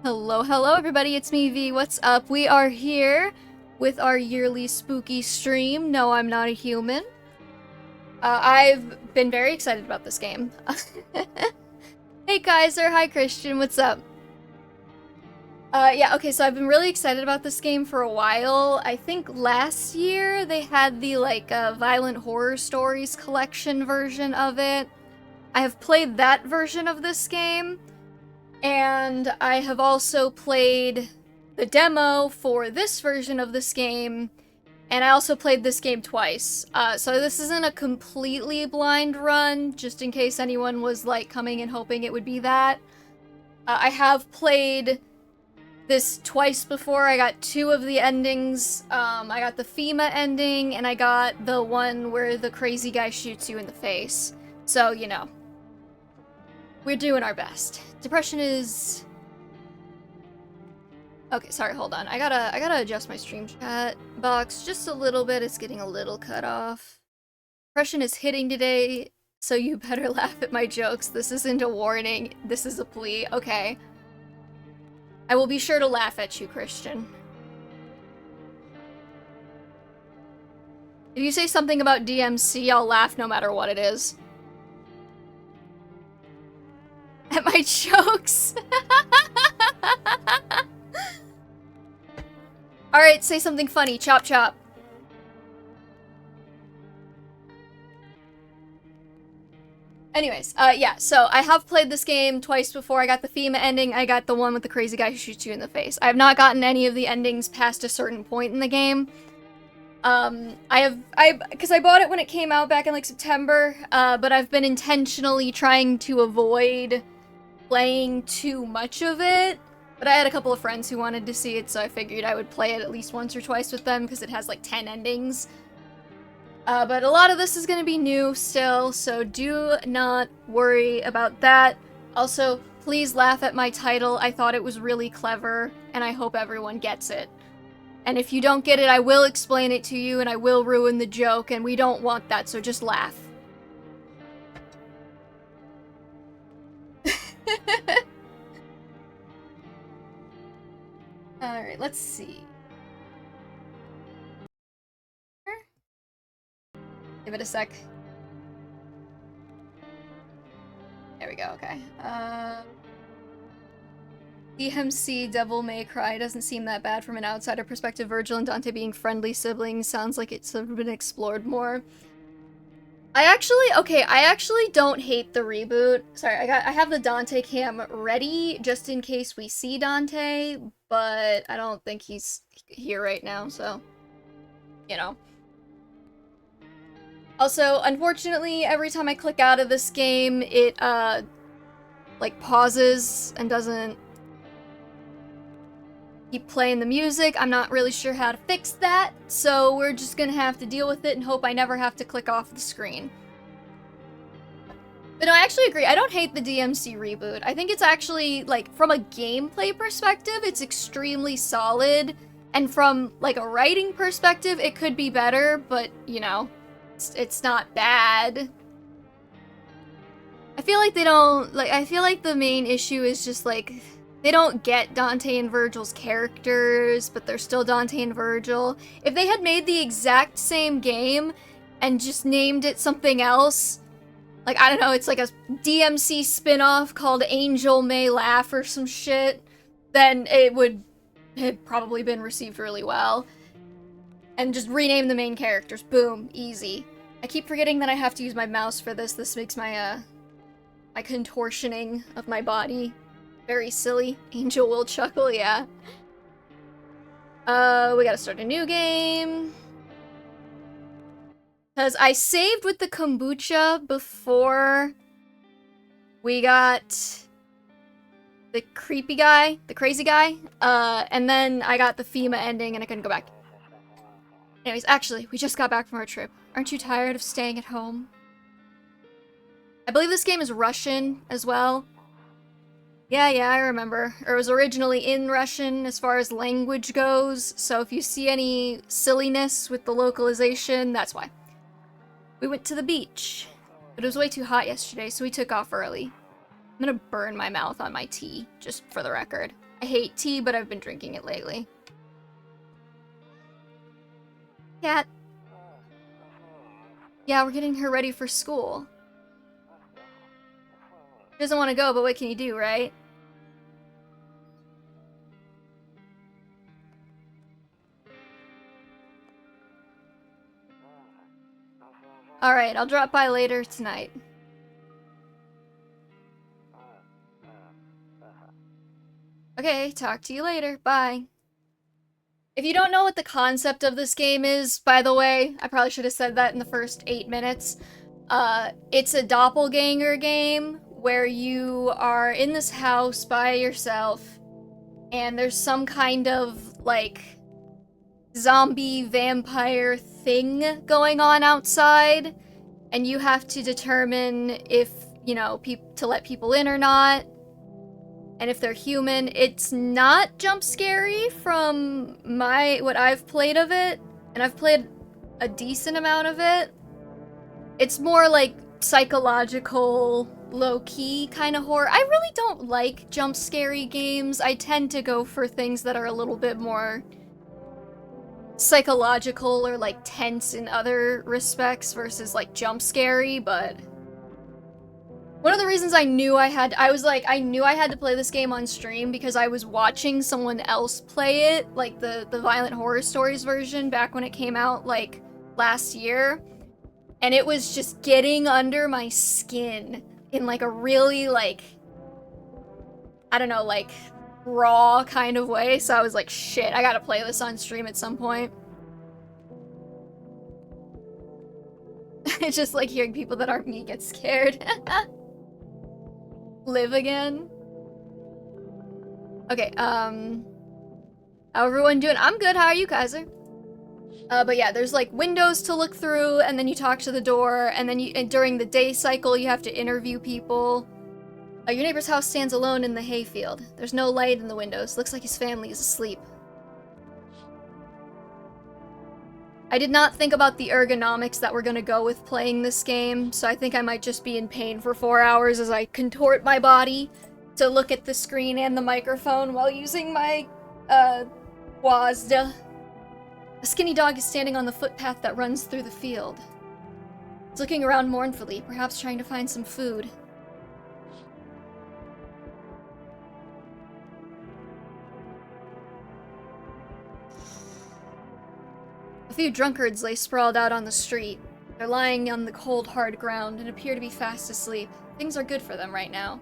Hello, hello everybody, it's me V, what's up? We are here with our yearly spooky stream. No, I'm not a human. I've been very excited about this game. Hey Kaiser, hi Christian, what's up? Yeah, okay, so I've been really excited about this game for a while. I think last year they had the, Violent Horror Stories collection version of it. I have played that version of this game. And I have also played the demo for this version of this game, and I also played this game twice. So this isn't a completely blind run, just in case anyone was, coming and hoping it would be that. I have played this twice before. I got two of the endings. I got the FEMA ending, and I got the one where the crazy guy shoots you in the face. So, you know. We're doing our best. Depression is... Okay, sorry, hold on. I gotta adjust my stream chat box just a little bit. It's getting a little cut off. Depression is hitting today, so you better laugh at my jokes. This isn't a warning. This is a plea. Okay. I will be sure to laugh at you, Christian. If you say something about DMC, I'll laugh no matter what it is. At my jokes. Alright, say something funny. Chop chop. Anyways, yeah, so I have played this game twice before. I got the FEMA ending, I got the one with the crazy guy who shoots you in the face. I have not gotten any of the endings past a certain point in the game. Because I bought it when it came out back in, September, but I've been intentionally trying to avoid playing too much of it, but I had a couple of friends who wanted to see it, so I figured I would play it at least once or twice with them, because it has, 10 endings. But a lot of this is going to be new still, so do not worry about that. Also, please laugh at my title. I thought it was really clever, and I hope everyone gets it. And if you don't get it, I will explain it to you, and I will ruin the joke, and we don't want that, so just laugh. Alright, let's see. Give it a sec. There we go, okay. DMC Devil May Cry doesn't seem that bad from an outsider perspective. Virgil and Dante being friendly siblings sounds like it's been explored more. I actually don't hate the reboot. Sorry, I have the Dante cam ready just in case we see Dante, but I don't think he's here right now, so, you know. Also, unfortunately, every time I click out of this game, it, pauses and doesn't keep playing the music. I'm not really sure how to fix that, so we're just gonna have to deal with it and hope I never have to click off the screen. But no, I actually agree. I don't hate the DMC reboot. I think it's actually, from a gameplay perspective, it's extremely solid. And from, a writing perspective, it could be better, but, you know, it's not bad. I feel like they don't, I feel like the main issue is just, they don't get Dante and Virgil's characters, but they're still Dante and Virgil. If they had made the exact same game and just named it something else, I don't know, it's a DMC spin-off called Angel May Laugh or some shit, then it would have probably been received really well. And just rename the main characters. Boom. Easy. I keep forgetting that I have to use my mouse for this. This makes my, my contortioning of my body very silly. Angel will chuckle, yeah. We gotta start a new game. Because I saved with the kombucha before we got the creepy guy, the crazy guy, and then I got the FEMA ending and I couldn't go back. Anyways, actually, we just got back from our trip. Aren't you tired of staying at home? I believe this game is Russian as well. Yeah, I remember. It was originally in Russian as far as language goes, so if you see any silliness with the localization, that's why. We went to the beach, but it was way too hot yesterday, so we took off early. I'm gonna burn my mouth on my tea, just for the record. I hate tea, but I've been drinking it lately. Cat. Yeah, we're getting her ready for school. She doesn't want to go, but what can you do, right? Alright, I'll drop by later tonight. Okay, talk to you later. Bye. If you don't know what the concept of this game is, by the way, I probably should have said that in the first 8 minutes. It's a doppelganger game where you are in this house by yourself, and there's some kind of, like, zombie vampire thing going on outside, and you have to determine if, you know, to let people in or not, and if they're human. It's not jump scary from what I've played of it, and I've played a decent amount of it. It's more like psychological, low-key kind of horror. I really don't like jump scary games. I tend to go for things that are a little bit more psychological or like tense in other respects versus like jump scary, but one of the reasons I knew I had to play this game on stream because I was watching someone else play it, like the Violent Horror Stories version back when it came out like last year, and it was just getting under my skin in like a really like, I don't know, like raw kind of way, so I was like, shit, I gotta play this on stream at some point. It's just like hearing people that aren't me get scared. Live again? Okay, how everyone doing? I'm good, how are you, Kaiser? But yeah, there's like windows to look through, and then you talk to the door, and then during the day cycle, you have to interview people. Your neighbor's house stands alone in the hayfield. There's no light in the windows. Looks like his family is asleep. I did not think about the ergonomics that we're gonna go with playing this game, so I think I might just be in pain for 4 hours as I contort my body to look at the screen and the microphone while using my, WASD. A skinny dog is standing on the footpath that runs through the field. It's looking around mournfully, perhaps trying to find some food. A few drunkards lay sprawled out on the street. They're lying on the cold, hard ground and appear to be fast asleep. Things are good for them right now.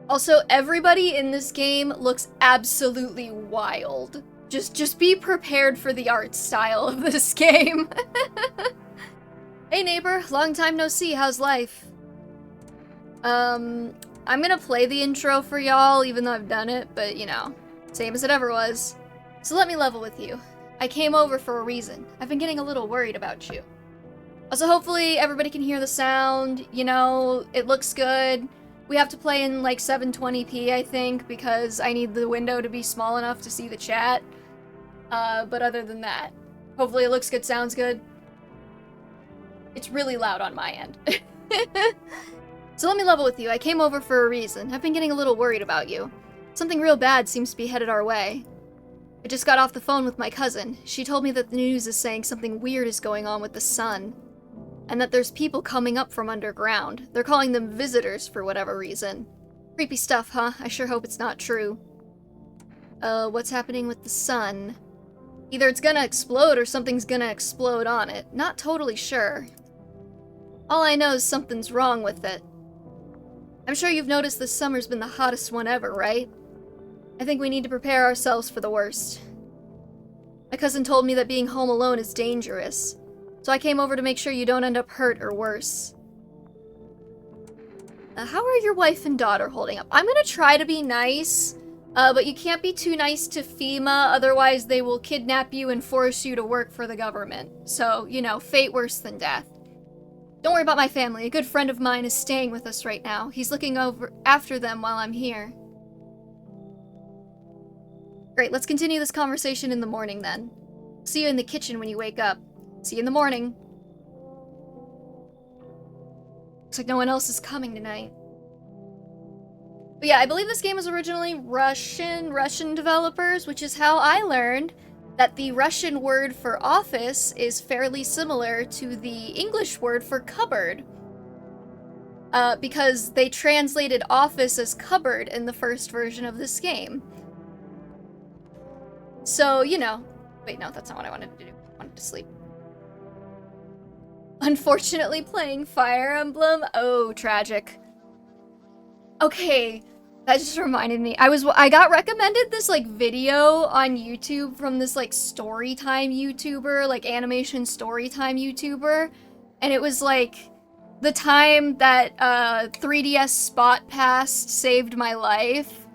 Also, everybody in this game looks absolutely wild. Just be prepared for the art style of this game. Hey neighbor, long time no see, how's life? I'm gonna play the intro for y'all, even though I've done it, but you know, same as it ever was. So let me level with you. I came over for a reason. I've been getting a little worried about you. Also, hopefully everybody can hear the sound, you know, it looks good. We have to play in like 720p, I think, because I need the window to be small enough to see the chat. But other than that, hopefully it looks good, sounds good. It's really loud on my end. So let me level with you. I came over for a reason. I've been getting a little worried about you. Something real bad seems to be headed our way. I just got off the phone with my cousin. She told me that the news is saying something weird is going on with the sun. And that there's people coming up from underground. They're calling them visitors for whatever reason. Creepy stuff, huh? I sure hope it's not true. What's happening with the sun? Either it's gonna explode or something's gonna explode on it. Not totally sure. All I know is something's wrong with it. I'm sure you've noticed this summer's been the hottest one ever, right? I think we need to prepare ourselves for the worst. My cousin told me that being home alone is dangerous, so I came over to make sure you don't end up hurt or worse. How are your wife and daughter holding up? I'm gonna try to be nice, but you can't be too nice to FEMA, otherwise they will kidnap you and force you to work for the government. So, you know, fate worse than death. Don't worry about my family. A good friend of mine is staying with us right now. He's looking after them while I'm here. Great, let's continue this conversation in the morning then. See you in the kitchen when you wake up. See you in the morning. Looks like no one else is coming tonight. But yeah, I believe this game was originally Russian developers, which is how I learned that the Russian word for office is fairly similar to the English word for cupboard. Because they translated office as cupboard in the first version of this game. So, you know. Wait, no, that's not what I wanted to do. I wanted to sleep. Unfortunately playing Fire Emblem? Oh, tragic. Okay, that just reminded me. I got recommended this, like, video on YouTube from this, like, storytime YouTuber, like, animation storytime YouTuber. And it was, like, the time that 3DS Spot Pass saved my life.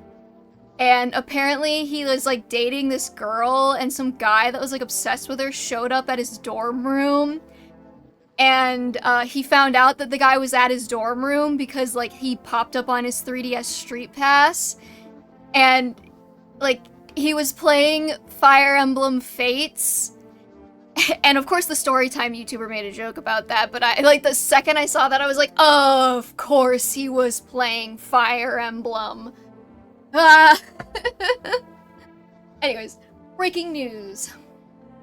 And apparently he was, like, dating this girl, and some guy that was, like, obsessed with her showed up at his dorm room. And he found out that the guy was at his dorm room because, like, he popped up on his 3DS Street Pass. And, like, he was playing Fire Emblem Fates. And, of course, the Storytime YouTuber made a joke about that. But, like, the second I saw that, I was like, oh, of course he was playing Fire Emblem. Ah! Anyways, breaking news.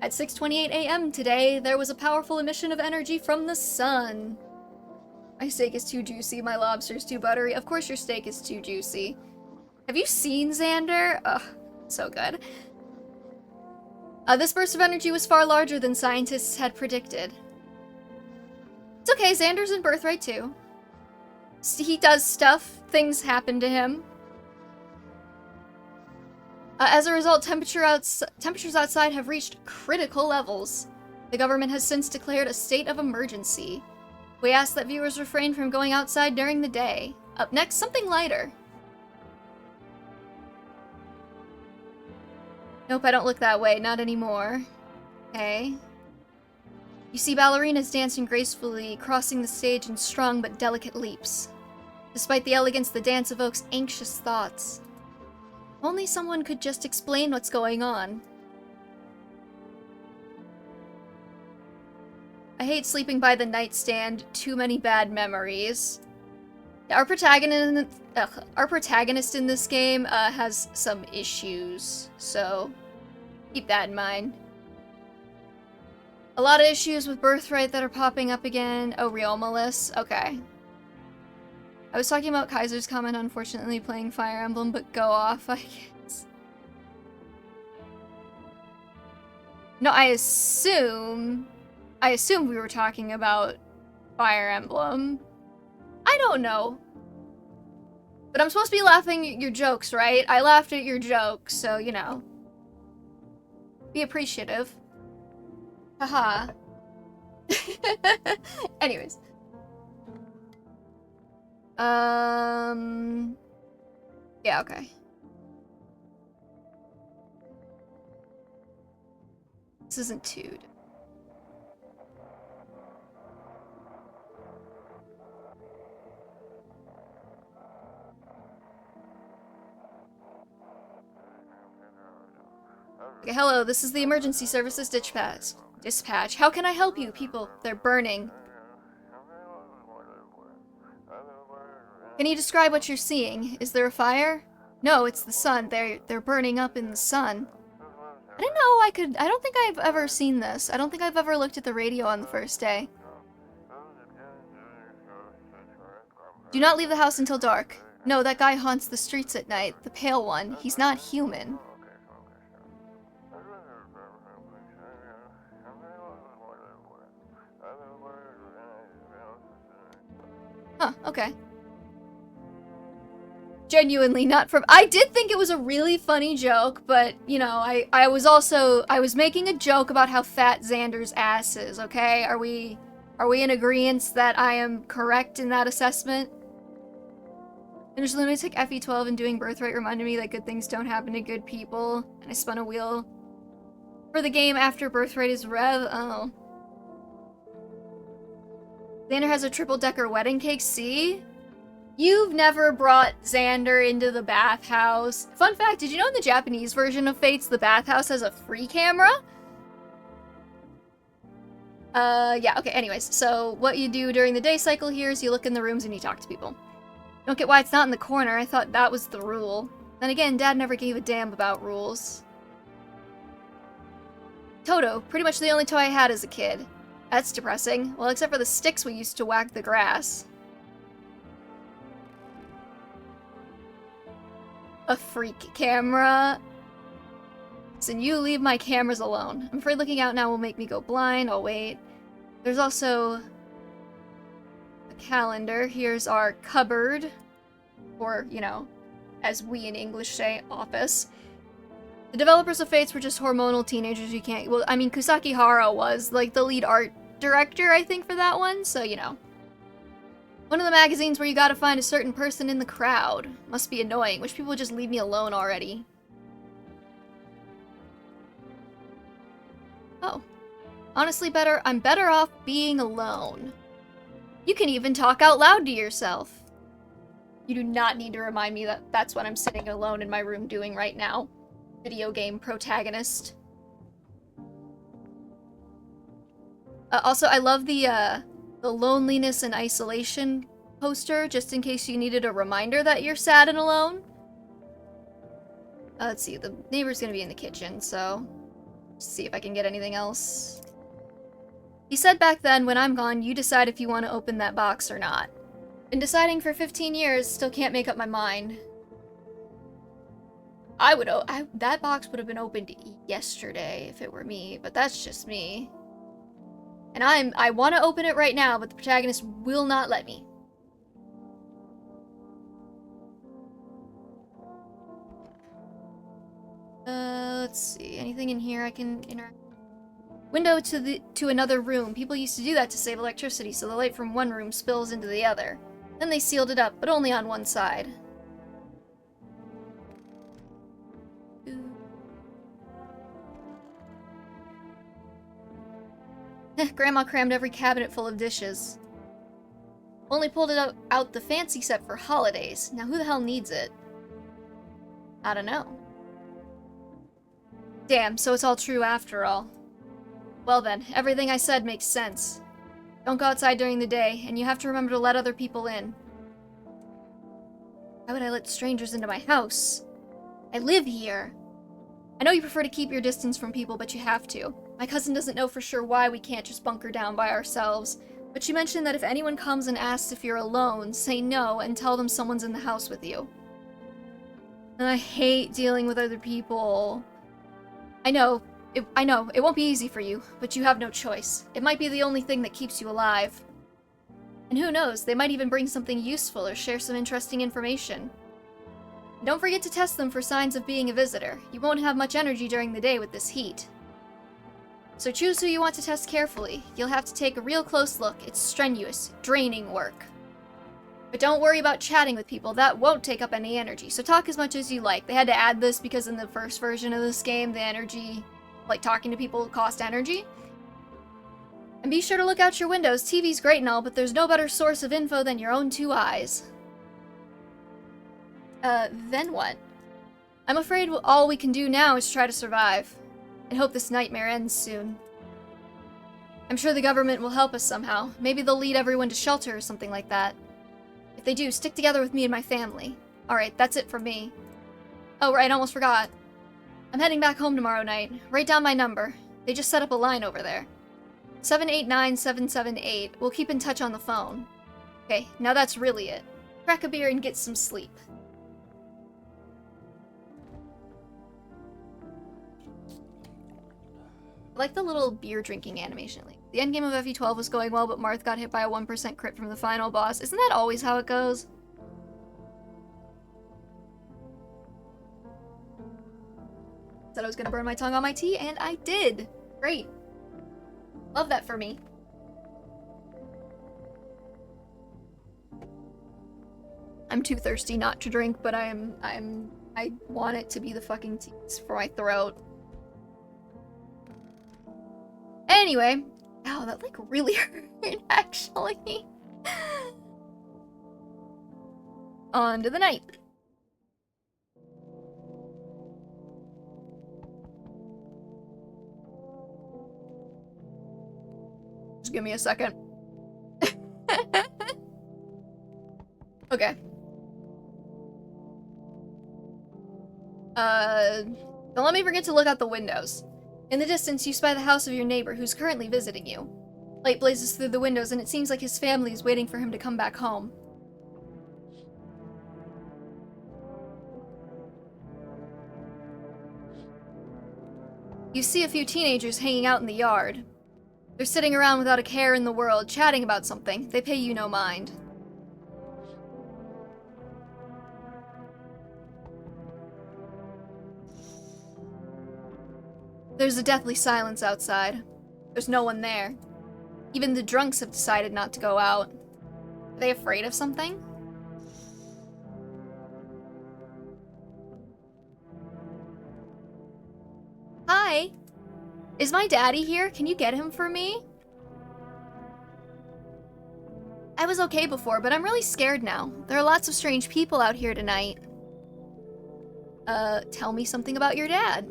At 6:28 a.m. today, there was a powerful emission of energy from the sun. My steak is too juicy, my lobster's too buttery. Of course your steak is too juicy. Have you seen Xander? Ugh, so good. This burst of energy was far larger than scientists had predicted. It's okay, Xander's in Birthright too. He does stuff, things happen to him. As a result, temperatures outside have reached critical levels. The government has since declared a state of emergency. We ask that viewers refrain from going outside during the day. Up next, something lighter. Nope, I don't look that way. Not anymore. Okay. You see ballerinas dancing gracefully, crossing the stage in strong but delicate leaps. Despite the elegance, the dance evokes anxious thoughts. Only someone could just explain what's going on. I hate sleeping by the nightstand. Too many bad memories. Our protagonist in this game has some issues, so keep that in mind. A lot of issues with Birthright that are popping up again. Oh, Riomalis? Okay. I was talking about Kaiser's comment, unfortunately playing Fire Emblem, but go off, I guess. No, I assume we were talking about Fire Emblem. I don't know. But I'm supposed to be laughing at your jokes, right? I laughed at your jokes, so, you know. Be appreciative. Haha. Anyways. Yeah, okay. This isn't Tude. Okay, hello, this is the emergency services dispatch. How can I help you, people? They're burning. Can you describe what you're seeing? Is there a fire? No, it's the sun. They're burning up in the sun. I didn't know I don't think I've ever seen this. I don't think I've ever looked at the radio on the first day. Do not leave the house until dark. No, that guy haunts the streets at night. The pale one. He's not human. Huh, okay. Genuinely not from- I did think it was a really funny joke, but, you know, I was making a joke about how fat Xander's ass is, okay? Are we in agreement that I am correct in that assessment? Finished Lunatic FE12 and doing Birthright reminded me that good things don't happen to good people, and I spun a wheel for the game after Birthright is rev. Oh. Xander has a triple-decker wedding cake, see? You've never brought Xander into the bathhouse. Fun fact, did you know in the Japanese version of Fates, the bathhouse has a free camera? Yeah, okay, anyways. So, what you do during the day cycle here is you look in the rooms and you talk to people. Don't get why it's not in the corner. I thought that was the rule. Then again, Dad never gave a damn about rules. Toto, pretty much the only toy I had as a kid. That's depressing. Well, except for the sticks we used to whack the grass. A freak camera. Listen, you leave my cameras alone. I'm afraid looking out now will make me go blind. I'll wait. There's also a calendar. Here's our cupboard. Or, you know, as we in English say, office. The developers of Fates were just hormonal teenagers you can't... Well, I mean, Kusakihara was, like, the lead art director, I think, for that one, so, you know. One of the magazines where you gotta find a certain person in the crowd. Must be annoying. Wish people would just leave me alone already. Oh. Honestly, I'm better off being alone. You can even talk out loud to yourself. You do not need to remind me that that's what I'm sitting alone in my room doing right now. Video game protagonist. Also, I love the loneliness and isolation poster, just in case you needed a reminder that you're sad and alone. Let's see, the neighbor's gonna be in the kitchen, so... Let's see if I can get anything else. He said back then, when I'm gone, you decide if you want to open that box or not. Been deciding for 15 years, still can't make up my mind. That box would have been opened yesterday if it were me, but that's just me. And I want to open it right now, but the protagonist will not let me. Let's see. Anything in here I can interact? Window to another room. People used to do that to save electricity, so the light from one room spills into the other. Then they sealed it up, but only on one side. Grandma crammed every cabinet full of dishes. Only pulled it out the fancy set for holidays. Now who the hell needs it? I don't know. Damn, so it's all true after all. Well then, everything I said makes sense. Don't go outside during the day, and you have to remember to let other people in. Why would I let strangers into my house? I live here. I know you prefer to keep your distance from people, but you have to. My cousin doesn't know for sure why we can't just bunker down by ourselves, but she mentioned that if anyone comes and asks if you're alone, say no and tell them someone's in the house with you. And I hate dealing with other people. I know, it won't be easy for you, but you have no choice. It might be the only thing that keeps you alive. And who knows, they might even bring something useful or share some interesting information. Don't forget to test them for signs of being a visitor. You won't have much energy during the day with this heat. So choose who you want to test carefully. You'll have to take a real close look. It's strenuous, draining work. But don't worry about chatting with people. That won't take up any energy, so talk as much as you like. They had to add this because in the first version of this game, the energy, like talking to people, cost energy. And be sure to look out your windows. TV's great and all, but there's no better source of info than your own two eyes. Then what? I'm afraid all we can do now is try to survive. And hope this nightmare ends soon. I'm sure the government will help us somehow. Maybe they'll lead everyone to shelter or something like that. If they do, stick together with me and my family. Alright, that's it from me. Oh, right, almost forgot. I'm heading back home tomorrow night. Write down my number. They just set up a line over there. 789-778. We'll keep in touch on the phone. Okay, now that's really it. Crack a beer and get some sleep. I like the little beer drinking animation. Like, the endgame of FE12 was going well, but Marth got hit by a 1% crit from the final boss. Isn't that always how it goes? Said I was gonna burn my tongue on my tea, and I did! Great. Love that for me. I'm too thirsty not to drink, but I want it to be the fucking tea for my throat. Anyway, ow, that like really hurt actually. On to the night. give me a second. Okay. Don't let me forget to look out the windows. In the distance, you spy the house of your neighbor who's currently visiting you. Light blazes through the windows, and it seems like his family is waiting for him to come back home. You see a few teenagers hanging out in the yard. They're sitting around without a care in the world, chatting about something. They pay you no mind. There's a deathly silence outside. There's no one there. Even the drunks have decided not to go out. Are they afraid of something? Hi! Is my daddy here? Can you get him for me? I was okay before, but I'm really scared now. There are lots of strange people out here tonight. Tell me something about your dad.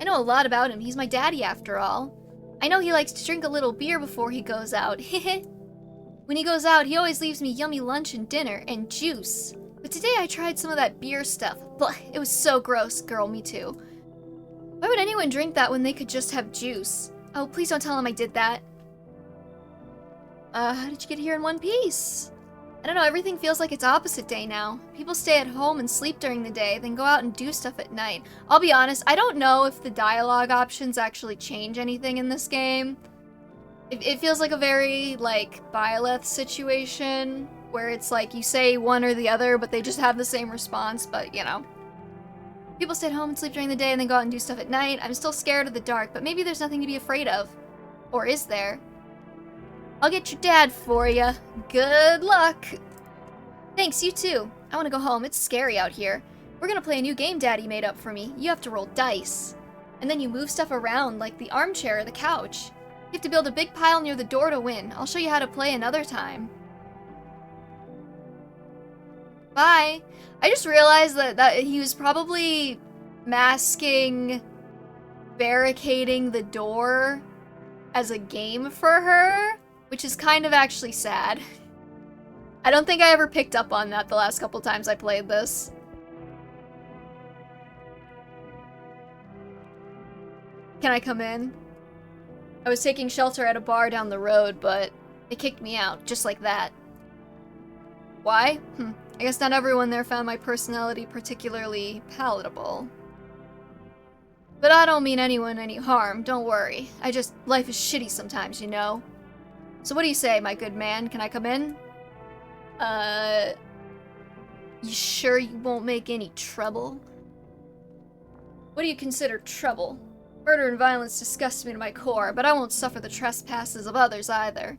I know a lot about him. He's my daddy after all. I know he likes to drink a little beer before he goes out. When he goes out, he always leaves me yummy lunch and dinner and juice. But today I tried some of that beer stuff. Blah, it was so gross. Girl, me too. Why would anyone drink that when they could just have juice? Oh, please don't tell him I did that. How did you get here in one piece? I don't know, everything feels like it's opposite day now. People stay at home and sleep during the day, then go out and do stuff at night. I'll be honest, I don't know if the dialogue options actually change anything in this game. It feels like a very, like, Byleth situation, where it's like you say one or the other, but they just have the same response, but, you know. People stay at home and sleep during the day and then go out and do stuff at night. I'm still scared of the dark, but maybe there's nothing to be afraid of. Or is there? I'll get your dad for you. Good luck. Thanks, you too. I want to go home. It's scary out here. We're gonna play a new game Daddy made up for me. You have to roll dice. And then you move stuff around, like the armchair or the couch. You have to build a big pile near the door to win. I'll show you how to play another time. Bye. I just realized that he was probably masking barricading the door as a game for her, which is kind of actually sad. I don't think I ever picked up on that the last couple times I played this. Can I come in? I was taking shelter at a bar down the road, but they kicked me out, just like that. Why? I guess not everyone there found my personality particularly palatable. But I don't mean anyone any harm, don't worry. Life is shitty sometimes, you know? So what do you say, my good man? Can I come in? You sure you won't make any trouble? What do you consider trouble? Murder and violence disgust me to my core, but I won't suffer the trespasses of others either.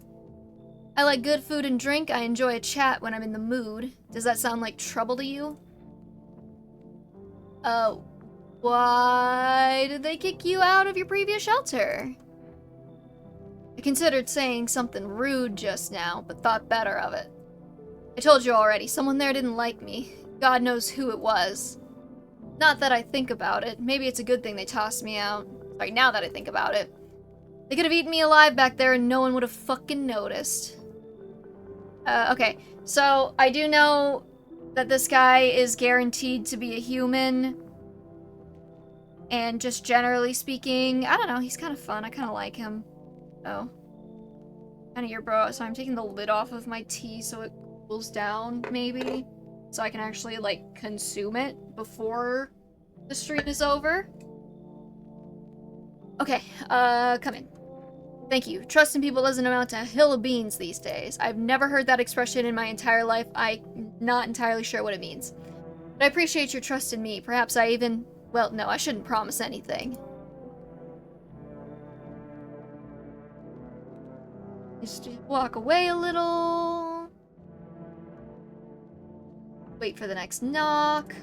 I like good food and drink. I enjoy a chat when I'm in the mood. Does that sound like trouble to you? Why did they kick you out of your previous shelter? I considered saying something rude just now, but thought better of it. I told you already, someone there didn't like me. God knows who it was. Not that I think about it. Maybe it's a good thing they tossed me out. Sorry, now that I think about it. They could have eaten me alive back there and no one would have fucking noticed. Okay, so I do know that this guy is guaranteed to be a human. And just generally speaking, I don't know, he's kind of fun. I kind of like him. Oh. Kind of your bro. So I'm taking the lid off of my tea so it cools down, maybe. So I can actually, like, consume it before the stream is over. Okay, come in. Thank you. Trust in people doesn't amount to a hill of beans these days. I've never heard that expression in my entire life. I'm not entirely sure what it means. But I appreciate your trust in me. Perhaps I even... Well, no, I shouldn't promise anything. Just walk away a little. Wait for the next knock.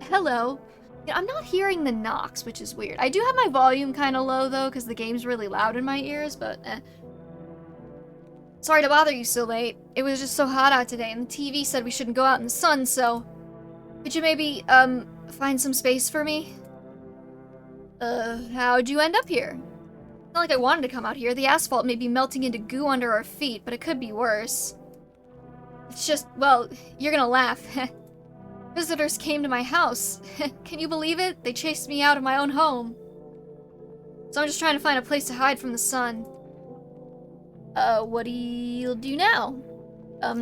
Hello. Yeah, I'm not hearing the knocks, which is weird. I do have my volume kind of low, though, because the game's really loud in my ears, but Sorry to bother you so late. It was just so hot out today, and the TV said we shouldn't go out in the sun, so... Could you maybe, find some space for me? How'd you end up here? Not like I wanted to come out here. The asphalt may be melting into goo under our feet, but it could be worse. It's just, well, you're gonna laugh. Visitors came to my house. Can you believe it? They chased me out of my own home. So I'm just trying to find a place to hide from the sun. What do you do now?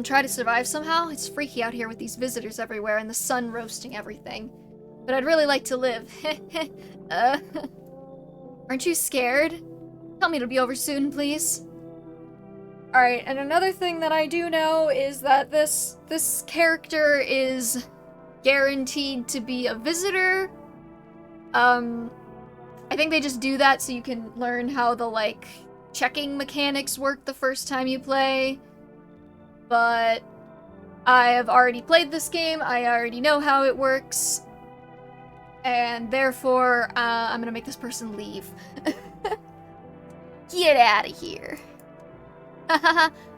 Try to survive somehow? It's freaky out here with these visitors everywhere and the sun roasting everything. But I'd really like to live. Aren't you scared? Tell me it'll be over soon, please. Alright, and another thing that I do know is that this character is guaranteed to be a visitor. I think they just do that so you can learn how the, like, checking mechanics work the first time you play. But I have already played this game, I already know how it works, and therefore, I'm gonna make this person leave. Get out of here.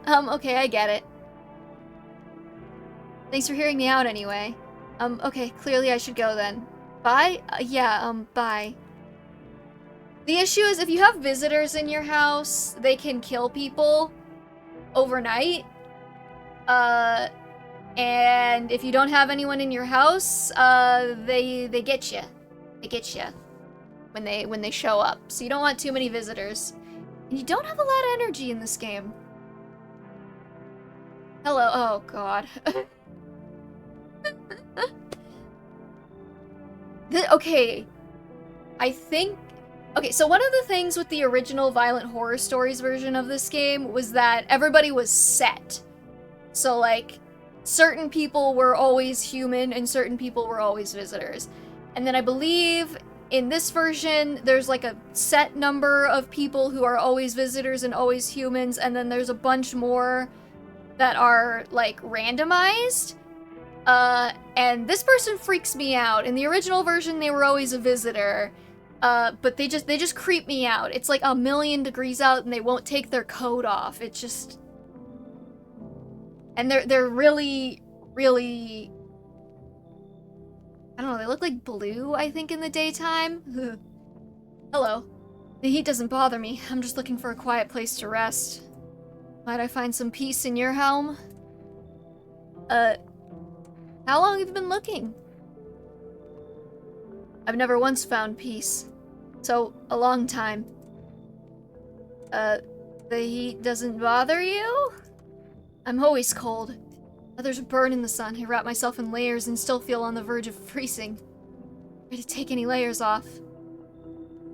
Okay, I get it. Thanks for hearing me out anyway. Okay, clearly I should go then. Bye? Yeah, bye. The issue is if you have visitors in your house, they can kill people overnight. And if you don't have anyone in your house, they get you. They get you when they show up. So you don't want too many visitors. And you don't have a lot of energy in this game. Hello. Oh god. Okay. I think... Okay, so one of the things with the original Violent Horror Stories version of this game was that everybody was set. So, like, certain people were always human and certain people were always visitors. And then I believe in this version, there's like a set number of people who are always visitors and always humans, and then there's a bunch more that are, like, randomized. And this person freaks me out. In the original version, they were always a visitor. But they just creep me out. It's like 1,000,000 degrees out and they won't take their coat off. It's just... And they're really, really... I don't know, they look like blue, I think, in the daytime. Ugh. Hello. The heat doesn't bother me. I'm just looking for a quiet place to rest. Might I find some peace in your home? How long have you been looking? I've never once found peace. So, a long time. The heat doesn't bother you? I'm always cold. Others burn in the sun. I wrap myself in layers and still feel on the verge of freezing. Ready to take any layers off.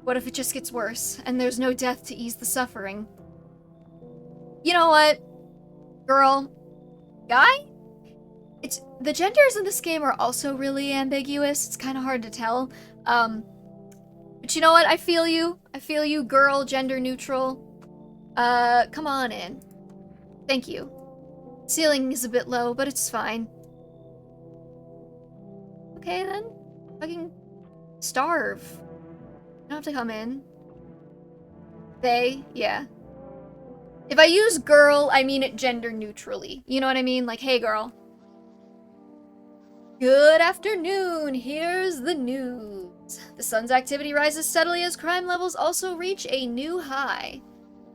What if it just gets worse, and there's no death to ease the suffering? You know what? Girl. Guy? The genders in this game are also really ambiguous. It's kind of hard to tell. But you know what? I feel you. I feel you, girl, gender neutral. Come on in. Thank you. Ceiling is a bit low, but it's fine. Okay, then. Fucking starve. You don't have to come in. They, yeah. If I use girl, I mean it gender neutrally. You know what I mean? Like, hey, girl. Good afternoon, here's the news. The sun's activity rises steadily as crime levels also reach a new high.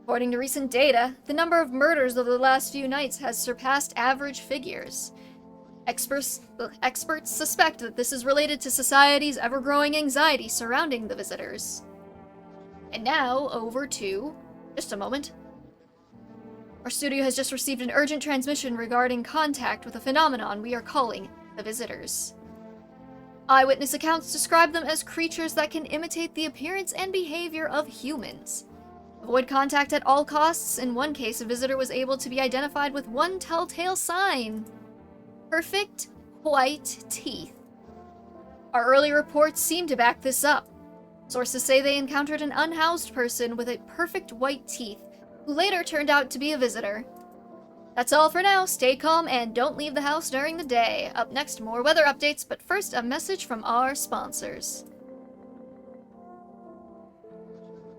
According to recent data, the number of murders over the last few nights has surpassed average figures. Experts suspect that this is related to society's ever-growing anxiety surrounding the visitors. And now, over to... just a moment. Our studio has just received an urgent transmission regarding contact with a phenomenon we are calling the visitors. Eyewitness accounts describe them as creatures that can imitate the appearance and behavior of humans. Avoid contact at all costs. In one case, a visitor was able to be identified with one telltale sign. Perfect white teeth. Our early reports seem to back this up. Sources say they encountered an unhoused person with a perfect white teeth, who later turned out to be a visitor. That's all for now. Stay calm and don't leave the house during the day. Up next, more weather updates, but first, a message from our sponsors.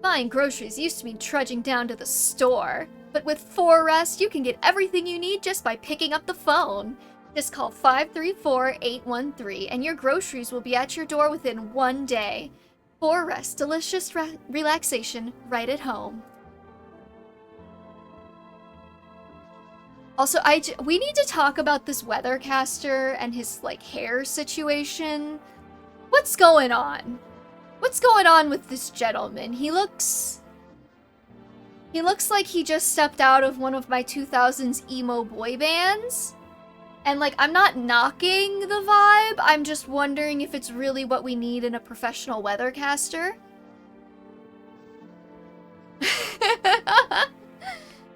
Buying groceries used to mean trudging down to the store, but with 4Rest, you can get everything you need just by picking up the phone. Just call 534-813 and your groceries will be at your door within 1 day. For rest, delicious relaxation right at home. Also, we need to talk about this weathercaster and his, like, hair situation. What's going on? What's going on with this gentleman? He looks like he just stepped out of one of my 2000s emo boy bands. And, like, I'm not knocking the vibe, I'm just wondering if it's really what we need in a professional weathercaster.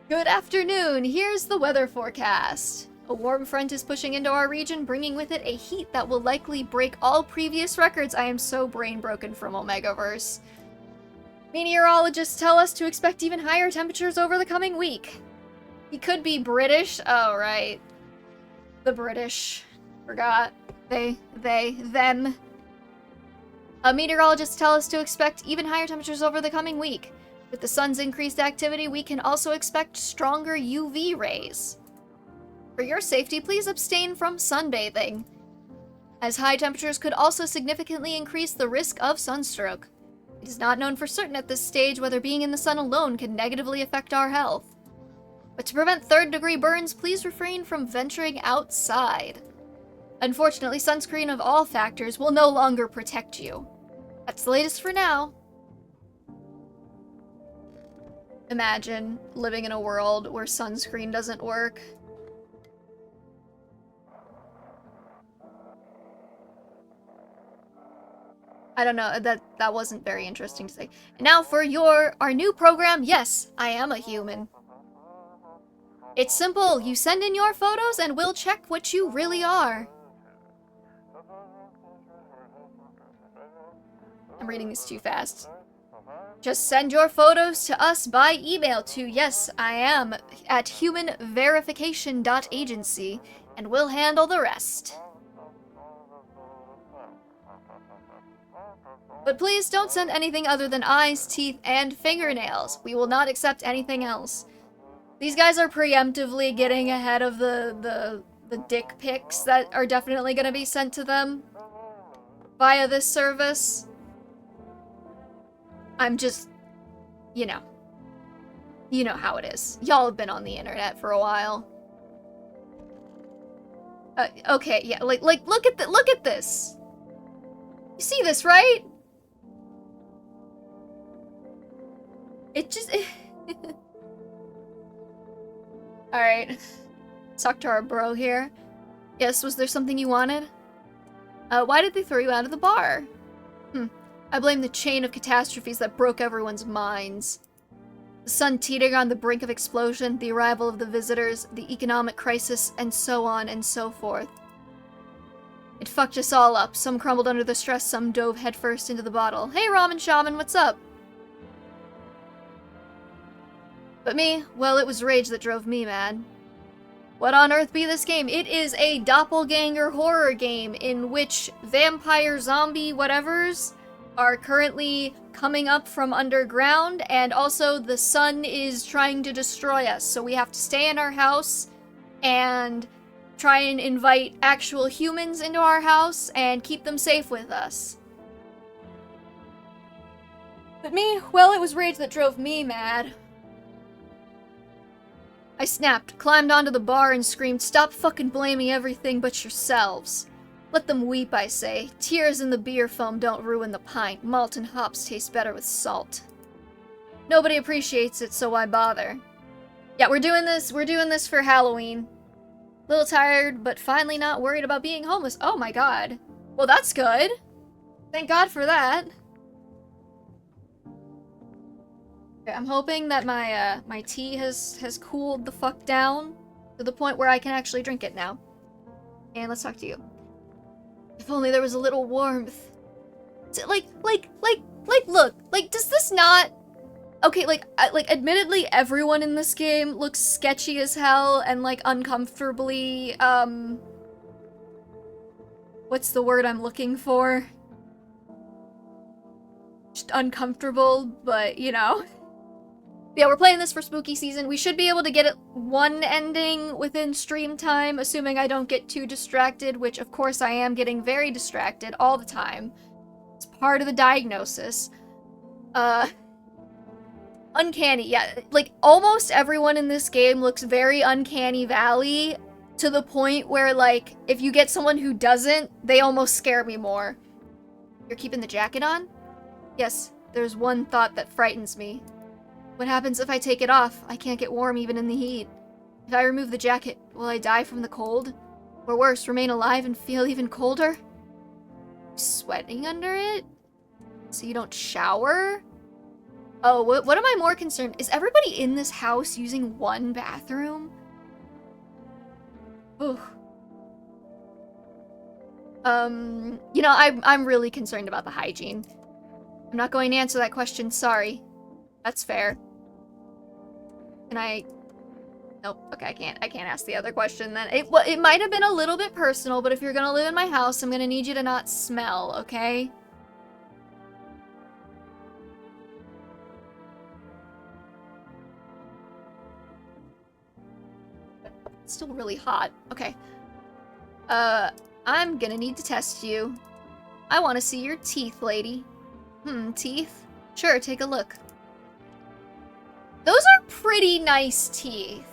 Good afternoon, here's the weather forecast. A warm front is pushing into our region, bringing with it a heat that will likely break all previous records. I am so brain broken from Omegaverse. Meteorologists tell us to expect even higher temperatures over the coming week. He could be British. Oh, right. The British. Forgot. They, them. Meteorologists tell us to expect even higher temperatures over the coming week. With the sun's increased activity, we can also expect stronger UV rays. For your safety, please abstain from sunbathing, as high temperatures could also significantly increase the risk of sunstroke. It is not known for certain at this stage whether being in the sun alone can negatively affect our health. But to prevent third-degree burns, please refrain from venturing outside. Unfortunately, sunscreen of all factors will no longer protect you. That's the latest for now. Imagine living in a world where sunscreen doesn't work. I don't know, that wasn't very interesting to say. And now for our new program, yes, I am a human. It's simple, you send in your photos and we'll check what you really are. I'm reading this too fast. Just send your photos to us by email to yesiam at humanverification.agency, and we'll handle the rest. But please don't send anything other than eyes, teeth, and fingernails. We will not accept anything else. These guys are preemptively getting ahead of the dick pics that are definitely going to be sent to them via this service. I'm just, you know how it is. Y'all have been on the internet for a while. Okay, yeah, like look at this. You see this, right? It just Alright. Let's talk to our bro here. Yes, was there something you wanted? Why did they throw you out of the bar? I blame the chain of catastrophes that broke everyone's minds. The sun teetering on the brink of explosion, the arrival of the visitors, the economic crisis, and so on and so forth. It fucked us all up. Some crumbled under the stress, some dove headfirst into the bottle. Hey, Ramen Shaman, what's up? But me, well, it was rage that drove me mad. What on earth be this game? It is a doppelganger horror game in which vampire zombie whatevers are currently coming up from underground, and also the sun is trying to destroy us, so we have to stay in our house and try and invite actual humans into our house and keep them safe with us. But me, well, it was rage that drove me mad. I snapped, climbed onto the bar, and screamed, "Stop fucking blaming everything but yourselves. Let them weep, I say. Tears in the beer foam don't ruin the pint. Malt and hops taste better with salt. Nobody appreciates it, so why bother? Yeah, we're doing this for Halloween. Little tired, but finally not worried about being homeless. Oh my god. Well, that's good. Thank God for that. Okay, I'm hoping that my tea has cooled the fuck down to the point where I can actually drink it now. And let's talk to you. If only there was a little warmth. Like, look, like, does this not... Okay, like, admittedly, everyone in this game looks sketchy as hell and, like, uncomfortably, what's the word I'm looking for? Just uncomfortable, but, you know. Yeah, we're playing this for spooky season. We should be able to get it one ending within stream time, assuming I don't get too distracted, which of course I am getting very distracted all the time. It's part of the diagnosis. Uncanny, yeah. Like, almost everyone in this game looks very Uncanny Valley, to the point where, like, if you get someone who doesn't, they almost scare me more. You're keeping the jacket on? Yes, there's one thought that frightens me. What happens if I take it off? I can't get warm even in the heat. If I remove the jacket, will I die from the cold? Or worse, remain alive and feel even colder? Sweating under it? So you don't shower? Oh, what am I more concerned? Is everybody in this house using one bathroom? Ooh. You know, I'm really concerned about the hygiene. I'm not going to answer that question, sorry. That's fair. Can I... Nope, okay, I can't ask the other question then. It might have been a little bit personal, but if you're gonna live in my house, I'm gonna need you to not smell, okay? It's still really hot. Okay. I'm gonna need to test you. I want to see your teeth, lady. Teeth? Sure, take a look. Those are pretty nice teeth.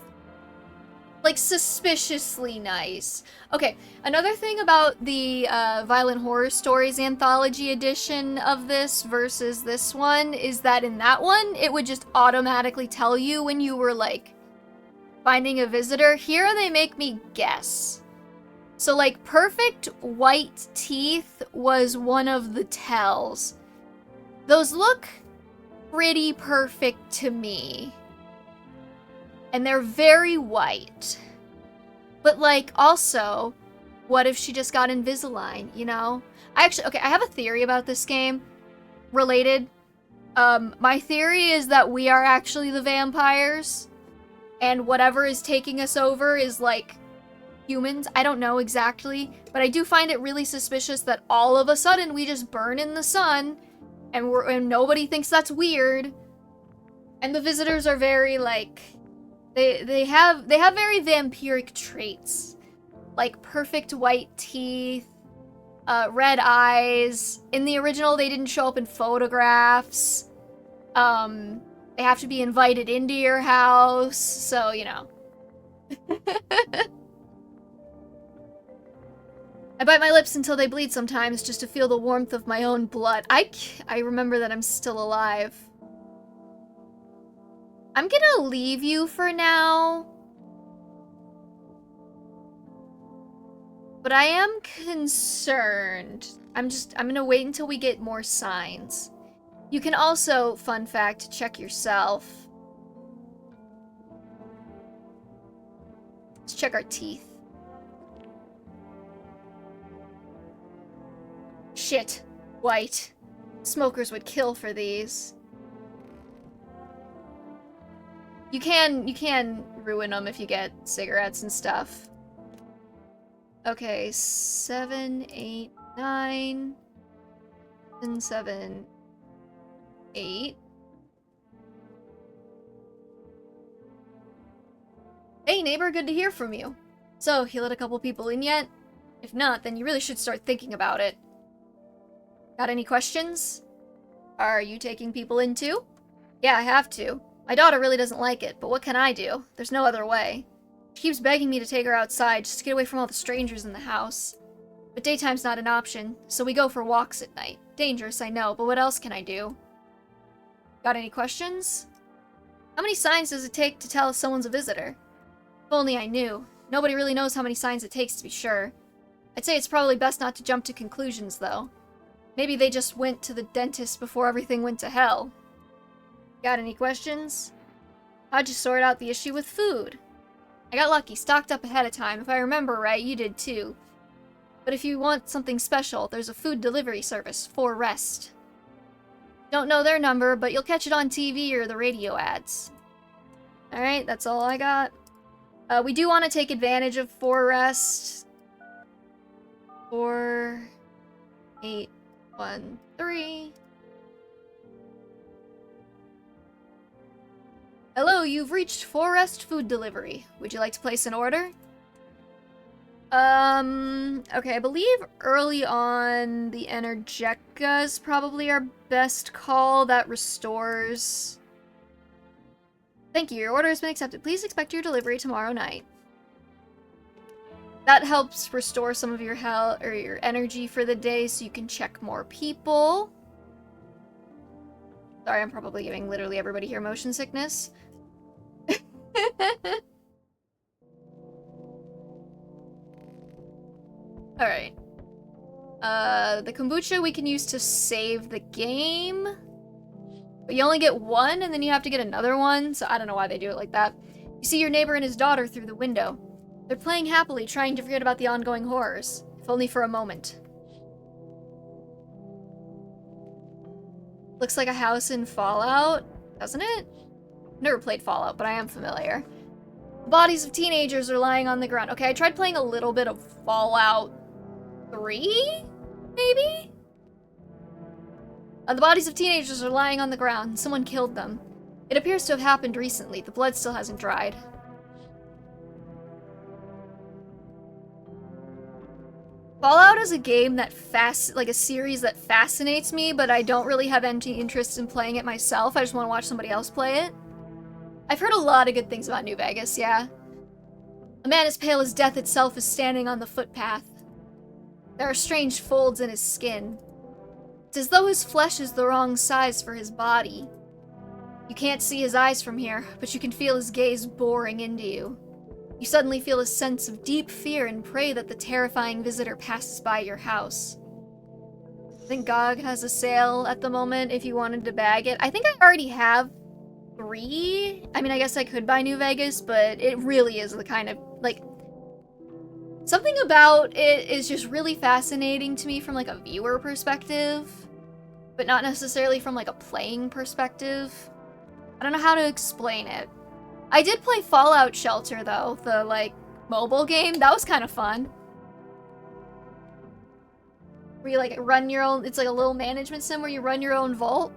Like, suspiciously nice. Okay, another thing about the Violent Horror Stories Anthology edition of this versus this one is that in that one, it would just automatically tell you when you were, like, finding a visitor. Here, they make me guess. So, like, perfect white teeth was one of the tells. Those look pretty perfect to me. And they're very white. But, like, also, what if she just got Invisalign, you know? I have a theory about this game. Related. My theory is that we are actually the vampires. And whatever is taking us over is, like, humans. I don't know exactly. But I do find it really suspicious that all of a sudden we just burn in the sun. And nobody thinks that's weird. And the visitors are very, like... They have very vampiric traits. Like perfect white teeth, red eyes. In the original, they didn't show up in photographs. They have to be invited into your house, so, you know. I bite my lips until they bleed sometimes just to feel the warmth of my own blood. I remember that I'm still alive. I'm gonna leave you for now. But I am concerned. I'm gonna wait until we get more signs. You can also, fun fact, check yourself. Let's check our teeth. Shit. White. Smokers would kill for these. You can ruin them if you get cigarettes and stuff. Okay, 7, 8, 9, 10, 7, 8. Hey neighbor, good to hear from you. So, you let a couple people in yet? If not, then you really should start thinking about it. Got any questions? Are you taking people in too? Yeah, I have to. My daughter really doesn't like it, but what can I do? There's no other way. She keeps begging me to take her outside just to get away from all the strangers in the house. But daytime's not an option, so we go for walks at night. Dangerous, I know, but what else can I do? Got any questions? How many signs does it take to tell if someone's a visitor? If only I knew. Nobody really knows how many signs it takes to be sure. I'd say it's probably best not to jump to conclusions, though. Maybe they just went to the dentist before everything went to hell. Got any questions? How'd you sort out the issue with food? I got lucky, stocked up ahead of time. If I remember right, you did too. But if you want something special, there's a food delivery service, 4 Rest. Don't know their number, but you'll catch it on TV or the radio ads. Alright, that's all I got. We do want to take advantage of 4 Rest. 4, 8, 1, 3... Hello, you've reached 4 Rest Food Delivery. Would you like to place an order? Okay, I believe early on the Energetica is probably our best call. That restores. Thank you, your order has been accepted. Please expect your delivery tomorrow night. That helps restore some of your health or your energy for the day so you can check more people. Sorry, I'm probably giving literally everybody here motion sickness. Alright. The kombucha we can use to save the game. But you only get one, and then you have to get another one, so I don't know why they do it like that. You see your neighbor and his daughter through the window. They're playing happily, trying to forget about the ongoing horrors, if only for a moment. Looks like a house in Fallout, doesn't it? Never played Fallout, but I am familiar. The bodies of teenagers are lying on the ground. Okay, I tried playing a little bit of Fallout 3, maybe? The bodies of teenagers are lying on the ground. Someone killed them. It appears to have happened recently. The blood still hasn't dried. Fallout is a game that like a series that fascinates me, but I don't really have any interest in playing it myself. I just want to watch somebody else play it. I've heard a lot of good things about New Vegas, yeah. A man as pale as death itself is standing on the footpath. There are strange folds in his skin. It's as though his flesh is the wrong size for his body. You can't see his eyes from here, but you can feel his gaze boring into you. You suddenly feel a sense of deep fear and pray that the terrifying visitor passes by your house. I think GOG has a sale at the moment if you wanted to bag it. I think I already have 3. I mean, I guess I could buy New Vegas, but it really is the kind of, like... Something about it is just really fascinating to me from, like, a viewer perspective, but not necessarily from, like, a playing perspective. I don't know how to explain it. I did play Fallout Shelter, though, the, like, mobile game. That was kind of fun. Where you, like, run your own... It's like a little management sim where you run your own vault.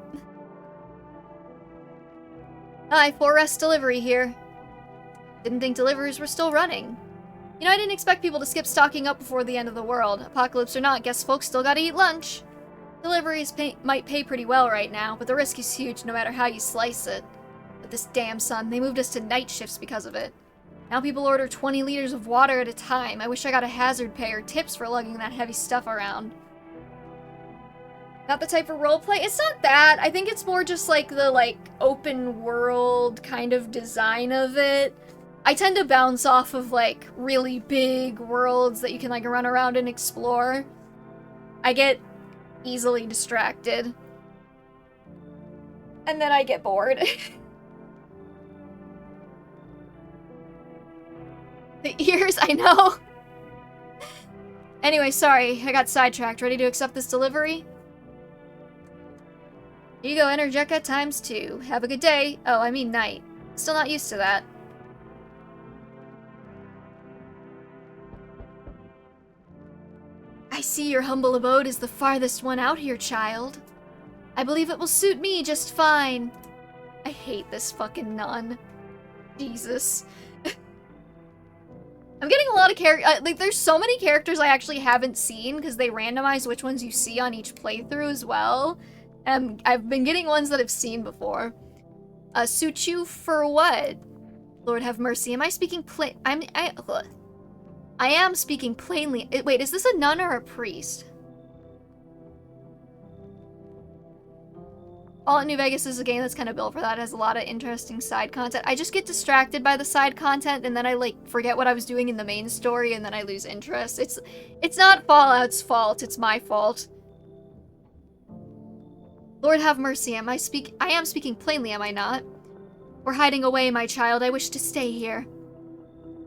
Hi, 4S delivery here. Didn't think deliveries were still running. You know, I didn't expect people to skip stocking up before the end of the world. Apocalypse or not, guess folks still gotta eat lunch. Deliveries might pay pretty well right now, but the risk is huge no matter how you slice it. But this damn sun, they moved us to night shifts because of it. Now people order 20 liters of water at a time. I wish I got a hazard pay or tips for lugging that heavy stuff around. Not the type for roleplay? It's not that. I think it's more just like the, like, open world kind of design of it. I tend to bounce off of, like, really big worlds that you can, like, run around and explore. I get easily distracted. And then I get bored. The ears, I know. Anyway, sorry, I got sidetracked. Ready to accept this delivery? Here you go, Energetica ×2. Have a good day. Oh, I mean night. Still not used to that. I see your humble abode is the farthest one out here, child. I believe it will suit me just fine. I hate this fucking nun. Jesus. I'm getting a lot of characters. Like, there's so many characters I actually haven't seen because they randomize which ones you see on each playthrough as well. I've been getting ones that I've seen before. Suit you for what? Lord have mercy. Am I speaking I am speaking plainly. Wait, is this a nun or a priest? Fallout New Vegas is a game that's kind of built for that. It has a lot of interesting side content. I just get distracted by the side content, and then I, like, forget what I was doing in the main story, and then I lose interest. It's not Fallout's fault. It's my fault. Lord have mercy. I am speaking plainly, am I not? We're hiding away, my child. I wish to stay here.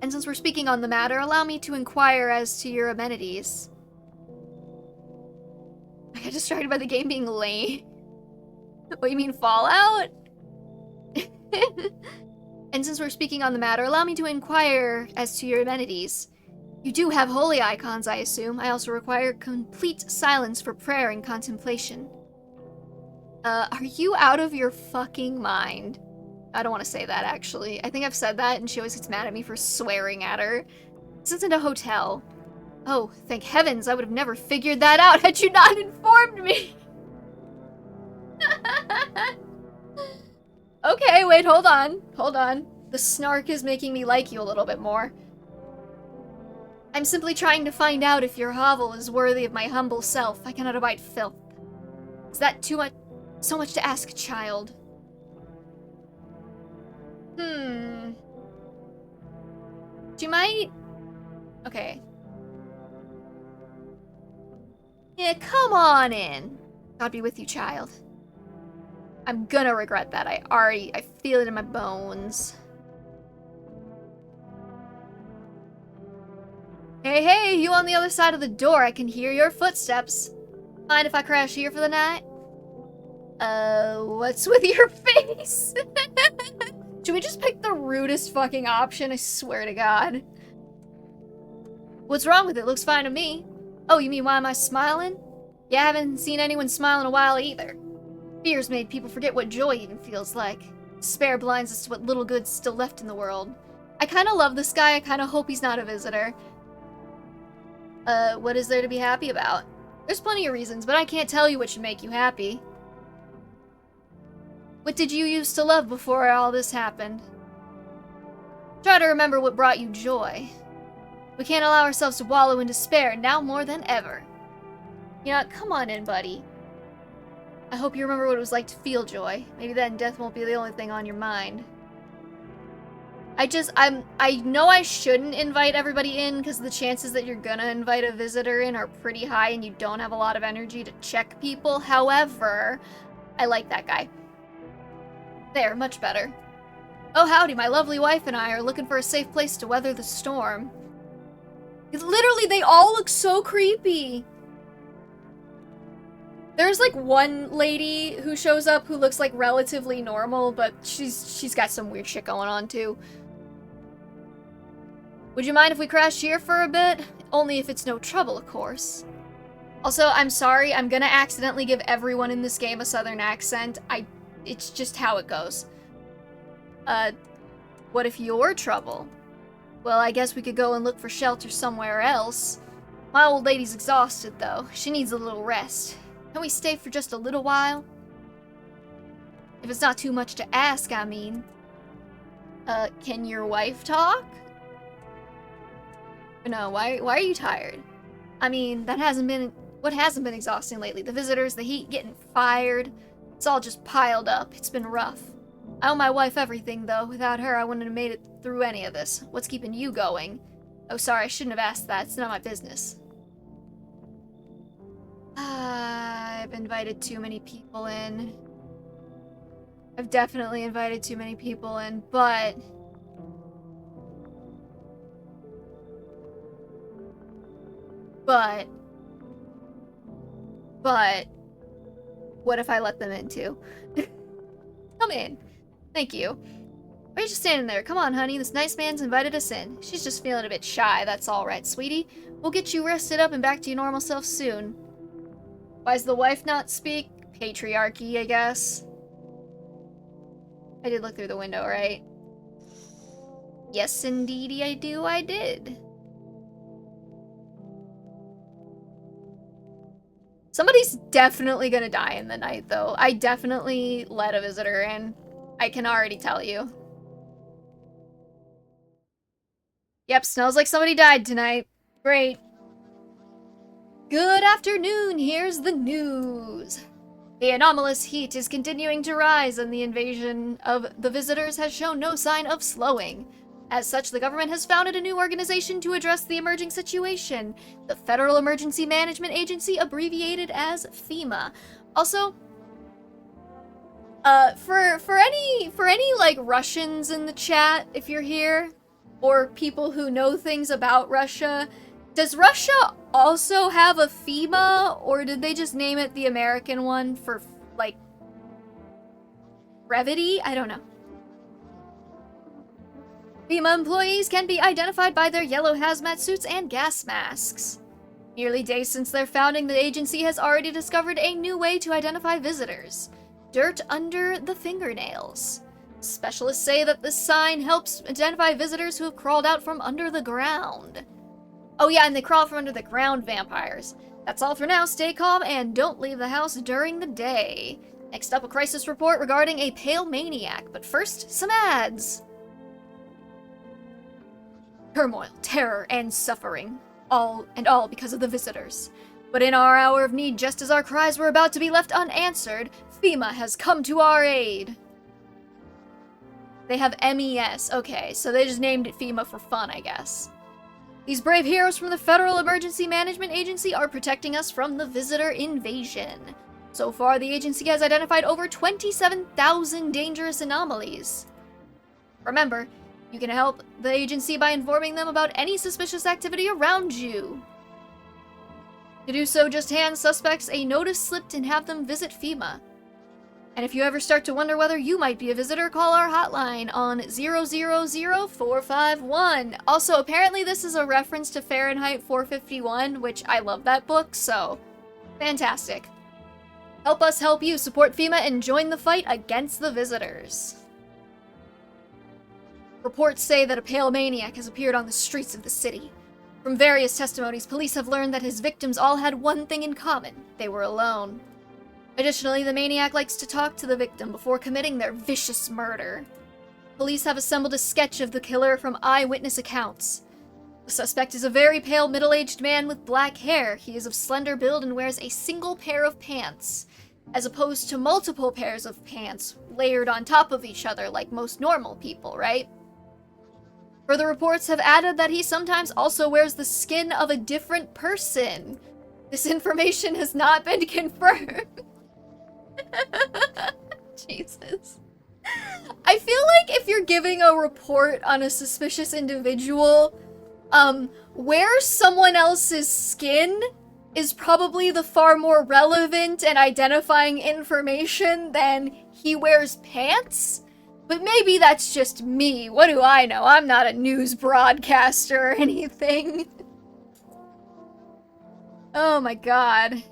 And since we're speaking on the matter, allow me to inquire as to your amenities. I got distracted by the game being lame. What, you mean Fallout? And since we're speaking on the matter, allow me to inquire as to your amenities. You do have holy icons, I assume. I also require complete silence for prayer and contemplation. Are you out of your fucking mind? I don't want to say that, actually. I think I've said that, and she always gets mad at me for swearing at her. This isn't a hotel. Oh, thank heavens, I would have never figured that out had you not informed me! Okay, wait, hold on. Hold on. The snark is making me like you a little bit more. I'm simply trying to find out if your hovel is worthy of my humble self. I cannot abide filth. Is that too much? So much to ask, child. She might... Okay. Yeah, come on in. God be with you, child. I'm gonna regret that. I feel it in my bones. Hey, hey, you on the other side of the door. I can hear your footsteps. Mind if I crash here for the night? What's with your face? Should we just pick the rudest fucking option? I swear to God. What's wrong with it? Looks fine to me. Oh, you mean why am I smiling? Yeah, I haven't seen anyone smile in a while either. Fear's made people forget what joy even feels like. Despair blinds us to what little good's still left in the world. I kinda love this guy. I kinda hope he's not a visitor. What is there to be happy about? There's plenty of reasons, but I can't tell you what should make you happy. What did you used to love before all this happened? Try to remember what brought you joy. We can't allow ourselves to wallow in despair now more than ever. You know, come on in, buddy. I hope you remember what it was like to feel joy. Maybe then death won't be the only thing on your mind. I know I shouldn't invite everybody in because the chances that you're gonna invite a visitor in are pretty high and you don't have a lot of energy to check people. However, I like that guy. There, much better. Oh, howdy, my lovely wife and I are looking for a safe place to weather the storm. Literally, they all look so creepy. There's like one lady who shows up who looks like relatively normal, but she's got some weird shit going on too. Would you mind if we crash here for a bit? Only if it's no trouble, of course. Also, I'm sorry, I'm gonna accidentally give everyone in this game a southern accent. It's just how it goes. What if you're trouble? Well, I guess we could go and look for shelter somewhere else. My old lady's exhausted, though. She needs a little rest. Can we stay for just a little while? If it's not too much to ask, I mean. Can your wife talk? No, why are you tired? I mean, what hasn't been exhausting lately? The visitors, the heat, getting fired. It's all just piled up. It's been rough. I owe my wife everything, though. Without her, I wouldn't have made it through any of this. What's keeping you going? Oh, sorry, I shouldn't have asked that. It's not my business. I've invited too many people in. I've definitely invited too many people in, but... what if I let them in too? Come in. Thank you. Why are you just standing there? Come on, honey. This nice man's invited us in. She's just feeling a bit shy. That's all right, sweetie. We'll get you rested up and back to your normal self soon. Why does the wife not speak? Patriarchy, I guess. I did look through the window, right? Yes, indeedy, I did. Somebody's definitely gonna die in the night, though. I definitely let a visitor in. I can already tell you. Yep, smells like somebody died tonight. Great. Good afternoon, here's the news. The anomalous heat is continuing to rise and the invasion of the visitors has shown no sign of slowing. As such, the government has founded a new organization to address the emerging situation, the Federal Emergency Management Agency, abbreviated as FEMA. Also, for any like Russians in the chat, if you're here, or people who know things about Russia, does Russia also have a FEMA, or did they just name it the American one for like brevity? I don't know. FEMA employees can be identified by their yellow hazmat suits and gas masks. Merely days since their founding, the agency has already discovered a new way to identify visitors. Dirt under the fingernails. Specialists say that this sign helps identify visitors who have crawled out from under the ground. Oh yeah, and they crawl from under the ground, vampires. That's all for now. Stay calm and don't leave the house during the day. Next up, a crisis report regarding a pale maniac. But first, some ads. Turmoil, terror, and suffering. All because of the visitors. But in our hour of need, just as our cries were about to be left unanswered, FEMA has come to our aid. They have MES. Okay, so they just named it FEMA for fun, I guess. These brave heroes from the Federal Emergency Management Agency are protecting us from the visitor invasion. So far, the agency has identified over 27,000 dangerous anomalies. Remember, you can help the agency by informing them about any suspicious activity around you. To do so, just hand suspects a notice slip and have them visit FEMA. And if you ever start to wonder whether you might be a visitor, call our hotline on 000-451. Also, apparently this is a reference to Fahrenheit 451, which I love that book, so fantastic. Help us help you, support FEMA, and join the fight against the visitors. Reports say that a pale maniac has appeared on the streets of the city. From various testimonies, police have learned that his victims all had one thing in common. They were alone. Additionally, the maniac likes to talk to the victim before committing their vicious murder. Police have assembled a sketch of the killer from eyewitness accounts. The suspect is a very pale, middle-aged man with black hair. He is of slender build and wears a single pair of pants, as opposed to multiple pairs of pants layered on top of each other like most normal people, right? Further reports have added that he sometimes also wears the skin of a different person. This information has not been confirmed. Jesus. I feel like if you're giving a report on a suspicious individual, wear someone else's skin is probably the far more relevant and identifying information than he wears pants. But maybe that's just me. What do I know? I'm not a news broadcaster or anything. Oh my god.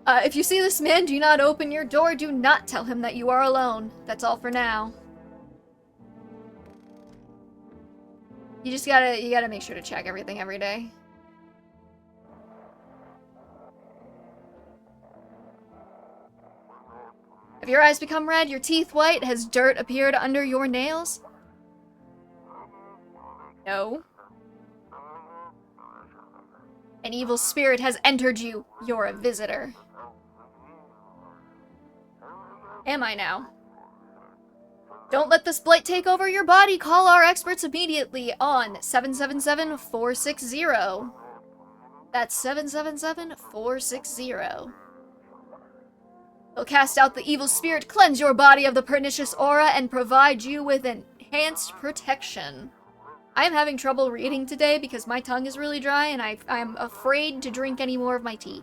If you see this man, do not open your door. Do not tell him that you are alone. That's all for now. You gotta make sure to check everything every day. Have your eyes become red, your teeth white? Has dirt appeared under your nails? No. An evil spirit has entered you. You're a visitor. Am I now? Don't let this blight take over your body. Call our experts immediately on 777-460. That's 777-460. They'll cast out the evil spirit, cleanse your body of the pernicious aura, and provide you with enhanced protection. I am having trouble reading today because my tongue is really dry and I'm afraid to drink any more of my tea.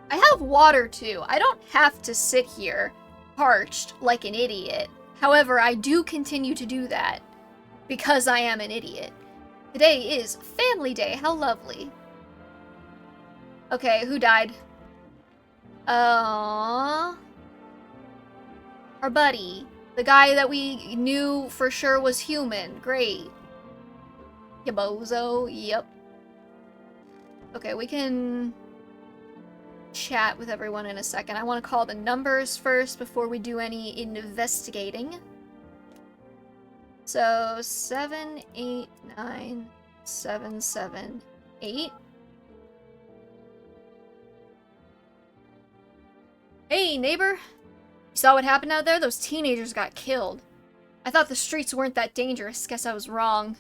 I have water too. I don't have to sit here parched like an idiot. However, I do continue to do that because I am an idiot. Today is Family Day. How lovely. Okay, who died? Our buddy. The guy that we knew for sure was human. Great. Yabozo. Yep. Okay, we can chat with everyone in a second. I want to call the numbers first before we do any investigating. So, 789-778. Hey, neighbor! You saw what happened out there? Those teenagers got killed. I thought the streets weren't that dangerous. Guess I was wrong.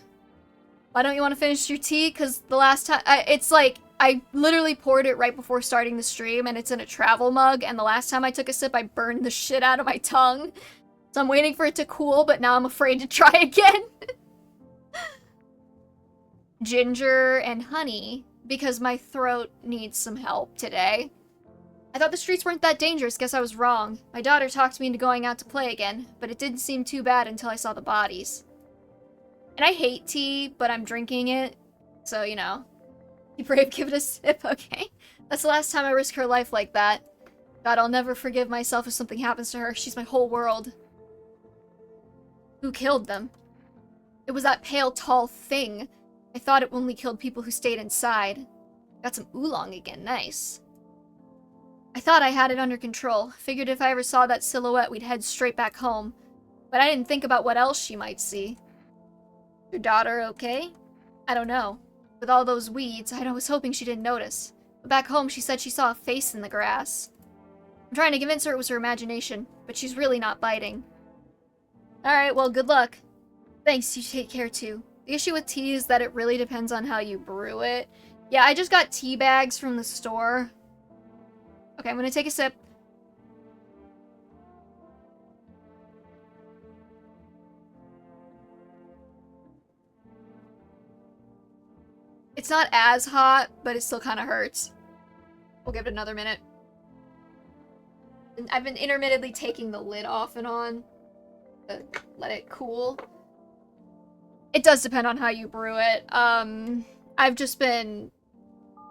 Why don't you want to finish your tea? Because the last time... it's like, I literally poured it right before starting the stream, and it's in a travel mug, and the last time I took a sip, I burned the shit out of my tongue. So I'm waiting for it to cool, but now I'm afraid to try again. Ginger and honey, because my throat needs some help today. I thought the streets weren't that dangerous. Guess I was wrong. My daughter talked me into going out to play again, but it didn't seem too bad until I saw the bodies. And I hate tea, but I'm drinking it, so, you know. Be brave, give it a sip, okay? That's the last time I risk her life like that. God, I'll never forgive myself if something happens to her. She's my whole world. Who killed them? It was that pale, tall thing. I thought it only killed people who stayed inside. Got some oolong again, nice. I thought I had it under control. Figured if I ever saw that silhouette, we'd head straight back home. But I didn't think about what else she might see. Your daughter okay? I don't know. With all those weeds, I was hoping she didn't notice. But back home, she said she saw a face in the grass. I'm trying to convince her it was her imagination, but she's really not biting. Alright, well, good luck. Thanks, you take care too. The issue with tea is that it really depends on how you brew it. Yeah, I just got tea bags from the store. Okay, I'm gonna take a sip. It's not as hot, but it still kind of hurts. We'll give it another minute. And I've been intermittently taking the lid off and on to let it cool. It does depend on how you brew it.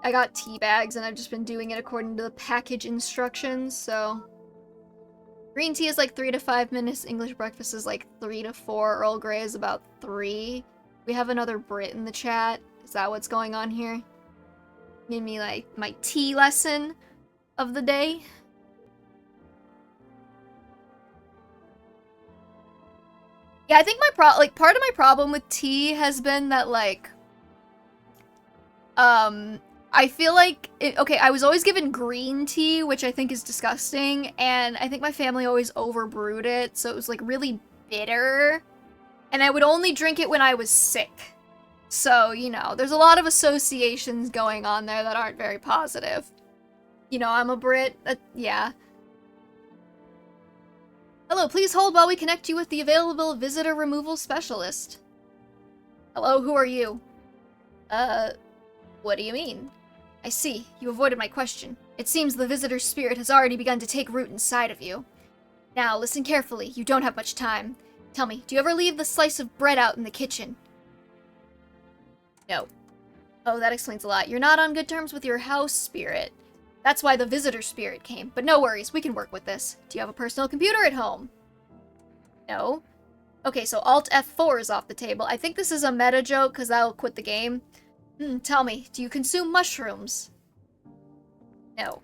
I got tea bags and I've just been doing it according to the package instructions, so. Green tea is like 3 to 5 minutes. English breakfast is like 3 to 4. Earl Grey is about 3. We have another Brit in the chat. Is that what's going on here? Give me like my tea lesson of the day. Yeah, I think part of my problem with tea has been that like I feel like okay, I was always given green tea, which I think is disgusting, and I think my family always overbrewed it, so it was like really bitter. And I would only drink it when I was sick. So, you know, there's a lot of associations going on there that aren't very positive. You know, I'm a Brit. Yeah. Hello, please hold while we connect you with the available visitor removal specialist. Hello, who are you? What do you mean? I see. You avoided my question. It seems the visitor's spirit has already begun to take root inside of you. Now, listen carefully. You don't have much time. Tell me, do you ever leave the slice of bread out in the kitchen? No. Oh, that explains a lot. You're not on good terms with your house spirit. That's why the visitor spirit came. But no worries, we can work with this. Do you have a personal computer at home? No. Okay, so Alt F4 is off the table. I think this is a meta joke, because that'll quit the game. Tell me, do you consume mushrooms? No.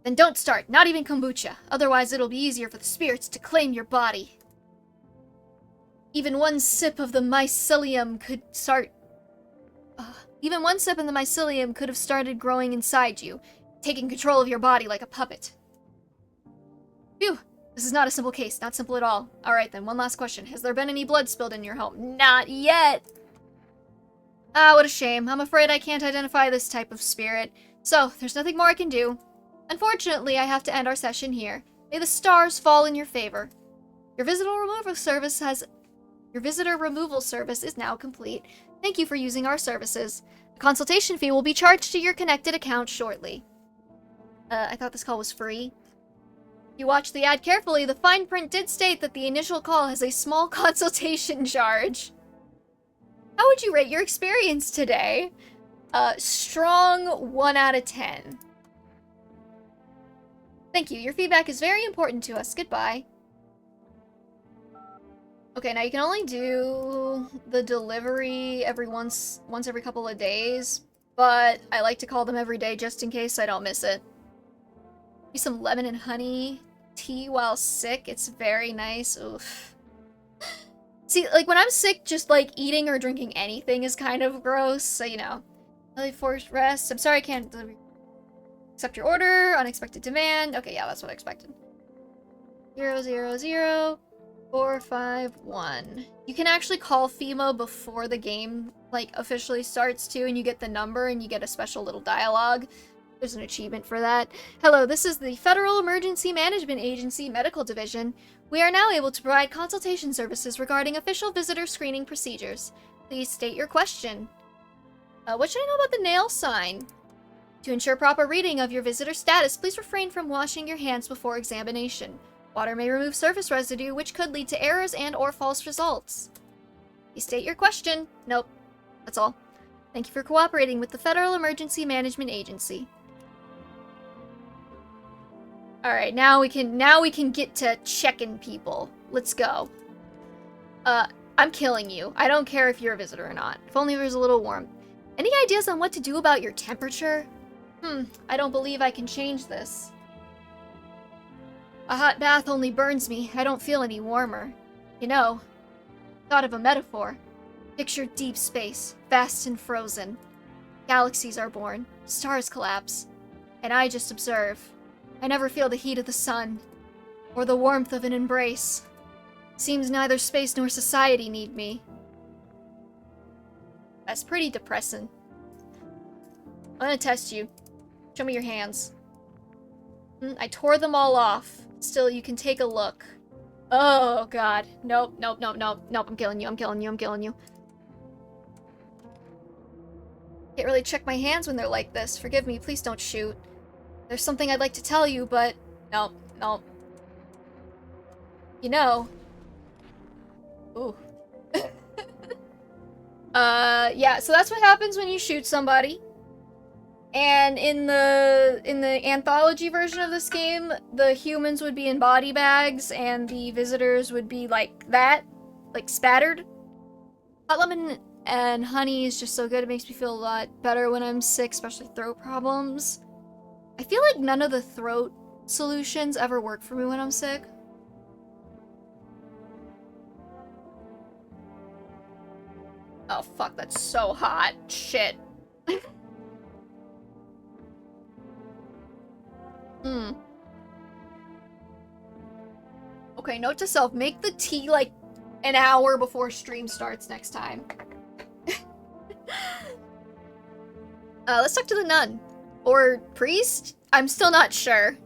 Then don't start, not even kombucha. Otherwise it'll be easier for the spirits to claim your body. Even one sip of the mycelium could start... Even one sip in the mycelium could have started growing inside you, taking control of your body like a puppet. Phew, this is not a simple case, not simple at all. Alright then, one last question. Has there been any blood spilled in your home? Not yet! Ah, what a shame. I'm afraid I can't identify this type of spirit. So, there's nothing more I can do. Unfortunately, I have to end our session here. May the stars fall in your favor. Your visitor removal service is now complete. Thank you for using our services. A consultation fee will be charged to your connected account shortly. I thought this call was free. If you watch the ad carefully, the fine print did state that the initial call has a small consultation charge. How would you rate your experience today? Strong 1 out of 10. Thank you. Your feedback is very important to us. Goodbye. Okay, now you can only do the delivery once every couple of days, but I like to call them every day just in case I don't miss it. Maybe some lemon and honey tea while sick. It's very nice. Oof. See, like, when I'm sick, just, like, eating or drinking anything is kind of gross, so, you know. Really forced rest. I'm sorry I can't accept your order. Unexpected demand. Okay, yeah, that's what I expected. 000 451. You can actually call FEMA before the game, like, officially starts, too, and you get the number, and you get a special little dialogue. There's an achievement for that. Hello, this is the Federal Emergency Management Agency Medical Division. We are now able to provide consultation services regarding official visitor screening procedures. Please state your question. What should I know about the nail sign? To ensure proper reading of your visitor status, please refrain from washing your hands before examination. Water may remove surface residue, which could lead to errors and/or false results. Please state your question. Nope. That's all. Thank you for cooperating with the Federal Emergency Management Agency. Alright, now we can get to checking people. Let's go. I'm killing you. I don't care if you're a visitor or not. If only there's a little warmth. Any ideas on what to do about your temperature? I don't believe I can change this. A hot bath only burns me. I don't feel any warmer. You know, thought of a metaphor. Picture deep space, vast and frozen. Galaxies are born, stars collapse, and I just observe. I never feel the heat of the sun, or the warmth of an embrace. Seems neither space nor society need me. That's pretty depressing. I'm gonna test you. Show me your hands. I tore them all off. Still, you can take a look. Oh, God. Nope, nope, nope, nope. Nope, I'm killing you, I'm killing you, I'm killing you. Can't really check my hands when they're like this. Forgive me, please don't shoot. There's something I'd like to tell you, but... Nope, nope. You know... Ooh. Yeah, so that's what happens when you shoot somebody. And in the anthology version of this game, the humans would be in body bags and the visitors would be like that, like spattered. Hot lemon and honey is just so good. It makes me feel a lot better when I'm sick, especially throat problems. I feel like none of the throat solutions ever work for me when I'm sick. Oh fuck, that's so hot. Shit. Okay, note to self, make the tea like an hour before stream starts next time. Let's talk to the nun. Or priest? I'm still not sure.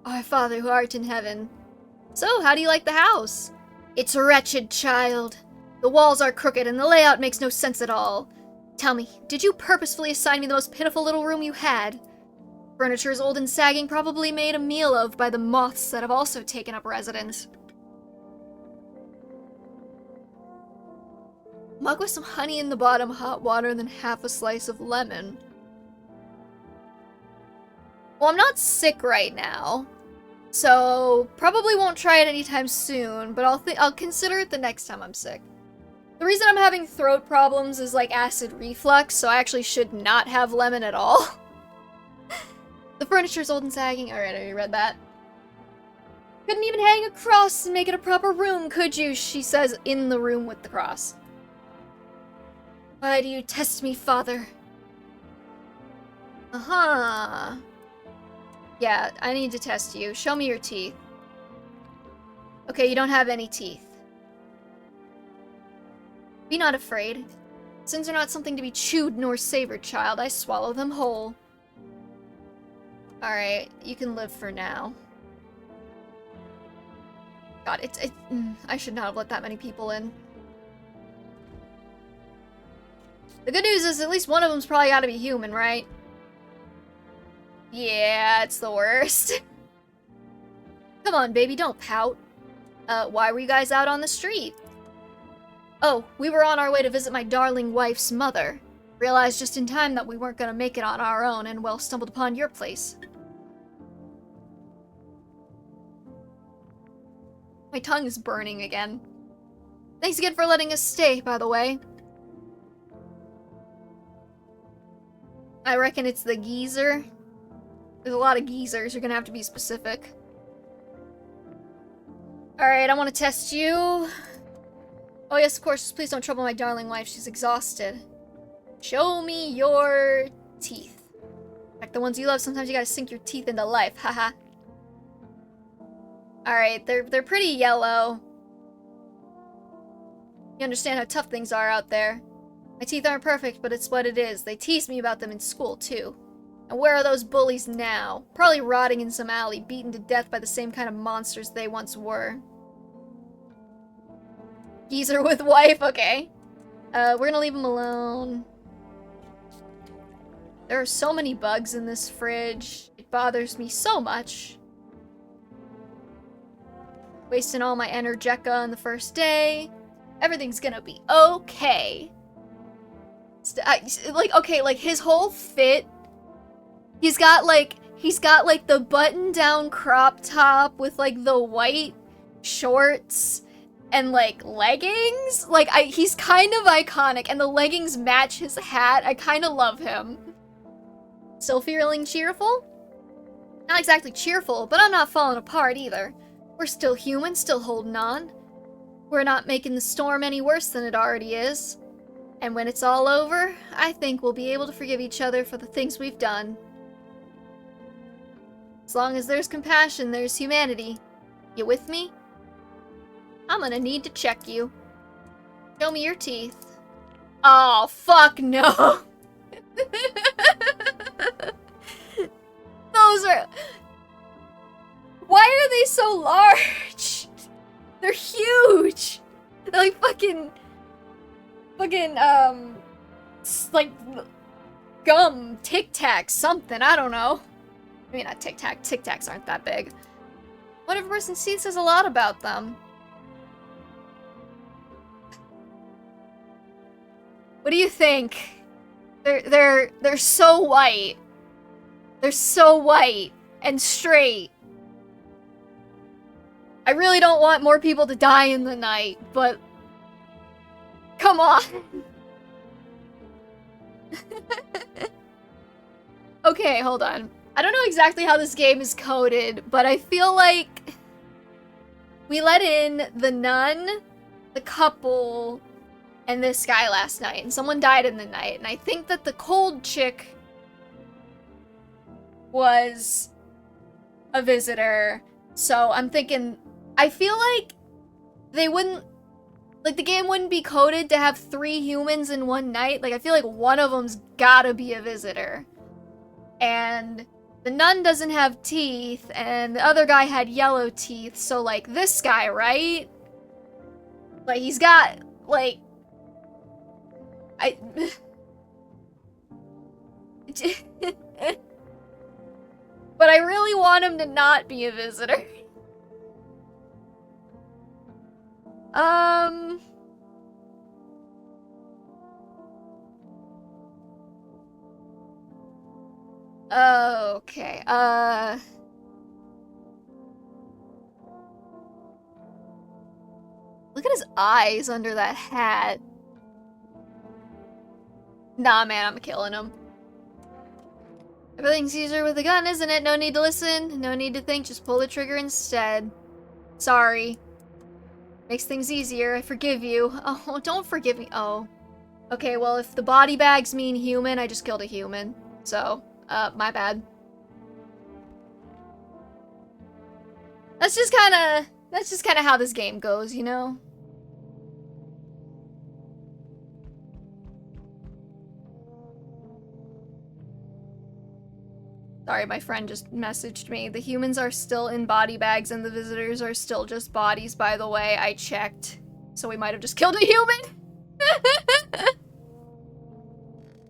Our Father who art in heaven. So, how do you like the house? It's wretched, child. The walls are crooked and the layout makes no sense at all. Tell me, did you purposefully assign me the most pitiful little room you had? Furniture is old and sagging, probably made a meal of by the moths that have also taken up residence. Mug with some honey in the bottom, hot water, and then half a slice of lemon. Well, I'm not sick right now, so probably won't try it anytime soon, but I'll consider it the next time I'm sick. The reason I'm having throat problems is like acid reflux, so I actually should not have lemon at all. The furniture's old and sagging. Alright, I already read that. Couldn't even hang a cross and make it a proper room, could you? She says in the room with the cross. Why do you test me, Father? Uh-huh. Yeah, I need to test you. Show me your teeth. Okay, you don't have any teeth. Be not afraid. Sins are not something to be chewed nor savored, child. I swallow them whole. Alright, you can live for now. God, I should not have let that many people in. The good news is at least one of them's probably gotta be human, right? Yeah, it's the worst. Come on, baby, don't pout. Why were you guys out on the street? Oh, we were on our way to visit my darling wife's mother. Realized just in time that we weren't gonna make it on our own and, well, stumbled upon your place. My tongue is burning again. Thanks again for letting us stay, by the way. I reckon it's the geezer. There's a lot of geezers. You're gonna have to be specific. Alright, I want to test you. Oh yes, of course. Please don't trouble my darling wife. She's exhausted. Show me your teeth. Like the ones you love, sometimes you gotta sink your teeth into life. Haha. Alright, they're pretty yellow. You understand how tough things are out there. My teeth aren't perfect, but it's what it is. They tease me about them in school, too. And where are those bullies now? Probably rotting in some alley, beaten to death by the same kind of monsters they once were. Geezer with wife, okay. We're gonna leave him alone. There are so many bugs in this fridge. It bothers me so much. Wasting all my energeca on the first day. Everything's gonna be okay. Okay, like his whole fit, he's got like He's got like the button-down crop top with like the white shorts and like leggings. Like he's kind of iconic, and the leggings match his hat. I kind of love him. Still feeling cheerful? Not exactly cheerful, but I'm not falling apart either. We're still human, still holding on. We're not making the storm any worse than it already is. And when it's all over, I think we'll be able to forgive each other for the things we've done. As long as there's compassion, there's humanity. You with me? I'm gonna need to check you. Show me your teeth. Oh, fuck no! Those are... Why are they so large? They're huge! They're like fucking, like, gum, Tic Tacs, something, I don't know. I mean, not Tic Tac, Tic Tacs aren't that big. What if a person's teeth says a lot about them? What do you think? They're so white. They're so white and straight. I really don't want more people to die in the night, but come on. Okay, hold on. I don't know exactly how this game is coded, but I feel like we let in the nun, the couple, and this guy last night, and someone died in the night, and I think that the cold chick was a visitor, so I'm thinking, I feel like they wouldn't, like the game wouldn't be coded to have 3 humans in one night. Like I feel like one of them's gotta be a visitor. And the nun doesn't have teeth, and the other guy had yellow teeth, so like this guy, right? Like he's got, like, but I really want him to not be a visitor. Okay, look at his eyes under that hat. Nah, man, I'm killing him. Everything's easier with a gun, isn't it? No need to listen, no need to think, just pull the trigger instead. Sorry. Makes things easier, I forgive you. Oh, don't forgive me. Oh. Okay, well, if the body bags mean human, I just killed a human. So, my bad. That's just kinda how this game goes, you know? Sorry, my friend just messaged me. The humans are still in body bags and the visitors are still just bodies, by the way. I checked. So we might have just killed a human?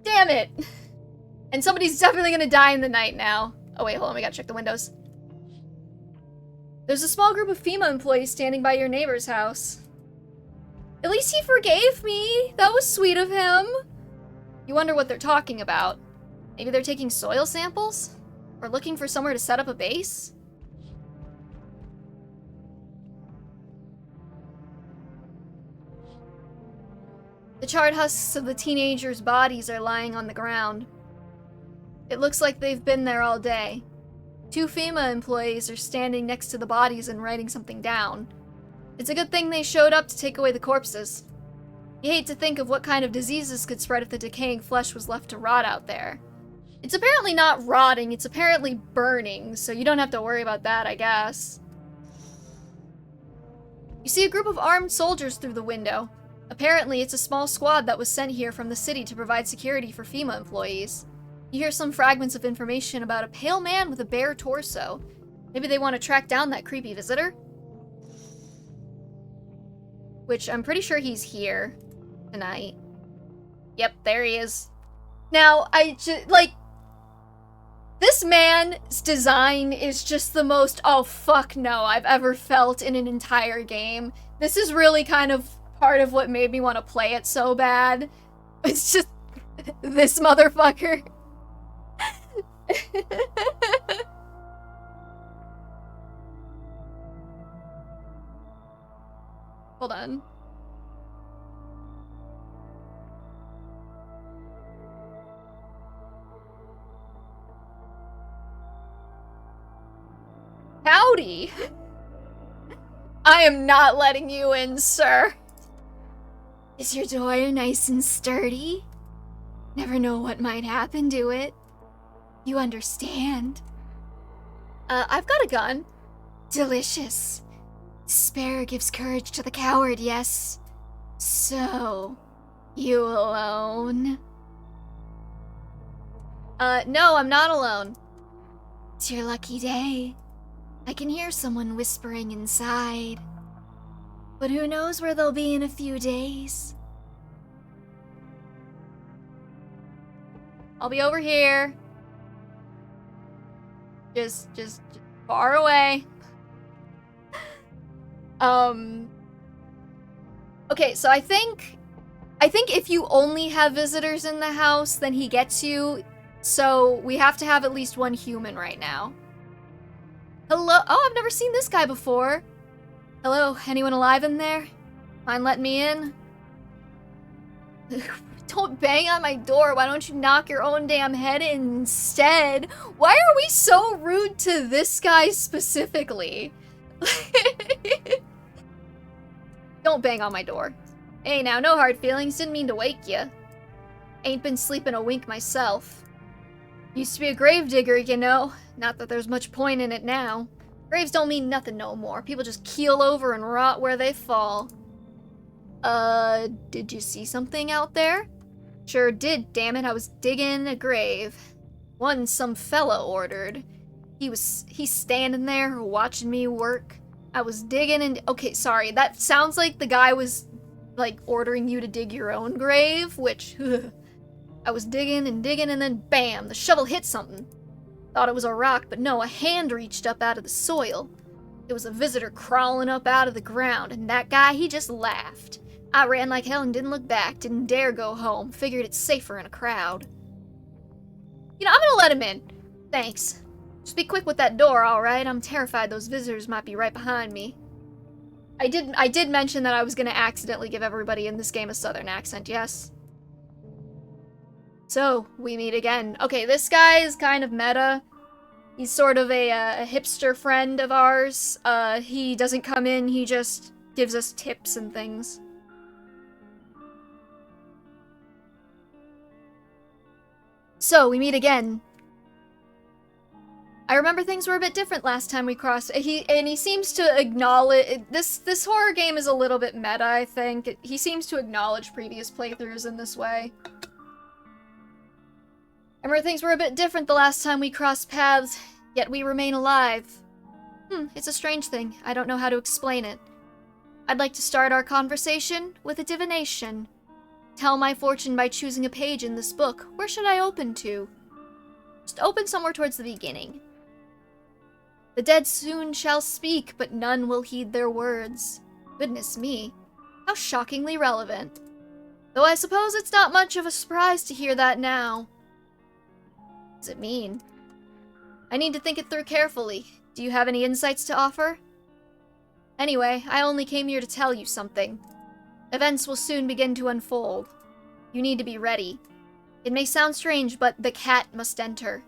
Damn it. And somebody's definitely gonna die in the night now. Oh wait, hold on, we gotta check the windows. There's a small group of FEMA employees standing by your neighbor's house. At least he forgave me. That was sweet of him. You wonder what they're talking about. Maybe they're taking soil samples? Or looking for somewhere to set up a base? The charred husks of the teenagers' bodies are lying on the ground. It looks like they've been there all day. 2 FEMA employees are standing next to the bodies and writing something down. It's a good thing they showed up to take away the corpses. You hate to think of what kind of diseases could spread if the decaying flesh was left to rot out there. It's apparently not rotting, it's apparently burning, so you don't have to worry about that, I guess. You see a group of armed soldiers through the window. Apparently, it's a small squad that was sent here from the city to provide security for FEMA employees. You hear some fragments of information about a pale man with a bare torso. Maybe they want to track down that creepy visitor? Which, I'm pretty sure he's here tonight. Yep, there he is. Now, this man's design is just the most oh fuck no I've ever felt in an entire game. This is really kind of part of what made me want to play it so bad. It's just this motherfucker. Hold on. Howdy! I am not letting you in, sir. Is your door nice and sturdy? Never know what might happen to it. You understand. I've got a gun. Delicious. Despair gives courage to the coward, yes. So, you alone? No, I'm not alone. It's your lucky day. I can hear someone whispering inside. But who knows where they'll be in a few days? I'll be over here. Just far away. Okay, so I think if you only have visitors in the house, then he gets you. So we have to have at least one human right now. Hello? Oh, I've never seen this guy before. Hello, anyone alive in there? Mind letting me in? Don't bang on my door. Why don't you knock your own damn head in instead? Why are we so rude to this guy specifically? Don't bang on my door. Hey now, no hard feelings. Didn't mean to wake ya. Ain't been sleeping a wink myself. Used to be a gravedigger, you know. Not that there's much point in it now. Graves don't mean nothing no more. People just keel over and rot where they fall. Did you see something out there? Sure did, damn it. I was digging a grave. One some fella ordered. He's standing there watching me work. I was digging and... Okay, sorry. That sounds like the guy was, like, ordering you to dig your own grave, which... I was digging and then bam, the shovel hit something. Thought it was a rock, but no, a hand reached up out of the soil. It was a visitor crawling up out of the ground, and that guy, he just laughed. I ran like hell and didn't look back, didn't dare go home, figured it's safer in a crowd. You know, I'm gonna let him in. Thanks. Just be quick with that door, alright? I'm terrified those visitors might be right behind me. I did mention that I was gonna accidentally give everybody in this game a southern accent, yes? So, we meet again. Okay, this guy is kind of meta. He's sort of a hipster friend of ours. He doesn't come in, he just gives us tips and things. So, we meet again. I remember things were a bit different last time we crossed. He seems to acknowledge... This horror game is a little bit meta, I think. He seems to acknowledge previous playthroughs in this way. I remember things were a bit different the last time we crossed paths, yet we remain alive. It's a strange thing. I don't know how to explain it. I'd like to start our conversation with a divination. Tell my fortune by choosing a page in this book. Where should I open to? Just open somewhere towards the beginning. The dead soon shall speak, but none will heed their words. Goodness me. How shockingly relevant. Though I suppose it's not much of a surprise to hear that now. What does it mean? I need to think it through carefully. Do you have any insights to offer? Anyway, I only came here to tell you something. Events will soon begin to unfold. You need to be ready. It may sound strange, but the cat must enter.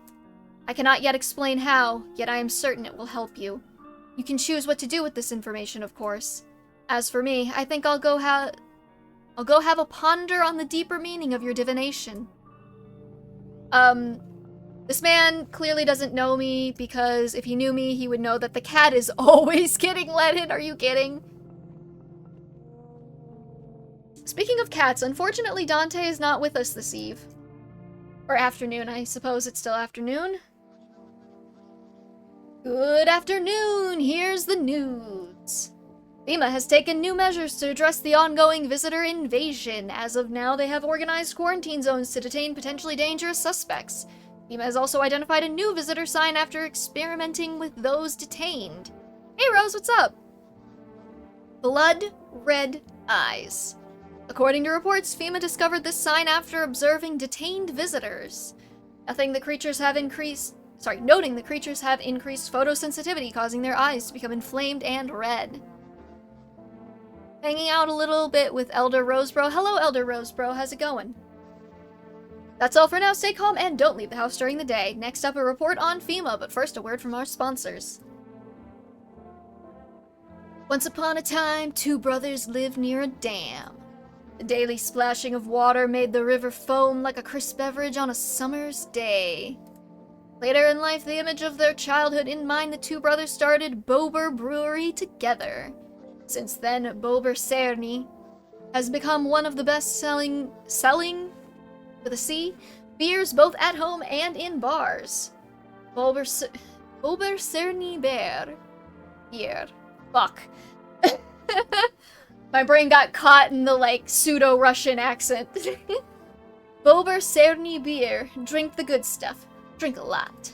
I cannot yet explain how, yet I am certain it will help you. You can choose what to do with this information, of course. As for me, I think I'll go have a ponder on the deeper meaning of your divination. This man clearly doesn't know me, because if he knew me, he would know that the cat is always getting let in. Are you kidding? Speaking of cats, unfortunately Dante is not with us this eve. Or afternoon, I suppose it's still afternoon. Good afternoon, here's the news. FEMA has taken new measures to address the ongoing visitor invasion. As of now, they have organized quarantine zones to detain potentially dangerous suspects. FEMA has also identified a new visitor sign after experimenting with those detained. Hey Rose, what's up? Blood red eyes. According to reports, FEMA discovered this sign after observing detained visitors. Noting the creatures have increased photosensitivity, causing their eyes to become inflamed and red. Hanging out a little bit with Elder Rosebro. Hello, Elder Rosebro. How's it going? That's all for now. Stay calm and don't leave the house during the day. Next up, a report on FEMA, but first a word from our sponsors. Once upon a time, two brothers lived near a dam. The daily splashing of water made the river foam like a crisp beverage on a summer's day. Later in life, the image of their childhood in mind, the two brothers started Bober Brewery together. Since then, Bober Cerny has become one of the best-selling with a C, beers both at home and in bars. Bober Cerny Beer. Here. Fuck. My brain got caught in the, like, pseudo-Russian accent. Bober Cerny Beer. Drink the good stuff. Drink a lot.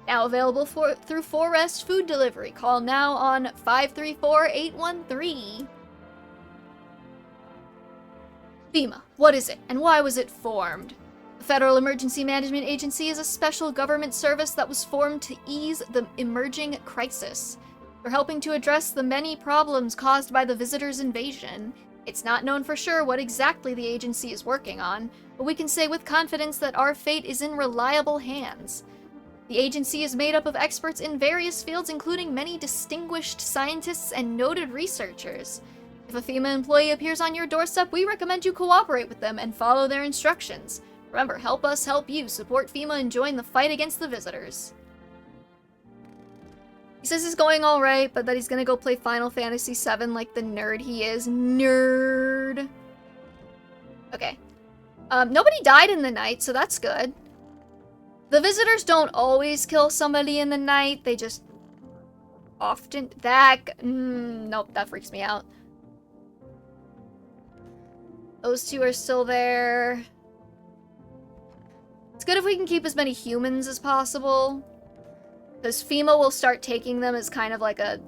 Now available through Forest Food Delivery. Call now on 534-813. FEMA. What is it, and why was it formed? The Federal Emergency Management Agency is a special government service that was formed to ease the emerging crisis. For helping to address the many problems caused by the visitors' invasion. It's not known for sure what exactly the agency is working on, but we can say with confidence that our fate is in reliable hands. The agency is made up of experts in various fields, including many distinguished scientists and noted researchers. If a FEMA employee appears on your doorstep, we recommend you cooperate with them and follow their instructions. Remember, help us help you. Support FEMA and join the fight against the visitors. He says he's going alright, but that he's gonna go play Final Fantasy VII like the nerd he is. Nerd! Okay. Nobody died in the night, so that's good. The visitors don't always kill somebody in the night, they just often... nope, that freaks me out. Those two are still there. It's good if we can keep as many humans as possible. Because FEMA will start taking them as kind of like a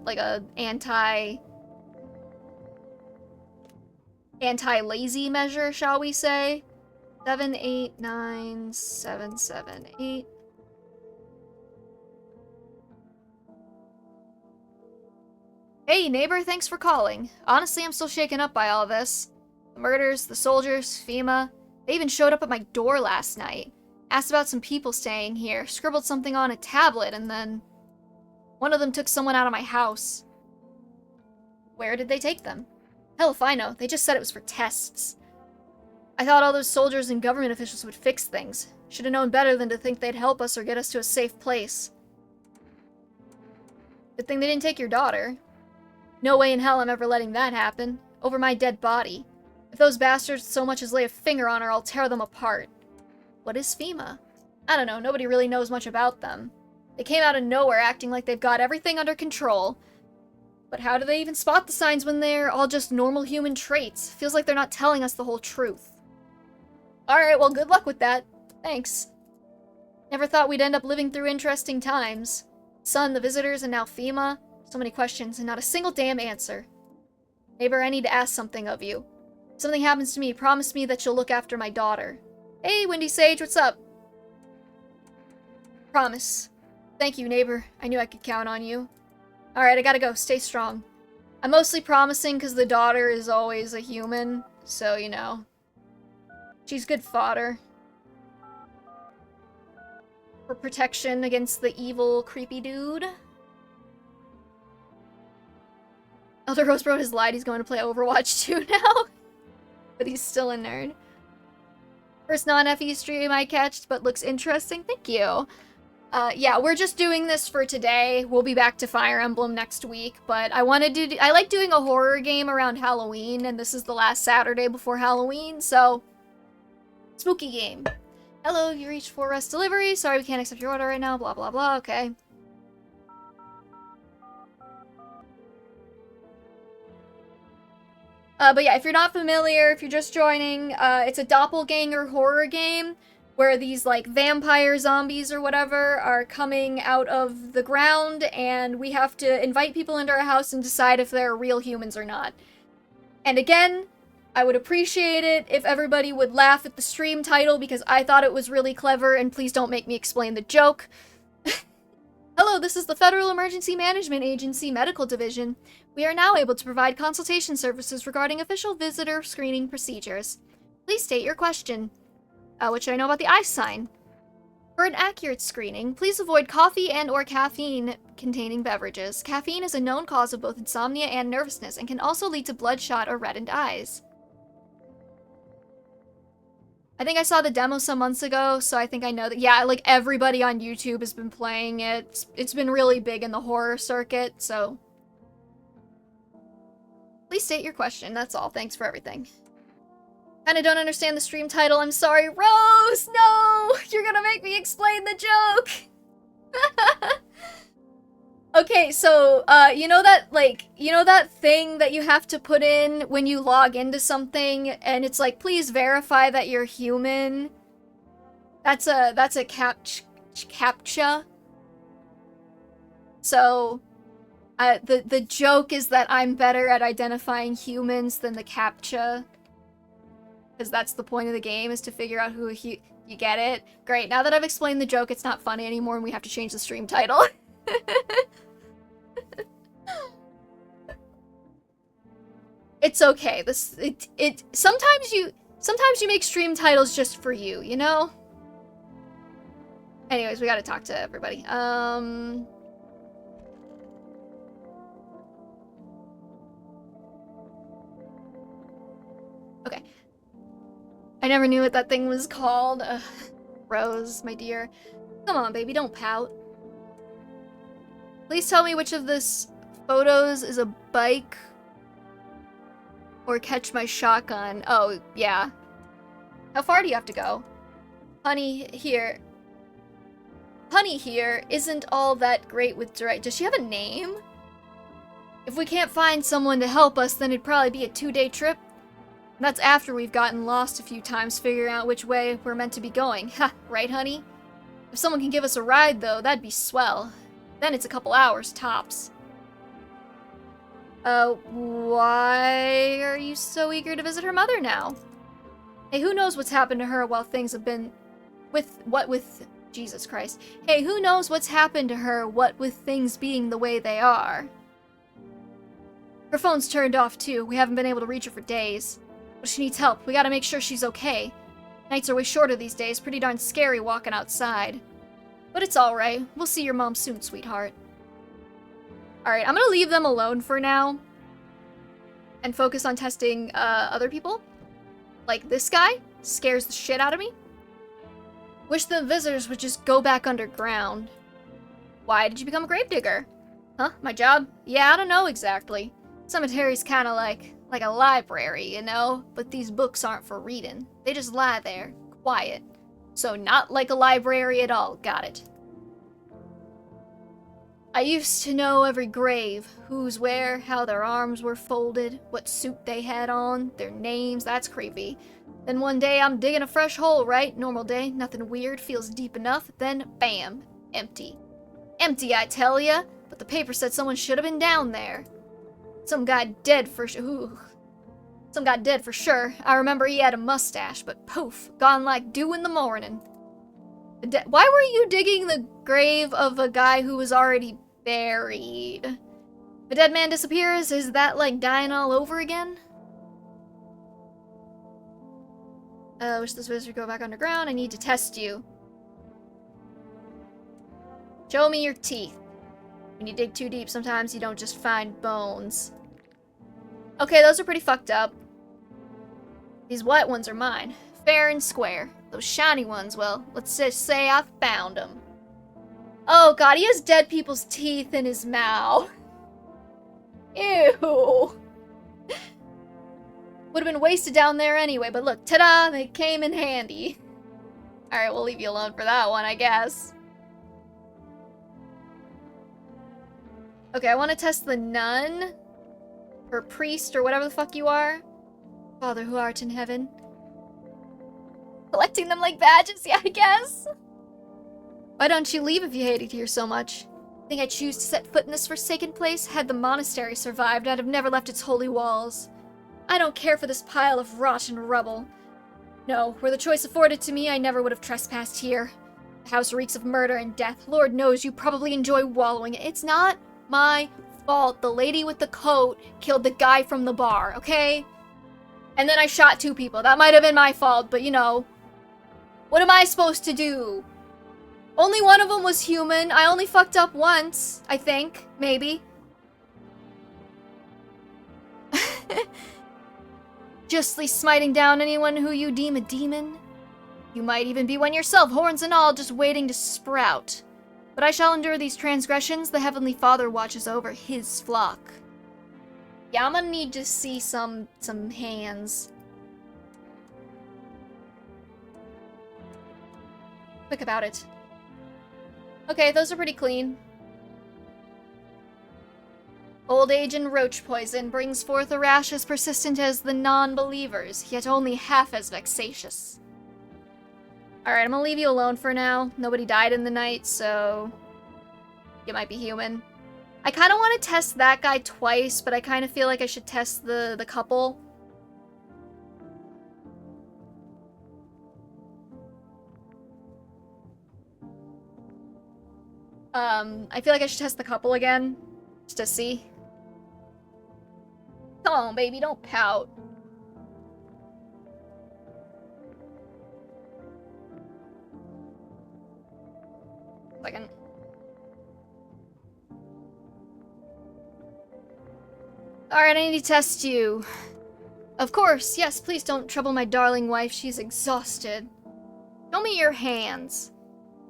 anti-lazy measure, shall we say. 7, 8, 9, 7, 7, 8. Hey, neighbor, thanks for calling. Honestly, I'm still shaken up by all this. The murders, the soldiers, FEMA. They even showed up at my door last night. Asked about some people staying here, scribbled something on a tablet, and then... one of them took someone out of my house. Where did they take them? Hell if I know, they just said it was for tests. I thought all those soldiers and government officials would fix things. Should have known better than to think they'd help us or get us to a safe place. Good thing they didn't take your daughter. No way in hell I'm ever letting that happen. Over my dead body. If those bastards so much as lay a finger on her, I'll tear them apart. What is FEMA? I don't know, nobody really knows much about them. They came out of nowhere acting like they've got everything under control. But how do they even spot the signs when they're all just normal human traits? Feels like they're not telling us the whole truth. Alright, well good luck with that. Thanks. Never thought we'd end up living through interesting times. Sun, the visitors, and now FEMA. So many questions and not a single damn answer. Neighbor, I need to ask something of you. If something happens to me, promise me that you'll look after my daughter. Hey, Windy Sage, what's up? Promise. Thank you, neighbor. I knew I could count on you. Alright, I gotta go. Stay strong. I'm mostly promising because the daughter is always a human, so, you know. She's good fodder. For protection against the evil, creepy dude. Elder Rosebro has lied. He's going to play Overwatch 2 now. But he's still a nerd. First non-FE stream I catched, but looks interesting. Thank you. Yeah, we're just doing this for today. We'll be back to Fire Emblem next week, but I like doing a horror game around Halloween, and this is the last Saturday before Halloween, so... Spooky game. Hello, you reached Forest Delivery. Sorry we can't accept your order right now, blah blah blah, okay. But yeah, if you're not familiar, if you're just joining, it's a doppelganger horror game where these, like, vampire zombies or whatever are coming out of the ground, and we have to invite people into our house and decide if they're real humans or not. And again, I would appreciate it if everybody would laugh at the stream title because I thought it was really clever, and please don't make me explain the joke. Hello, this is the Federal Emergency Management Agency Medical Division. We are now able to provide consultation services regarding official visitor screening procedures. Please state your question. What should I know about the eye sign? For an accurate screening, please avoid coffee and or caffeine-containing beverages. Caffeine is a known cause of both insomnia and nervousness and can also lead to bloodshot or reddened eyes. I think I saw the demo some months ago, so I think I know that. Yeah, like everybody on YouTube has been playing it. It's been really big in the horror circuit, so. Please state your question, that's all. Thanks for everything. Kinda don't understand the stream title, I'm sorry. Rose, no! You're gonna make me explain the joke! Okay, so, you know that thing that you have to put in when you log into something, and it's like, please verify that you're human? That's a CAPTCHA. So, the joke is that I'm better at identifying humans than the CAPTCHA. Because that's the point of the game, is to figure out who you get it? Great, now that I've explained the joke, it's not funny anymore and we have to change the stream title. It's okay. Sometimes you make stream titles just for you, you know? Anyways, we gotta talk to everybody. Okay. I never knew what that thing was called. Rose, my dear. Come on, baby, don't pout. Please tell me which of this photos is a bike or catch my shotgun. Oh, yeah. How far do you have to go? Honey here isn't all that great with direct. Does she have a name? If we can't find someone to help us, then it'd probably be a 2-day trip. And that's after we've gotten lost a few times figuring out which way we're meant to be going. Ha, right, honey? If someone can give us a ride, though, that'd be swell. Then it's a couple hours, tops. Why are you so eager to visit her mother now? Hey, who knows what's happened to her while things have been... with Jesus Christ. Hey, who knows what's happened to her, what with things being the way they are? Her phone's turned off, too. We haven't been able to reach her for days. But she needs help. We gotta make sure she's okay. Nights are way shorter these days. Pretty darn scary walking outside. But it's alright. We'll see your mom soon, sweetheart. Alright, I'm gonna leave them alone for now. And focus on testing, other people. Like this guy. Scares the shit out of me. Wish the visitors would just go back underground. Why did you become a gravedigger? Huh? My job? Yeah, I don't know exactly. Cemetery's kinda like a library, you know? But these books aren't for reading. They just lie there, quiet. So not like a library at all, got it. I used to know every grave, who's where, how their arms were folded, what suit they had on, their names, that's creepy. Then one day I'm digging a fresh hole, right? Normal day, nothing weird, feels deep enough, then bam, empty. Empty, I tell ya, but the paper said someone should have been down there. Some guy dead for sure. Some guy dead for sure. I remember he had a mustache, but poof, gone like dew in the morning. Why were you digging the grave of a guy who was already buried? If a dead man disappears, is that like dying all over again? Wish this visitor would go back underground. I need to test you. Show me your teeth. When you dig too deep, sometimes you don't just find bones. Okay, those are pretty fucked up. These white ones are mine. Fair and square. Those shiny ones, well, let's just say I found them. Oh god, he has dead people's teeth in his mouth. Ew. Would have been wasted down there anyway, but look, ta-da, they came in handy. Alright, we'll leave you alone for that one, I guess. Okay, I want to test the nun. Or priest, or whatever the fuck you are. Father who art in heaven. Collecting them like badges, yeah, I guess. Why don't you leave if you hate it here so much? Think I'd choose to set foot in this forsaken place? Had the monastery survived, I'd have never left its holy walls. I don't care for this pile of rotten rubble. No, were the choice afforded to me, I never would have trespassed here. The house reeks of murder and death. Lord knows you probably enjoy wallowing in it. It's not my fault the lady with the coat killed the guy from the bar, okay? And then I shot 2 people. That might have been my fault, but you know. What am I supposed to do? Only one of them was human. I only fucked up once, I think. Maybe. Justly smiting down anyone who you deem a demon? You might even be one yourself, horns and all, just waiting to sprout. But I shall endure these transgressions. The Heavenly Father watches over his flock. Yeah, I'm gonna need to see some hands. Quick about it. Okay, those are pretty clean. Old age and roach poison brings forth a rash as persistent as the non-believers, yet only half as vexatious. Alright, I'm gonna leave you alone for now. Nobody died in the night, so you might be human. I kind of want to test that guy twice, but I kind of feel like I should test the couple. I feel like I should test the couple again, just to see. Come on, baby, don't pout. Second. Alright, I need to test you. Of course, yes, please don't trouble my darling wife, she's exhausted. Show me your hands.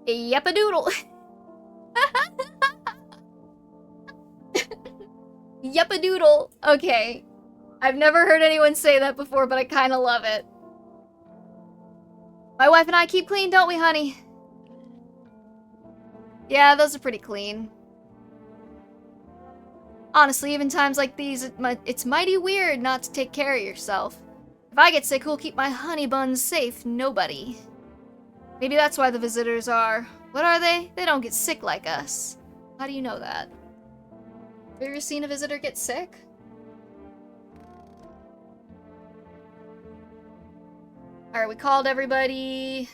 Yep-a-doodle. Yep-a-doodle. Okay. I've never heard anyone say that before, but I kinda love it. My wife and I keep clean, don't we, honey? Yeah, those are pretty clean. Honestly, even times like these, it's mighty weird not to take care of yourself. If I get sick, who'll keep my honey buns safe? Nobody. Maybe that's why the visitors are... What are they? They don't get sick like us. How do you know that? Have you ever seen a visitor get sick? Alright, we called everybody.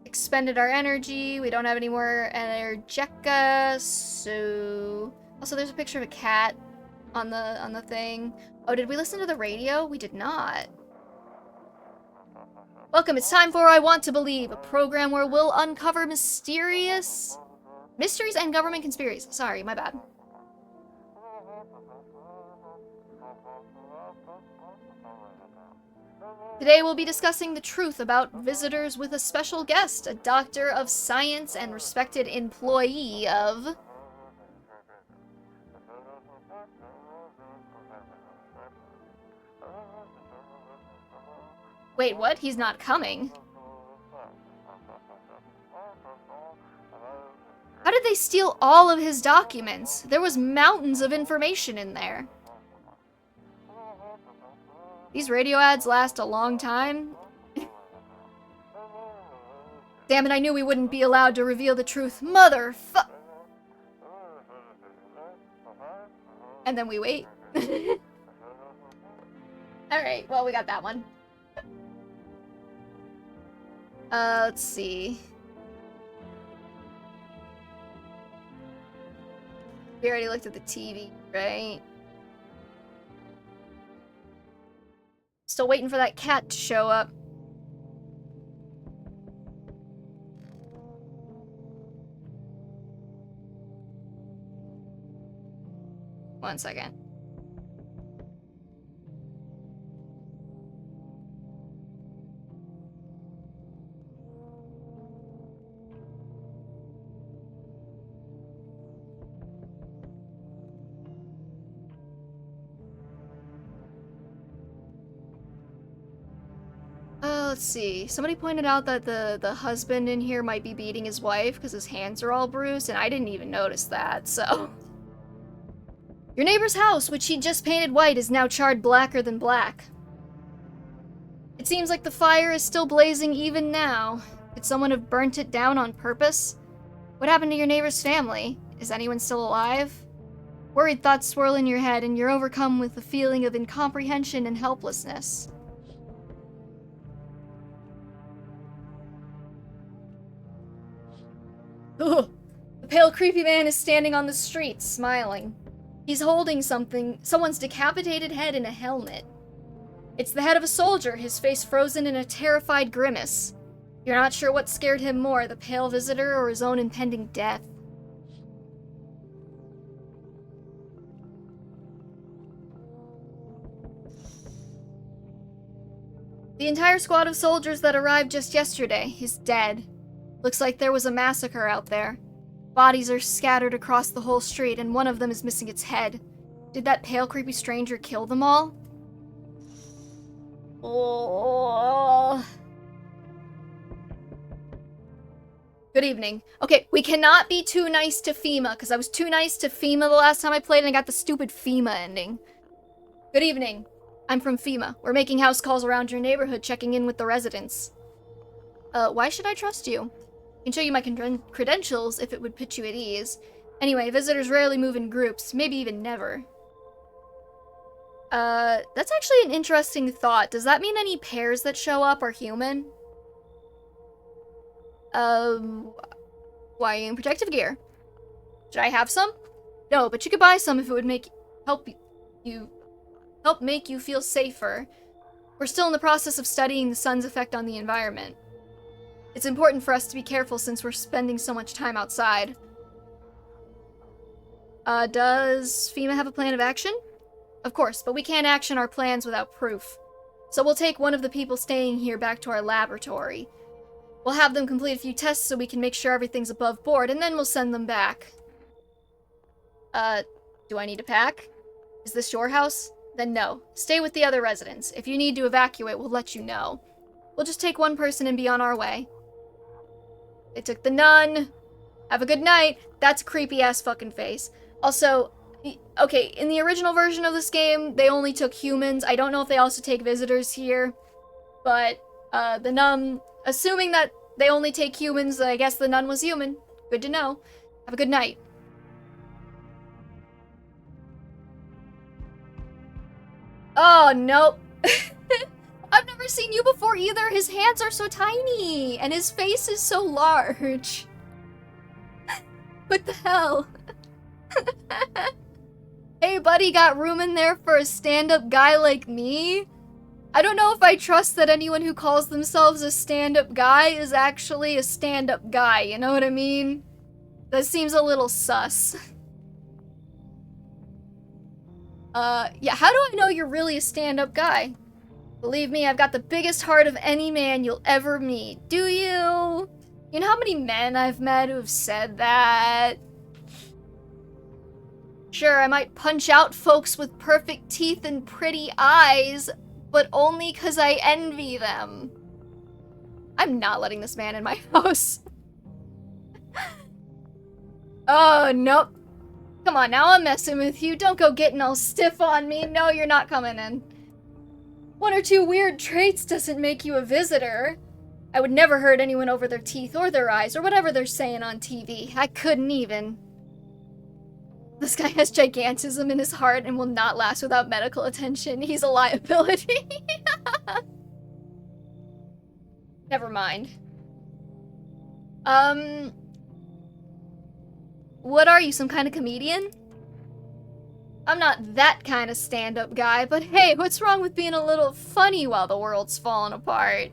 Expended our energy. We don't have any more energetica, so... Also, there's a picture of a cat on the thing. Oh, did we listen to the radio? We did not. Welcome, it's time for I Want to Believe, a program where we'll uncover mysteries and government conspiracies. Sorry, my bad. Today we'll be discussing the truth about visitors with a special guest, a doctor of science and respected employee of... Wait, what? He's not coming? How did they steal all of his documents? There was mountains of information in there. These radio ads last a long time. Damn it, I knew we wouldn't be allowed to reveal the truth. Motherfuck! And then we wait. Alright, well, we got that one. Let's see. We already looked at the TV, right? Still waiting for that cat to show up. One second. Let's see. Somebody pointed out that the husband in here might be beating his wife because his hands are all bruised, and I didn't even notice that, so... Your neighbor's house, which he just painted white, is now charred blacker than black. It seems like the fire is still blazing even now. Could someone have burnt it down on purpose? What happened to your neighbor's family? Is anyone still alive? Worried thoughts swirl in your head, and you're overcome with a feeling of incomprehension and helplessness. Ugh. The pale, creepy man is standing on the street, smiling. He's holding someone's decapitated head in a helmet. It's the head of a soldier, his face frozen in a terrified grimace. You're not sure what scared him more, the pale visitor or his own impending death. The entire squad of soldiers that arrived just yesterday is dead. Looks like there was a massacre out there. Bodies are scattered across the whole street, and one of them is missing its head. Did that pale, creepy stranger kill them all? Oh. Good evening. Okay, we cannot be too nice to FEMA, because I was too nice to FEMA the last time I played and I got the stupid FEMA ending. Good evening. I'm from FEMA. We're making house calls around your neighborhood, checking in with the residents. Why should I trust you? I can show you my credentials if it would put you at ease. Anyway, visitors rarely move in groups, maybe even never. That's actually an interesting thought. Does that mean any pairs that show up are human? Why are you in protective gear? Should I have some? No, but you could buy some if it would help make you feel safer. We're still in the process of studying the sun's effect on the environment. It's important for us to be careful since we're spending so much time outside. Does FEMA have a plan of action? Of course, but we can't action our plans without proof. So we'll take one of the people staying here back to our laboratory. We'll have them complete a few tests so we can make sure everything's above board, and then we'll send them back. Do I need to pack? Is this your house? Then no. Stay with the other residents. If you need to evacuate, we'll let you know. We'll just take one person and be on our way. They took the nun. Have a good night. That's a creepy-ass fucking face. Also, okay, in the original version of this game, they only took humans. I don't know if they also take visitors here. But, the nun, assuming that they only take humans, I guess the nun was human. Good to know. Have a good night. Oh, nope. I've never seen you before either. His hands are so tiny, and his face is so large. What the hell? Hey, buddy, got room in there for a stand-up guy like me? I don't know if I trust that anyone who calls themselves a stand-up guy is actually a stand-up guy, you know what I mean? That seems a little sus. Yeah, how do I know you're really a stand-up guy? Believe me, I've got the biggest heart of any man you'll ever meet. Do you? You know how many men I've met who have said that? Sure, I might punch out folks with perfect teeth and pretty eyes, but only 'cause I envy them. I'm not letting this man in my house. Oh, nope. Come on, now I'm messing with you. Don't go getting all stiff on me. No, you're not coming in. One or two weird traits doesn't make you a visitor. I would never hurt anyone over their teeth or their eyes or whatever they're saying on TV. I couldn't even. This guy has gigantism in his heart and will not last without medical attention. He's a liability. Never mind. What are you, some kind of comedian? I'm not that kind of stand-up guy, but hey, what's wrong with being a little funny while the world's falling apart?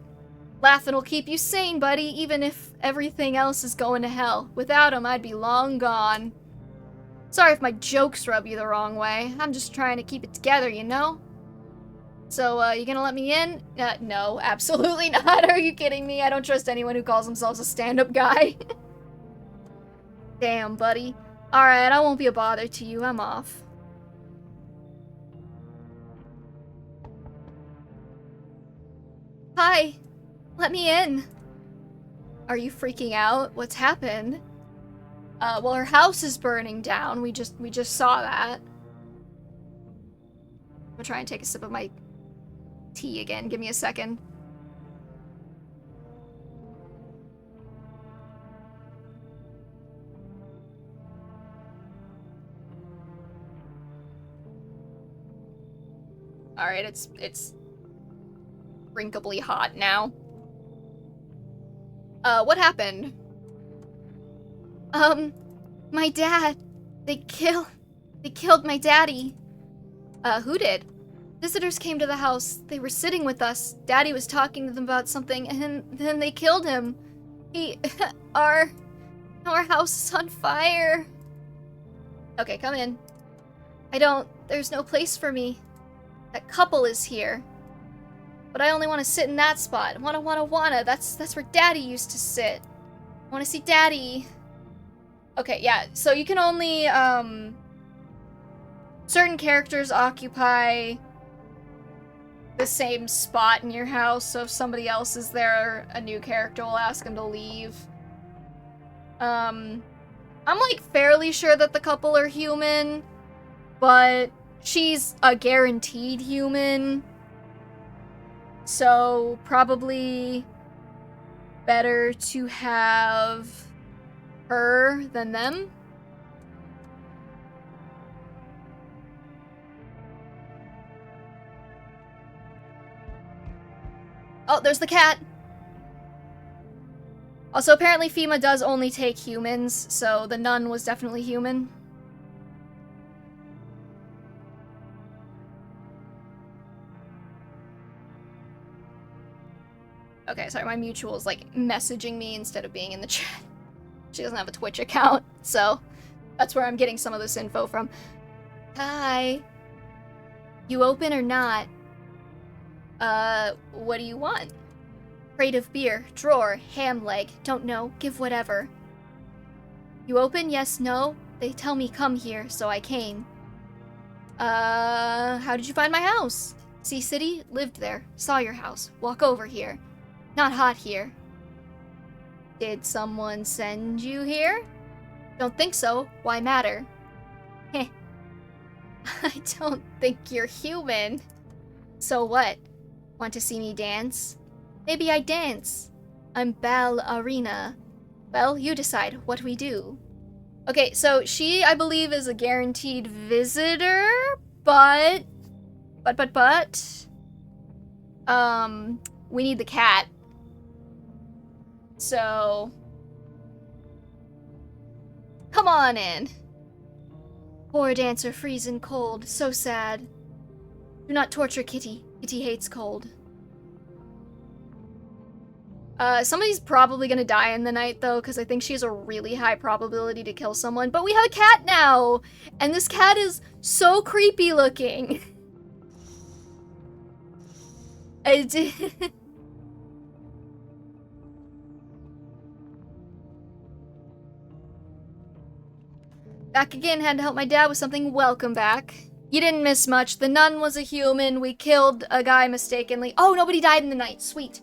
Laughing will keep you sane, buddy, even if everything else is going to hell. Without him, I'd be long gone. Sorry if my jokes rub you the wrong way. I'm just trying to keep it together, you know? So, you gonna let me in? No, absolutely not. Are you kidding me? I don't trust anyone who calls themselves a stand-up guy. Damn, buddy. Alright, I won't be a bother to you. I'm off. Hi. Let me in. Are you freaking out? What's happened? Well, her house is burning down. We just saw that. I'm gonna try and take a sip of my tea again. Give me a second. Alright, it's drinkably hot now. What happened? My dad. They killed my daddy. Who did? Visitors came to the house. They were sitting with us. Daddy was talking to them about something, and then they killed him. Our house is on fire. Okay, come in. There's no place for me. That couple is here. But I only want to sit in that spot. Wanna. That's where Daddy used to sit. I want to see Daddy. Okay, yeah, so you can only, certain characters occupy the same spot in your house, so if somebody else is there, a new character will ask them to leave. I'm, like, fairly sure that the couple are human, but she's a guaranteed human, so probably better to have her than them. Oh, there's the cat! Also, apparently FEMA does only take humans, so the nun was definitely human. Okay, sorry, my mutual's, like, messaging me instead of being in the chat. She doesn't have a Twitch account, so that's where I'm getting some of this info from. Hi. You open or not? What do you want? Crate of beer, drawer, ham leg, don't know, give whatever. You open, yes, no? They tell me come here, so I came. How did you find my house? Sea City, lived there, saw your house, walk over here. Not hot here. Did someone send you here? Don't think so, why matter? Heh. I don't think you're human. So what? Want to see me dance? Maybe I dance. I'm ballerina. Well, you decide what we do. Okay, so she, I believe, is a guaranteed visitor, but, we need the cat. So, come on in. Poor dancer freezing cold, so sad. Do not torture Kitty. Kitty hates cold. Somebody's probably gonna die in the night, though, because I think she has a really high probability to kill someone. But we have a cat now! And this cat is so creepy looking. Back again, had to help my dad with something. Welcome back. You didn't miss much. The nun was a human. We killed a guy mistakenly. Oh, nobody died in the night. Sweet.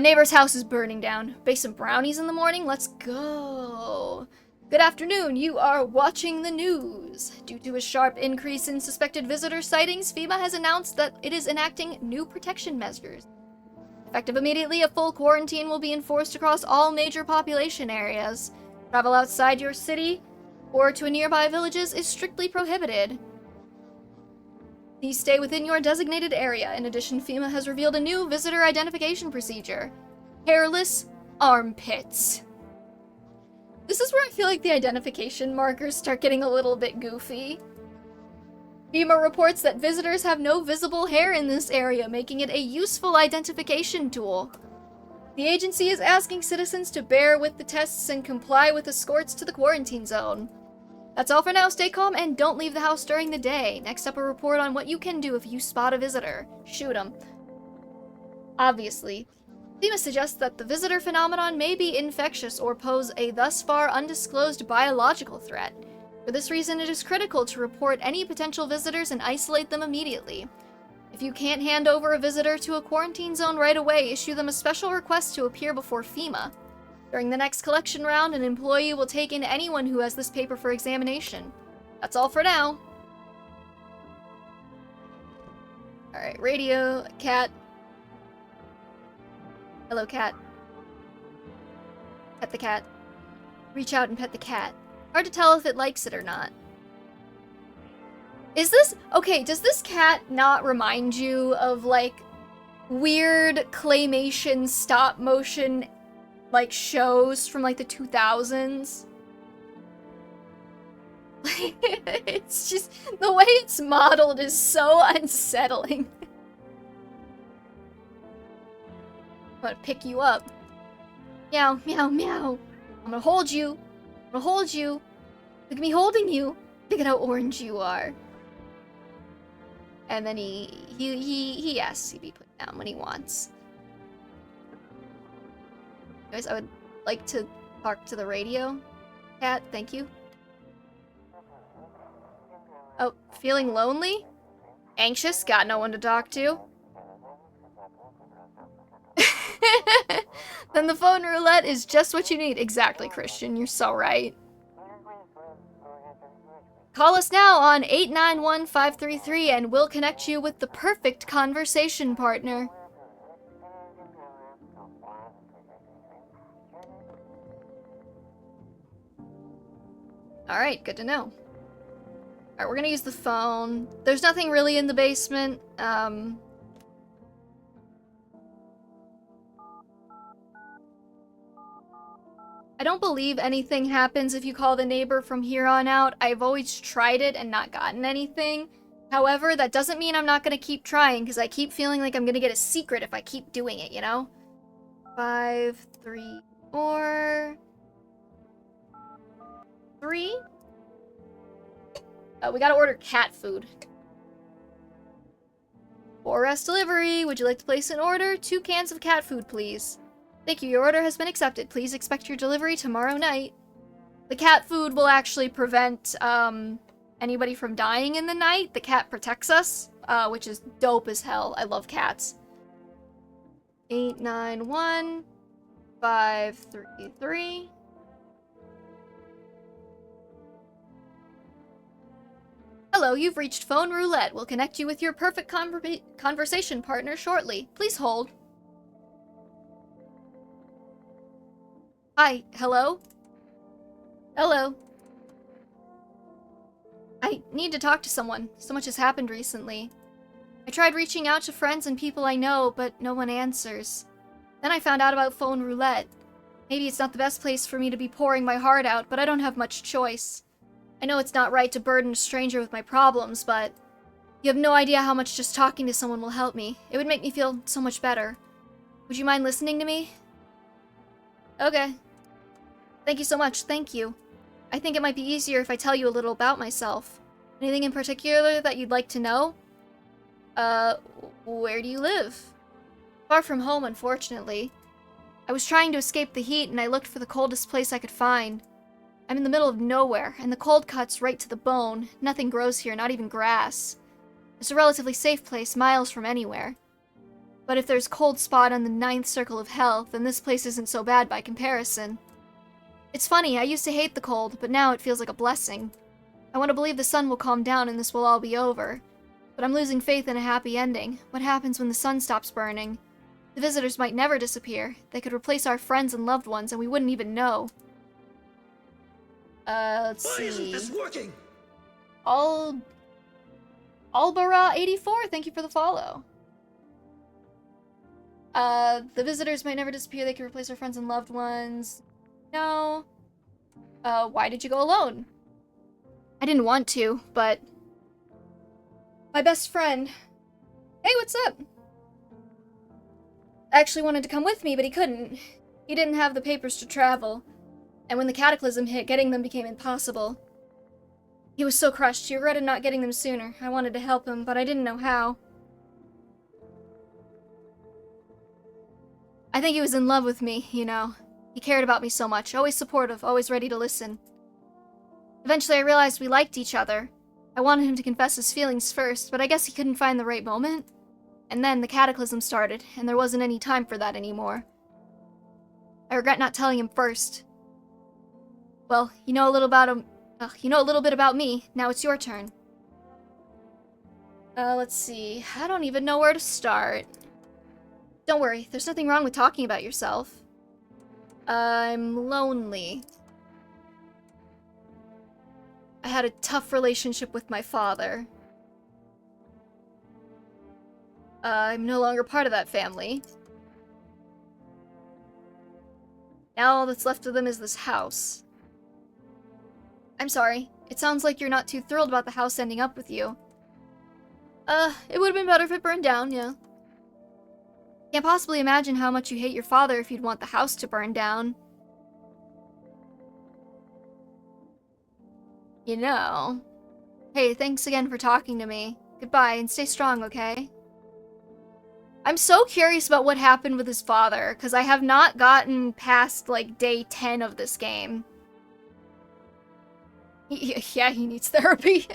Neighbor's house is burning down. Bake some brownies in the morning? Let's go. Good afternoon. You are watching the news. Due to a sharp increase in suspected visitor sightings, FEMA has announced that it is enacting new protection measures. Effective immediately, a full quarantine will be enforced across all major population areas. Travel outside your city or to nearby villages is strictly prohibited. Please stay within your designated area. In addition, FEMA has revealed a new visitor identification procedure. Hairless armpits. This is where I feel like the identification markers start getting a little bit goofy. FEMA reports that visitors have no visible hair in this area, making it a useful identification tool. The agency is asking citizens to bear with the tests and comply with escorts to the quarantine zone. That's all for now. Stay calm and don't leave the house during the day. Next up, a report on what you can do if you spot a visitor. Shoot them. Obviously. FEMA suggests that the visitor phenomenon may be infectious or pose a thus far undisclosed biological threat. For this reason, it is critical to report any potential visitors and isolate them immediately. If you can't hand over a visitor to a quarantine zone right away, issue them a special request to appear before FEMA. During the next collection round, an employee will take in anyone who has this paper for examination. That's all for now. Alright, radio, cat. Hello, cat. Pet the cat. Reach out and pet the cat. Hard to tell if it likes it or not. Is this... Okay, does this cat not remind you of, like, weird claymation stop-motion, like, shows from, like, the 2000s? It's just... The way it's modeled is so unsettling. I'm gonna pick you up. Meow, meow, meow. I'm gonna hold you. I'm gonna hold you. Look at me holding you. Look at how orange you are. And then he asks to be put down when he wants. Guys, I would like to talk to the radio. Cat, thank you. Oh, feeling lonely? Anxious? Got no one to talk to? Then the phone roulette is just what you need. Exactly, Christian. You're so right. Call us now on 891-533 and we'll connect you with the perfect conversation partner. Alright, good to know. Alright, we're gonna use the phone. There's nothing really in the basement. I don't believe anything happens if you call the neighbor from here on out. I've always tried it and not gotten anything. However, that doesn't mean I'm not gonna keep trying, because I keep feeling like I'm gonna get a secret if I keep doing it, you know? 5, 3, 4... 3? We gotta order cat food. 4S delivery. Would you like to place an order? 2 cans of cat food, please. Thank you, your order has been accepted. Please expect your delivery tomorrow night. The cat food will actually prevent, anybody from dying in the night. The cat protects us, which is dope as hell. I love cats. 891-533. Hello, you've reached Phone Roulette. We'll connect you with your perfect conversation partner shortly. Please hold. Hi, hello? Hello. I need to talk to someone. So much has happened recently. I tried reaching out to friends and people I know, but no one answers. Then I found out about Phone Roulette. Maybe it's not the best place for me to be pouring my heart out, but I don't have much choice. I know it's not right to burden a stranger with my problems, but you have no idea how much just talking to someone will help me. It would make me feel so much better. Would you mind listening to me? Okay. Thank you so much, thank you. I think it might be easier if I tell you a little about myself. Anything in particular that you'd like to know? Where do you live? Far from home, unfortunately. I was trying to escape the heat and I looked for the coldest place I could find. I'm in the middle of nowhere, and the cold cuts right to the bone. Nothing grows here, not even grass. It's a relatively safe place, miles from anywhere. But if there's cold spot on the 9th circle of hell, then this place isn't so bad by comparison. It's funny, I used to hate the cold, but now it feels like a blessing. I want to believe the sun will calm down and this will all be over. But I'm losing faith in a happy ending. What happens when the sun stops burning? The visitors might never disappear. They could replace our friends and loved ones and we wouldn't even know. Let's see. Why isn't this working? Albara84, thank you for the follow. The visitors might never disappear. They can replace our friends and loved ones. No. Why did you go alone? I didn't want to, but my best friend... Hey, what's up? Actually wanted to come with me, but he couldn't. He didn't have the papers to travel. And when the cataclysm hit, getting them became impossible. He was so crushed, he regretted not getting them sooner. I wanted to help him, but I didn't know how. I think he was in love with me, you know. He cared about me so much, always supportive, always ready to listen. Eventually I realized we liked each other. I wanted him to confess his feelings first, but I guess he couldn't find the right moment. And then the cataclysm started, and there wasn't any time for that anymore. I regret not telling him first. Well, you know a little bit about me. Now it's your turn. Let's see. I don't even know where to start. Don't worry, there's nothing wrong with talking about yourself. I'm lonely. I had a tough relationship with my father. I'm no longer part of that family. Now all that's left of them is this house. I'm sorry. It sounds like you're not too thrilled about the house ending up with you. It would have been better if it burned down, yeah. Can't possibly imagine how much you hate your father if you'd want the house to burn down. You know. Hey, thanks again for talking to me. Goodbye, and stay strong, okay? I'm so curious about what happened with his father, because I have not gotten past, like, day 10 of this game. Yeah, he needs therapy.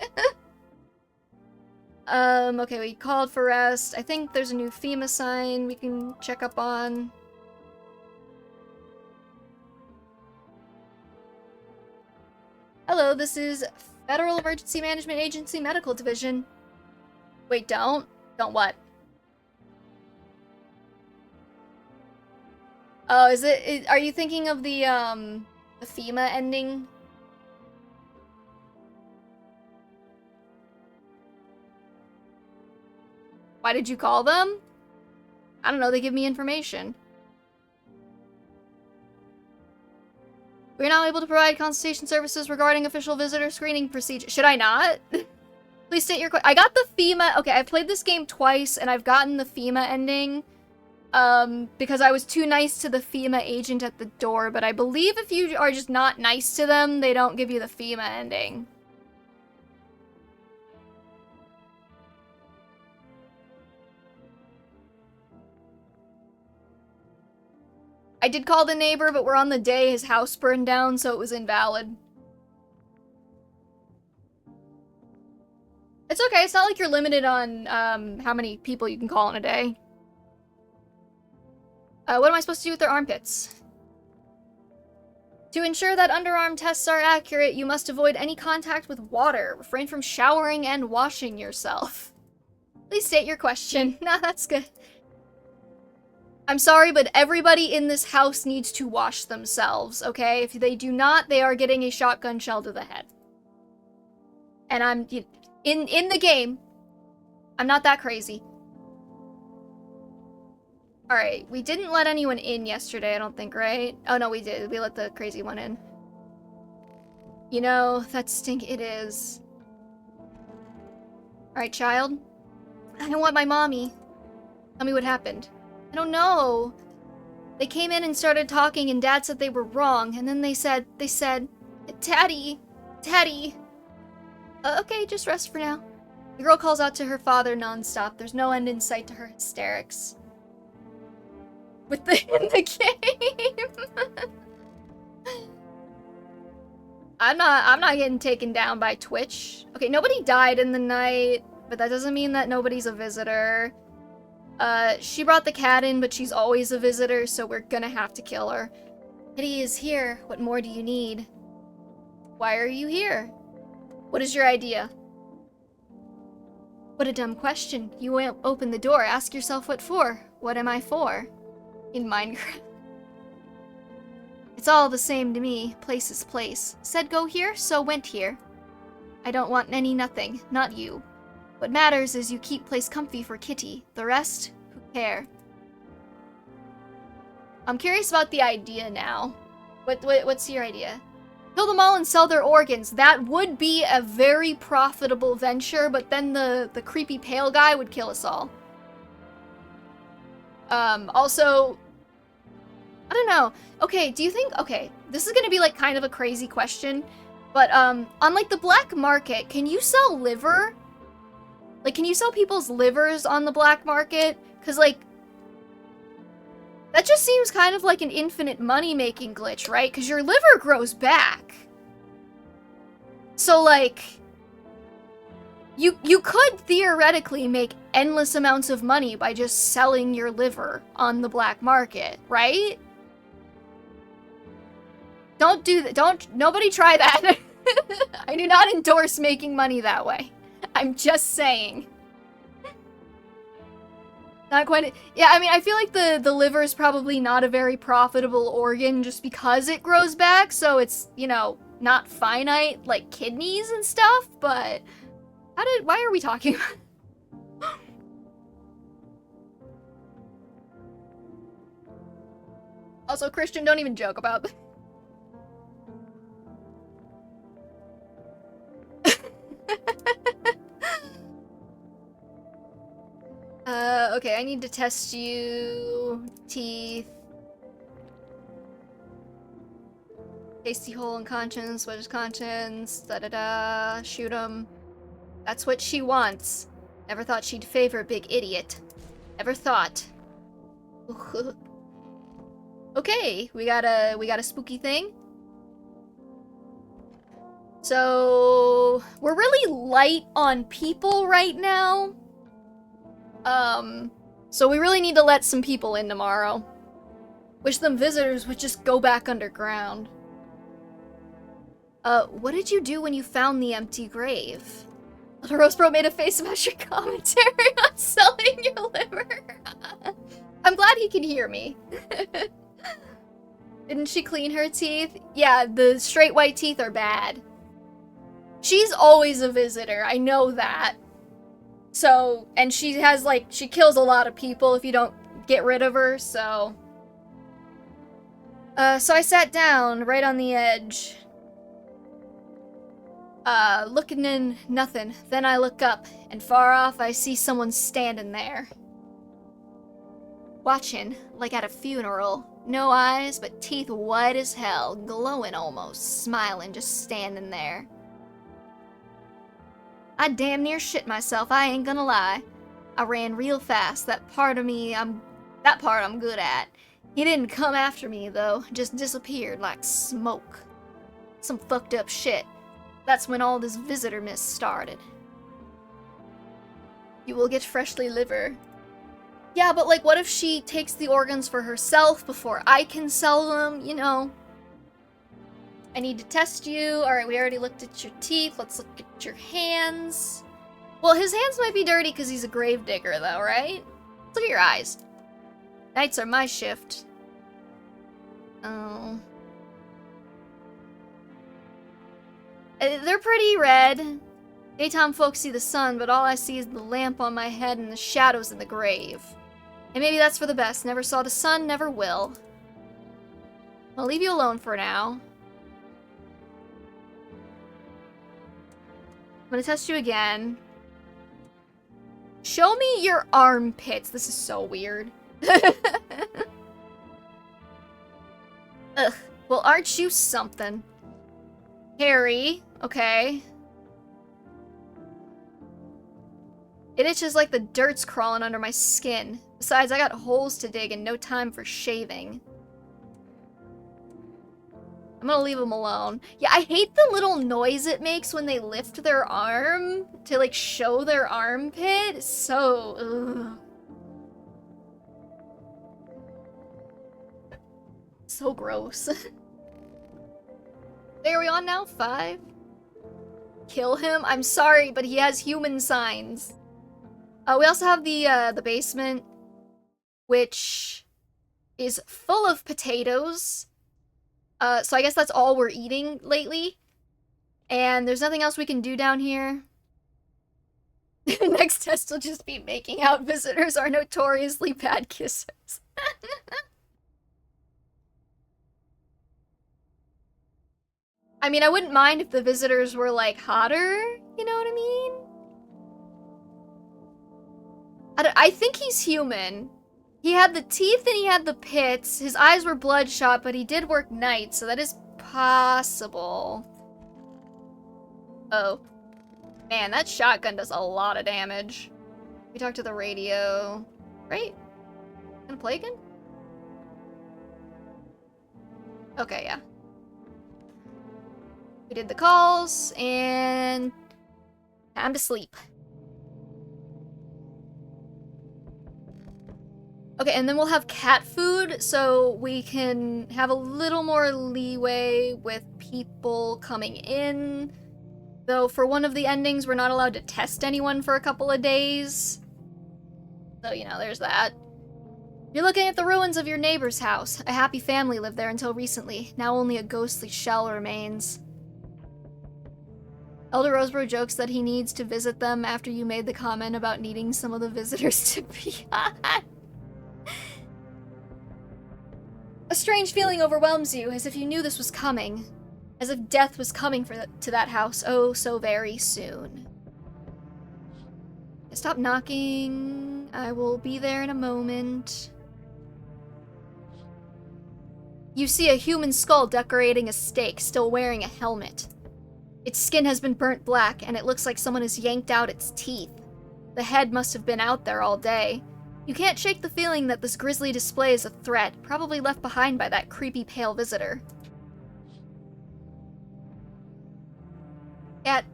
Okay, we called for rest. I think there's a new FEMA sign we can check up on. Hello, this is Federal Emergency Management Agency Medical Division. Wait, don't? Don't what? Oh, are you thinking of the FEMA ending? Why did you call them? I don't know, they give me information. We're not able to provide consultation services regarding official visitor screening procedure. Should I not? Please state your question. I got the FEMA. Okay, I've played this game twice and I've gotten the FEMA ending. Because I was too nice to the FEMA agent at the door, but I believe if you are just not nice to them, they don't give you the FEMA ending. I did call the neighbor, but we're on the day his house burned down, so it was invalid. It's okay, it's not like you're limited on, how many people you can call in a day. What am I supposed to do with their armpits? To ensure that underarm tests are accurate, you must avoid any contact with water. Refrain from showering and washing yourself. Please state your question. Nah, that's good. I'm sorry, but everybody in this house needs to wash themselves, okay? If they do not, they are getting a shotgun shell to the head. And I'm... In the game, I'm not that crazy. Alright, we didn't let anyone in yesterday, I don't think, right? Oh no, we did. We let the crazy one in. You know, that stink it is. Alright, child. I don't want my mommy. Tell me what happened. I don't know. They came in and started talking and Dad said they were wrong, and then they said, Daddy, Daddy. Okay, just rest for now. The girl calls out to her father nonstop. There's no end in sight to her hysterics. In the game. I'm not getting taken down by Twitch. Okay, nobody died in the night, but that doesn't mean that nobody's a visitor. She brought the cat in, but she's always a visitor, so we're gonna have to kill her. Kitty is here. What more do you need? Why are you here? What is your idea? What a dumb question. You won't open the door. Ask yourself what for. What am I for? In Minecraft. It's all the same to me. Place is place. Said go here, so went here. I don't want any nothing. Not you. What matters is you keep place comfy for Kitty. The rest, who care? I'm curious about the idea now. What's your idea? Kill them all and sell their organs. That would be a very profitable venture, but then the creepy pale guy would kill us all. Also, I don't know. Okay, do you think, okay, this is gonna be like kind of a crazy question, but on like the black market, can you sell liver? Like, can you sell people's livers on the black market? Cause like, that just seems kind of like an infinite money-making glitch, right? Cause your liver grows back. So like, you could theoretically make endless amounts of money by just selling your liver on the black market, right? Don't do that. Nobody try that. I do not endorse making money that way. I'm just saying. Not quite. Yeah, I mean, I feel like the liver is probably not a very profitable organ just because it grows back, so it's, you know, not finite like kidneys and stuff, but why are we talking about Also, Christian, don't even joke about that. Okay, I need to test you. Teeth. Tasty hole in conscience. What is conscience? Da-da-da. Shoot him. That's what she wants. Never thought she'd favor a big idiot. Never thought. Okay, we got a spooky thing. So we're really light on people right now. So we really need to let some people in tomorrow. Wish them visitors would just go back underground. What did you do when you found the empty grave? Little Rose Bro made a face about your commentary on selling your liver. I'm glad he can hear me. Didn't she clean her teeth? Yeah, the straight white teeth are bad. She's always a visitor, I know that. So, and she has, like, she kills a lot of people if you don't get rid of her, so... So I sat down, right on the edge. Looking in nothing. Then I look up, and far off I see someone standing there. Watching, like at a funeral. No eyes, but teeth white as hell, glowing almost, smiling, just standing there. I damn near shit myself, I ain't gonna lie. I ran real fast, that part I'm good at. He didn't come after me, though, just disappeared like smoke. Some fucked up shit. That's when all this visitor mist started. You will get freshly liver. Yeah, but like, what if she takes the organs for herself before I can sell them, you know? I need to test you. Alright, we already looked at your teeth. Let's look at your hands. Well, his hands might be dirty because he's a grave digger, though, right? Let's look at your eyes. Nights are my shift. Oh. They're pretty red. Daytime folks see the sun, but all I see is the lamp on my head and the shadows in the grave. And maybe that's for the best. Never saw the sun, never will. I'll leave you alone for now. I'm gonna test you again. Show me your armpits. This is so weird. Ugh. Well, aren't you something? Hairy. Okay. It itches like the dirt's crawling under my skin. Besides, I got holes to dig and no time for shaving. I'm gonna leave him alone. Yeah, I hate the little noise it makes when they lift their arm to, like, show their armpit. It's so... ugh. So gross. There, are we on now? 5? Kill him? I'm sorry, but he has human signs. We also have the basement, which is full of potatoes. So I guess that's all we're eating lately. And there's nothing else we can do down here. Next test will just be making out. Visitors are notoriously bad kissers. I mean, I wouldn't mind if the visitors were, like, hotter, you know what I mean? I think he's human. He had the teeth and he had the pits. His eyes were bloodshot, but he did work nights, so that is possible. Oh. Man, that shotgun does a lot of damage. We talked to the radio. Right? Gonna play again? Okay, yeah. We did the calls, and time to sleep. Okay, and then we'll have cat food, so we can have a little more leeway with people coming in. Though for one of the endings, we're not allowed to test anyone for a couple of days. So, you know, there's that. You're looking at the ruins of your neighbor's house. A happy family lived there until recently. Now only a ghostly shell remains. Elder Roseboro jokes that he needs to visit them after you made the comment about needing some of the visitors to be hot. A strange feeling overwhelms you, as if you knew this was coming. As if death was coming to that house oh so very soon. Stop knocking. I will be there in a moment. You see a human skull decorating a stake, still wearing a helmet. Its skin has been burnt black, and it looks like someone has yanked out its teeth. The head must have been out there all day. You can't shake the feeling that this grisly display is a threat, probably left behind by that creepy pale visitor. Cat.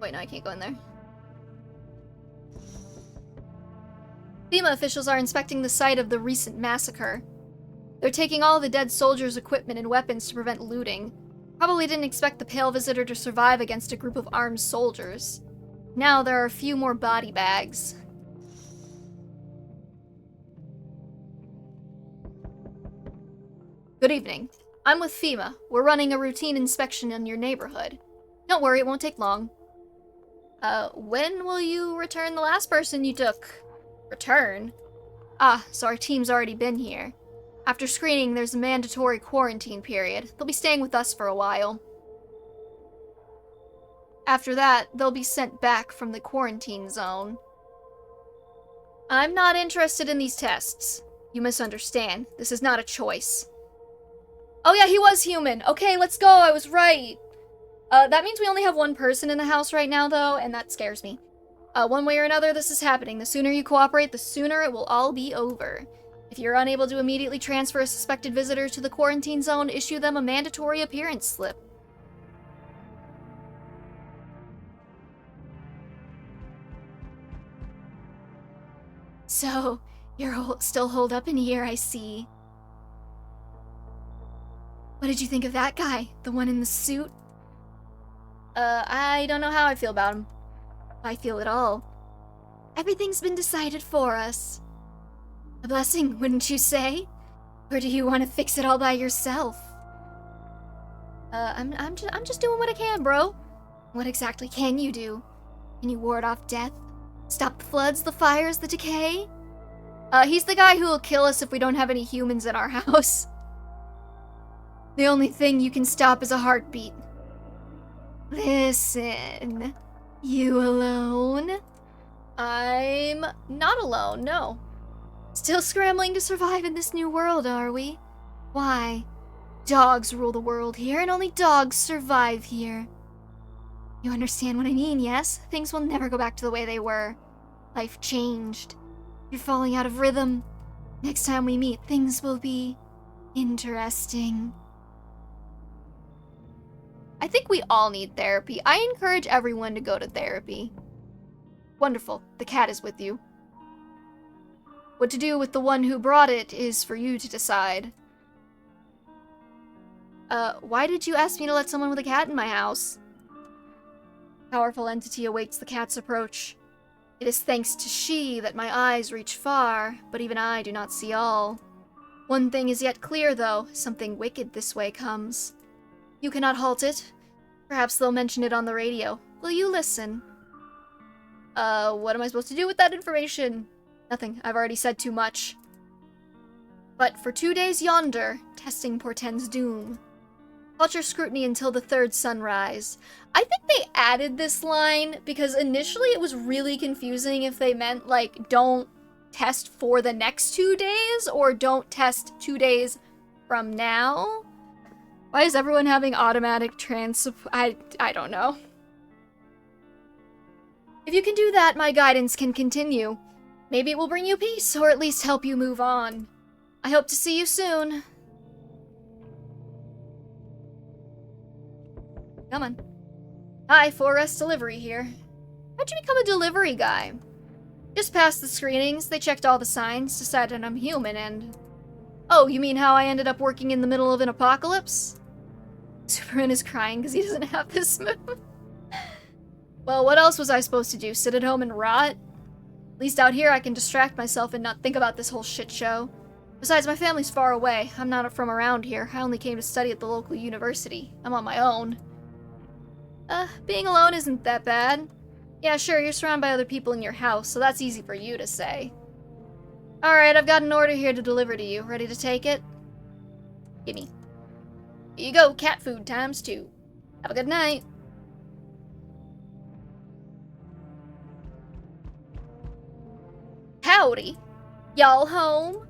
Wait, no, I can't go in there. FEMA officials are inspecting the site of the recent massacre. They're taking all the dead soldiers' equipment and weapons to prevent looting. Probably didn't expect the pale visitor to survive against a group of armed soldiers. Now there are a few more body bags. Good evening. I'm with FEMA. We're running a routine inspection in your neighborhood. Don't worry, it won't take long. When will you return the last person you took? Return? Ah, so our team's already been here. After screening, there's a mandatory quarantine period. They'll be staying with us for a while. After that, they'll be sent back from the quarantine zone. I'm not interested in these tests. You misunderstand. This is not a choice. Oh yeah, he was human. Okay, let's go. I was right. That means we only have one person in the house right now, though, and that scares me. One way or another, this is happening. The sooner you cooperate, the sooner it will all be over. If you're unable to immediately transfer a suspected visitor to the quarantine zone, issue them a mandatory appearance slip. So, you're still holed up in here, I see. What did you think of that guy? The one in the suit? I don't know how I feel about him. I feel it all. Everything's been decided for us. A blessing, wouldn't you say? Or do you want to fix it all by yourself? I'm just doing what I can, bro. What exactly can you do? Can you ward off death? Stop the floods, the fires, the decay? He's the guy who will kill us if we don't have any humans in our house. The only thing you can stop is a heartbeat. Listen, you alone? I'm not alone, no. Still scrambling to survive in this new world, are we? Why? Dogs rule the world here, and only dogs survive here. You understand what I mean, yes? Things will never go back to the way they were. Life changed. You're falling out of rhythm. Next time we meet, things will be interesting. I think we all need therapy. I encourage everyone to go to therapy. Wonderful. The cat is with you. What to do with the one who brought it is for you to decide. Why did you ask me to let someone with a cat in my house? Powerful entity awaits the cat's approach. It is thanks to she that my eyes reach far, but even I do not see all. One thing is yet clear, though. Something wicked this way comes. You cannot halt it. Perhaps they'll mention it on the radio. Will you listen? What am I supposed to do with that information? Nothing. I've already said too much. But for 2 days yonder, testing portends doom. Halt your scrutiny until the third sunrise. I think they added this line because initially it was really confusing if they meant, like, don't test for the next 2 days or don't test 2 days from now. Why is everyone having automatic I don't know. If you can do that, my guidance can continue. Maybe it will bring you peace, or at least help you move on. I hope to see you soon. Come on. Hi, 4S Delivery here. How'd you become a delivery guy? Just passed the screenings, they checked all the signs, decided I'm human, and... Oh, you mean how I ended up working in the middle of an apocalypse? Superman is crying because he doesn't have this move. Well, what else was I supposed to do? Sit at home and rot? At least out here I can distract myself and not think about this whole shit show. Besides, my family's far away. I'm not from around here. I only came to study at the local university. I'm on my own. Being alone isn't that bad. Yeah, sure, you're surrounded by other people in your house, so that's easy for you to say. Alright, I've got an order here to deliver to you. Ready to take it? Gimme. Here you go, cat food ×2. Have a good night. Howdy. Y'all home?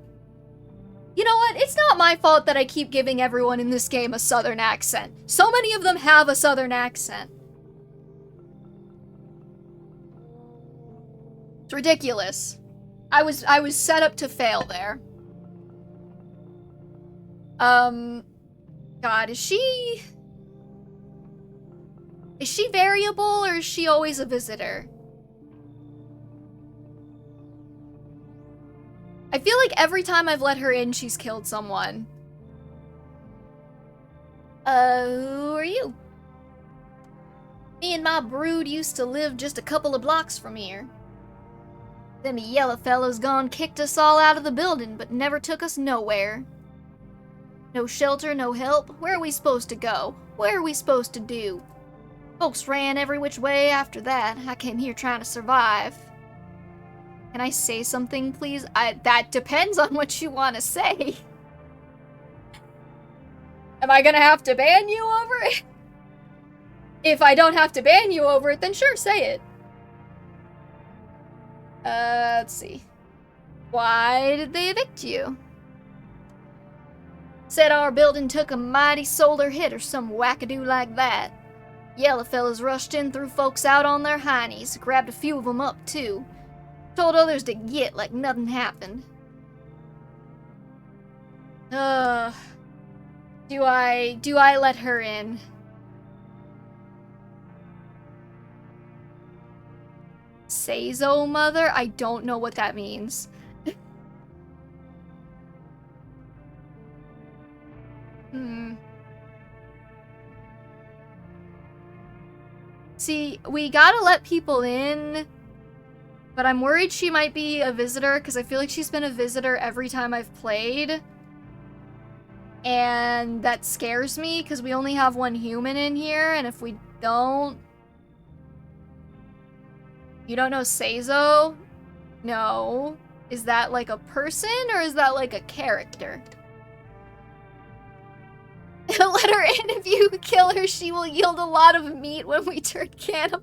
You know what? It's not my fault that I keep giving everyone in this game a southern accent. So many of them have a southern accent. It's ridiculous. I was set up to fail there. God, is she variable, or is she always a visitor? I feel like every time I've let her in, she's killed someone. Who are you? Me and my brood used to live just a couple of blocks from here. Them yellow fellows gone kicked us all out of the building, but never took us nowhere. No shelter, no help. Where are we supposed to go? What are we supposed to do? Folks ran every which way after that. I came here trying to survive. Can I say something, please? That depends on what you want to say. Am I gonna have to ban you over it? If I don't have to ban you over it, then sure, say it. Let's see. Why did they evict you? Said our building took a mighty solar hit or some wackadoo like that. Yellow fellas rushed in, threw folks out on their heinies, grabbed a few of them up too. Told others to get like nothing happened. Do I let her in? Seizo mother? I don't know what that means. See, we gotta let people in, but I'm worried she might be a visitor, because I feel like she's been a visitor every time I've played. And that scares me, because we only have one human in here, and if we don't... You don't know Seizo? No. Is that like a person, or is that like a character? Let her in. If you kill her, she will yield a lot of meat when we turn cannibal.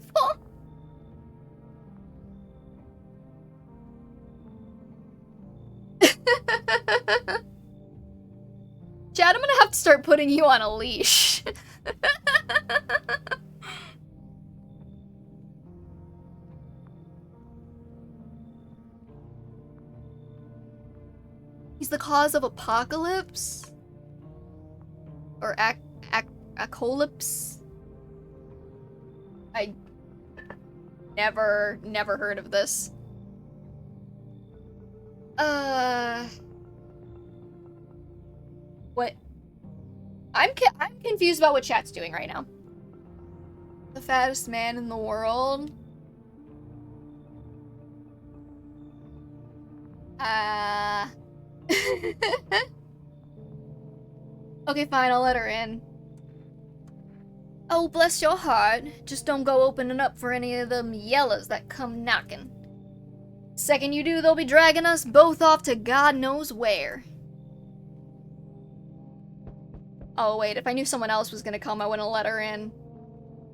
Chad, I'm gonna have to start putting you on a leash. He's the cause of apocalypse? Or acolypse? I never heard of this. What? I'm confused about what chat's doing right now. The fattest man in the world? Okay, fine, I'll let her in. Oh, bless your heart. Just don't go opening up for any of them yellows that come knocking. Second you do, they'll be dragging us both off to God knows where. Oh, wait, if I knew someone else was gonna come, I wouldn't let her in.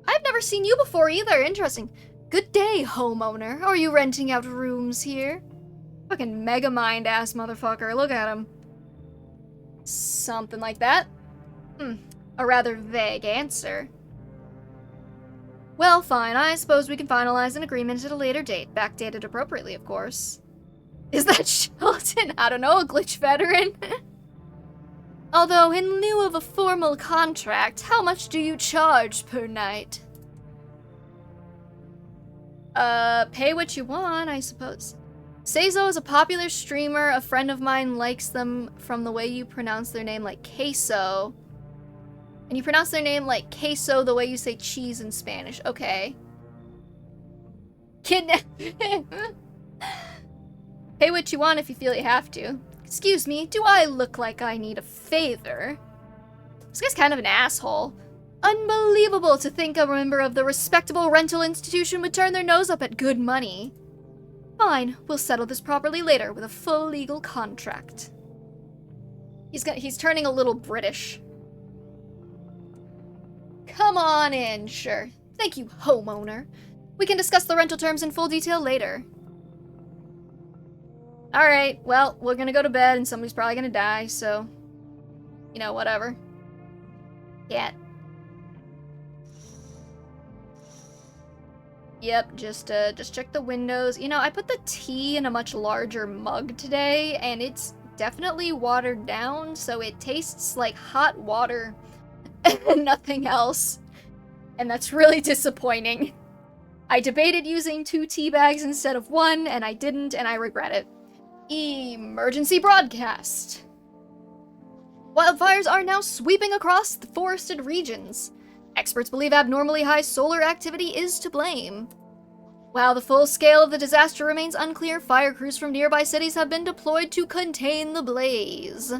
I've never seen you before either. Interesting. Good day, homeowner. Are you renting out rooms here? Fucking mega mind ass motherfucker. Look at him. Something like that. A rather vague answer. Well, fine. I suppose we can finalize an agreement at a later date. Backdated appropriately, of course. Is that Shelton? I don't know, a glitch veteran? Although, in lieu of a formal contract, how much do you charge per night? Pay what you want, I suppose. Seizo is a popular streamer. A friend of mine likes them from the way you pronounce their name, like queso. And you pronounce their name like queso the way you say cheese in Spanish. Okay. Kidnap. Pay what you want if you feel you have to. Excuse me, do I look like I need a favor? This guy's kind of an asshole. Unbelievable to think a member of the respectable rental institution would turn their nose up at good money. Fine, we'll settle this properly later with a full legal contract. He's turning a little British. Come on in, sure. Thank you, homeowner. We can discuss the rental terms in full detail later. Alright, well, we're gonna go to bed and somebody's probably gonna die, so... You know, whatever. Cat. Yep, just check the windows. You know, I put the tea in a much larger mug today, and it's definitely watered down, so it tastes like hot water and nothing else. And that's really disappointing. I debated using 2 tea bags instead of 1, and I didn't, and I regret it. Emergency broadcast. Wildfires are now sweeping across the forested regions. Experts believe abnormally high solar activity is to blame. While the full scale of the disaster remains unclear, fire crews from nearby cities have been deployed to contain the blaze.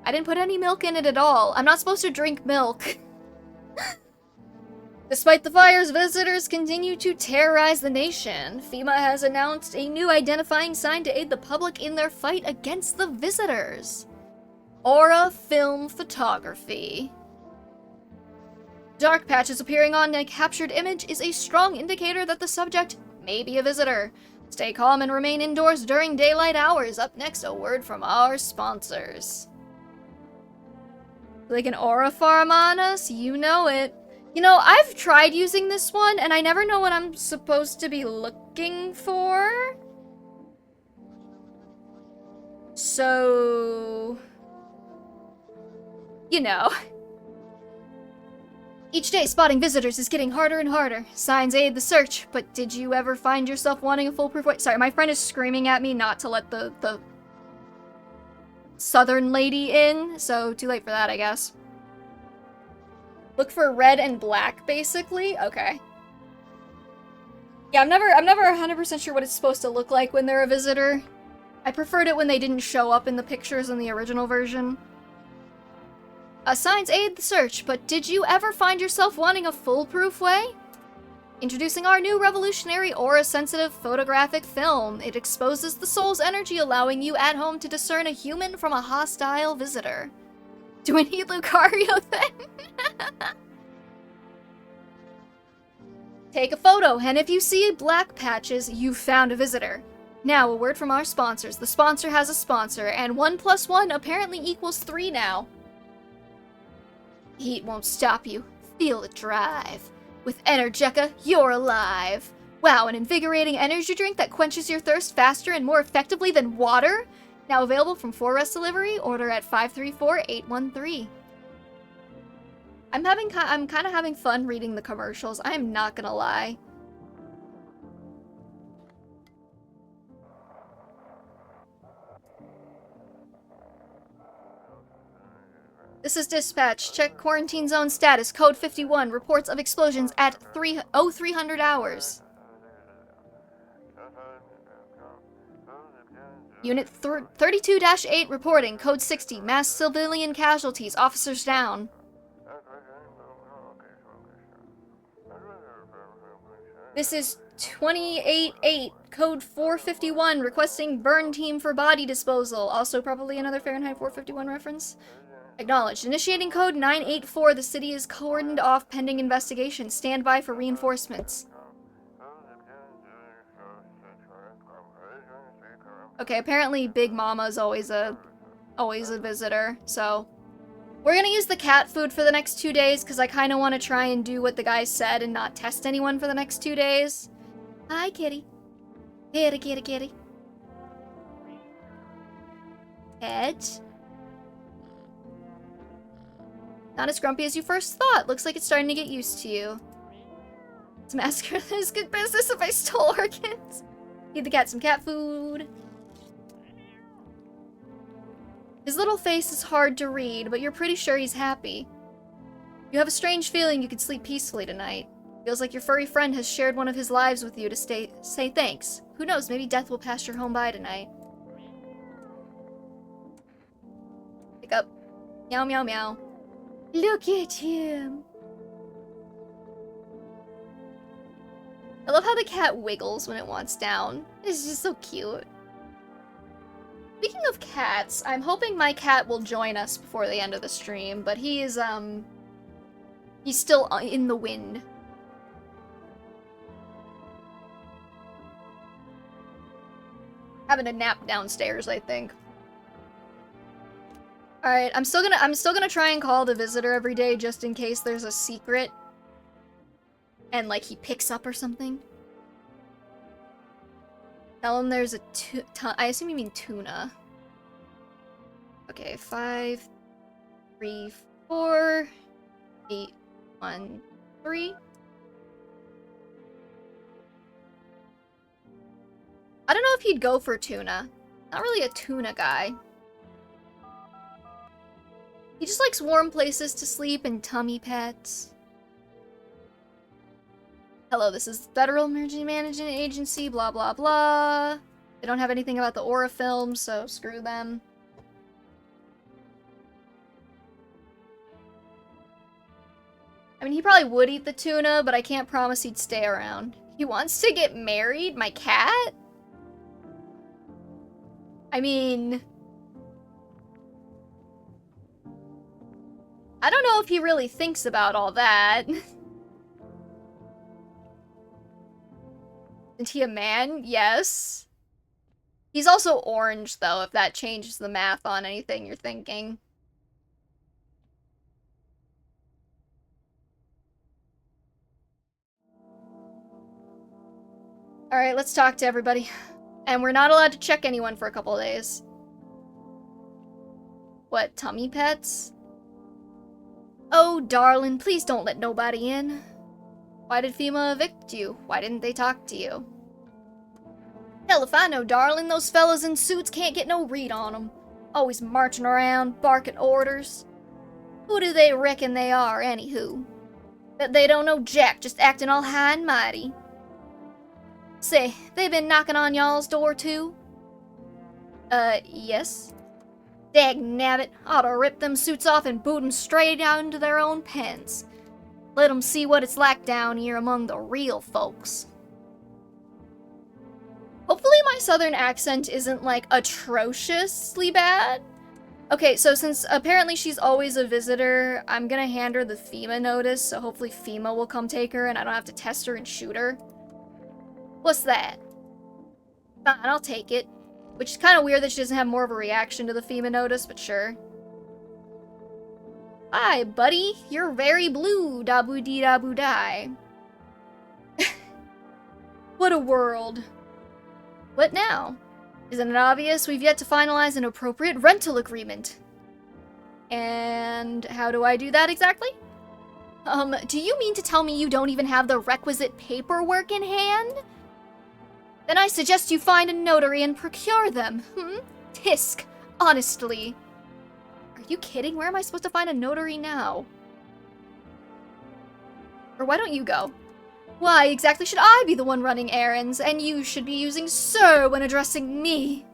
I didn't put any milk in it at all. I'm not supposed to drink milk. Despite the fires, visitors continue to terrorize the nation. FEMA has announced a new identifying sign to aid the public in their fight against the visitors. Aura Film Photography. Dark patches appearing on a captured image is a strong indicator that the subject may be a visitor. Stay calm and remain indoors during daylight hours. Up next, a word from our sponsors. Like an aura farm on us? You know it. You know, I've tried using this one, and I never know what I'm supposed to be looking for. So... You know. Each day, spotting visitors is getting harder and harder. Signs aid the search, but did you ever find yourself wanting a foolproof way? Sorry, my friend is screaming at me not to let the southern lady in, so too late for that, I guess. Look for red and black, basically? Okay. Yeah, I'm never 100% sure what it's supposed to look like when they're a visitor. I preferred it when they didn't show up in the pictures in the original version. Signs aid the search, but did you ever find yourself wanting a foolproof way? Introducing our new revolutionary aura-sensitive photographic film. It exposes the soul's energy, allowing you at home to discern a human from a hostile visitor. Do we need Lucario then? Take a photo, and if you see black patches, you've found a visitor. Now, a word from our sponsors. The sponsor has a sponsor, and 1 + 1 apparently equals 3 now. Heat won't stop you. Feel the drive. With Energeca, you're alive. Wow, an invigorating energy drink that quenches your thirst faster and more effectively than water? Now available from 4S Delivery. Order at 534-813. I'm kind of having fun reading the commercials. I am not gonna lie. This is dispatch. Check quarantine zone status. Code 51. Reports of explosions at 0300 hours. Unit 32-8 reporting. Code 60. Mass civilian casualties. Officers down. This is 28-8. Code 451. Requesting burn team for body disposal. Also probably another Fahrenheit 451 reference. Acknowledged. Initiating code 984. The city is cordoned off pending investigation. Stand by for reinforcements. Okay, apparently Big Mama's always a visitor, so... We're gonna use the cat food for the next 2 days, because I kind of want to try and do what the guy said and not test anyone for the next 2 days. Hi, kitty. Kitty, kitty, kitty. Ed? Not as grumpy as you first thought. Looks like it's starting to get used to you. It's masculine is good business if I stole organs. Feed the cat some cat food. His little face is hard to read, but you're pretty sure he's happy. You have a strange feeling you could sleep peacefully tonight. Feels like your furry friend has shared one of his lives with you to say thanks. Who knows, maybe death will pass your home by tonight. Pick up. Meow, meow, meow. Look at him. I love how the cat wiggles when it wants down. It's just so cute. Speaking of cats, I'm hoping my cat will join us before the end of the stream, but he's still in the wind. Having a nap downstairs, I think. Alright, I'm still gonna try and call the visitor every day just in case there's a secret. And, like, he picks up or something. Tell him there's a I assume you mean tuna. Okay, 5, 3, 4, 8, 1, 3. I don't know if he'd go for tuna. Not really a tuna guy. He just likes warm places to sleep and tummy pets. Hello, this is Federal Emergency Management Agency, blah blah blah. They don't have anything about the Aura films, so screw them. I mean, he probably would eat the tuna, but I can't promise he'd stay around. He wants to get married? My cat? I mean... I don't know if he really thinks about all that. Isn't he a man? Yes. He's also orange, though, if that changes the math on anything you're thinking. Alright, let's talk to everybody. And we're not allowed to check anyone for a couple of days. What, tummy pets? Oh, darling, please don't let nobody in. Why did FEMA evict you? Why didn't they talk to you? Hell if I know, darling. Those fellas in suits can't get no read on them. Always marching around, barking orders. Who do they reckon they are, anywho? Bet they don't know jack, just acting all high and mighty. Say, they been knocking on y'all's door, too? Yes. Dagnabbit, oughta rip them suits off and boot 'em straight out into their own pens. Let 'em see what it's like down here among the real folks. Hopefully my southern accent isn't, like, atrociously bad. Okay, so since apparently she's always a visitor, I'm gonna hand her the FEMA notice, so hopefully FEMA will come take her and I don't have to test her and shoot her. What's that? Fine, I'll take it. Which is kind of weird that she doesn't have more of a reaction to the FEMA notice, but sure. Hi, buddy. You're very blue, da-boo-dee-da-boo-die. What a world. What now? Isn't it obvious we've yet to finalize an appropriate rental agreement? And how do I do that exactly? Do you mean to tell me you don't even have the requisite paperwork in hand? Then I suggest you find a notary and procure them. Tisk, honestly. Are you kidding? Where am I supposed to find a notary now? Or why don't you go? Why exactly should I be the one running errands, and you should be using sir when addressing me?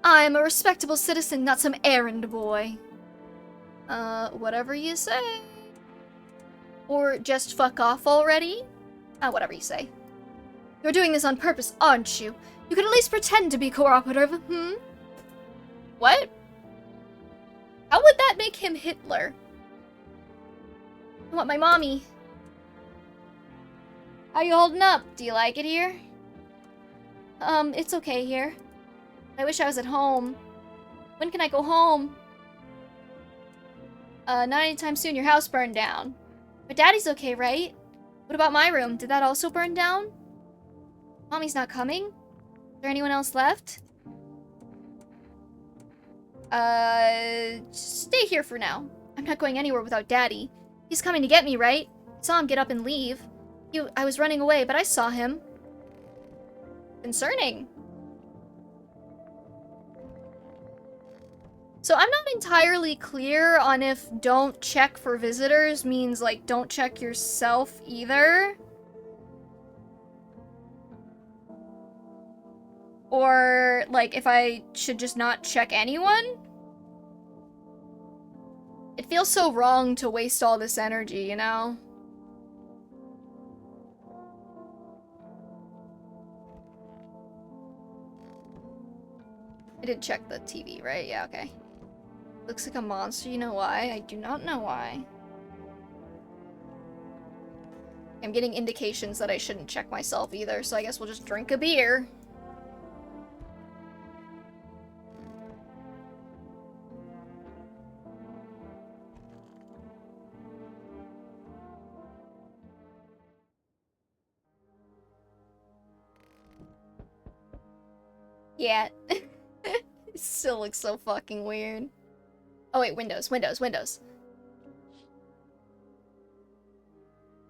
I am a respectable citizen, not some errand boy. Whatever you say. Or just fuck off already? Whatever you say. You're doing this on purpose, aren't you? You could at least pretend to be cooperative, What? How would that make him Hitler? I want my mommy. How you holding up? Do you like it here? It's okay here. I wish I was at home. When can I go home? Not anytime soon. Your house burned down. But Daddy's okay, right? What about my room? Did that also burn down? Mommy's not coming? Is there anyone else left? Just stay here for now. I'm not going anywhere without Daddy. He's coming to get me, right? I saw him get up and leave. I was running away, but I saw him. Concerning. So I'm not entirely clear on if don't check for visitors means, like, don't check yourself either. Or, like, if I should just not check anyone? It feels so wrong to waste all this energy, you know? did check the TV, right? Yeah, okay. Looks like a monster, you know why? I do not know why. I'm getting indications that I shouldn't check myself either, so I guess we'll just drink a beer. Yeah. It still looks so fucking weird. Oh wait, windows.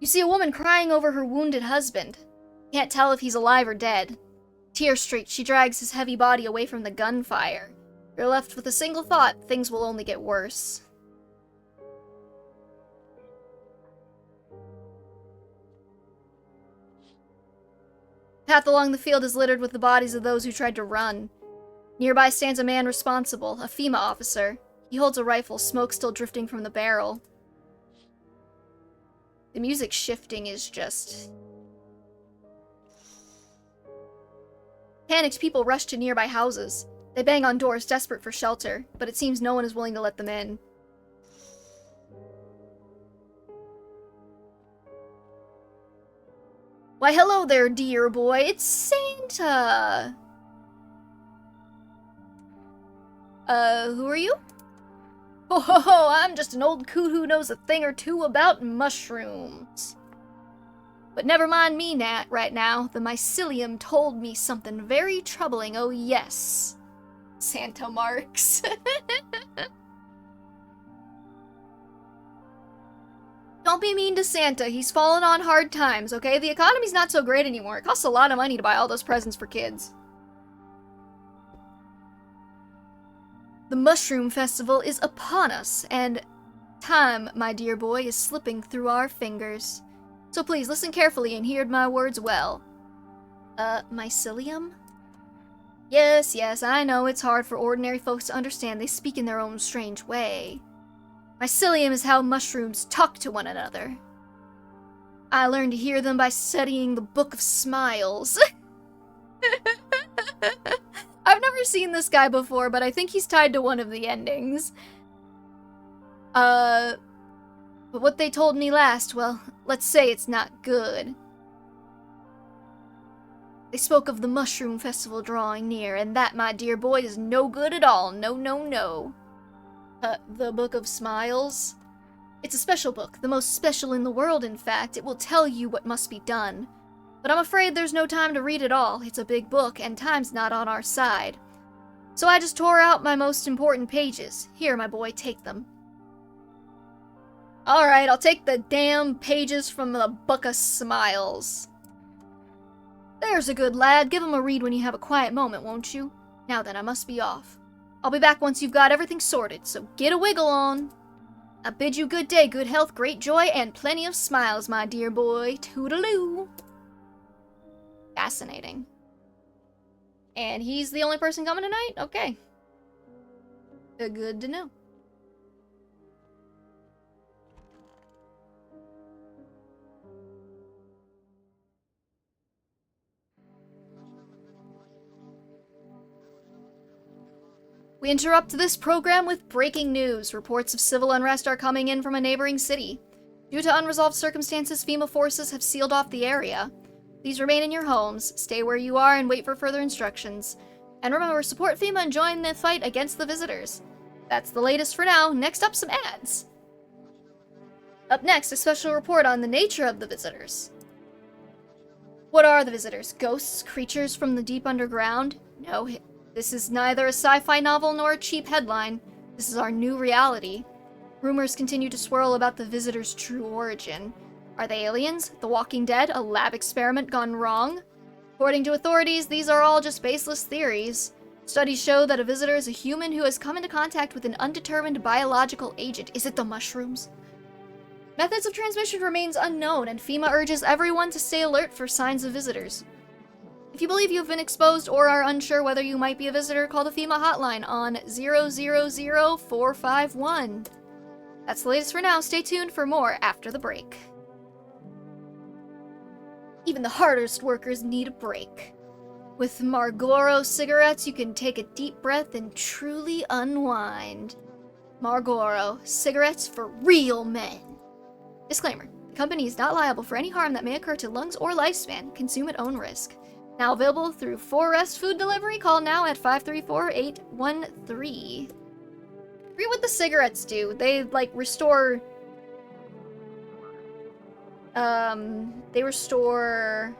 You see a woman crying over her wounded husband. Can't tell if he's alive or dead. Tear-streaked, she drags his heavy body away from the gunfire. You're left with a single thought: things will only get worse. Path along the field is littered with the bodies of those who tried to run. Nearby stands a man responsible, a FEMA officer. He holds a rifle, smoke still drifting from the barrel. The music shifting is just... Panicked people rush to nearby houses. They bang on doors, desperate for shelter, but it seems no one is willing to let them in. Why, hello there, dear boy. It's Santa! Who are you? Oh, ho, ho, I'm just an old coot who knows a thing or two about mushrooms. But never mind me, Nat, right now. The mycelium told me something very troubling, oh yes. Santa marks. Don't be mean to Santa, he's fallen on hard times, okay? The economy's not so great anymore. It costs a lot of money to buy all those presents for kids. The Mushroom Festival is upon us, and time, my dear boy, is slipping through our fingers. So please, listen carefully and hear my words well. Mycelium? Yes, I know it's hard for ordinary folks to understand. They speak in their own strange way. Mycelium is how mushrooms talk to one another. I learned to hear them by studying the Book of Smiles. I've never seen this guy before, but I think he's tied to one of the endings. But what they told me last, well, let's say it's not good. They spoke of the Mushroom Festival drawing near, and that, my dear boy, is no good at all. No. The Book of Smiles? It's a special book, the most special in the world, in fact. It will tell you what must be done. But I'm afraid there's no time to read it all. It's a big book, and time's not on our side. So I just tore out my most important pages. Here, my boy, take them. Alright, I'll take the damn pages from the Book of Smiles. There's a good lad. Give him a read when you have a quiet moment, won't you? Now then, I must be off. I'll be back once you've got everything sorted, so get a wiggle on. I bid you good day, good health, great joy, and plenty of smiles, my dear boy. Toodaloo. Fascinating. And he's the only person coming tonight? Okay. Good to know. We interrupt this program with breaking news. Reports of civil unrest are coming in from a neighboring city. Due to unresolved circumstances, FEMA forces have sealed off the area. Please remain in your homes, stay where you are, and wait for further instructions. And remember, support FEMA and join the fight against the visitors. That's the latest for now. Next up, some ads. Up next, a special report on the nature of the visitors. What are the visitors? Ghosts? Creatures from the deep underground? No, this is neither a sci-fi novel nor a cheap headline. This is our new reality. Rumors continue to swirl about the visitors' true origin. Are they aliens? The Walking Dead? A lab experiment gone wrong? According to authorities, these are all just baseless theories. Studies show that a visitor is a human who has come into contact with an undetermined biological agent. Is it the mushrooms? Methods of transmission remains unknown, and FEMA urges everyone to stay alert for signs of visitors. If you believe you've been exposed or are unsure whether you might be a visitor, call the FEMA hotline on 000-451. That's the latest for now. Stay tuned for more after the break. Even the hardest workers need a break. With Marlboro cigarettes, you can take a deep breath and truly unwind. Marlboro, cigarettes for real men. Disclaimer. The company is not liable for any harm that may occur to lungs or lifespan. Consume at own risk. Now available through 4Rest food delivery. Call now at 534-813. Read what the cigarettes do. They, like, restore... They restore...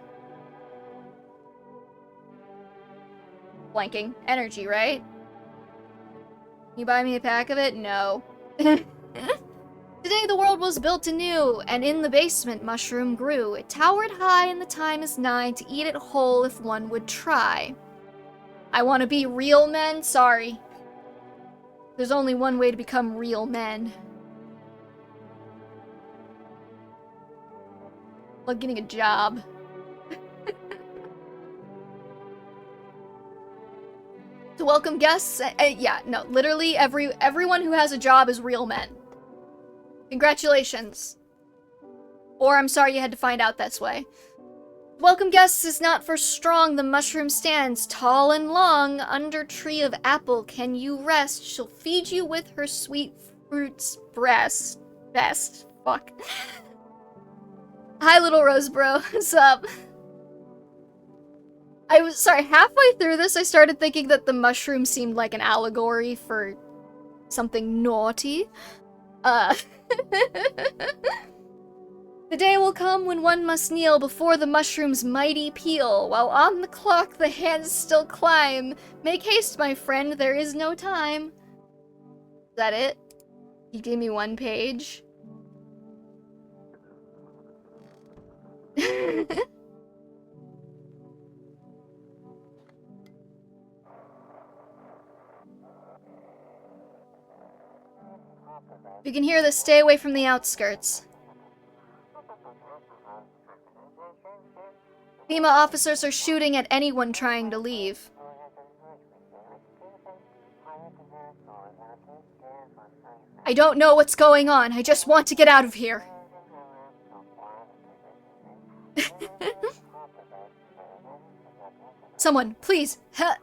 Blanking. Energy, right? Can you buy me a pack of it? No. Today the world was built anew, and in the basement mushroom grew. It towered high and the time is nigh to eat it whole if one would try. I want to be real men? Sorry. There's only one way to become real men. Like getting a job. To welcome guests, yeah, no, literally everyone who has a job is real men. Congratulations. Or I'm sorry you had to find out this way. Welcome guests is not for strong. The mushroom stands tall and long. Under tree of apple can you rest. She'll feed you with her sweet fruits breast. Best. Fuck. Hi, little Rose Bro. What's up? I was, sorry, halfway through this I started thinking that the mushroom seemed like an allegory for something naughty. The day will come when one must kneel before the mushroom's mighty peel. While on the clock the hands still climb. Make haste, my friend, there is no time. Is that it? You gave me one page? If you can hear this, stay away from the outskirts. FEMA officers are shooting at anyone trying to leave. I don't know what's going on. I just want to get out of here. Someone, please. How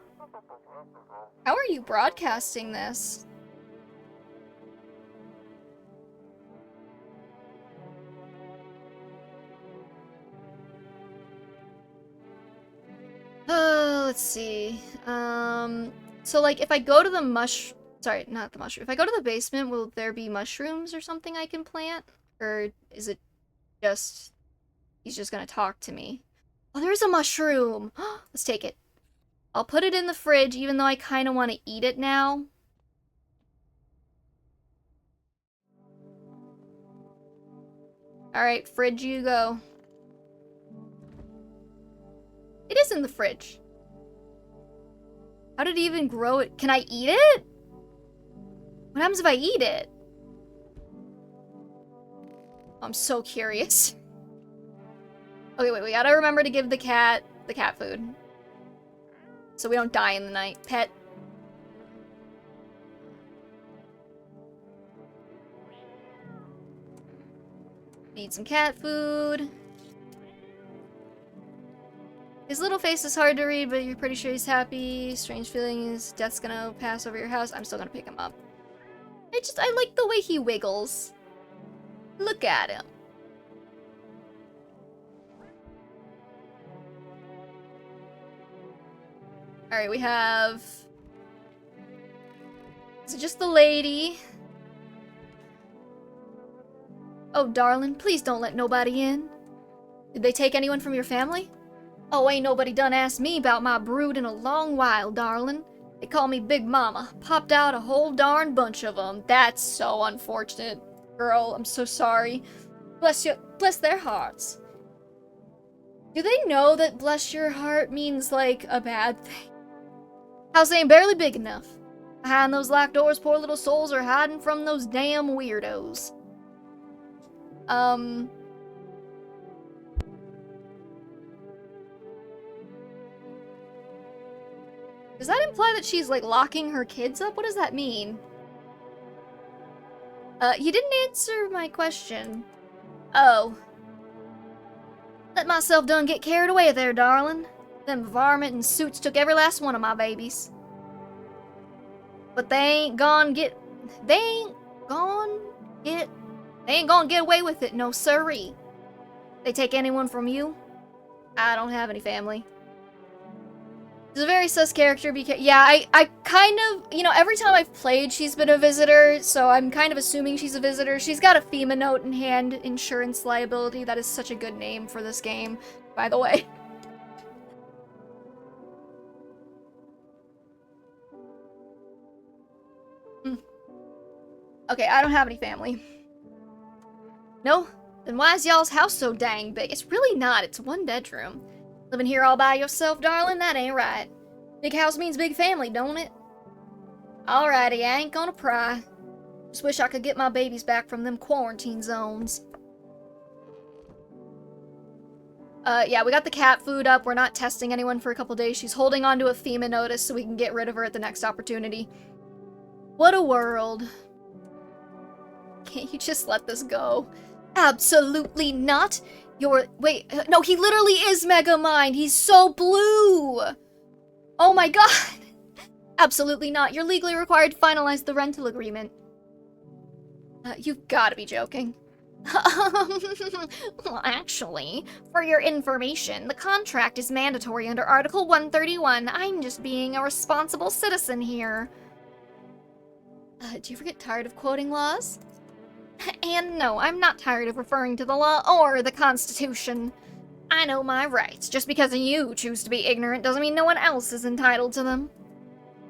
are you broadcasting this? Let's see. So like if I go to the sorry, not the mushroom. If I go to the basement, will there be mushrooms or something I can plant? Or is it just, he's just gonna talk to me? Oh, there's a mushroom! Let's take it. I'll put it in the fridge, even though I kind of want to eat it now. Alright, fridge you go. It is in the fridge. How did he even grow it? Can I eat it? What happens if I eat it? I'm so curious. Okay, wait, we gotta remember to give the cat food. So we don't die in the night. Pet. Need some cat food. His little face is hard to read, but you're pretty sure he's happy. Strange feeling is death's gonna pass over your house. I'm still gonna pick him up. I like the way he wiggles. Look at him. Alright, we have... Is it just the lady? Oh, darling, please don't let nobody in. Did they take anyone from your family? Oh, ain't nobody done asked me about my brood in a long while, darling. They call me Big Mama. Popped out a whole darn bunch of them. That's so unfortunate. Girl, I'm so sorry. Bless their hearts. Do they know that bless your heart means, like, a bad thing? House ain't barely big enough. Behind those locked doors, poor little souls are hiding from those damn weirdos. Does that imply that she's, like, locking her kids up? What does that mean? You didn't answer my question. Oh. Let myself done get carried away there, darling. Them varmint in suits took every last one of my babies. But they ain't gonna get away with it, no siree. They take anyone from you? I don't have any family. She's a very sus character because, yeah, I kind of, you know, every time I've played, she's been a visitor, so I'm kind of assuming she's a visitor. She's got a FEMA note in hand, insurance liability. That is such a good name for this game, by the way. Okay, I don't have any family. No? Then why is y'all's house so dang big? It's really not. It's one bedroom. Living here all by yourself, darling? That ain't right. Big house means big family, don't it? Alrighty, I ain't gonna pry. Just wish I could get my babies back from them quarantine zones. Yeah, we got the cat food up. We're not testing anyone for a couple days. She's holding on to a FEMA notice so we can get rid of her at the next opportunity. What a world. Can't you just let this go? Absolutely not. Wait, no, he literally is Megamind. He's so blue. Oh my god. Absolutely not. You're legally required to finalize the rental agreement. You've gotta be joking. Well, actually, for your information, the contract is mandatory under Article 131. I'm just being a responsible citizen here. Do you ever get tired of quoting laws? And no, I'm not tired of referring to the law or the Constitution. I know my rights. Just because you choose to be ignorant doesn't mean no one else is entitled to them.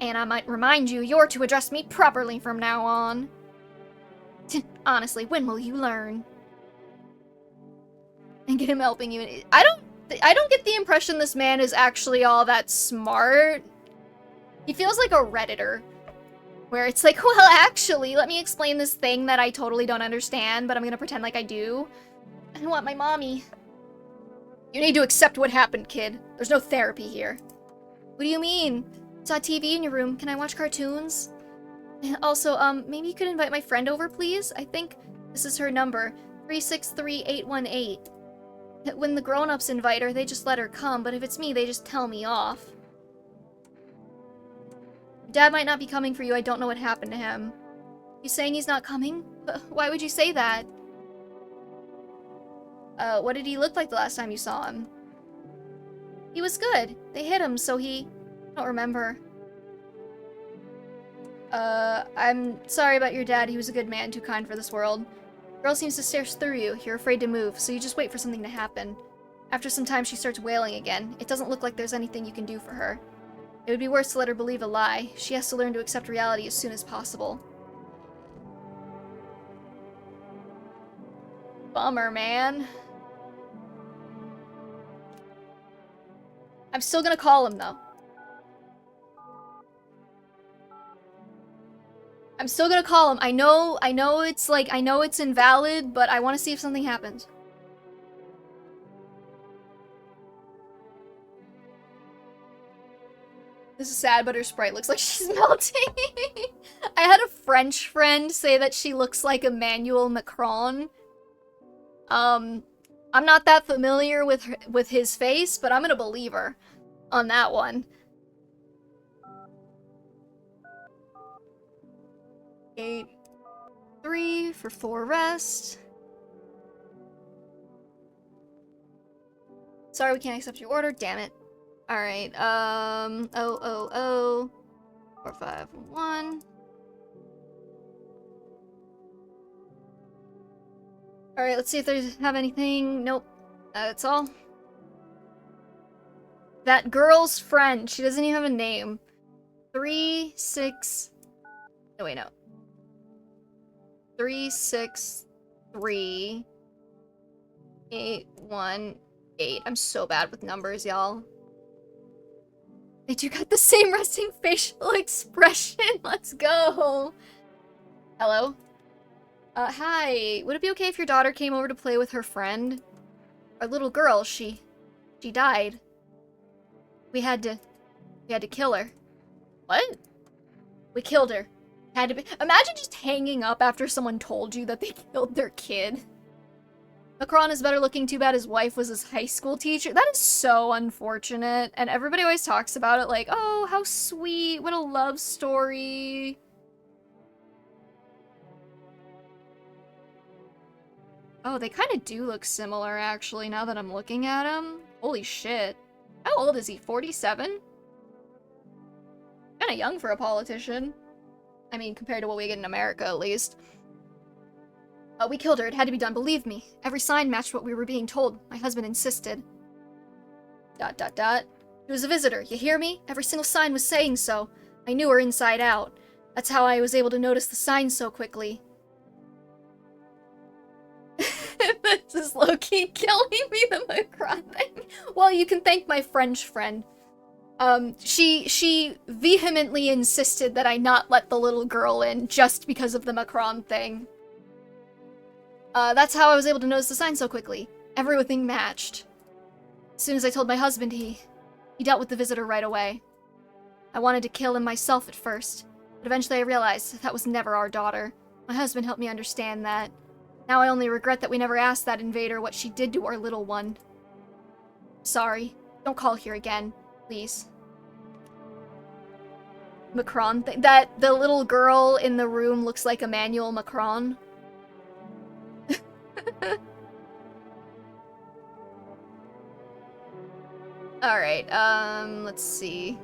And I might remind you, you're to address me properly from now on. Honestly, when will you learn? And get him helping you. I don't get the impression this man is actually all that smart. He feels like a Redditor. Where it's like, well, actually, let me explain this thing that I totally don't understand, but I'm gonna pretend like I do. I want my mommy. You need to accept what happened, kid. There's no therapy here. What do you mean? Saw TV in your room. Can I watch cartoons? Also, maybe you could invite my friend over, please? I think this is her number. 363818. When the grown-ups invite her, they just let her come, but if it's me, they just tell me off. Dad might not be coming for you. I don't know what happened to him. You saying he's not coming? Why would you say that? What did he look like the last time you saw him? He was good. They hit him, so I don't remember. I'm sorry about your dad. He was a good man, too kind for this world. The girl seems to stare through you. You're afraid to move, so you just wait for something to happen. After some time, she starts wailing again. It doesn't look like there's anything you can do for her. It would be worse to let her believe a lie. She has to learn to accept reality as soon as possible. Bummer, man. I'm still gonna call him, though. I'm still gonna call him. I know it's like, I know it's invalid, but I want to see if something happens. This is sad, but her sprite looks like she's melting. I had a French friend say that she looks like Emmanuel Macron. I'm not that familiar with his face, but I'm gonna believe her on that one. 8-3 for 4 rest. Sorry, we can't accept your order. Damn it. Alright, 451. Alright, let's see if they have anything. Nope. That's all. That girl's friend. She doesn't even have a name. 3-6... No, wait, no. 3-6-3-8-1-8. I'm so bad with numbers, y'all. They do got the same resting facial expression. Let's go. Hello? Hi. Would it be okay if your daughter came over to play with her friend? Our little girl, she died. We had to kill her. What? We killed her. Had to be. Imagine just hanging up after someone told you that they killed their kid. Macron is better looking, too bad his wife was his high school teacher. That is so unfortunate, and everybody always talks about it like, oh, how sweet, what a love story. Oh, they kind of do look similar, actually, now that I'm looking at him. Holy shit. How old is he? 47? Kinda young for a politician. I mean, compared to what we get in America, at least. We killed her. It had to be done. Believe me. Every sign matched what we were being told. My husband insisted. ... She was a visitor. You hear me? Every single sign was saying so. I knew her inside out. That's how I was able to notice the signs so quickly. This is low-key killing me, the Macron thing. Well, you can thank my French friend. She vehemently insisted that I not let the little girl in just because of the Macron thing. That's how I was able to notice the sign so quickly. Everything matched. As soon as I told my husband, he dealt with the visitor right away. I wanted to kill him myself at first, but eventually I realized that was never our daughter. My husband helped me understand that. Now I only regret that we never asked that invader what she did to our little one. Sorry. Don't call here again, please. Macron that the little girl in the room looks like Emmanuel Macron. Alright, let's see.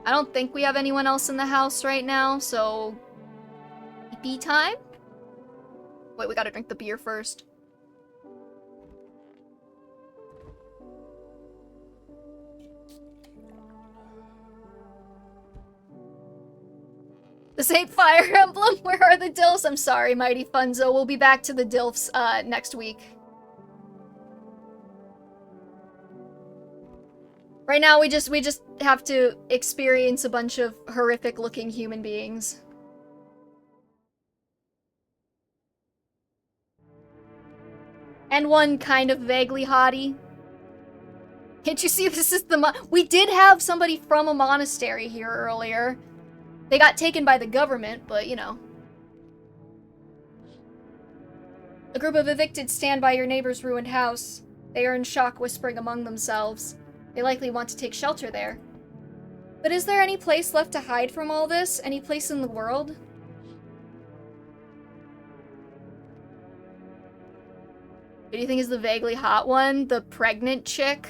I don't think we have anyone else in the house right now, so... pee time? Wait, we gotta drink the beer first. This ain't Fire Emblem. Where are the DILFs? I'm sorry, Mighty Funzo. We'll be back to the DILFs next week. Right now, we just have to experience a bunch of horrific-looking human beings. And one kind of vaguely haughty. Can't you see this is the we did have somebody from a monastery here earlier. They got taken by the government, but you know. A group of evicted stand by your neighbor's ruined house. They are in shock, whispering among themselves. They likely want to take shelter there. But is there any place left to hide from all this? Any place in the world? Who do you think is the vaguely hot one? The pregnant chick?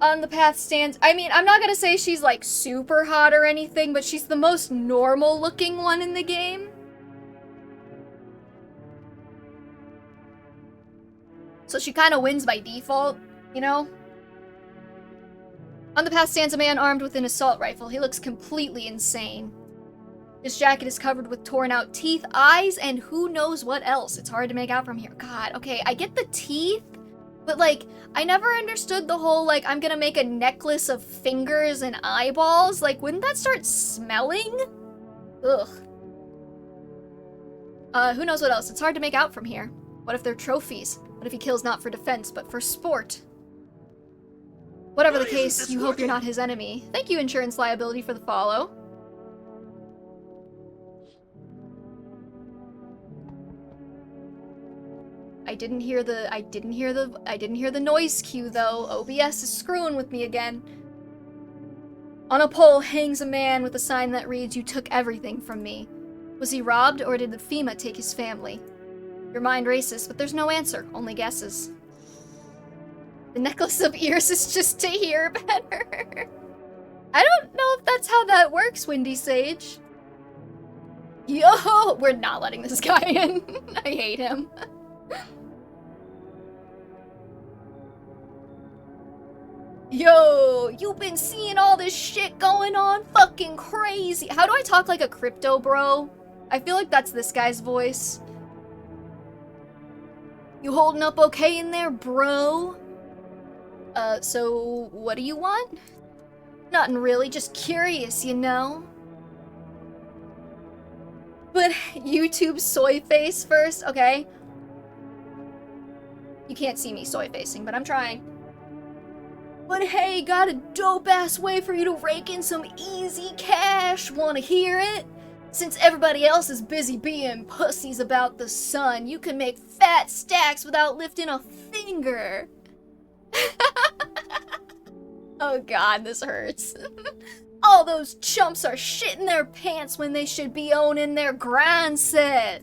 On the path stands... I mean, I'm not gonna say she's, like, super hot or anything, but she's the most normal-looking one in the game. So she kind of wins by default, you know? On the path stands a man armed with an assault rifle. He looks completely insane. His jacket is covered with torn-out teeth, eyes, and who knows what else. It's hard to make out from here. God, okay, I get the teeth, but, like, I never understood the whole, like, I'm gonna make a necklace of fingers and eyeballs. Like, wouldn't that start smelling? Ugh. Who knows what else? It's hard to make out from here. What if they're trophies? What if he kills not for defense, but for sport? Whatever the case, you hope you're not his enemy. Thank you, insurance liability, for the follow. I didn't hear the noise cue though. OBS is screwing with me again. On a pole hangs a man with a sign that reads, "You took everything from me." Was he robbed, or did the FEMA take his family? Your mind races, but there's no answer, only guesses. The necklace of ears is just to hear better. I don't know if that's how that works, Windy Sage. Yo, we're not letting this guy in. I hate him. Yo, you been seeing all this shit going on? Fucking crazy. How do I talk like a crypto bro? I feel like that's this guy's voice. You holding up okay in there, bro? So what do you want? Nothing really, just curious, you know? But YouTube soy face first, okay? You can't see me soy facing, but I'm trying. But hey, got a dope-ass way for you to rake in some easy cash. Wanna hear it? Since everybody else is busy being pussies about the sun, you can make fat stacks without lifting a finger. Oh god, this hurts. All those chumps are shitting their pants when they should be owning their grind set.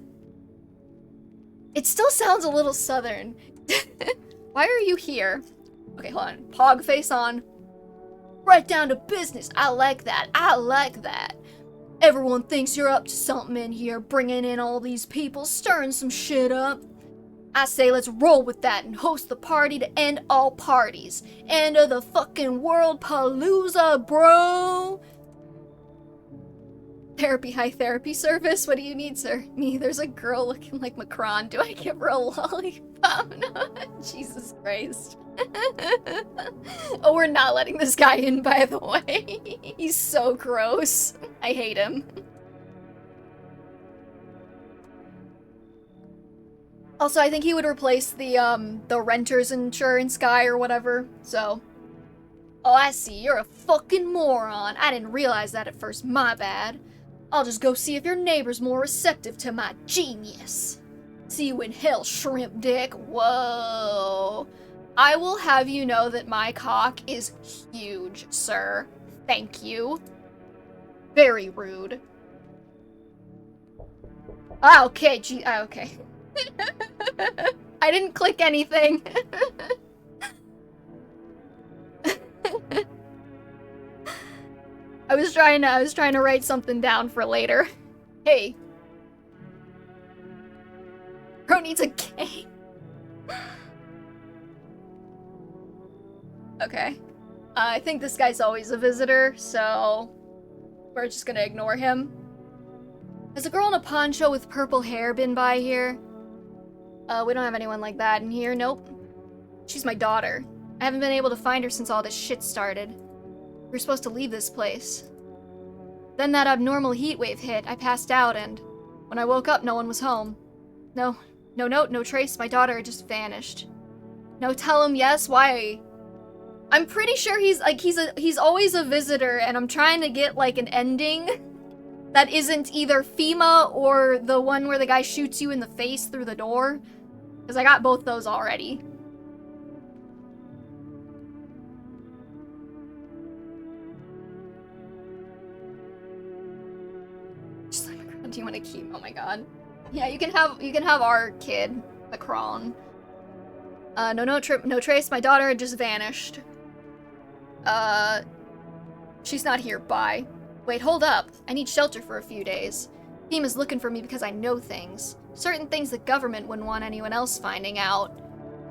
It still sounds a little southern. Why are you here? Okay, hold on. Pog face on. Right down to business. I like that. I like that. Everyone thinks you're up to something in here, bringing in all these people, stirring some shit up. I say let's roll with that and host the party to end all parties. End of the fucking world palooza, bro! Therapy, high therapy service? What do you need, sir? Me, there's a girl looking like Macron. Do I give her a lollipop? No. Jesus Christ. Oh, we're not letting this guy in, by the way. He's so gross. I hate him. Also, I think he would replace the renter's insurance guy or whatever, so. Oh, I see. You're a fucking moron. I didn't realize that at first. My bad. I'll just go see if your neighbor's more receptive to my genius. See you in hell, shrimp dick. Whoa. I will have you know that my cock is huge, sir. Thank you. Very rude. Ah, okay, okay. I didn't click anything. I was trying to write something down for later. Hey. Bro needs a game. Okay. I think this guy's always a visitor, so we're just gonna ignore him. Has a girl in a poncho with purple hair been by here? We don't have anyone like that in here, nope. She's my daughter. I haven't been able to find her since all this shit started. We were supposed to leave this place. Then that abnormal heat wave hit, I passed out, and when I woke up, no one was home. No note, no trace, my daughter had just vanished. No, tell him yes, why? I'm pretty sure he's always a visitor, and I'm trying to get, like, an ending that isn't either FEMA or the one where the guy shoots you in the face through the door. Because I got both those already. Just like, do you want to keep? Oh my god. Yeah, you can have our kid, Macron. No trace. My daughter had just vanished. She's not here. Bye. Wait, hold up. I need shelter for a few days. FEMA's looking for me because I know things. Certain things the government wouldn't want anyone else finding out.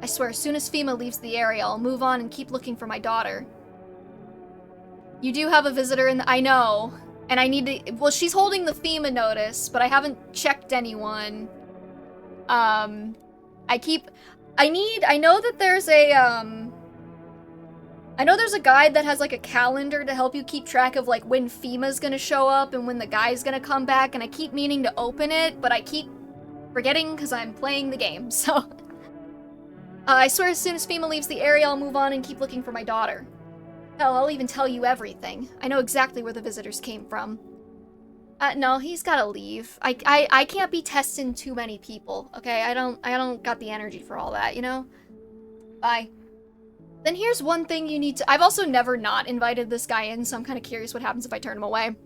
I swear, as soon as FEMA leaves the area, I'll move on and keep looking for my daughter. You do have a visitor in the— I know. And I need to— well, she's holding the FEMA notice, but I haven't checked anyone. I know that there's a, I know there's a guide that has, like, a calendar to help you keep track of, like, when FEMA's gonna show up and when the guy's gonna come back, and I keep meaning to open it, but I keep forgetting because I'm playing the game, so. I swear as soon as FEMA leaves the area, I'll move on and keep looking for my daughter. Hell, I'll even tell you everything. I know exactly where the visitors came from. No, he's gotta leave. I can't be testing too many people, okay? I don't got the energy for all that, you know? Bye. Then here's one thing you need to— I've also never not invited this guy in, so I'm kind of curious what happens if I turn him away.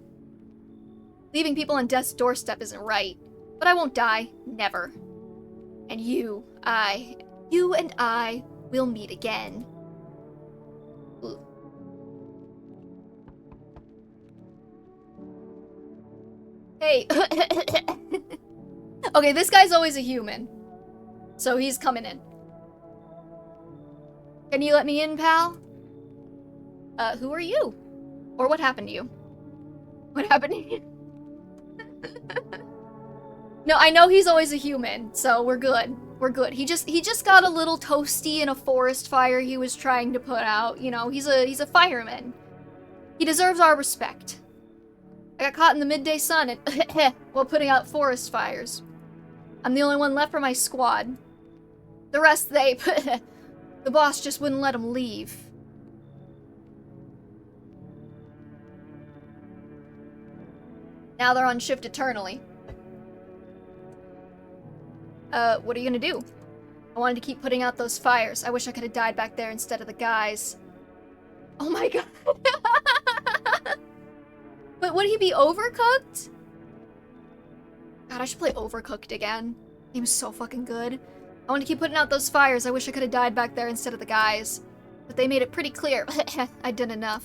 Leaving people on death's doorstep isn't right. But I won't die. Never. And you and I will meet again. Ooh. Hey. Okay, this guy's always a human. So he's coming in. Can you let me in, pal? Who are you? Or what happened to you? What happened to you? No, I know he's always a human, so we're good. We're good. He just got a little toasty in a forest fire he was trying to put out. You know, he's a fireman. He deserves our respect. I got caught in the midday sun and while putting out forest fires. I'm the only one left for my squad. The rest, they the boss just wouldn't let him leave. Now they're on shift eternally. What are you gonna do? I wanted to keep putting out those fires. I wish I could have died back there instead of the guys. Oh my god. But would he be overcooked? God, I should play Overcooked again. Game's so fucking good. I want to keep putting out those fires. I wish I could have died back there instead of the guys. But they made it pretty clear. I did enough.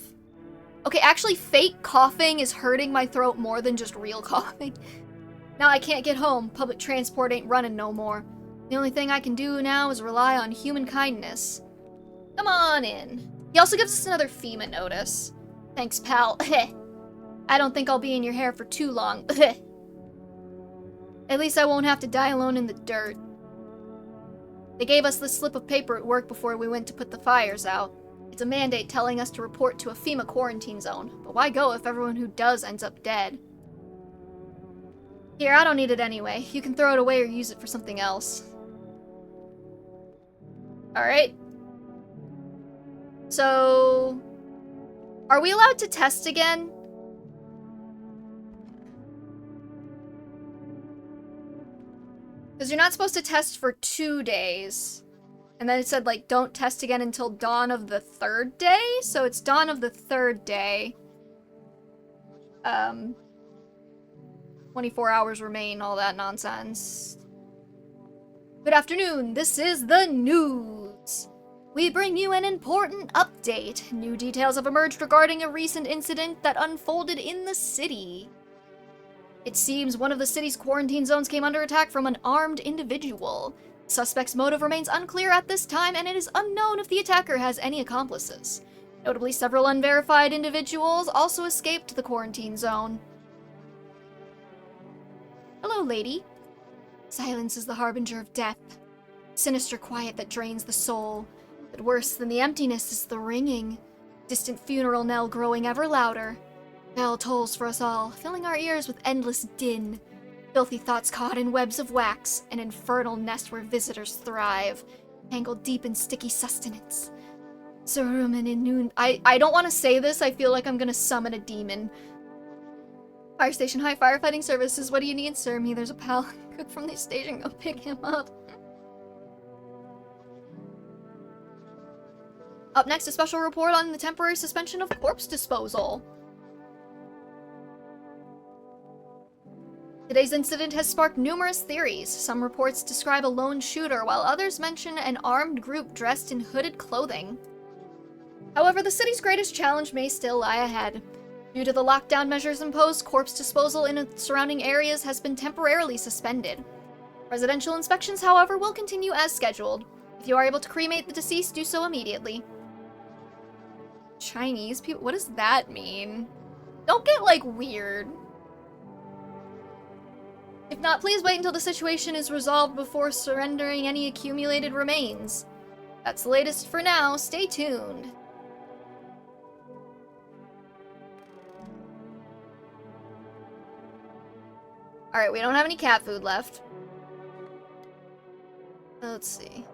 Okay, actually, fake coughing is hurting my throat more than just real coughing. Now I can't get home. Public transport ain't running no more. The only thing I can do now is rely on human kindness. Come on in. He also gives us another FEMA notice. Thanks, pal. I don't think I'll be in your hair for too long. At least I won't have to die alone in the dirt. They gave us this slip of paper at work before we went to put the fires out. It's a mandate telling us to report to a FEMA quarantine zone. But why go if everyone who does ends up dead? Here, I don't need it anyway. You can throw it away or use it for something else. Alright. So... are we allowed to test again? Because you're not supposed to test for 2 days. And then it said, like, don't test again until dawn of the 3rd day? So it's dawn of the 3rd day. 24 hours remain, all that nonsense. Good afternoon, this is the news. We bring you an important update. New details have emerged regarding a recent incident that unfolded in the city. It seems one of the city's quarantine zones came under attack from an armed individual. The suspect's motive remains unclear at this time, and it is unknown if the attacker has any accomplices. Notably, several unverified individuals also escaped the quarantine zone. Hello, lady. Silence is the harbinger of death. Sinister quiet that drains the soul. But worse than the emptiness is the ringing. Distant funeral knell growing ever louder. Bell tolls for us all, filling our ears with endless din. Filthy thoughts caught in webs of wax, an infernal nest where visitors thrive, tangled deep in sticky sustenance. Saruman in noon. I don't want to say this, I feel like I'm gonna summon a demon. Fire station, hi, firefighting services, what do you need, sir? Me, there's a pal cook from the station, go pick him up. Up next, a special report on the temporary suspension of corpse disposal. Today's incident has sparked numerous theories. Some reports describe a lone shooter, while others mention an armed group dressed in hooded clothing. However, the city's greatest challenge may still lie ahead. Due to the lockdown measures imposed, corpse disposal in surrounding areas has been temporarily suspended. Residential inspections, however, will continue as scheduled. If you are able to cremate the deceased, do so immediately. Chinese people? What does that mean? Don't get, like, weird. If not, please wait until the situation is resolved before surrendering any accumulated remains. That's the latest for now. Stay tuned. Alright, we don't have any cat food left. Let's see.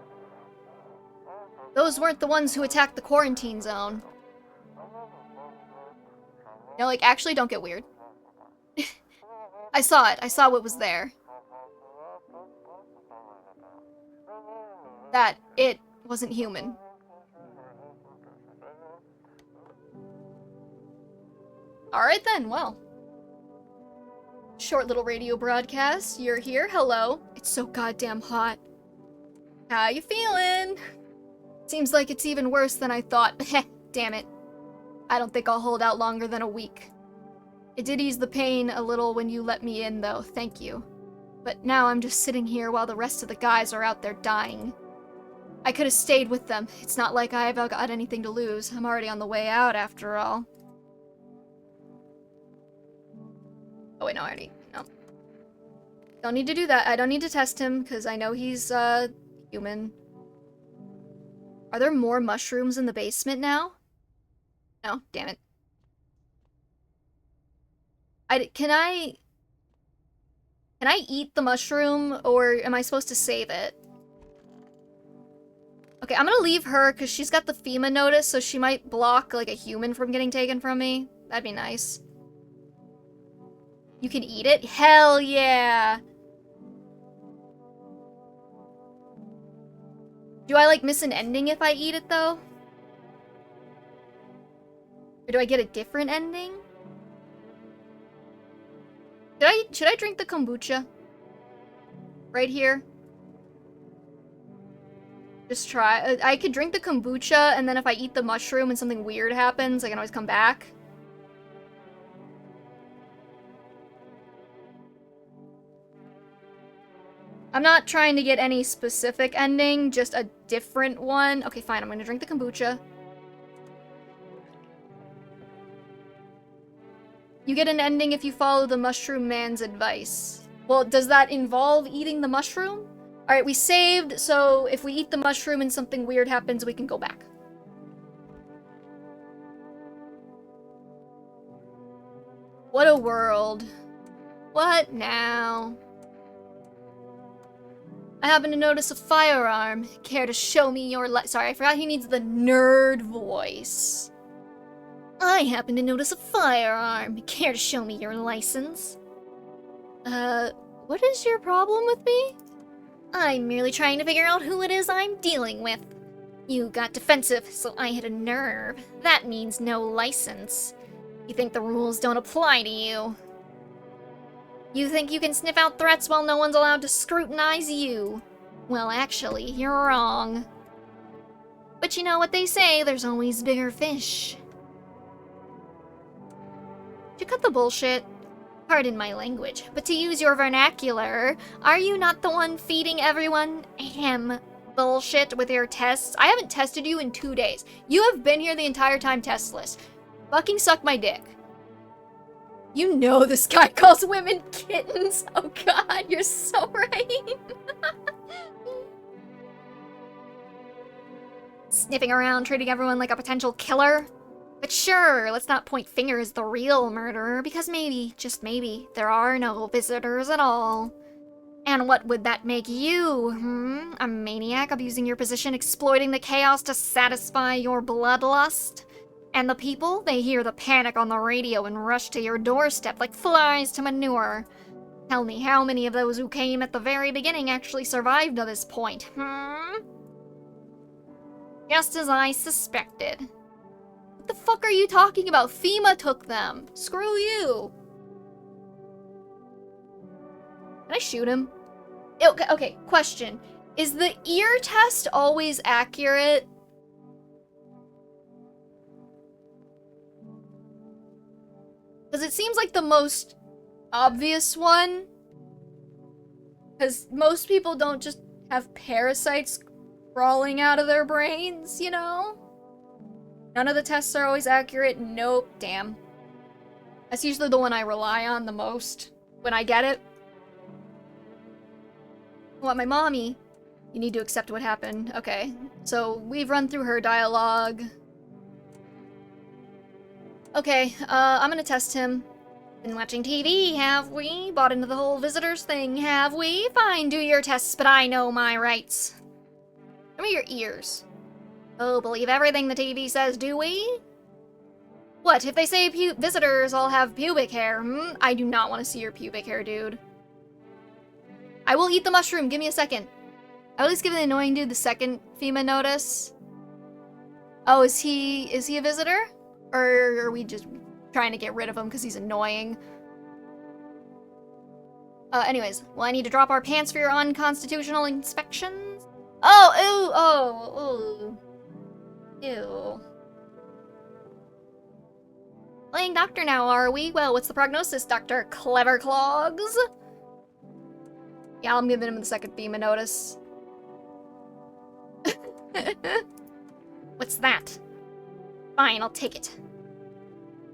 Those weren't the ones who attacked the quarantine zone. No, like, actually, don't get weird. I saw it. I saw what was there. That it wasn't human. Alright then, well. Short little radio broadcast. You're here. Hello. It's so goddamn hot. How you feeling? Seems like it's even worse than I thought. Heh, damn it. I don't think I'll hold out longer than a week. It did ease the pain a little when you let me in, though. Thank you. But now I'm just sitting here while the rest of the guys are out there dying. I could have stayed with them. It's not like I've got anything to lose. I'm already on the way out, after all. Oh, wait, no, I already... No. Don't need to do that. I don't need to test him, because I know he's, human. Are there more mushrooms in the basement now? No, damn it. Can I eat the mushroom, or am I supposed to save it? Okay, I'm gonna leave her, because she's got the FEMA notice, so she might block, like, a human from getting taken from me. That'd be nice. You can eat it? Hell yeah! Do I, like, miss an ending if I eat it, though? Or do I get a different ending? Should I drink the kombucha? Right here? Just try. I could drink the kombucha, and then if I eat the mushroom and something weird happens, I can always come back. I'm not trying to get any specific ending, just a different one. Okay, fine, I'm gonna drink the kombucha. You get an ending if you follow the mushroom man's advice. Well, does that involve eating the mushroom? Alright, we saved, so if we eat the mushroom and something weird happens, we can go back. What a world. What now? I happen to notice a firearm. Care to show me your sorry, I forgot he needs the nerd voice. I happen to notice a firearm. Care to show me your license? What is your problem with me? I'm merely trying to figure out who it is I'm dealing with. You got defensive, so I hit a nerve. That means no license. You think the rules don't apply to you. You think you can sniff out threats while no one's allowed to scrutinize you. Well, actually, you're wrong. But you know what they say, there's always bigger fish. To cut the bullshit, pardon my language, but to use your vernacular, are you not the one feeding everyone bullshit with your tests? I haven't tested you in 2 days. You have been here the entire time testless. Fucking suck my dick. You know this guy calls women kittens. Oh god, you're so right. Sniffing around, treating everyone like a potential killer. But sure, let's not point fingers at the real murderer, because maybe, just maybe, there are no visitors at all. And what would that make you, A maniac abusing your position, exploiting the chaos to satisfy your bloodlust? And the people, they hear the panic on the radio and rush to your doorstep like flies to manure. Tell me how many of those who came at the very beginning actually survived to this point, Just as I suspected. What the fuck are you talking about? FEMA took them. Screw you. Can I shoot him? Okay, question. Is the ear test always accurate? Because it seems like the most obvious one. Because most people don't just have parasites crawling out of their brains, you know? None of the tests are always accurate. Nope, damn. That's usually the one I rely on the most when I get it. What, my mommy? You need to accept what happened. Okay, so we've run through her dialogue. Okay, I'm gonna test him. Been watching TV, have we? Bought into the whole visitors thing, have we? Fine, do your tests, but I know my rights. Show me your ears. Oh, believe everything the TV says, do we? What, if they say visitors all have pubic hair, I do not want to see your pubic hair, dude. I will eat the mushroom, give me a second. I will at least give the annoying dude the second FEMA notice. Oh, is he a visitor? Or are we just trying to get rid of him because he's annoying? Anyways, will I need to drop our pants for your unconstitutional inspections? Oh, ew. Playing doctor now, are we? Well, what's the prognosis, Dr. Clever Clogs? Yeah, I'm giving him the second FEMA notice. What's that? Fine, I'll take it.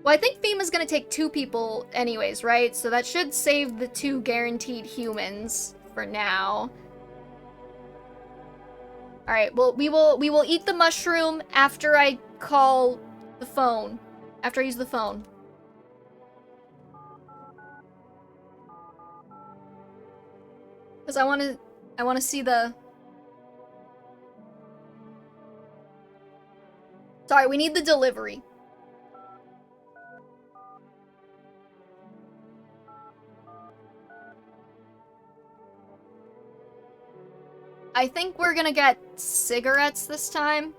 Well, I think FEMA's gonna take 2 people anyways, right? So that should save the 2 guaranteed humans for now. Alright, well, we will eat the mushroom after I call the phone. After I use the phone. Because I wanna see the... Sorry, we need the delivery. I think we're gonna get cigarettes this time.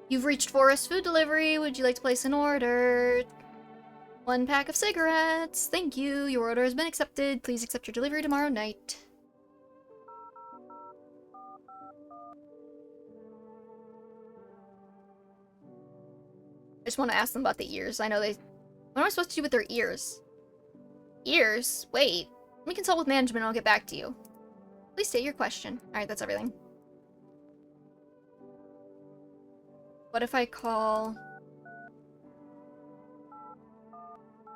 You've reached Forest Food Delivery. Would you like to place an order? 1 pack of cigarettes. Thank you. Your order has been accepted. Please accept your delivery tomorrow night. I just want to ask them about the ears. I know they... What am I supposed to do with their ears? Ears? Wait. Let me consult with management and I'll get back to you. Please state your question. Alright, that's everything. What if I call...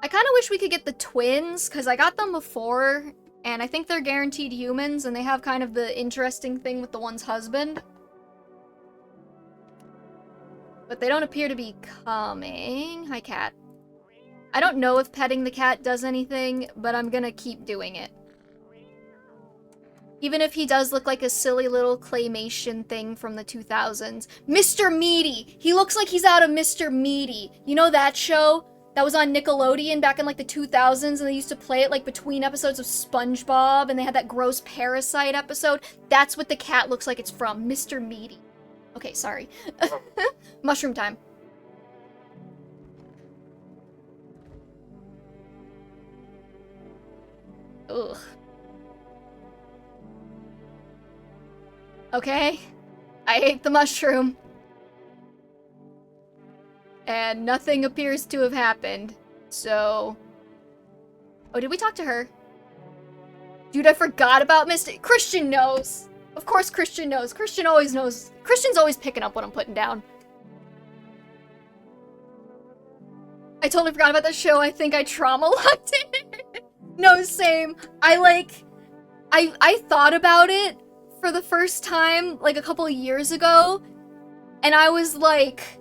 I kind of wish we could get the twins, because I got them before, and I think they're guaranteed humans, and they have kind of the interesting thing with the one's husband. But they don't appear to be coming. Hi, cat. I don't know if petting the cat does anything, but I'm gonna keep doing it. Even if he does look like a silly little claymation thing from the 2000s. Mr. Meaty! He looks like he's out of Mr. Meaty. You know that show? That was on Nickelodeon back in like the 2000s, and they used to play it like between episodes of SpongeBob, and they had that gross parasite episode. That's what the cat looks like it's from. Mr. Meaty. Okay, sorry. Mushroom time. Ugh. Okay. I ate the mushroom. And nothing appears to have happened. So... Oh, did we talk to her? Dude, I forgot about Christian knows. Of course Christian knows. Christian always knows. Christian's always picking up what I'm putting down. I totally forgot about the show. I think I trauma-locked it. No, same. I thought about it for the first time, like, a couple of years ago. And I was like,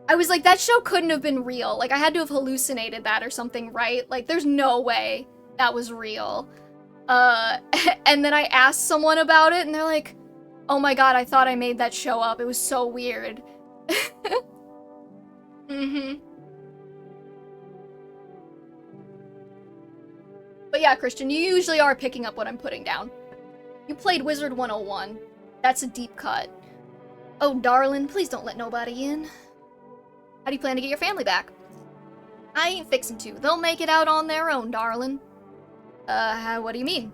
that show couldn't have been real. Like, I had to have hallucinated that or something, right? Like, there's no way that was real. And then I asked someone about it, and they're like, oh my god, I thought I made that show up. It was so weird. Mm-hmm. But yeah, Christian, you usually are picking up what I'm putting down. You played Wizard 101. That's a deep cut. Oh, darling, please don't let nobody in. How do you plan to get your family back? I ain't fixing to. They'll make it out on their own, darling. What do you mean?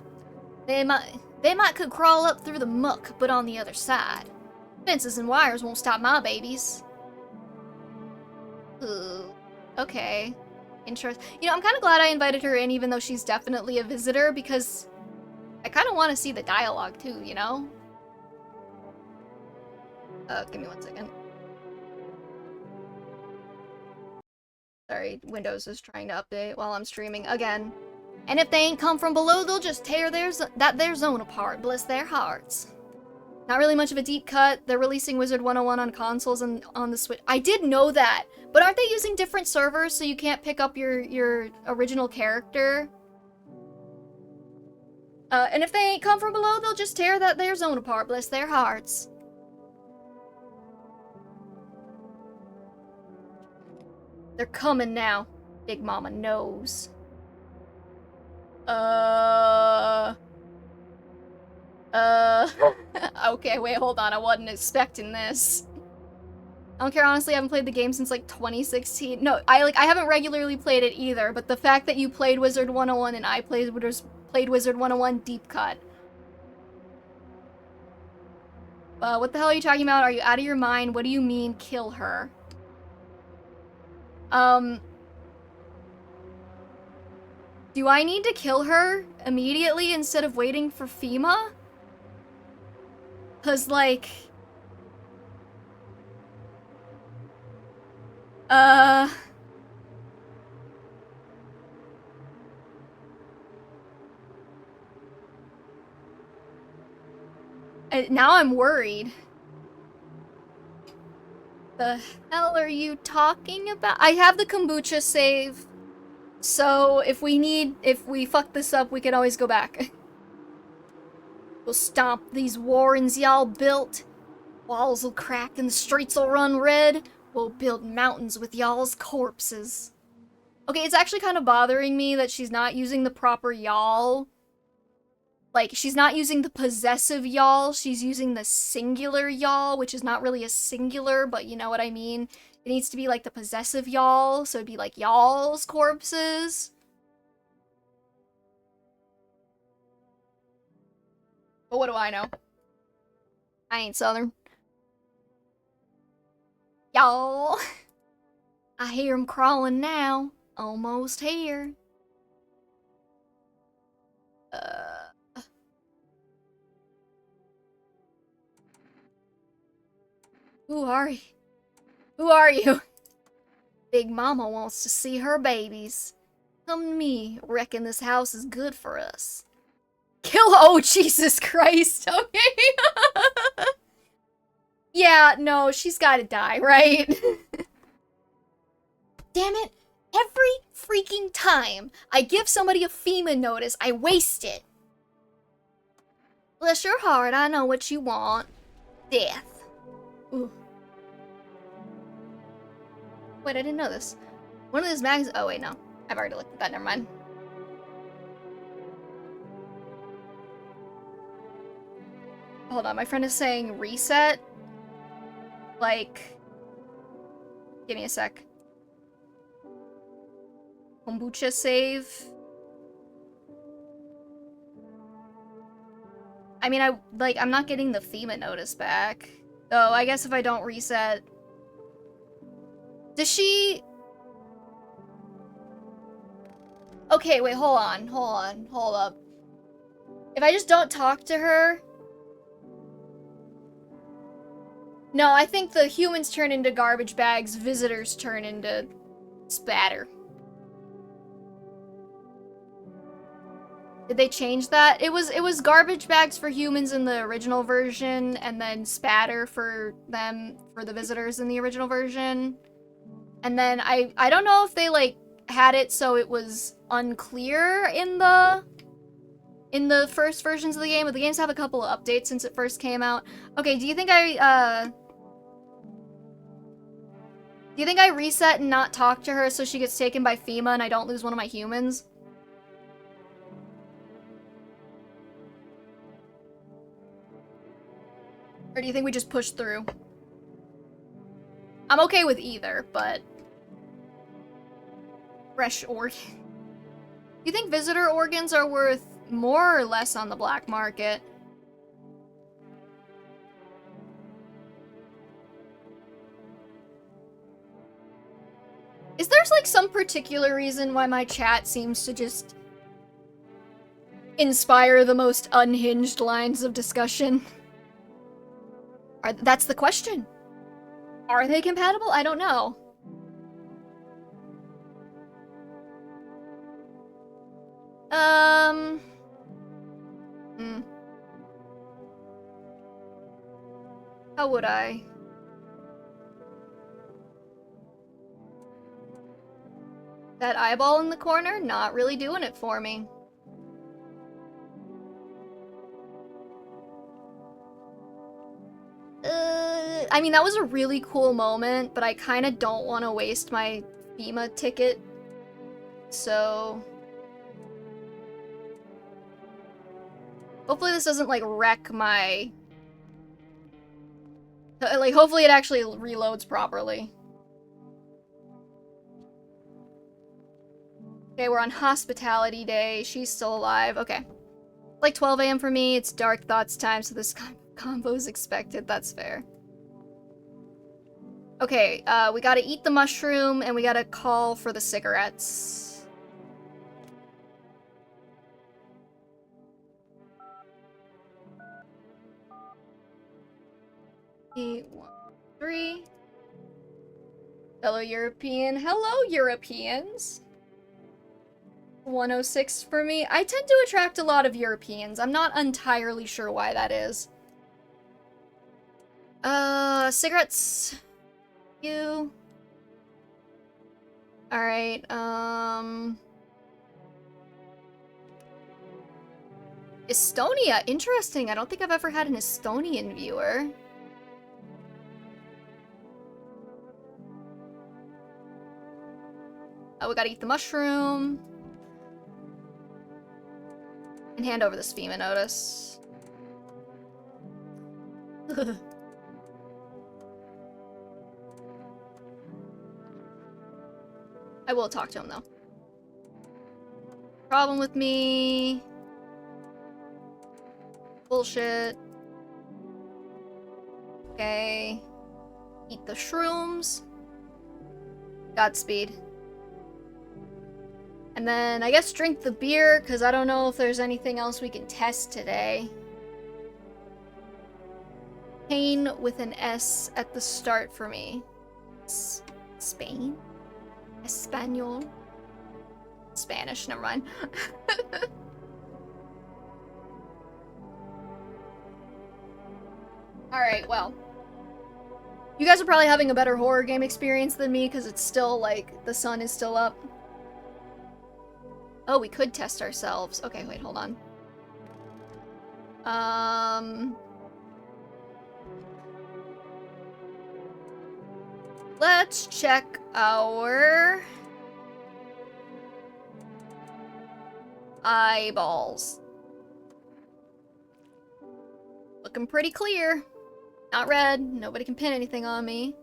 They might could crawl up through the muck, but on the other side. Fences and wires won't stop my babies. Ooh, okay. Interesting. You know, I'm kind of glad I invited her in, even though she's definitely a visitor, because I kind of want to see the dialogue, too, you know? Give me 1 second. Sorry, Windows is trying to update while I'm streaming again. And if they ain't come from below, they'll just tear their zone apart, bless their hearts. Not really much of a deep cut. They're releasing Wizard 101 on consoles and on the Switch. I did know that, but aren't they using different servers so you can't pick up your original character? And if they ain't come from below, they'll just tear their zone apart, bless their hearts. They're coming now. Big Mama knows. Okay, wait, hold on. I wasn't expecting this. I don't care, honestly, I haven't played the game since, like, 2016. No, I haven't regularly played it either, but the fact that you played Wizard 101 and I played Wizard 101, deep cut. What the hell are you talking about? Are you out of your mind? What do you mean, kill her? Do I need to kill her immediately instead of waiting for FEMA? 'Cause, like... now I'm worried. The hell are you talking about? I have the kombucha save, so if we fuck this up, we can always go back. We'll stomp these warrens y'all built. Walls will crack and the streets will run red. We'll build mountains with y'all's corpses. Okay, it's actually kind of bothering me that she's not using the proper y'all. Like, she's not using the possessive y'all, she's using the singular y'all, which is not really a singular, but you know what I mean. It needs to be like the possessive y'all, so it'd be like y'all's corpses. But what do I know? I ain't Southern. Y'all. I hear him crawling now. Almost here. Who are you? Who are you? Big Mama wants to see her babies. Come to me. Reckon this house is good for us. Kill- Oh, Jesus Christ. Okay. Yeah, no, she's gotta die, right? Damn it. Every freaking time I give somebody a FEMA notice, I waste it. Bless your heart, I know what you want. Death. Ooh. Wait, I didn't know this. One of those mags- oh wait, no. I've already looked at that, never mind. Hold on, my friend is saying reset. Like... Give me a sec. Kombucha save. I mean, I'm not getting the FEMA notice back. Though, I guess if I don't reset... Does she... Okay, wait, hold up. If I just don't talk to her... No, I think the humans turn into garbage bags, visitors turn into spatter. Did they change that? It was garbage bags for humans in the original version, and then spatter for them, for the visitors in the original version. And then I don't know if they, like, had it so it was unclear in the first versions of the game, but the games have a couple of updates since it first came out. Okay, do you think I reset and not talk to her so she gets taken by FEMA and I don't lose one of my humans? Or do you think we just push through? I'm okay with either, but... Fresh organ. You think visitor organs are worth more or less on the black market? Is there, like, some particular reason why my chat seems to just inspire the most unhinged lines of discussion? That's the question. Are they compatible? I don't know. How would I? That eyeball in the corner? Not really doing it for me. I mean, that was a really cool moment, but I kind of don't want to waste my FEMA ticket. So... hopefully this doesn't, like, wreck my... like, hopefully it actually reloads properly. Okay, we're on hospitality day. She's still alive. Okay. Like 12 a.m. for me. It's dark thoughts time, so this combo's expected. That's fair. Okay, we gotta eat the mushroom, and we gotta call for the cigarettes. Eight, 1, 3. Fellow European. Hello, Europeans. 106 for me. I tend to attract a lot of Europeans. I'm not entirely sure why that is. Cigarettes. You. Alright, Estonia. Interesting. I don't think I've ever had an Estonian viewer. Oh, we gotta eat the mushroom. And hand over this FEMA notice. I will talk to him, though. Problem with me. Bullshit. Okay. Eat the shrooms. Godspeed. And then, I guess drink the beer, because I don't know if there's anything else we can test today. Pain with an S at the start for me. Spain? Espanol? Spanish, never mind. Alright, well. You guys are probably having a better horror game experience than me, because it's still, like, the sun is still up. Oh, we could test ourselves. Okay, wait, hold on. Let's check our eyeballs. Looking pretty clear. Not red. Nobody can pin anything on me.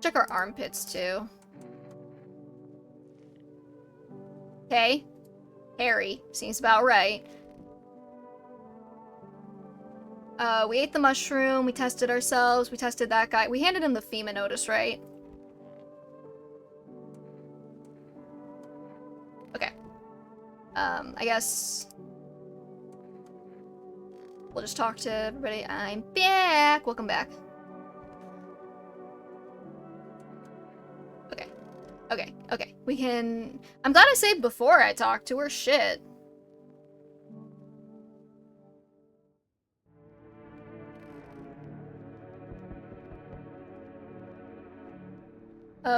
Check our armpits, too. Okay. Hairy. Seems about right. We ate the mushroom, we tested ourselves, we tested that guy. We handed him the FEMA notice, right? Okay. I guess we'll just talk to everybody. I'm back! Welcome back. Okay. Okay, okay. We can... I'm glad I saved before I talked to her. Shit.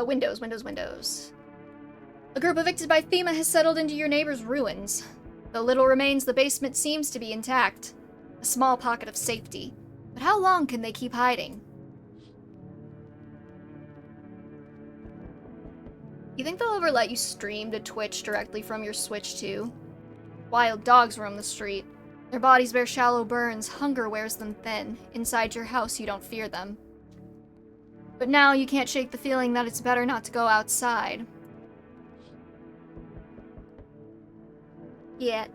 Windows. A group evicted by FEMA has settled into your neighbor's ruins. Though little remains, the basement seems to be intact. A small pocket of safety. But how long can they keep hiding? You think they'll ever let you stream to Twitch directly from your Switch too? Wild dogs roam the street. Their bodies bear shallow burns, hunger wears them thin. Inside your house, you don't fear them. But now you can't shake the feeling that it's better not to go outside. Yet.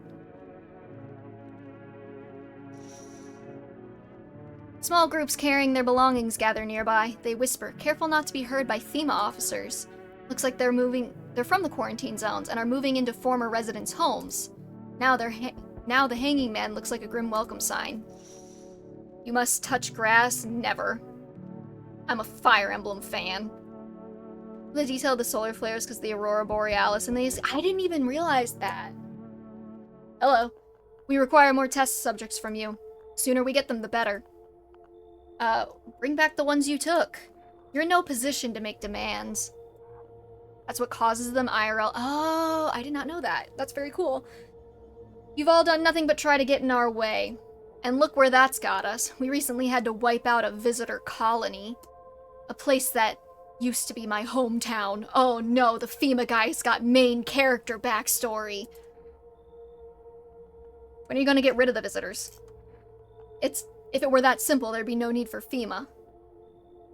Small groups carrying their belongings gather nearby. They whisper, careful not to be heard by FEMA officers. Looks like they're from the quarantine zones and are moving into former residents' homes. Now the hanging man looks like a grim welcome sign. You must touch grass? Never. I'm a Fire Emblem fan. The detail of the solar flares because the Aurora Borealis and these. I didn't even realize that. Hello. We require more test subjects from you. The sooner we get them, the better. Bring back the ones you took. You're in no position to make demands. That's what causes them IRL. Oh, I did not know that. That's very cool. You've all done nothing but try to get in our way. And look where that's got us. We recently had to wipe out a visitor colony. A place that used to be my hometown. Oh no, the FEMA guy's got main character backstory. When are you gonna get rid of the visitors? If it were that simple, there'd be no need for FEMA.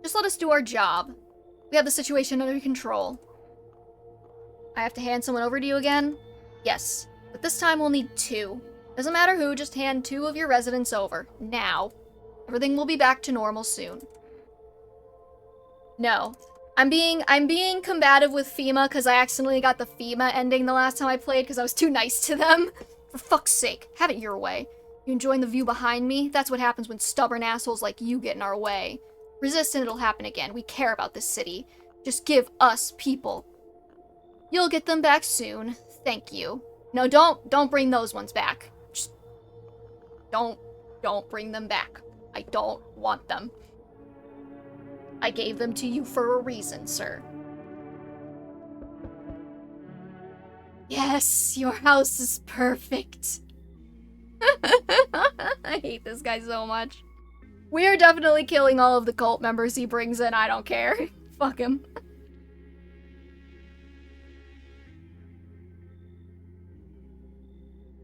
Just let us do our job. We have the situation under control. I have to hand someone over to you again? Yes, but this time we'll need 2. Doesn't matter who, just hand 2 of your residents over. Now. Everything will be back to normal soon. No. I'm being combative with FEMA because I accidentally got the FEMA ending the last time I played because I was too nice to them. For fuck's sake, have it your way. You enjoying the view behind me? That's what happens when stubborn assholes like you get in our way. Resist and it'll happen again. We care about this city. Just give us people. You'll get them back soon. Thank you. No, don't bring those ones back. Just don't bring them back. I don't want them. I gave them to you for a reason, sir. Yes, your house is perfect. I hate this guy so much. We are definitely killing all of the cult members he brings in. I don't care. Fuck him.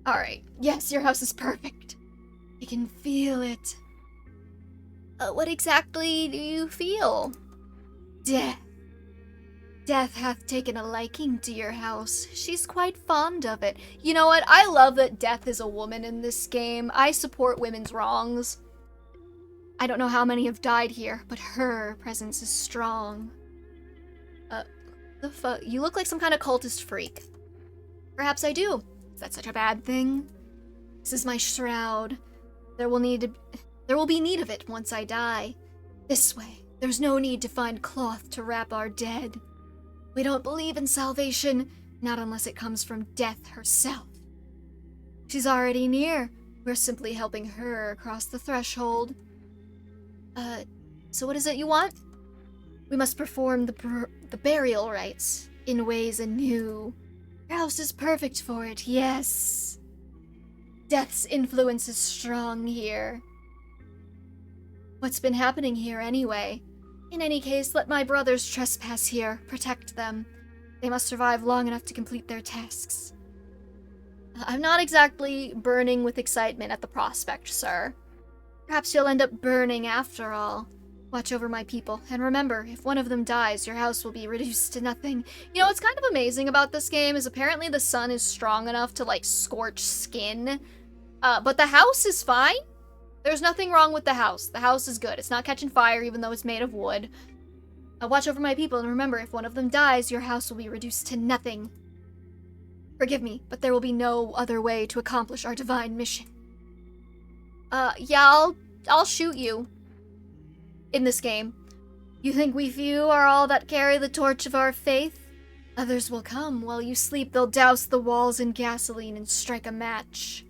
Alright. Yes, your house is perfect. I can feel it. What exactly do you feel? Death. Death hath taken a liking to your house. She's quite fond of it. You know what? I love that Death is a woman in this game. I support women's wrongs. I don't know how many have died here, but her presence is strong. The fuck? You look like some kind of cultist freak. Perhaps I do. Is that such a bad thing? This is my shroud. There will be need of it once I die. This way. There's no need to find cloth to wrap our dead. We don't believe in salvation, not unless it comes from death herself. She's already near. We're simply helping her across the threshold. So what is it you want? We must perform the burial rites in ways anew. Your house is perfect for it, yes. Death's influence is strong here. What's been happening here anyway? In any case, let my brothers trespass here. Protect them. They must survive long enough to complete their tasks. I'm not exactly burning with excitement at the prospect, sir. Perhaps you'll end up burning after all. Watch over my people, and remember, if one of them dies, your house will be reduced to nothing. You know, what's kind of amazing about this game is apparently the sun is strong enough to, like, scorch skin. But the house is fine. There's nothing wrong with the house. The house is good. It's not catching fire, even though it's made of wood. Watch over my people, and remember, if one of them dies, your house will be reduced to nothing. Forgive me, but there will be no other way to accomplish our divine mission. Yeah, I'll shoot you. In this game. You think we few are all that carry the torch of our faith? Others will come. While you sleep, they'll douse the walls in gasoline and strike a match.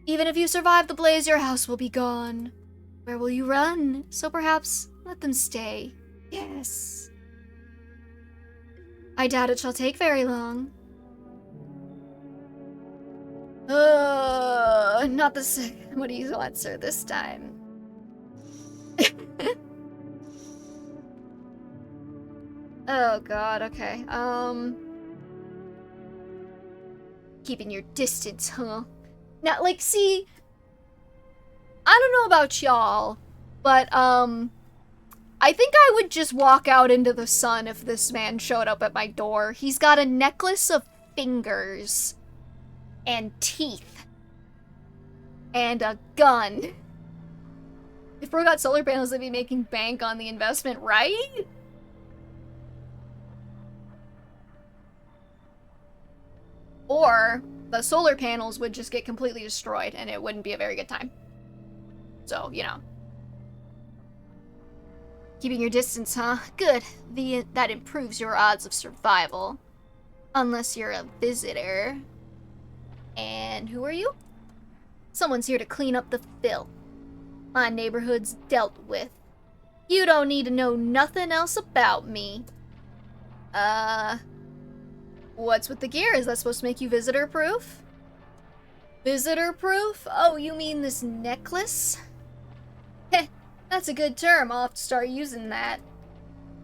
Even if you survive the blaze, your house will be gone. Where will you run? So perhaps let them stay. Yes. I doubt it shall take very long. Not the second. What do you want, sir, this time? Oh god, okay. Keeping your distance, huh? Now, like, see, I don't know about y'all, but, I think I would just walk out into the sun if this man showed up at my door. He's got a necklace of fingers and teeth and a gun. If bro got solar panels, they'd be making bank on the investment, right? Or the solar panels would just get completely destroyed and it wouldn't be a very good time. So, you know. Keeping your distance, huh? Good. That improves your odds of survival. Unless you're a visitor. And who are you? Someone's here to clean up the filth. My neighborhood's dealt with. You don't need to know nothing else about me. What's with the gear? Is that supposed to make you visitor-proof? Visitor-proof? Oh, you mean this necklace? Heh, that's a good term. I'll have to start using that.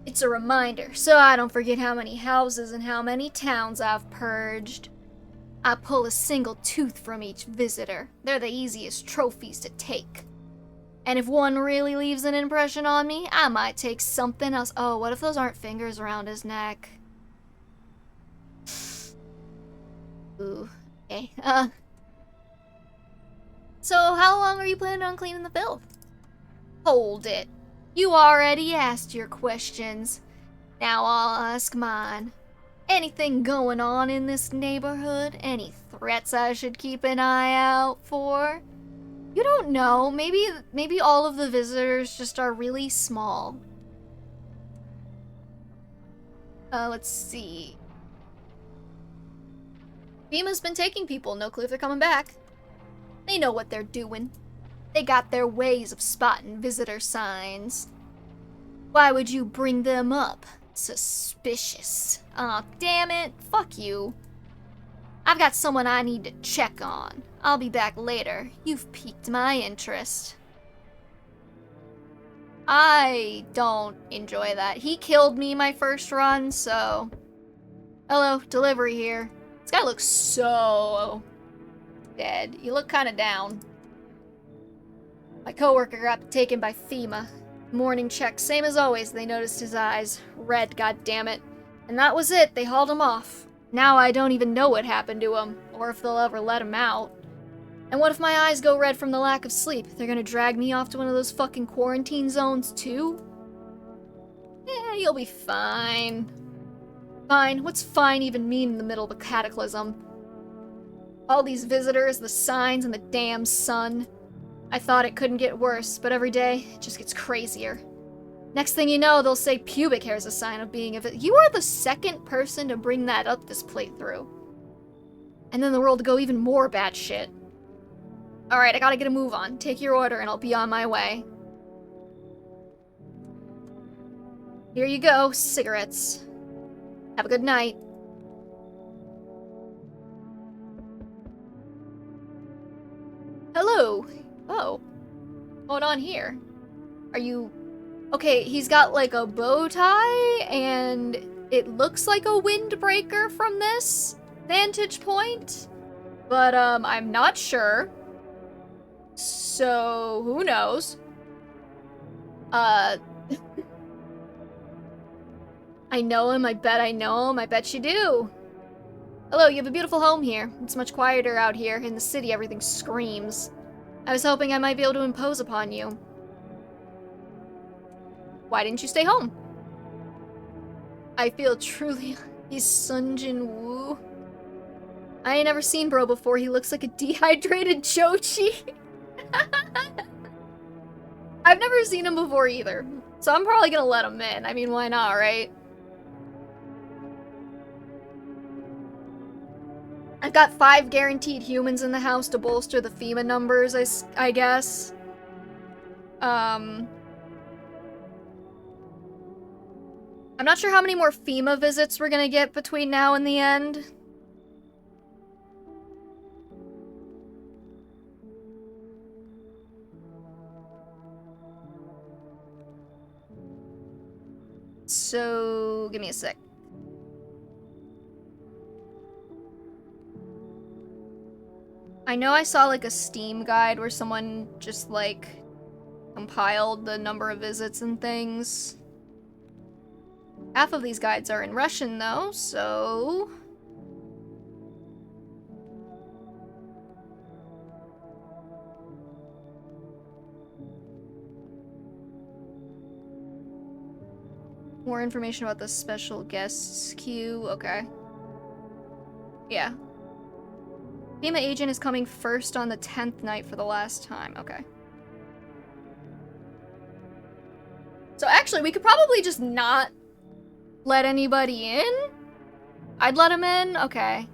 It's a reminder, so I don't forget how many houses and how many towns I've purged. I pull a single tooth from each visitor. They're the easiest trophies to take. And if one really leaves an impression on me, I might take something else. Oh, what if those aren't fingers around his neck? Ooh, okay. So how long are you planning on cleaning the filth? Hold it. You already asked your questions. Now I'll ask mine. Anything going on in this neighborhood? Any threats I should keep an eye out for? You don't know. Maybe all of the visitors just are really small. Let's see. FEMA's been taking people. No clue if they're coming back. They know what they're doing. They got their ways of spotting visitor signs. Why would you bring them up? Suspicious. Aw, damn it. Fuck you. I've got someone I need to check on. I'll be back later. You've piqued my interest. I don't enjoy that. He killed me my first run, so... Hello, delivery here. This guy looks so dead. You look kinda down. My coworker got taken by FEMA. Morning check, same as always, they noticed his eyes. Red, goddammit. And that was it, they hauled him off. Now I don't even know what happened to him, or if they'll ever let him out. And what if my eyes go red from the lack of sleep? They're gonna drag me off to one of those fucking quarantine zones too? Yeah, you'll be fine. Fine? What's fine even mean in the middle of a cataclysm? All these visitors, the signs, and the damn sun. I thought it couldn't get worse, but every day, it just gets crazier. Next thing you know, they'll say pubic hair is a sign of being a You are the second person to bring that up this playthrough. And then the world will go even more batshit. Alright, I gotta get a move on. Take your order and I'll be on my way. Here you go, cigarettes. Have a good night. Hello. Oh. What's going on here? Are you... Okay, he's got like a bow tie, and it looks like a windbreaker from this vantage point. But, I'm not sure. So, who knows? I know him, I bet I know him, I bet you do. Hello, you have a beautiful home here. It's much quieter out here. In the city, everything screams. I was hoping I might be able to impose upon you. Why didn't you stay home? I feel truly... He's Sun Jin Woo. I ain't never seen bro before. He looks like a dehydrated Chochi. I've never seen him before either. So I'm probably gonna let him in. I mean, why not, right? I've got 5 guaranteed humans in the house to bolster the FEMA numbers, I guess. I'm not sure how many more FEMA visits we're gonna get between now and the end. So, give me a sec. I know I saw like a Steam guide where someone just like compiled the number of visits and things. Half of these guides are in Russian though, so... More information about the special guests queue, okay. Yeah. FEMA agent is coming first on the 10th night for the last time, okay. So actually, we could probably just not let anybody in? I'd let him in? Okay.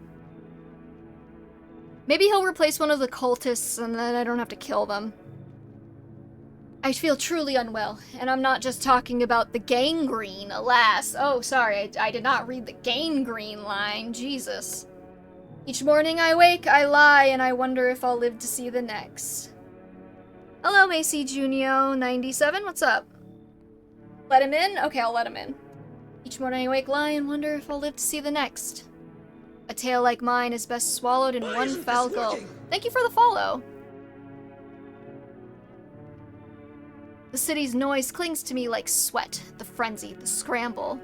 Maybe he'll replace one of the cultists and then I don't have to kill them. I feel truly unwell, and I'm not just talking about the gangrene, alas. Oh, sorry, I did not read the gangrene line, Jesus. Each morning I wake, I lie, and I wonder if I'll live to see the next. Hello, Macy Junio 97, what's up? Let him in? Okay, I'll let him in. Each morning I wake, lie, and wonder if I'll live to see the next. A tale like mine is best swallowed in one foul gulp. Thank you for the follow. The city's noise clings to me like sweat, the frenzy, the scramble.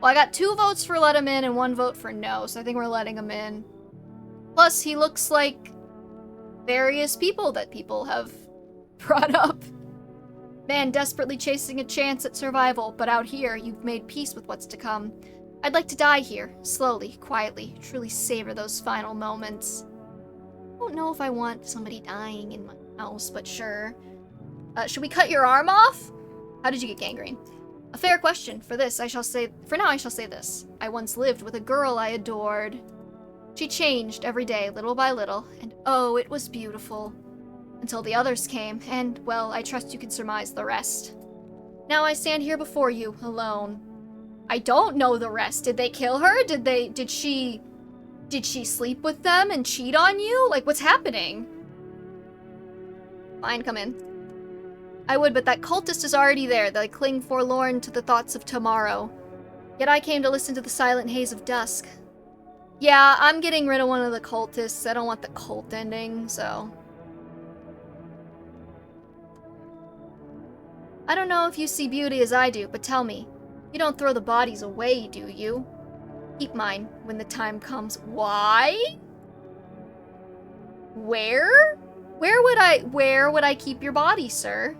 Well, I got 2 votes for let him in and 1 vote for no, so I think we're letting him in. Plus, he looks like various people that people have brought up. Man desperately chasing a chance at survival, but out here, you've made peace with what's to come. I'd like to die here, slowly, quietly, truly savor those final moments. I don't know if I want somebody dying in my house, but sure. Should we cut your arm off? How did you get gangrene? A fair question. For now I shall say this. I once lived with a girl I adored. She changed every day, little by little, and oh, it was beautiful. Until the others came, and, well, I trust you can surmise the rest. Now I stand here before you, alone. I don't know the rest. Did they kill her? Did she sleep with them and cheat on you? Like, what's happening? Fine, come in. I would, but that cultist is already there. They cling forlorn to the thoughts of tomorrow. Yet I came to listen to the silent haze of dusk. Yeah, I'm getting rid of one of the cultists. I don't want the cult ending, so... I don't know if you see beauty as I do, but tell me, you don't throw the bodies away, do you? Keep mine when the time comes. Why? Where? Where would I keep your body, sir?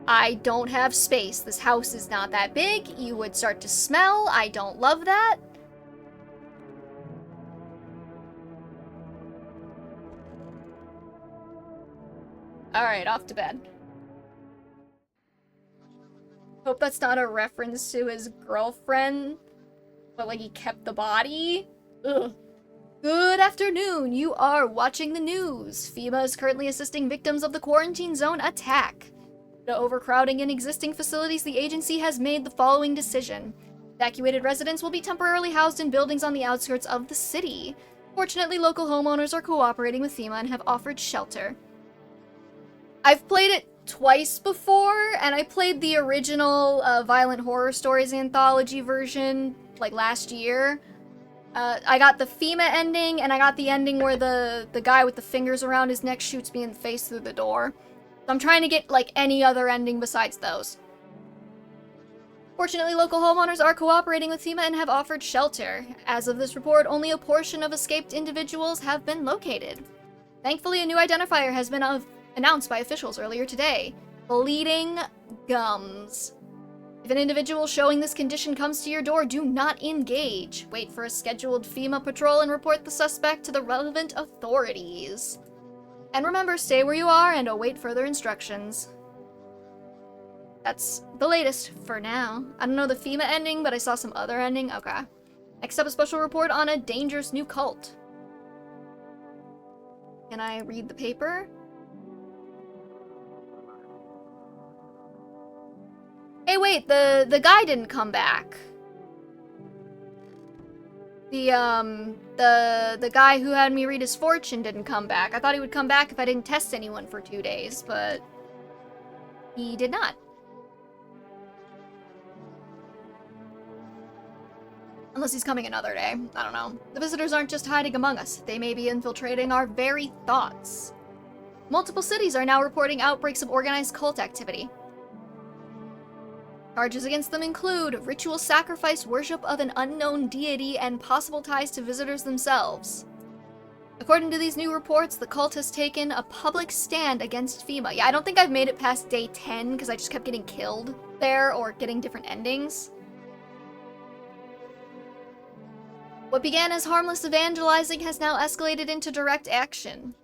I don't have space. This house is not that big. You would start to smell. I don't love that. Alright, off to bed. Hope that's not a reference to his girlfriend, but like he kept the body. Ugh. Good afternoon, you are watching the news. FEMA is currently assisting victims of the quarantine zone attack. Due to overcrowding in existing facilities, the agency has made the following decision. Evacuated residents will be temporarily housed in buildings on the outskirts of the city. Fortunately, local homeowners are cooperating with FEMA and have offered shelter. I've played it twice before, and I played the original Violent Horror Stories anthology version, like, last year. I got the FEMA ending, and I got the ending where the guy with the fingers around his neck shoots me in the face through the door. So I'm trying to get, like, any other ending besides those. Fortunately, local homeowners are cooperating with FEMA and have offered shelter. As of this report, only a portion of escaped individuals have been located. Thankfully, a new identifier has been announced by officials earlier today. Bleeding gums. If an individual showing this condition comes to your door, do not engage. Wait for a scheduled FEMA patrol and report the suspect to the relevant authorities. And remember, stay where you are and await further instructions. That's the latest for now. I don't know the FEMA ending, but I saw some other ending. Okay. Next up, a special report on a dangerous new cult. Can I read the paper? Hey, wait, the guy didn't come back. The guy who had me read his fortune didn't come back. I thought he would come back if I didn't test anyone for 2 days, but he did not. Unless he's coming another day. I don't know. The visitors aren't just hiding among us. They may be infiltrating our very thoughts. Multiple cities are now reporting outbreaks of organized cult activity. Charges against them include ritual sacrifice, worship of an unknown deity, and possible ties to visitors themselves. According to these new reports, the cult has taken a public stand against FEMA. Yeah, I don't think I've made it past day 10 because I just kept getting killed there or getting different endings. What began as harmless evangelizing has now escalated into direct action.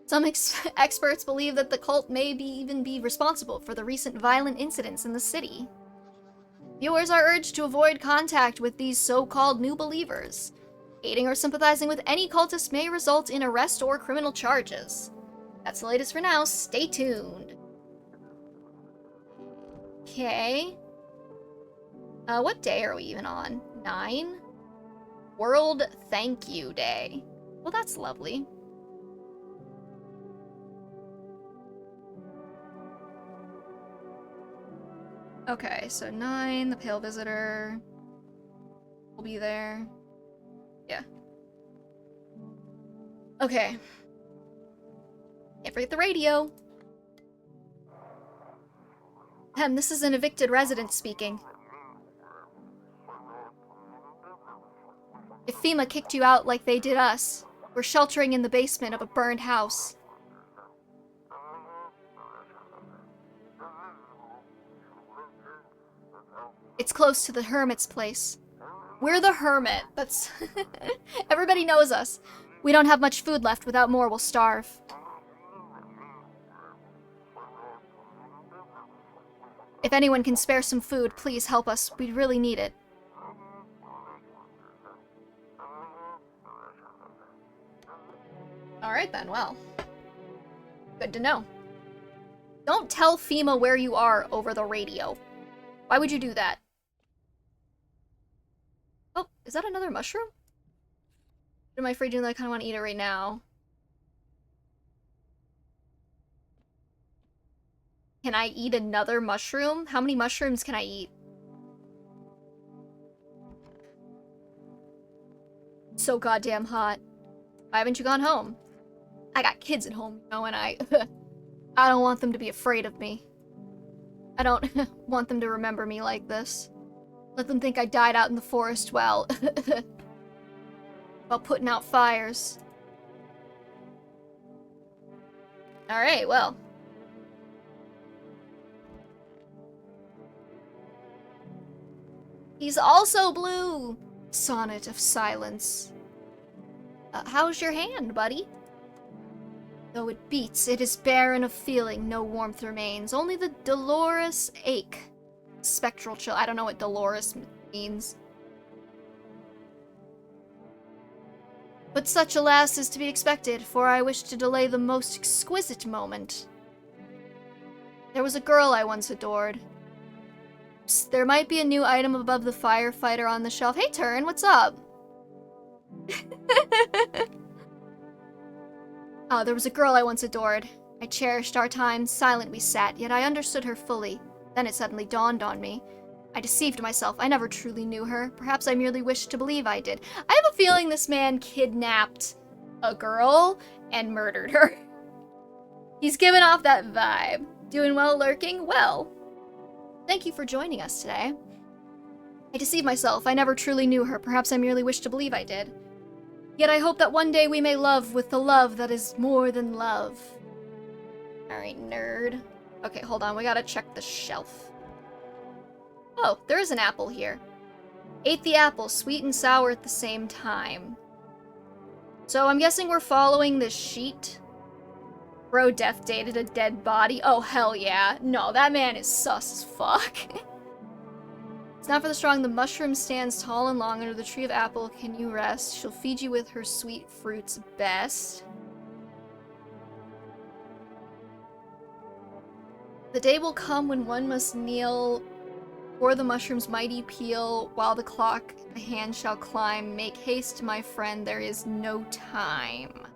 Some experts believe that the cult may even be responsible for the recent violent incidents in the city. Viewers are urged to avoid contact with these so-called new believers. Aiding or sympathizing with any cultist may result in arrest or criminal charges. That's the latest for now. Stay tuned. Okay. What day are we even on? 9? World Thank You Day. Well, that's lovely. Okay, so 9, the Pale Visitor will be there. Yeah. Okay. Can't forget the radio. This is an evicted resident speaking. If FEMA kicked you out like they did us, we're sheltering in the basement of a burned house. It's close to the hermit's place. We're the hermit. That's... Everybody knows us. We don't have much food left. Without more, we'll starve. If anyone can spare some food, please help us. We really need it. Alright then, well. Good to know. Don't tell FEMA where you are over the radio. Why would you do that? Oh, is that another mushroom? Am I afraid that I kind of want to eat it right now? Can I eat another mushroom? How many mushrooms can I eat? so goddamn hot. Why haven't you gone home? I got kids at home, you know, and I don't want them to be afraid of me. I don't want them to remember me like this. Let them think I died out in the forest while putting out fires. Alright, well. He's also blue! Sonnet of Silence. How's your hand, buddy? Though it beats, it is barren of feeling, no warmth remains, only the dolorous ache. Spectral chill. I don't know what dolorous means. But such, alas, is to be expected, for I wish to delay the most exquisite moment. There was a girl I once adored. Psst, there might be a new item above the firefighter on the shelf. Hey, Turn, what's up? Oh, there was a girl I once adored. I cherished our time, silent we sat, yet I understood her fully. Then it suddenly dawned on me. I deceived myself. I never truly knew her. Perhaps I merely wished to believe I did. I have a feeling this man kidnapped a girl and murdered her. He's giving off that vibe. Doing well, lurking? Well, thank you for joining us today. I deceived myself. I never truly knew her. Perhaps I merely wished to believe I did. Yet I hope that one day we may love with the love that is more than love. Alright, nerd. Okay, hold on. We gotta check the shelf. Oh, there is an apple here. Ate the apple, sweet and sour at the same time. So I'm guessing we're following this sheet. Bro death dated a dead body. Oh, hell yeah. No, that man is sus as fuck. It's not for the strong. The mushroom stands tall and long under the tree of apple. Can you rest? She'll feed you with her sweet fruits best. The day will come when one must kneel for the mushroom's mighty peel, while the clock the hand shall climb. Make haste, my friend, there is no time.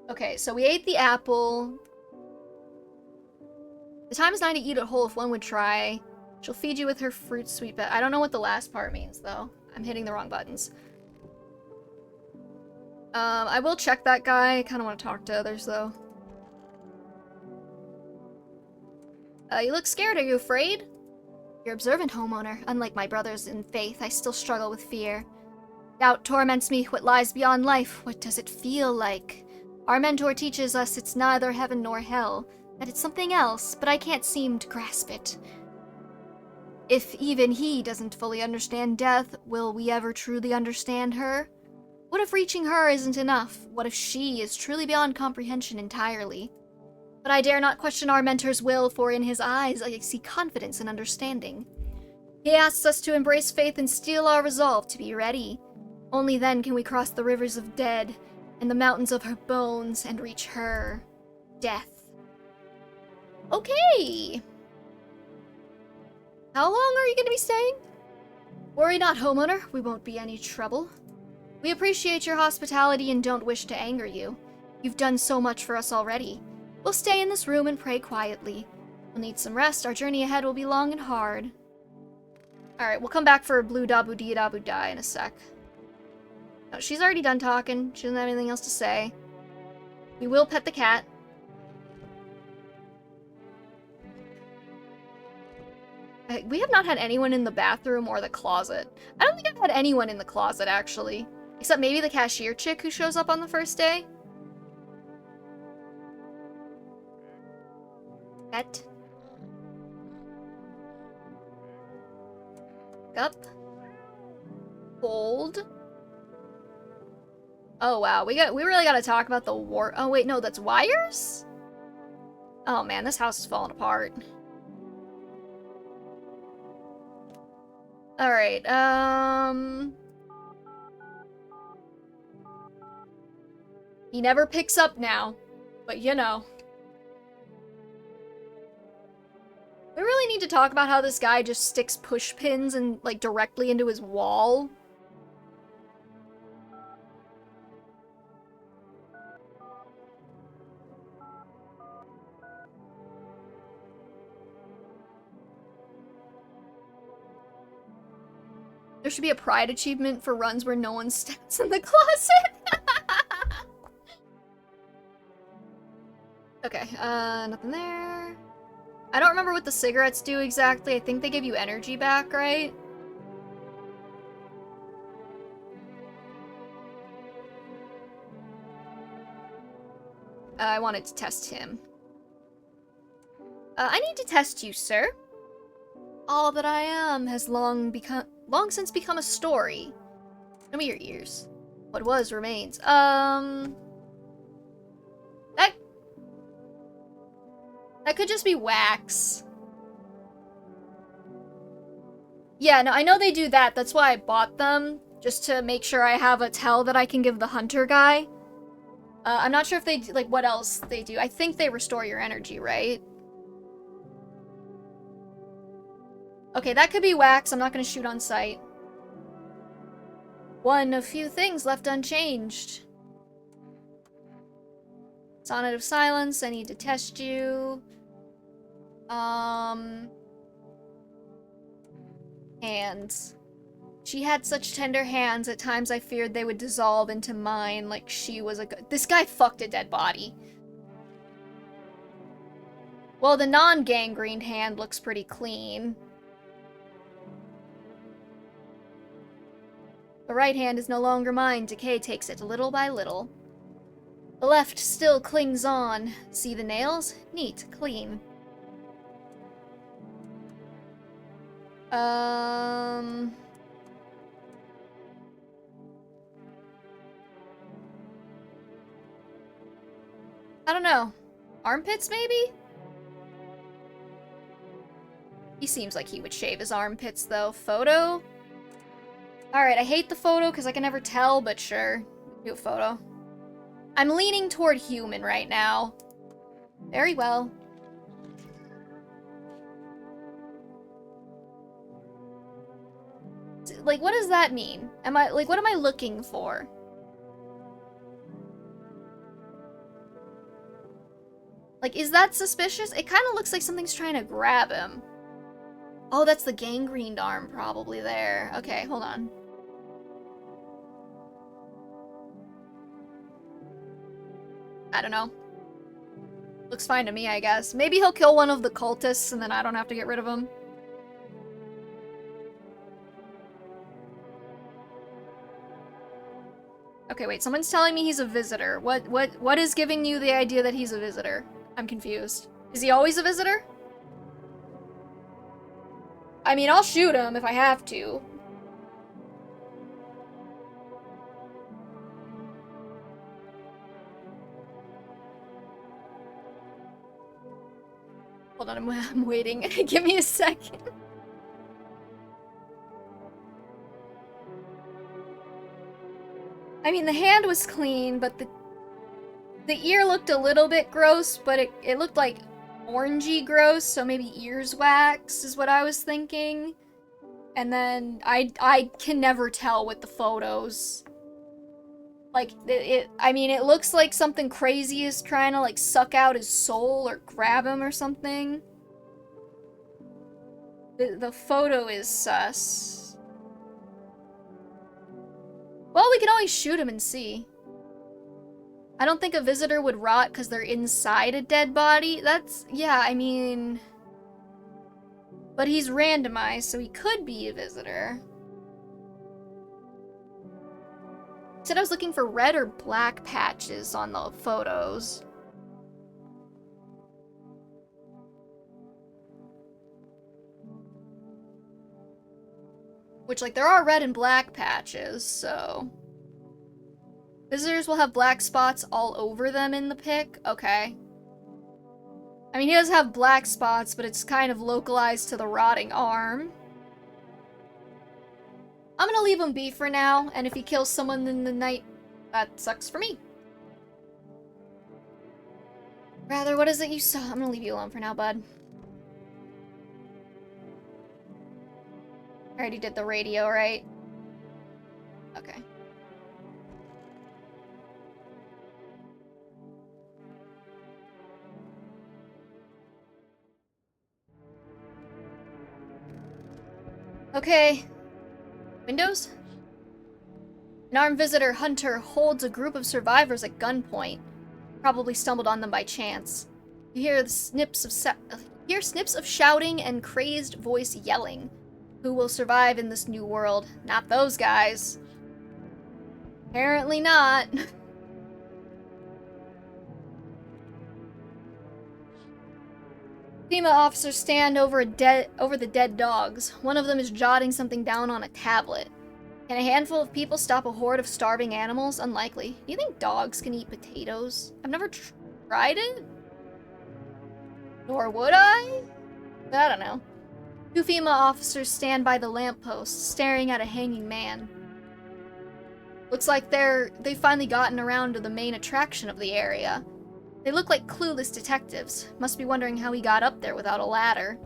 Okay, so we ate the apple. The time is nigh to eat it whole if one would try. She'll feed you with her fruit sweet I don't know what the last part means, though. I'm hitting the wrong buttons. I will check that guy. I kind of want to talk to others, though. You look scared. Are you afraid? You're observant, homeowner. Unlike my brothers in faith, I still struggle with fear. Doubt torments me. What lies beyond life? What does it feel like? Our mentor teaches us it's neither heaven nor hell. That it's something else, but I can't seem to grasp it. If even he doesn't fully understand death, will we ever truly understand her? What if reaching her isn't enough? What if she is truly beyond comprehension entirely? But I dare not question our mentor's will, for in his eyes I see confidence and understanding. He asks us to embrace faith and steel our resolve to be ready. Only then can we cross the rivers of dead and the mountains of her bones and reach her. Death. Okay. How long are you going to be staying? Worry not, homeowner. We won't be any trouble. We appreciate your hospitality and don't wish to anger you. You've done so much for us already. We'll stay in this room and pray quietly. We'll need some rest. Our journey ahead will be long and hard. Alright, we'll come back for blue dabu dee dabu die in a sec. No, she's already done talking. She doesn't have anything else to say. We will pet the cat. We have not had anyone in the bathroom or the closet. I don't think I've had anyone in the closet, actually. Except maybe the cashier chick who shows up on the first day. Pet. Up. Hold. Oh wow, we really gotta talk about the war. Oh wait, no, that's wires? Oh man, this house is falling apart. Alright, he never picks up now, but you know. We really need to talk about how this guy just sticks push pins and like directly into his wall. There should be a pride achievement for runs where no one steps in the closet. Okay, nothing there. I don't remember what the cigarettes do exactly. I think they give you energy back, right? I wanted to test him. I need to test you, sir. All that I am has long since become a story. Show me your ears. What was remains. That could just be wax. Yeah, no, I know they do that. That's why I bought them. Just to make sure I have a tell that I can give the hunter guy. I'm not sure if they, like, what else they do. I think they restore your energy, right? Okay, that could be wax. I'm not gonna shoot on sight. One of few things left unchanged. Sonnet of Silence, I need to test you. Hands. She had such tender hands, at times I feared they would dissolve into mine like she was a This guy fucked a dead body. Well, the non-gangrened hand looks pretty clean. The right hand is no longer mine, decay takes it little by little. The left still clings on. See the nails? Neat, clean. I don't know. Armpits, maybe? He seems like he would shave his armpits, though. Photo? Alright, I hate the photo because I can never tell, but sure. Do a photo. I'm leaning toward human right now. Very well. Like, what does that mean? What am I looking for? Like, is that suspicious? It kind of looks like something's trying to grab him. Oh, that's the gangrened arm probably there. Okay, hold on. I don't know. Looks fine to me, I guess. Maybe he'll kill one of the cultists and then I don't have to get rid of him. Okay, wait, someone's telling me he's a visitor. What is giving you the idea that he's a visitor? I'm confused. Is he always a visitor? I mean, I'll shoot him if I have to. Hold on, I'm waiting. Give me a second. I mean, the hand was clean, but the ear looked a little bit gross, but it looked like orangey gross, so maybe ears wax is what I was thinking. And then I can never tell with the photos. Like, I mean, it looks like something crazy is trying to, like, suck out his soul or grab him or something. The photo is sus. Well, we can always shoot him and see. I don't think a visitor would rot because they're inside a dead body. That's, yeah, I mean... But he's randomized, so he could be a visitor. Said I was looking for red or black patches on the photos. Which, like, there are red and black patches, so... Visitors will have black spots all over them in the pic? Okay. I mean, he does have black spots, but it's kind of localized to the rotting arm. I'm gonna leave him be for now, and if he kills someone in the night, that sucks for me. Rather, what is it you saw? I'm gonna leave you alone for now, bud. I already did the radio, right? Okay. Okay. Windows? An armed visitor hunter holds a group of survivors at gunpoint. Probably stumbled on them by chance. You hear the snips of shouting and crazed voice yelling. Who will survive in this new world? Not those guys. Apparently not. FEMA officers stand over the dead dogs. One of them is jotting something down on a tablet. Can a handful of people stop a horde of starving animals? Unlikely. Do you think dogs can eat potatoes? I've never tried it. Nor would I? I don't know. Two FEMA officers stand by the lamppost, staring at a hanging man. Looks like they've finally gotten around to the main attraction of the area. They look like clueless detectives. Must be wondering how he got up there without a ladder.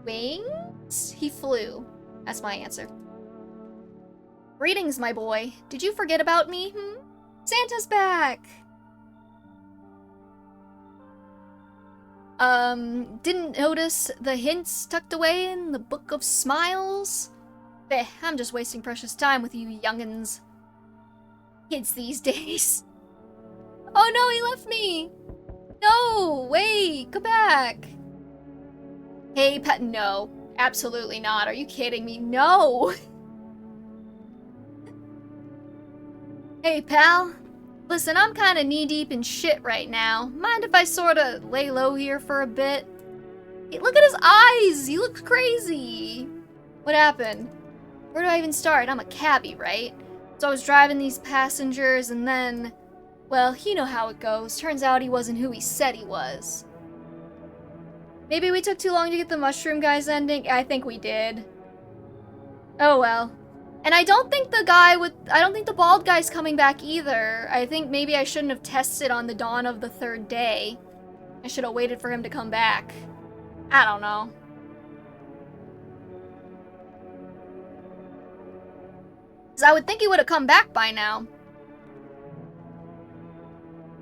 Wings? He flew. That's my answer. Greetings, my boy. Did you forget about me, Santa's back! Didn't notice the hints tucked away in the Book of Smiles? Bleh, I'm just wasting precious time with you youngins. Kids these days. Oh no, he left me! No, wait, come back. Hey, pet, no. Absolutely not. Are you kidding me? No! Hey, pal. Listen, I'm kinda knee-deep in shit right now. Mind if I sorta lay low here for a bit? Hey, look at his eyes! He looks crazy! What happened? Where do I even start? I'm a cabbie, right? So I was driving these passengers and then... Well, you know how it goes. Turns out he wasn't who he said he was. Maybe we took too long to get the mushroom guy's ending? I think we did. Oh well. And I don't think the bald guy's coming back either. I think maybe I shouldn't have tested on the dawn of the third day. I should have waited for him to come back. I don't know. Because I would think he would have come back by now.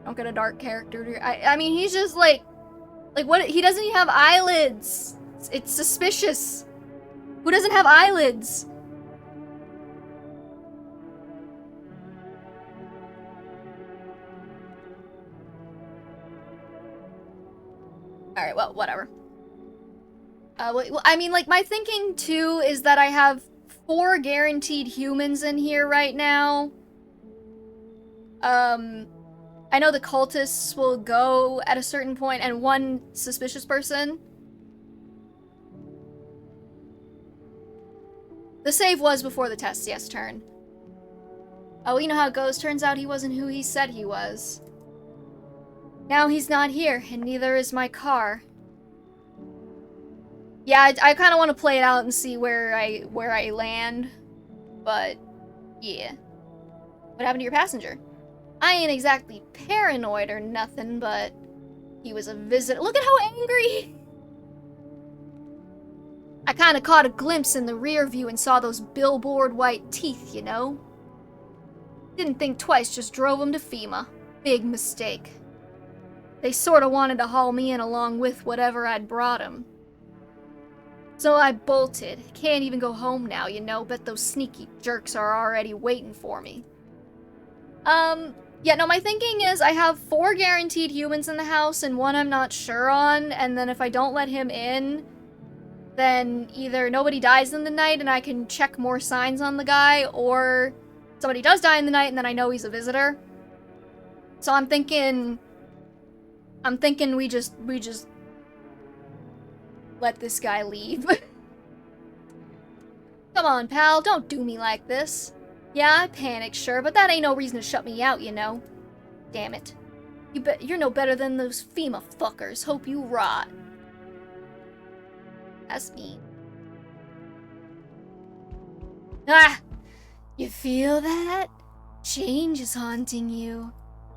Don't get a dark character. I mean, he's just like what? He doesn't even have eyelids. It's suspicious. Who doesn't have eyelids? Alright, well, whatever. Well, I mean, like, my thinking, too, is that I have 4 guaranteed humans in here right now. I know the cultists will go at a certain point, and 1 suspicious person. The save was before the test, yes, turn. Oh, you know how it goes. Turns out he wasn't who he said he was. Now he's not here, and neither is my car. Yeah, I kind of want to play it out and see where I land, but yeah. What happened to your passenger? I ain't exactly paranoid or nothing, but he was a visitor. Look at how angry! I kind of caught a glimpse in the rear view and saw those billboard white teeth, you know? Didn't think twice, just drove him to FEMA. Big mistake. They sorta wanted to haul me in along with whatever I'd brought him. So I bolted. Can't even go home now, you know? Bet those sneaky jerks are already waiting for me. Yeah, no, my thinking is I have 4 guaranteed humans in the house and 1 I'm not sure on, and then if I don't let him in, then either nobody dies in the night and I can check more signs on the guy, or somebody does die in the night and then I know he's a visitor. So I'm thinking we just let this guy leave. Come on, pal, don't do me like this. Yeah, I panicked, sure, but that ain't no reason to shut me out, you know. Damn it. You're no better than those FEMA fuckers. Hope you rot. That's me. Ah! You feel that? Change is haunting you.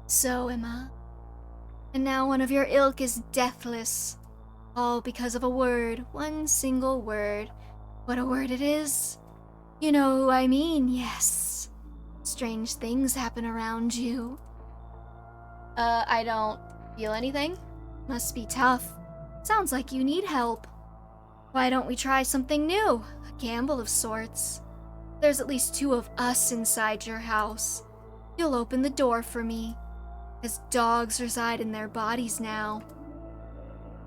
So am I. And now one of your ilk is deathless. All because of a word. One single word. What a word it is. You know who I mean, yes. Strange things happen around you. I don't feel anything. Must be tough. Sounds like you need help. Why don't we try something new? A gamble of sorts. There's at least 2 of us inside your house. You'll open the door for me, as dogs reside in their bodies now.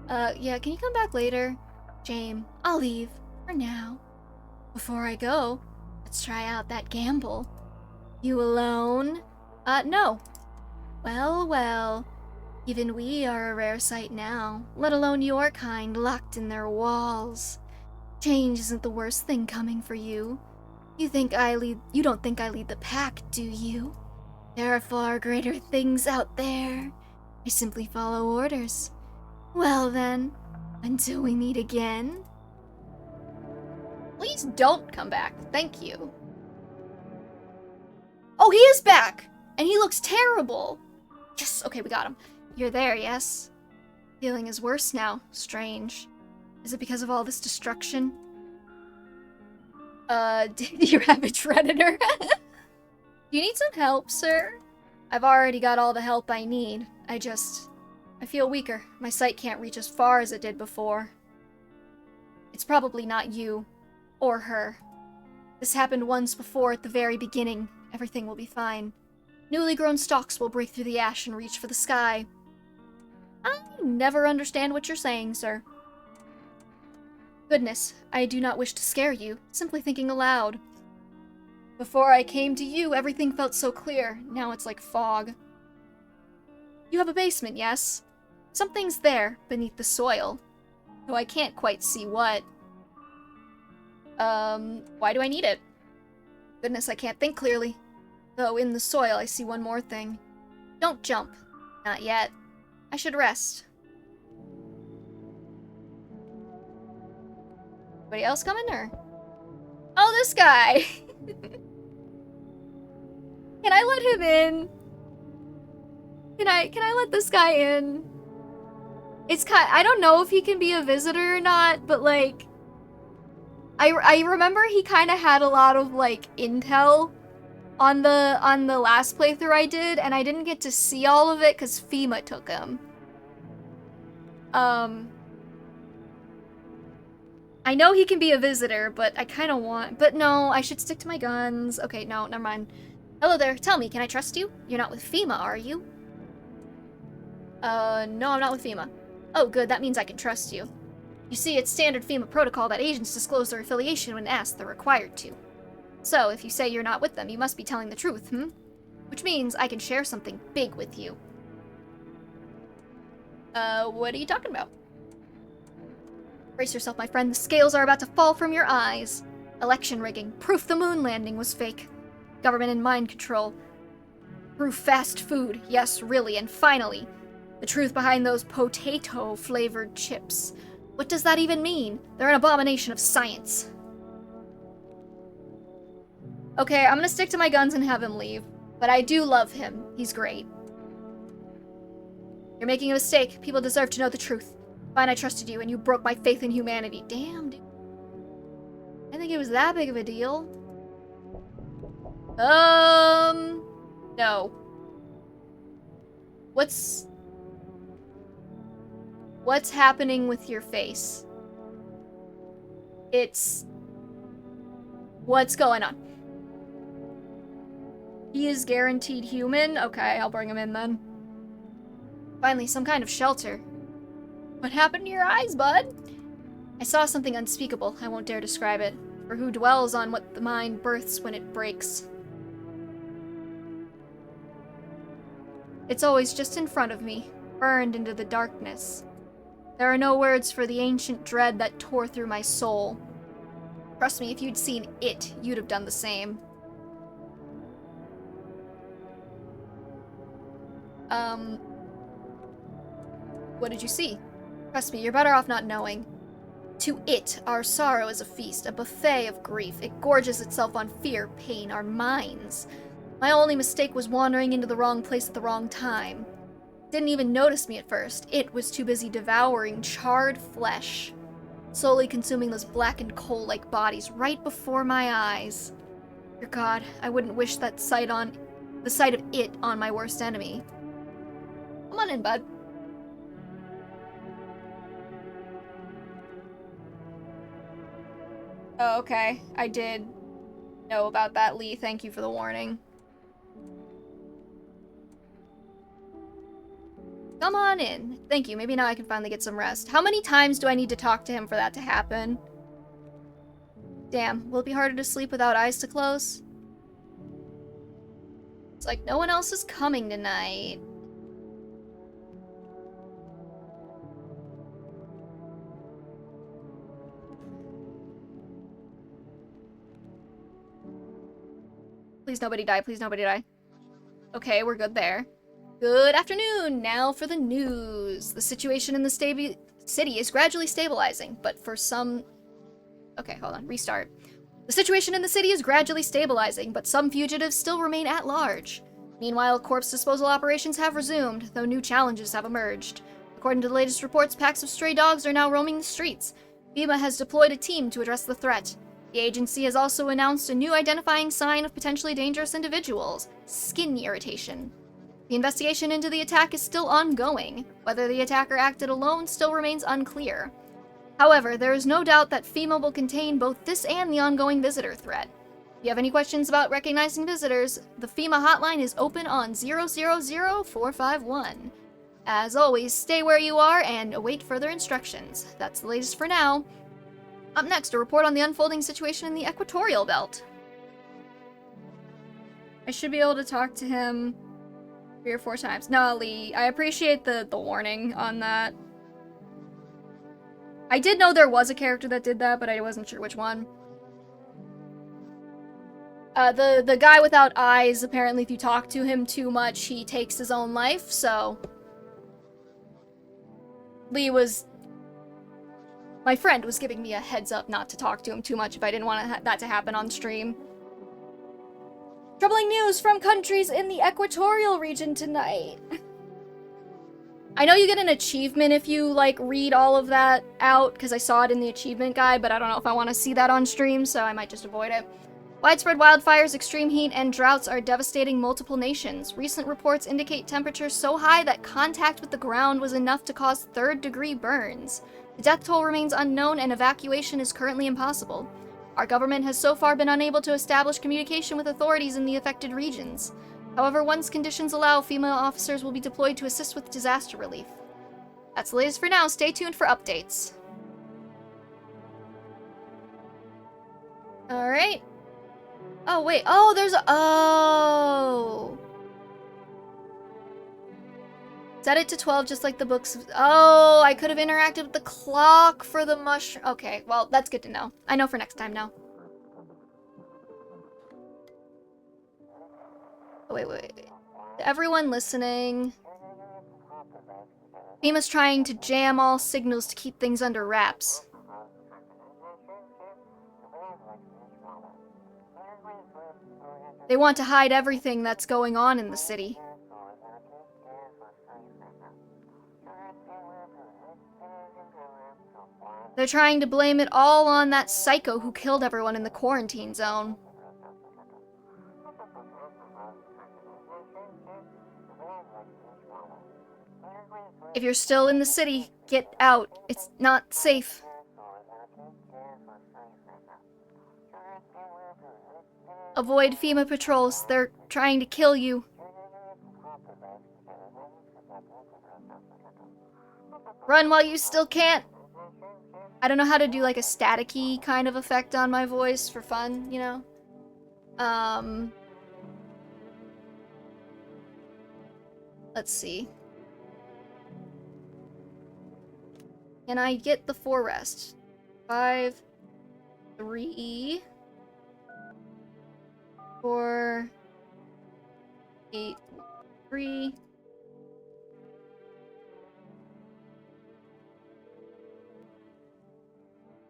Yeah, can you come back later? Jame, I'll leave, for now. Before I go, let's try out that gamble. You alone? No. Well, well. Even we are a rare sight now, let alone your kind locked in their walls. Change isn't the worst thing coming for you. You don't think I lead the pack, do you? There are far greater things out there. I simply follow orders. Well then, until we meet again. Please don't come back, thank you. Oh, he is back! And he looks terrible! Yes, okay, we got him. You're there, yes? Feeling is worse now. Strange. Is it because of all this destruction? Did you have a predator? Do you need some help, sir? I've already got all the help I need. I feel weaker. My sight can't reach as far as it did before. It's probably not you. Or her. This happened once before at the very beginning. Everything will be fine. Newly grown stalks will break through the ash and reach for the sky. I never understand what you're saying, sir. Goodness, I do not wish to scare you, simply thinking aloud. Before I came to you, everything felt so clear. Now it's like fog. You have a basement, yes? Something's there, beneath the soil. Though I can't quite see what. Why do I need it? Goodness, I can't think clearly. Though in the soil, I see one more thing. Don't jump. Not yet. I should rest. Anybody else coming, or? Oh, this guy! Can I let him in? Can I let this guy in? I don't know if he can be a visitor or not, but like... I remember he kind of had a lot of, like, intel on the last playthrough I did, and I didn't get to see all of it because FEMA took him. I know he can be a visitor, but I kind of want... But no, I should stick to my guns. Okay, no, never mind. Hello there, tell me, can I trust you? You're not with FEMA, are you? No, I'm not with FEMA. Oh, good, that means I can trust you. You see, it's standard FEMA protocol that agents disclose their affiliation when asked they're required to. So, if you say you're not with them, you must be telling the truth, Which means I can share something big with you. What are you talking about? Brace yourself, my friend. The scales are about to fall from your eyes. Election rigging. Proof the moon landing was fake. Government and mind control. Proof fast food. Yes, really. And finally, the truth behind those potato-flavored chips. What does that even mean? They're an abomination of science. Okay, I'm gonna stick to my guns and have him leave. But I do love him. He's great. You're making a mistake. People deserve to know the truth. Fine, I trusted you, and you broke my faith in humanity. Damn, dude. I didn't think it was that big of a deal. No. What's happening with your face? What's going on? He is guaranteed human? Okay, I'll bring him in then. Finally, some kind of shelter. What happened to your eyes, bud? I saw something unspeakable. I won't dare describe it. For who dwells on what the mind births when it breaks? It's always just in front of me, burned into the darkness. There are no words for the ancient dread that tore through my soul. Trust me, if you'd seen it, you'd have done the same. What did you see? Trust me, you're better off not knowing. To it, our sorrow is a feast, a buffet of grief. It gorges itself on fear, pain, our minds. My only mistake was wandering into the wrong place at the wrong time. Didn't even notice me at first. It was too busy devouring charred flesh, slowly consuming those blackened coal-like bodies right before my eyes. Dear God, I wouldn't wish the sight of it on my worst enemy. Come on in, bud. Oh, okay. I did know about that, Lee. Thank you for the warning. Come on in. Thank you. Maybe now I can finally get some rest. How many times do I need to talk to him for that to happen? Damn, will it be harder to sleep without eyes to close? It's like no one else is coming tonight. Please nobody die, please nobody die. Okay, we're good there. Good afternoon! Now for the news. The situation in the city is gradually stabilizing, but for some... Okay, hold on, restart. The situation in the city is gradually stabilizing, but some fugitives still remain at large. Meanwhile, corpse disposal operations have resumed, though new challenges have emerged. According to the latest reports, packs of stray dogs are now roaming the streets. FEMA has deployed a team to address the threat. The agency has also announced a new identifying sign of potentially dangerous individuals: skin irritation. The investigation into the attack is still ongoing. Whether the attacker acted alone still remains unclear. However, there is no doubt that FEMA will contain both this and the ongoing visitor threat. If you have any questions about recognizing visitors, the FEMA hotline is open on 000-451. As always, stay where you are and await further instructions. That's the latest for now. Up next, a report on the unfolding situation in the Equatorial Belt. I should be able to talk to him 3 or 4 times. No, Lee, I appreciate the warning on that. I did know there was a character that did that, but I wasn't sure which one. The guy without eyes, apparently if you talk to him too much, he takes his own life, so... My friend was giving me a heads up not to talk to him too much if I didn't want that to happen on stream. Troubling news from countries in the Equatorial region tonight. I know you get an achievement if you, like, read all of that out, because I saw it in the achievement guide, but I don't know if I want to see that on stream, so I might just avoid it. Widespread wildfires, extreme heat, and droughts are devastating multiple nations. Recent reports indicate temperatures so high that contact with the ground was enough to cause third-degree burns. The death toll remains unknown, and evacuation is currently impossible. Our government has so far been unable to establish communication with authorities in the affected regions. However, once conditions allow, female officers will be deployed to assist with disaster relief. That's the latest for now. Stay tuned for updates. Alright. Oh, wait. Oh, there's a... Oh! Set it to 12 just like the books... Oh, I could have interacted with the clock for the mushroom... Okay, well, that's good to know. I know for next time now. Oh, wait. To everyone listening... FEMA's trying to jam all signals to keep things under wraps. They want to hide everything that's going on in the city. They're trying to blame it all on that psycho who killed everyone in the quarantine zone. If you're still in the city, get out. It's not safe. Avoid FEMA patrols. They're trying to kill you. Run while you still can't. I don't know how to do like a staticky kind of effect on my voice for fun, you know? Let's see. Can I get the 4 rest? 5, 3, 4, 8, 3.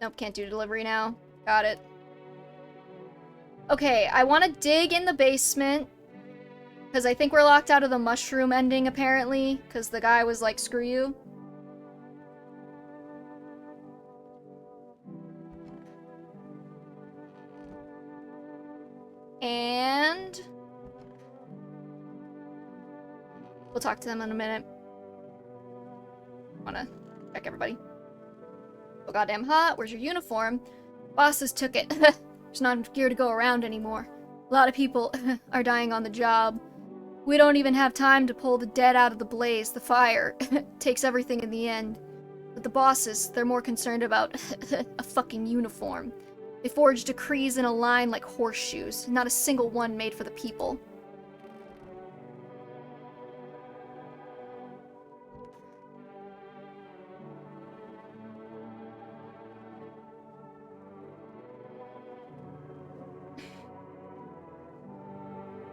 Nope, can't do delivery now. Got it. Okay, I want to dig in the basement. Because I think we're locked out of the mushroom ending, apparently. Because the guy was like, screw you. And... we'll talk to them in a minute. Wanna check everybody. So goddamn hot. Where's your uniform? Bosses took it. There's not enough gear to go around anymore. A lot of people are dying on the job. We don't even have time to pull the dead out of the blaze. The fire takes everything in the end. But the bosses, they're more concerned about a fucking uniform. They forge decrees in a line like horseshoes, not a single one made for the people.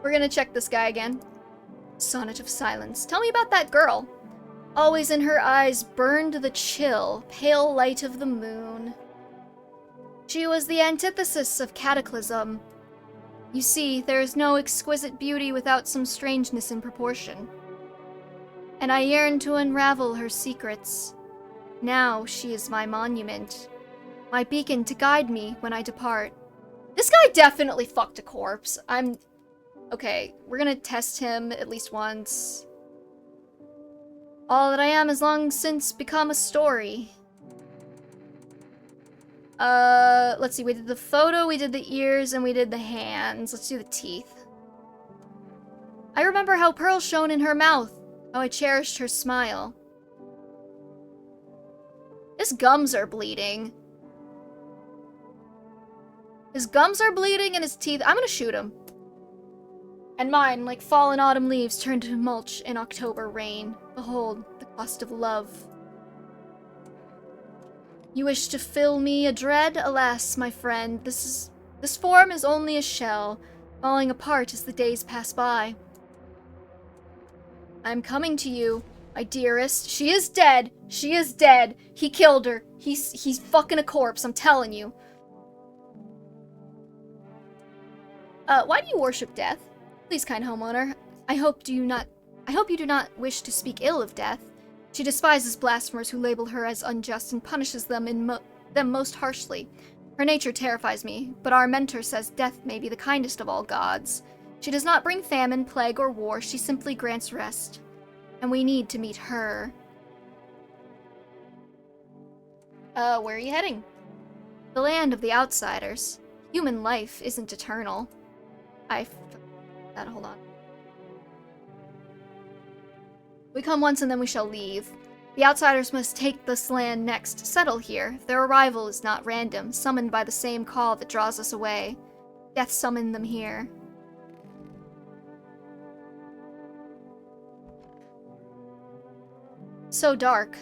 We're gonna check this guy again. Sonnet of Silence. Tell me about that girl. Always in her eyes burned the chill, pale light of the moon. She was the antithesis of cataclysm. You see, there is no exquisite beauty without some strangeness in proportion. And I yearn to unravel her secrets. Now she is my monument, my beacon to guide me when I depart. This guy definitely fucked a corpse. Okay, we're gonna test him at least once. All that I am has long since become a story. Let's see, we did the photo, we did the ears, and we did the hands. Let's do the teeth. I remember how pearls shone in her mouth, how I cherished her smile. His gums are bleeding. His gums are bleeding and his teeth— I'm gonna shoot him. And mine, like fallen autumn leaves, turned to mulch in October rain. Behold, the cost of love. You wish to fill me a dread? Alas, my friend, this form is only a shell, falling apart as the days pass by. I'm coming to you, my dearest. She is dead. She is dead. He killed her. He's fucking a corpse, I'm telling you. Why do you worship death? Please, kind homeowner, I hope you do not wish to speak ill of death. She despises blasphemers who label her as unjust and punishes them most harshly. Her nature terrifies me, but our mentor says death may be the kindest of all gods. She does not bring famine, plague, or war, she simply grants rest. And we need to meet her. Where are you heading? The land of the outsiders. Human life isn't eternal. Hold on. We come once and then we shall leave. The outsiders must take this land next, settle here. Their arrival is not random, summoned by the same call that draws us away. Death summoned them here. So dark.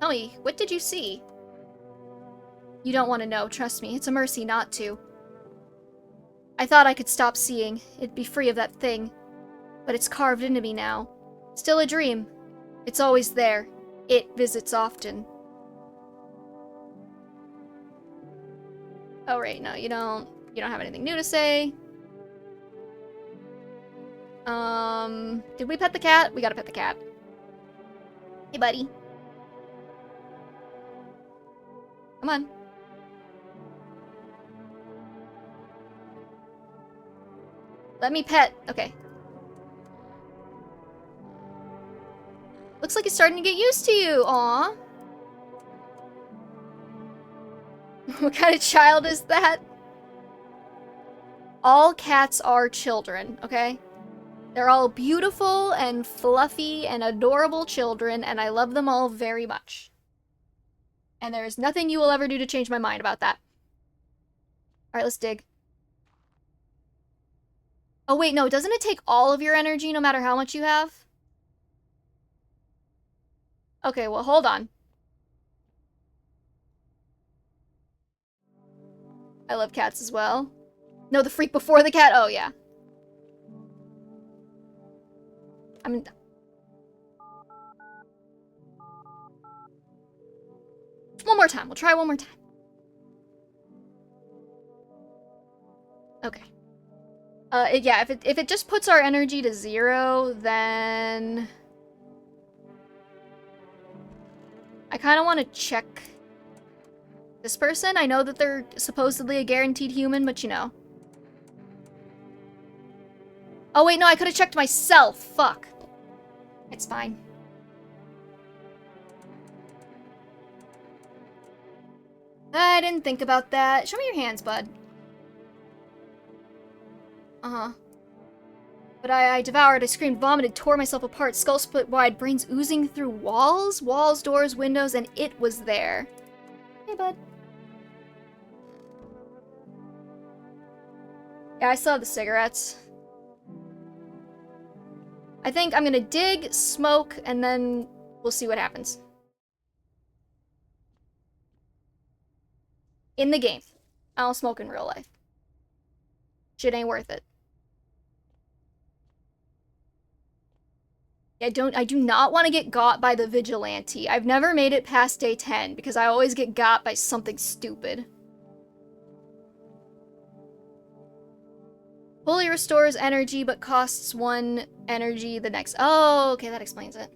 Tell me, what did you see? You don't want to know, trust me. It's a mercy not to. I thought I could stop seeing. It'd be free of that thing. But it's carved into me now. Still a dream. It's always there. It visits often. Oh, right, no, you don't have anything new to say. Did we pet the cat? We gotta pet the cat. Hey, buddy. Come on. Let me pet. Okay. Looks like he's starting to get used to you. Aw. What kind of child is that? All cats are children, okay? They're all beautiful and fluffy and adorable children, and I love them all very much. And there's nothing you will ever do to change my mind about that. Alright, let's dig. Oh wait, no, doesn't it take all of your energy no matter how much you have? Okay, well, hold on. I love cats as well. No, the freak before the cat? Oh, yeah. One more time. We'll try one more time. Okay. Yeah, if it just puts our energy to 0, then I kind of want to check this person. I know that they're supposedly a guaranteed human, but you know. Oh wait, no, I could have checked myself. Fuck. It's fine. I didn't think about that. Show me your hands, bud. Uh-huh. But I devoured, I screamed, vomited, tore myself apart, skull split wide, brains oozing through walls, doors, windows, and it was there. Hey, bud. Yeah, I still have the cigarettes. I think I'm gonna dig, smoke, and then we'll see what happens. In the game. I don't smoke in real life. Shit ain't worth it. I do not want to get got by the vigilante. I've never made it past day 10 because I always get got by something stupid. Fully restores energy but costs 1 energy the next. Oh, okay, that explains it.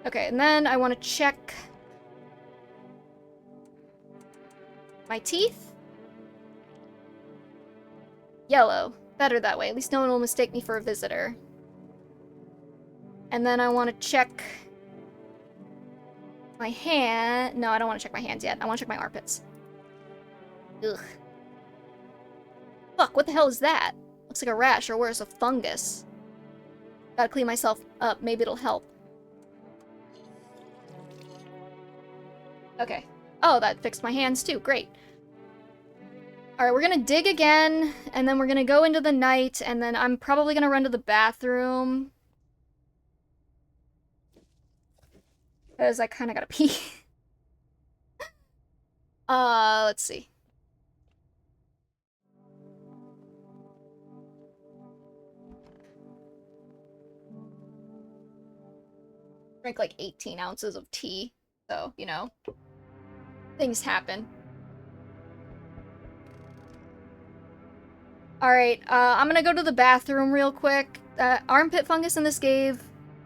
Okay, and then I want to check my teeth. Yellow. Better that way. At least no one will mistake me for a visitor. And then I want to check my hand. No, I don't want to check my hands yet. I want to check my armpits. Ugh. Fuck, what the hell is that? Looks like a rash, or worse, a fungus. Gotta clean myself up. Maybe it'll help. Okay. Oh, that fixed my hands too. Great. Alright, we're gonna dig again, and then we're gonna go into the night, and then I'm probably gonna run to the bathroom. Because I kinda gotta pee. Let's see. Drank like 18 ounces of tea, so, you know, things happen. Alright, I'm gonna go to the bathroom real quick. Armpit fungus in this game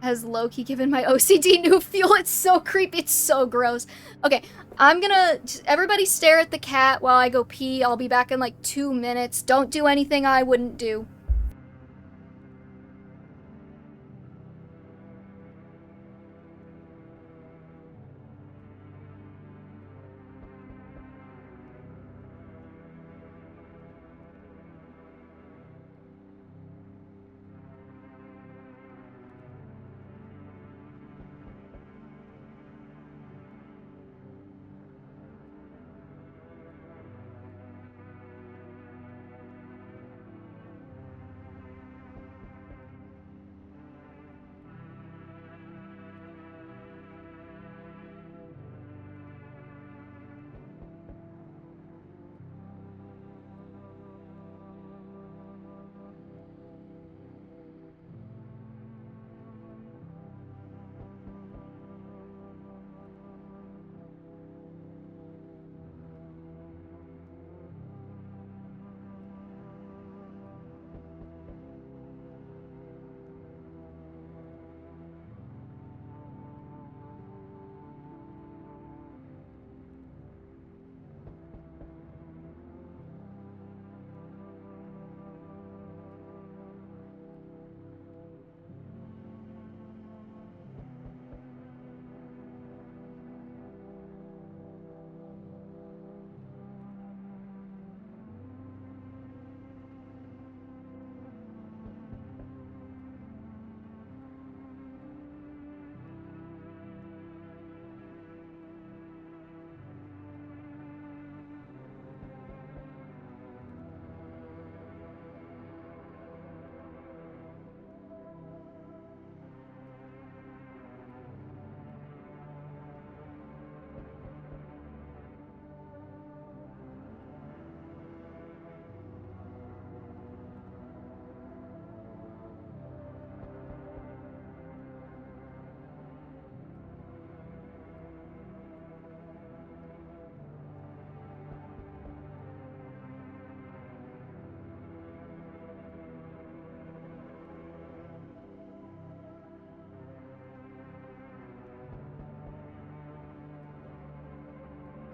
has low-key given my OCD new fuel. It's so creepy, it's so gross. Okay, I'm gonna... Everybody stare at the cat while I go pee. I'll be back in like 2 minutes. Don't do anything I wouldn't do.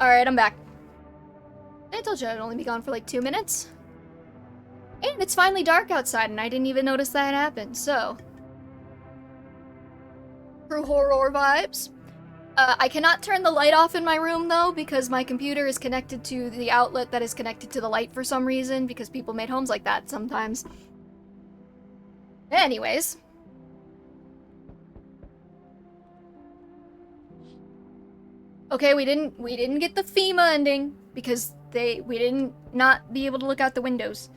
Alright, I'm back. I told you I'd only be gone for like 2 minutes. And it's finally dark outside, and I didn't even notice that happened, so... True horror vibes. I cannot turn the light off in my room, though, because my computer is connected to the outlet that is connected to the light for some reason, because people made homes like that sometimes. Anyways. Okay, we didn't get the FEMA ending, because we didn't not be able to look out the windows.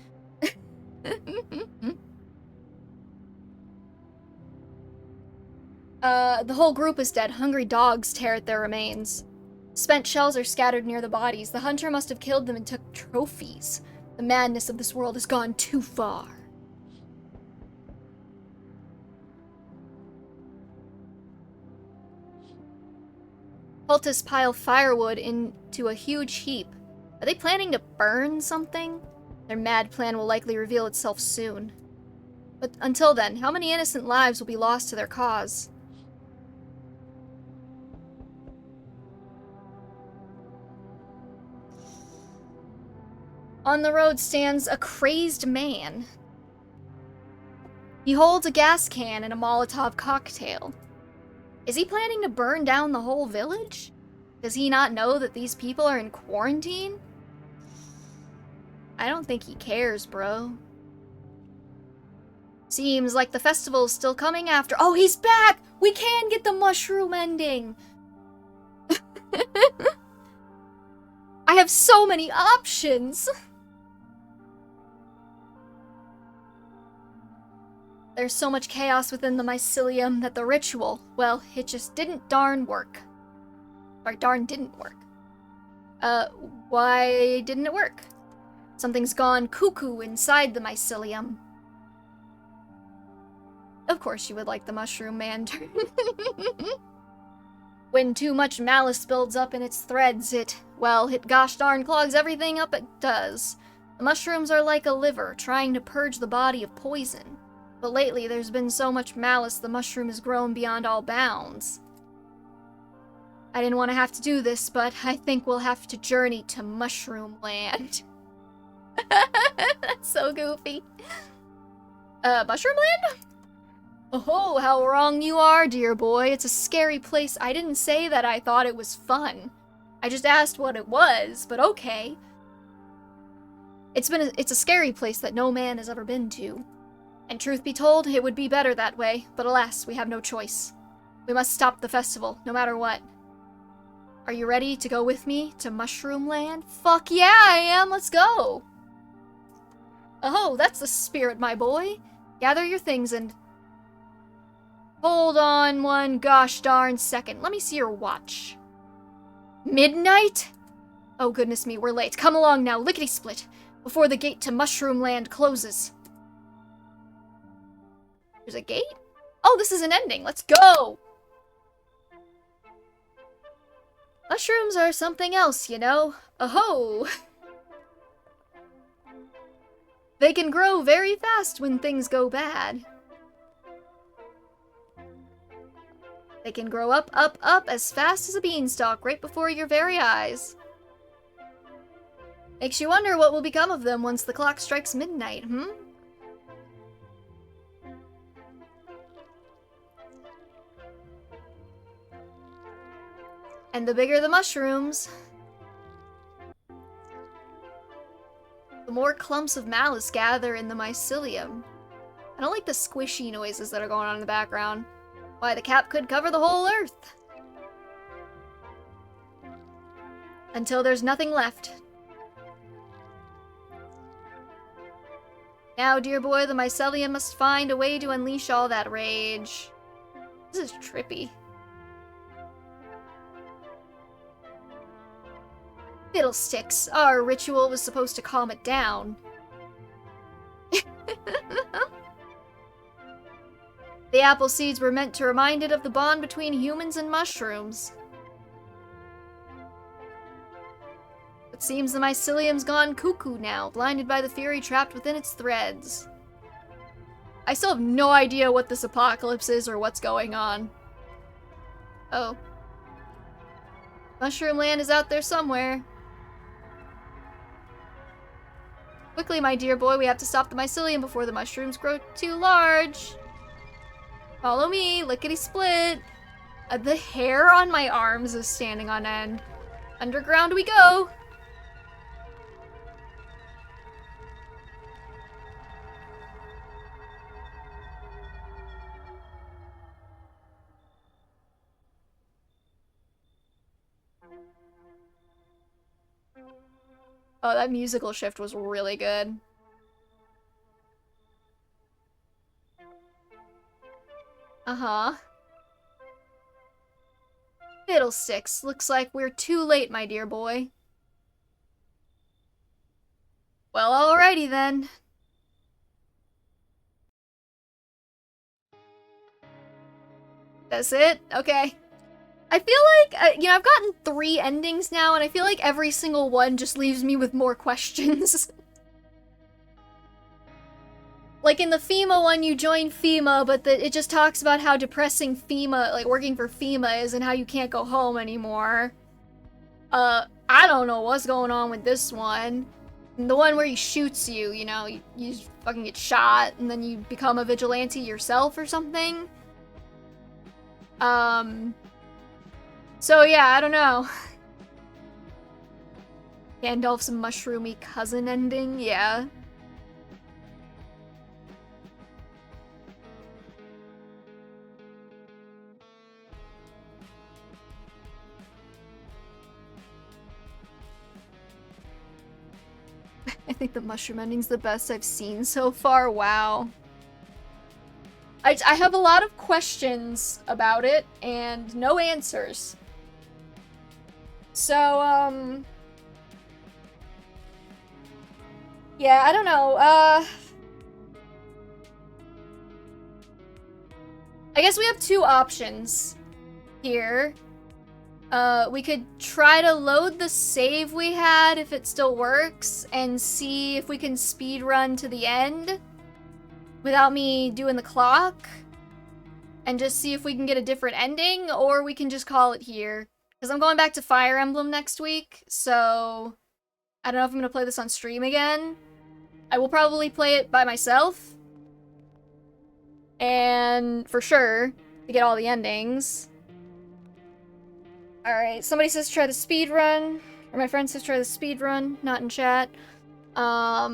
The whole group is dead. Hungry dogs tear at their remains. Spent shells are scattered near the bodies. The hunter must have killed them and took trophies. The madness of this world has gone too far. Cultists pile firewood into a huge heap. Are they planning to burn something? Their mad plan will likely reveal itself soon. But until then, how many innocent lives will be lost to their cause? On the road stands a crazed man. He holds a gas can and a Molotov cocktail. Is he planning to burn down the whole village? Does he not know that these people are in quarantine? I don't think he cares, bro. Seems like the festival's still coming after- Oh, he's back! We can get the mushroom ending! I have so many options! There's so much chaos within the mycelium that the ritual, well, it just didn't darn work. Or darn didn't work. Why didn't it work? Something's gone cuckoo inside the mycelium. Of course you would like the mushroom man turn. When too much malice builds up in its threads, it gosh darn clogs everything up it does. The mushrooms are like a liver trying to purge the body of poison. But lately there's been so much malice the mushroom has grown beyond all bounds. I didn't want to have to do this, but I think we'll have to journey to Mushroom Land. That's so goofy. Mushroom Land? Oh, how wrong you are, dear boy. It's a scary place. I didn't say that I thought it was fun. I just asked what it was, but okay. It's a scary place that no man has ever been to. And truth be told, it would be better that way, but alas, we have no choice. We must stop the festival, no matter what. Are you ready to go with me to Mushroom Land? Fuck yeah, I am! Let's go! Oh, that's the spirit, my boy. Gather your things and... Hold on one gosh darn second. Let me see your watch. Midnight? Oh, goodness me, we're late. Come along now, lickety-split, before the gate to Mushroom Land closes. There's a gate? Oh, this is an ending. Let's go! Mushrooms are something else, you know. Oh-ho! They can grow very fast when things go bad. They can grow up, up, up as fast as a beanstalk right before your very eyes. Makes you wonder what will become of them once the clock strikes midnight, hmm? And the bigger the mushrooms, the more clumps of malice gather in the mycelium. I don't like the squishy noises that are going on in the background. Why, the cap could cover the whole earth. Until there's nothing left. Now, dear boy, the mycelium must find a way to unleash all that rage. This is trippy. Fiddlesticks, our ritual was supposed to calm it down. The apple seeds were meant to remind it of the bond between humans and mushrooms. It seems the mycelium's gone cuckoo now, blinded by the fury trapped within its threads. I still have no idea what this apocalypse is or what's going on. Oh. Mushroom Land is out there somewhere. Quickly, my dear boy, we have to stop the mycelium before the mushrooms grow too large. Follow me, lickety-split. The hair on my arms is standing on end. Underground we go! Oh, that musical shift was really good. Uh-huh. Fiddlesticks. Looks like we're too late, my dear boy. Well, alrighty then. That's it? Okay. I feel like, you know, I've gotten 3 endings now, and I feel like every single one just leaves me with more questions. Like in the FEMA one, you join FEMA, but it just talks about how depressing FEMA, like working for FEMA is and how you can't go home anymore. I don't know what's going on with this one. The one where he shoots you, you know, you fucking get shot and then you become a vigilante yourself or something. So yeah, I don't know. Gandalf's mushroomy cousin ending, yeah. I think the mushroom ending's the best I've seen so far, wow. I have a lot of questions about it, and no answers. So, yeah, I don't know, I guess we have 2 options here. We could try to load the save we had if it still works, and see if we can speedrun to the end without me doing the clock, and just see if we can get a different ending, or we can just call it here. Because I'm going back to Fire Emblem next week, so I don't know if I'm going to play this on stream again. I will probably play it by myself, and for sure, to get all the endings. Alright, somebody says try the speed run, or my friend says try the speed run, not in chat. I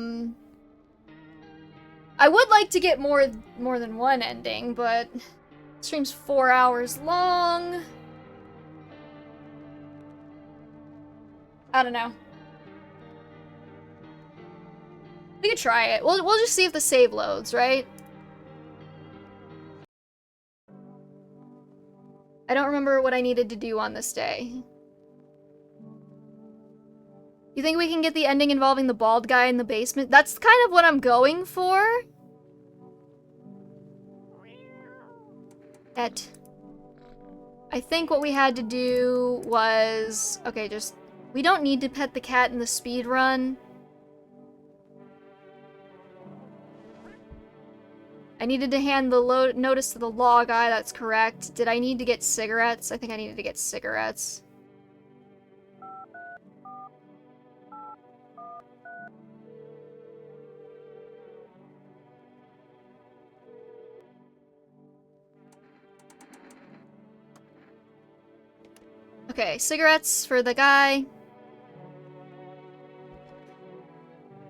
would like to get more than one ending, but the stream's 4 hours long. I don't know. We could try it. We'll just see if the save loads, right? I don't remember what I needed to do on this day. You think we can get the ending involving the bald guy in the basement? That's kind of what I'm going for. I think what we had to do was... Okay, just... We don't need to pet the cat in the speed run. I needed to hand the notice to the law guy, that's correct. Did I need to get cigarettes? I think I needed to get cigarettes. Okay, cigarettes for the guy.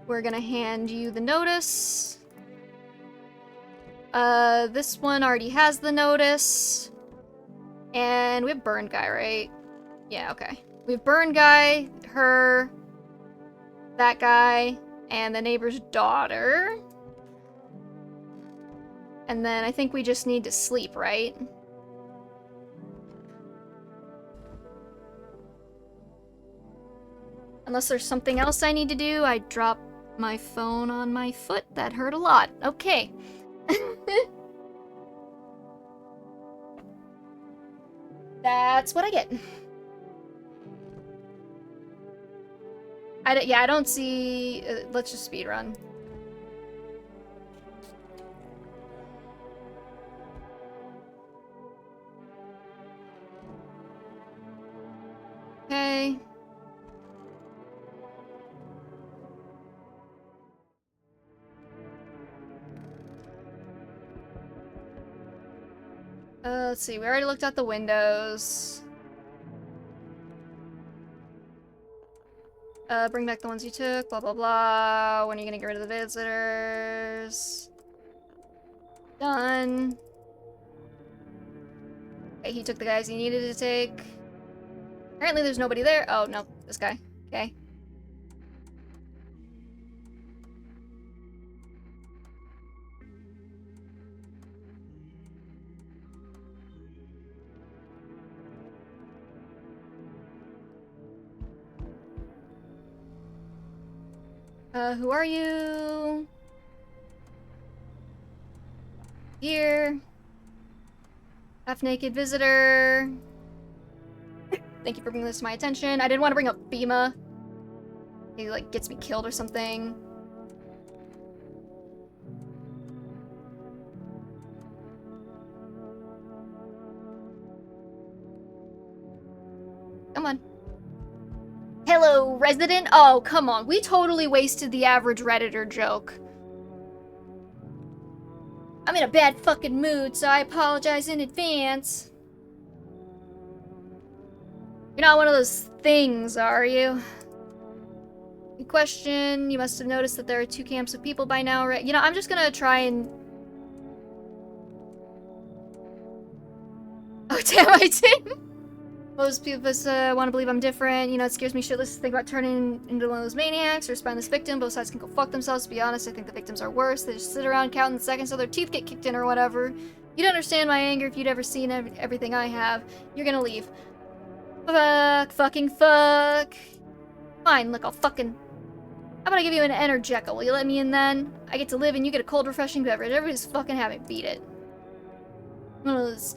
We're gonna hand you the notice. This one already has the notice. And we have Burn Guy, right? Yeah, okay. We have Burn Guy, her, that guy, and the neighbor's daughter. And then I think we just need to sleep, right? Unless there's something else I need to do. I dropped my phone on my foot. That hurt a lot. Okay. That's what I get. Yeah, I don't see... let's just speedrun. Okay. Let's see, we already looked at the windows. Bring back the ones you took, blah blah blah. When are you gonna get rid of the visitors? Done. Okay, he took the guys he needed to take. Apparently there's nobody there. Oh, no, this guy. Okay. Who are you? Here. Half-naked visitor. Thank you for bringing this to my attention. I didn't want to bring up FEMA. He, like, gets me killed or something. Come on. Hello, resident? Oh, come on. We totally wasted the average Redditor joke. I'm in a bad fucking mood, so I apologize in advance. You're not one of those things, are you? Good question. You must have noticed that there are 2 camps of people by now, right? You know, I'm just gonna try and... Oh, damn, I didn't! Most people want to believe I'm different. You know, it scares me shitless to think about turning into one of those maniacs or spineless victim. Both sides can go fuck themselves. To be honest, I think the victims are worse. They just sit around counting the seconds till their teeth get kicked in or whatever. You'd understand my anger if you'd ever seen everything I have. You're gonna leave. Fuck. Fucking fuck. Fine, look, I'll fucking... How about I give you an Energecal? Will you let me in then? I get to live and you get a cold, refreshing beverage. Everybody's fucking having beat it. One of those...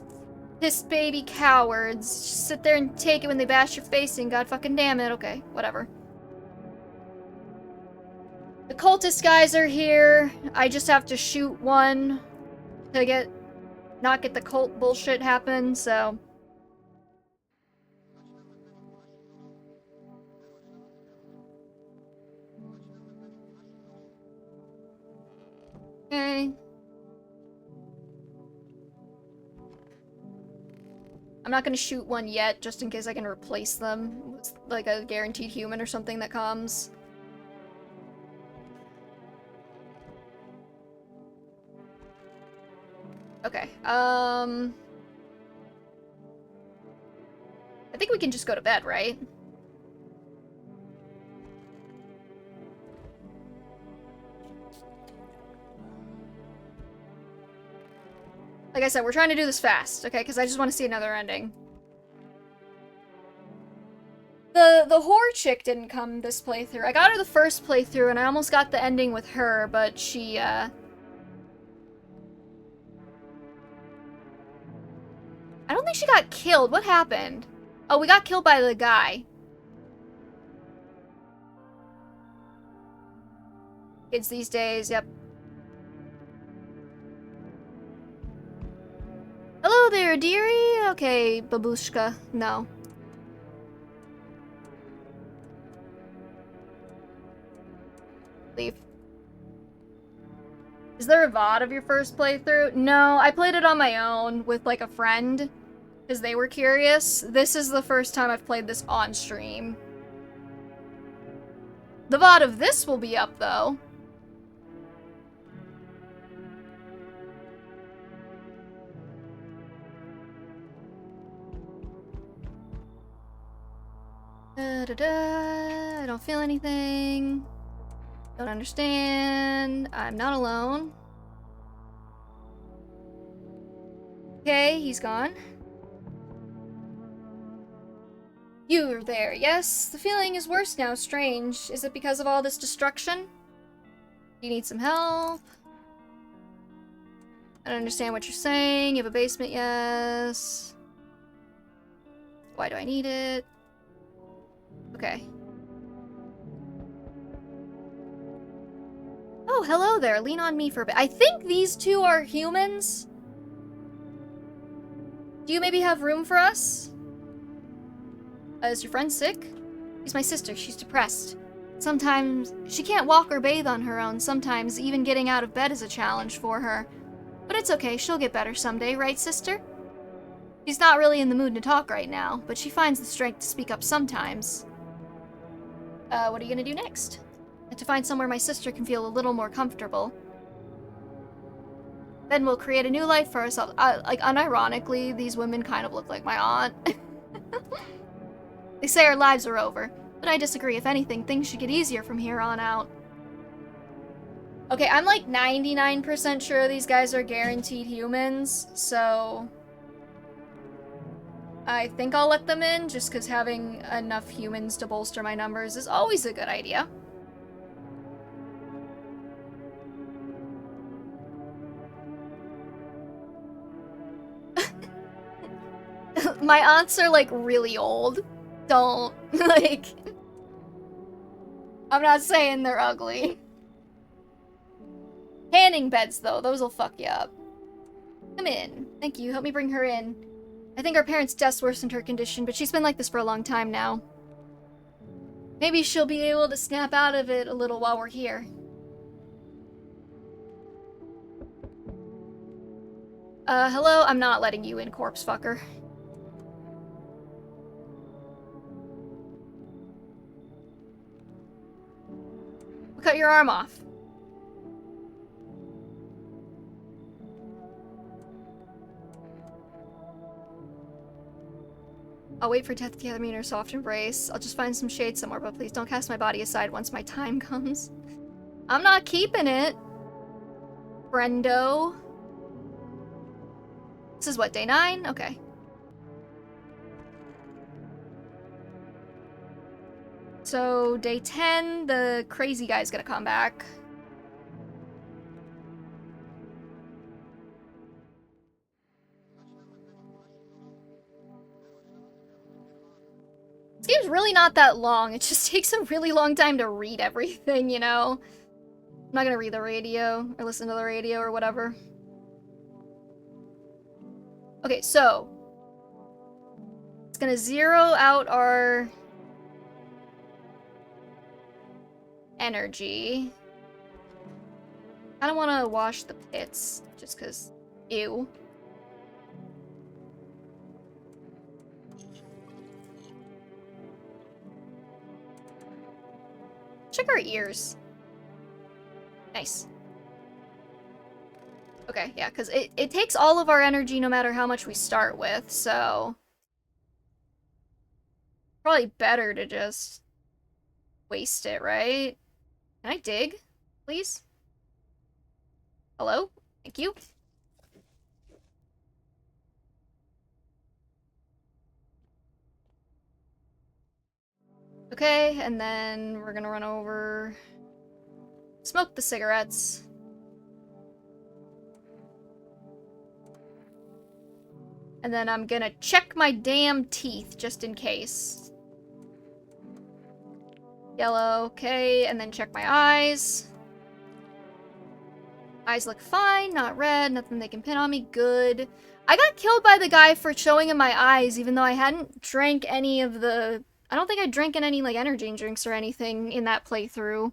pissed baby cowards. Just sit there and take it when they bash your face in. God fucking damn it. Okay, whatever. The cultist guys are here. I just have to shoot one to not get the cult bullshit happen, so... Okay. I'm not gonna shoot one yet, just in case I can replace them with, like, a guaranteed human or something that comes. Okay, I think we can just go to bed, right? Like I said, we're trying to do this fast, okay? Because I just want to see another ending. The whore chick didn't come this playthrough. I got her the first playthrough, and I almost got the ending with her, but she, I don't think she got killed. What happened? Oh, we got killed by the guy. Kids these days, yep. Hello there, dearie. Okay, babushka. No. Leave. Is there a VOD of your first playthrough? No, I played it on my own with, like, a friend, because they were curious. This is the first time I've played this on stream. The VOD of this will be up, though. I don't feel anything. Don't understand. I'm not alone. Okay, he's gone. You're there, yes? The feeling is worse now, strange. Is it because of all this destruction? You need some help? I don't understand what you're saying. You have a basement, yes. Why do I need it? Okay. Oh, hello there. Lean on me for a bit. I think these two are humans. Do you maybe have room for us? Is your friend sick? She's my sister. She's depressed. Sometimes she can't walk or bathe on her own. Sometimes even getting out of bed is a challenge for her. But it's okay. She'll get better someday, right, sister? She's not really in the mood to talk right now, but she finds the strength to speak up sometimes. What are you gonna do next? And to find somewhere my sister can feel a little more comfortable. Then we'll create a new life for ourselves. Like, unironically, these women kind of look like my aunt. They say our lives are over, but I disagree. If anything, things should get easier from here on out. Okay, I'm like 99% sure these guys are guaranteed humans, so I think I'll let them in, just because having enough humans to bolster my numbers is always a good idea. My aunts are, like, really old. Don't, like... I'm not saying they're ugly. Tanning beds, though. Those will fuck you up. Come in. Thank you. Help me bring her in. I think our parents' deaths worsened her condition, but she's been like this for a long time now. Maybe she'll be able to snap out of it a little while we're here. Hello? I'm not letting you in, corpse fucker. Cut your arm off. I'll wait for death to gather me in her soft embrace. I'll just find some shade somewhere, but please don't cast my body aside once my time comes. I'm not keeping it. Friendo. This is what, day 9? Okay. So, day 10, the crazy guy's gonna come back. This game's really not that long. It just takes a really long time to read everything, you know? I'm not gonna read the radio, or listen to the radio, or whatever. Okay, so... it's gonna zero out our... energy. I don't want to wash the pits, just because... ew. Check our ears. Nice. Okay, yeah, because it takes all of our energy no matter how much we start with, so... probably better to just waste it, right? Can I dig, please? Hello? Thank you. Okay, and then we're gonna run over... smoke the cigarettes. And then I'm gonna check my damn teeth, just in case. Yellow, okay, and then check my eyes. Eyes look fine, not red, nothing they can pin on me, good. I got killed by the guy for showing him my eyes, even though I hadn't drank any of the... I don't think I drank in any, like, energy drinks or anything in that playthrough.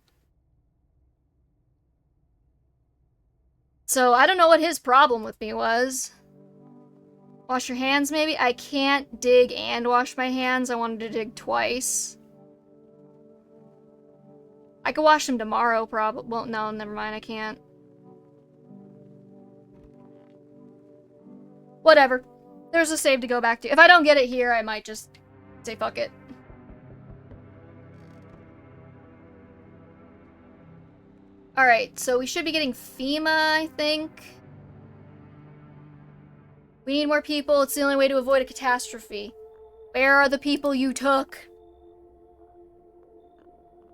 So, I don't know what his problem with me was. Wash your hands, maybe? I can't dig and wash my hands. I wanted to dig twice. I could wash them tomorrow, probably. Well, no, never mind, I can't. Whatever. There's a save to go back to. If I don't get it here, I might just say fuck it. Alright, so we should be getting FEMA, I think. We need more people. It's the only way to avoid a catastrophe. Where are the people you took?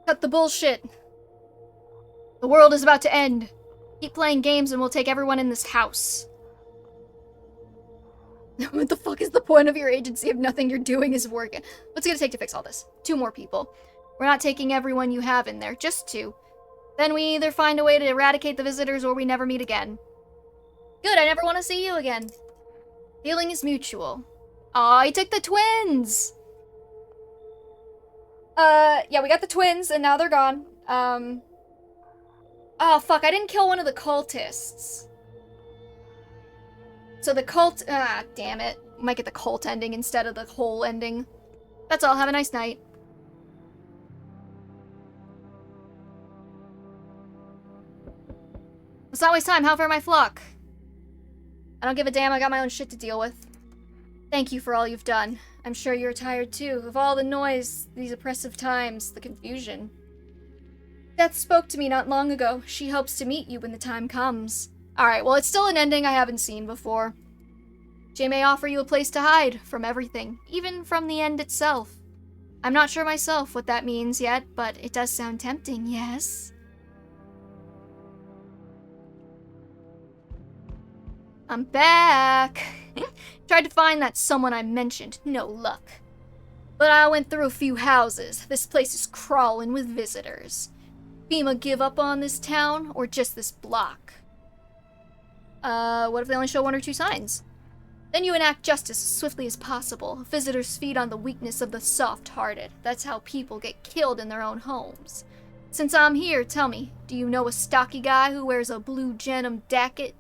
Cut the bullshit. The world is about to end. Keep playing games and we'll take everyone in this house. What the fuck is the point of your agency if nothing you're doing is working? What's it gonna take to fix all this? 2 more people. We're not taking everyone you have in there, just 2. Then we either find a way to eradicate the visitors or we never meet again. Good, I never want to see you again. Healing is mutual. Aw, he took the twins! Yeah, we got the twins, and now they're gone. Oh, fuck, I didn't kill one of the cultists. So the cult... ah, damn it. might get the cult ending instead of the whole ending. That's all. Have a nice night. Let's not waste time. How far my flock? I don't give a damn. I got my own shit to deal with. Thank you for all you've done. I'm sure you're tired too, of all the noise, these oppressive times, the confusion. Death spoke to me not long ago. She hopes to meet you when the time comes. Alright, well, it's still an ending I haven't seen before. She may offer you a place to hide from everything, even from the end itself. I'm not sure myself what that means yet, but it does sound tempting, yes? I'm back! Tried to find that someone I mentioned, no luck. But I went through a few houses. This place is crawling with visitors. FEMA give up on this town, or just this block? What if they only show 1 or 2 signs? Then you enact justice as swiftly as possible. Visitors feed on the weakness of the soft-hearted. That's how people get killed in their own homes. Since I'm here, tell me, do you know a stocky guy who wears a blue denim jacket?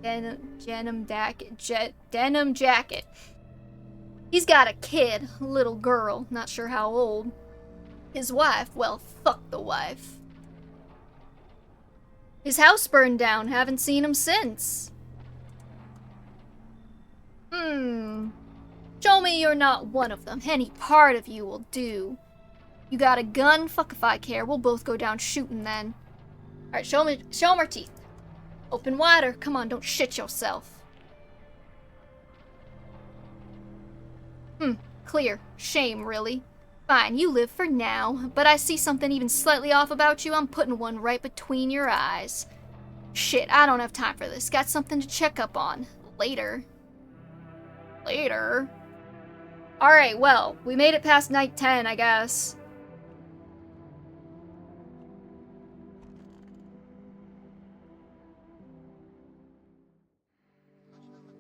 Denim jacket. He's got a kid, a little girl, not sure how old. His wife, well, fuck the wife. His house burned down, haven't seen him since. Show me you're not one of them. Any part of you will do. You got a gun? Fuck if I care. We'll both go down shooting then. Alright, show him our teeth. Open wider. Come on, don't shit yourself. Clear. Shame, really. Fine, you live for now, but I see something even slightly off about you. I'm putting one right between your eyes. Shit, I don't have time for this. Got something to check up on. Later. Later? Alright, well, we made it past night 10, I guess.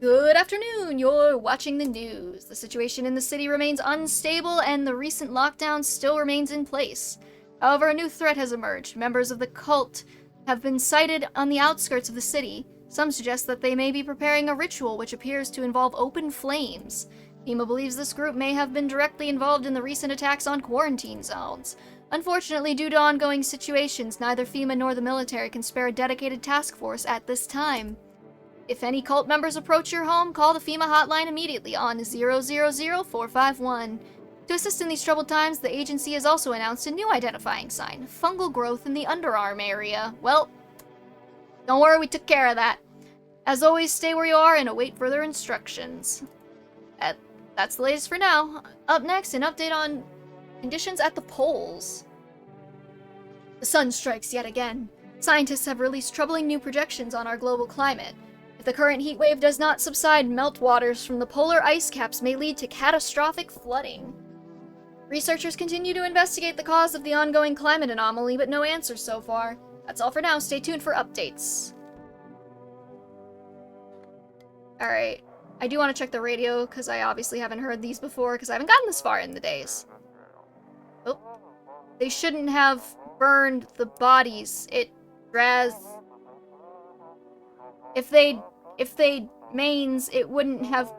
Good afternoon, you're watching the news. The situation in the city remains unstable and the recent lockdown still remains in place. However, a new threat has emerged. Members of the cult have been sighted on the outskirts of the city. Some suggest that they may be preparing a ritual which appears to involve open flames. FEMA believes this group may have been directly involved in the recent attacks on quarantine zones. Unfortunately, due to ongoing situations, neither FEMA nor the military can spare a dedicated task force at this time. If any cult members approach your home, call the FEMA hotline immediately on 000-451. To assist in these troubled times, the agency has also announced a new identifying sign, fungal growth in the underarm area. Well, don't worry, we took care of that. As always, stay where you are and await further instructions. That's the latest for now. Up next, an update on conditions at the poles. The sun strikes yet again. Scientists have released troubling new projections on our global climate. If the current heat wave does not subside, meltwaters from the polar ice caps may lead to catastrophic flooding. Researchers continue to investigate the cause of the ongoing climate anomaly, but no answers so far. That's all for now. Stay tuned for updates. Alright. I do want to check the radio, because I obviously haven't heard these before, because I haven't gotten this far in the days. Oh. They shouldn't have burned the bodies. It draz... If they mains, it wouldn't have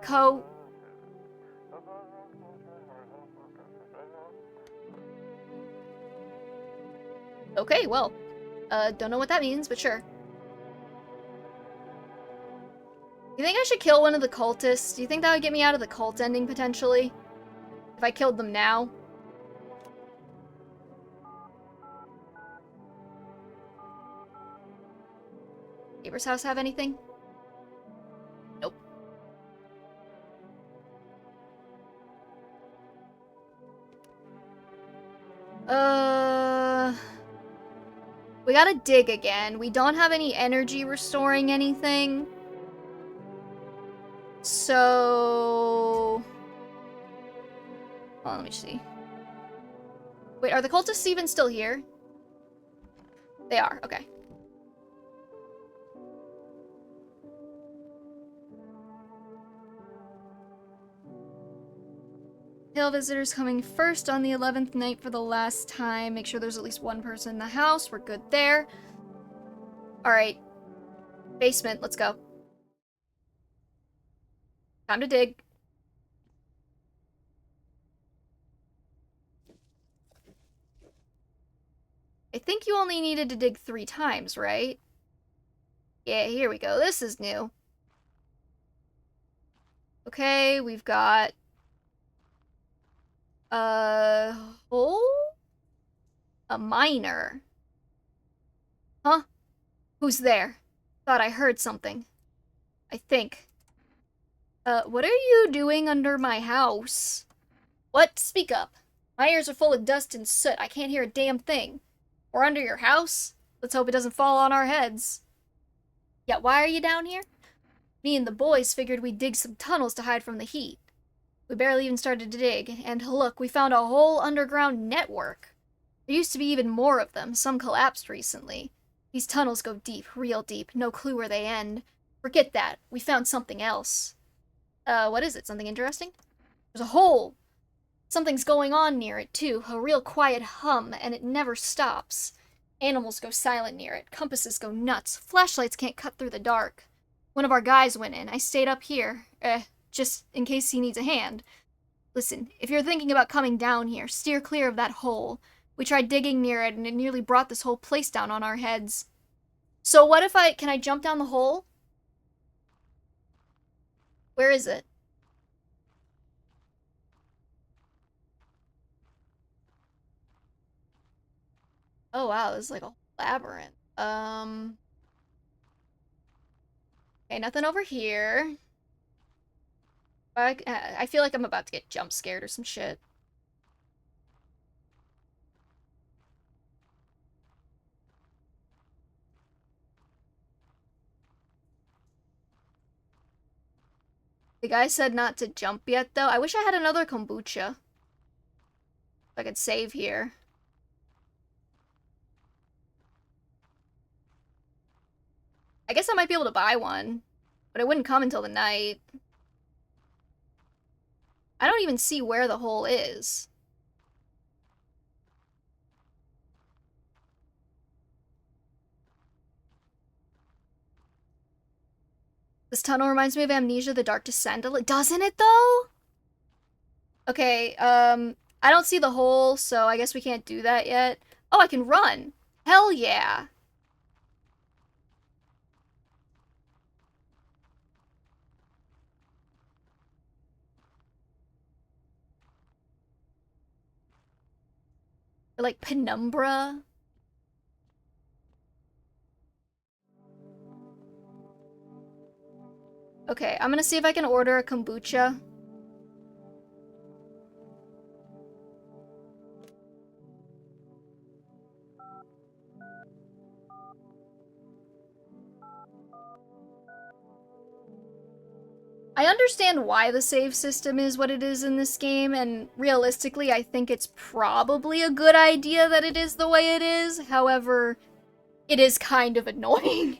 Okay, well. Don't know what that means, but sure. You think I should kill one of the cultists? Do you think that would get me out of the cult ending, potentially? If I killed them now? Neighbor's house have anything? Nope. We gotta dig again. We don't have any energy restoring anything. So... Oh, let me see. Wait, are the cultists even still here? They are, okay. Hail visitors coming first on the 11th night for the last time. Make sure there's at least one person in the house. We're good there. Alright. Basement, let's go. Time to dig. I think you only needed to dig 3 times, right? Yeah, here we go. This is new. Okay, we've got a hole? A miner. Huh? Who's there? Thought I heard something. I think. What are you doing under my house? What? Speak up. My ears are full of dust and soot. I can't hear a damn thing. We're under your house? Let's hope it doesn't fall on our heads. Yeah, why are you down here? Me and the boys figured we'd dig some tunnels to hide from the heat. We barely even started to dig, and look, we found a whole underground network. There used to be even more of them, some collapsed recently. These tunnels go deep, real deep, no clue where they end. Forget that, we found something else. What is it, something interesting? There's a hole! Something's going on near it, too, a real quiet hum, and it never stops. Animals go silent near it, compasses go nuts, flashlights can't cut through the dark. One of our guys went in, I stayed up here, just in case he needs a hand. Listen, if you're thinking about coming down here, steer clear of that hole. We tried digging near it, and it nearly brought this whole place down on our heads. So what if can I jump down the hole? Where is it? Oh wow, this is like a labyrinth. Okay, nothing over here. I feel like I'm about to get jump scared or some shit. The guy said not to jump yet, though. I wish I had another kombucha. If I could save here. I guess I might be able to buy one, but it wouldn't come until the night. I don't even see where the hole is. This tunnel reminds me of Amnesia: The Dark Descent. Doesn't it, though? Okay, I don't see the hole, so I guess we can't do that yet. Oh, I can run! Hell yeah! Or like penumbra. Okay, I'm gonna see if I can order a kombucha. I understand why the save system is what it is in this game, and realistically, I think it's probably a good idea that it is the way it is. However, it is kind of annoying.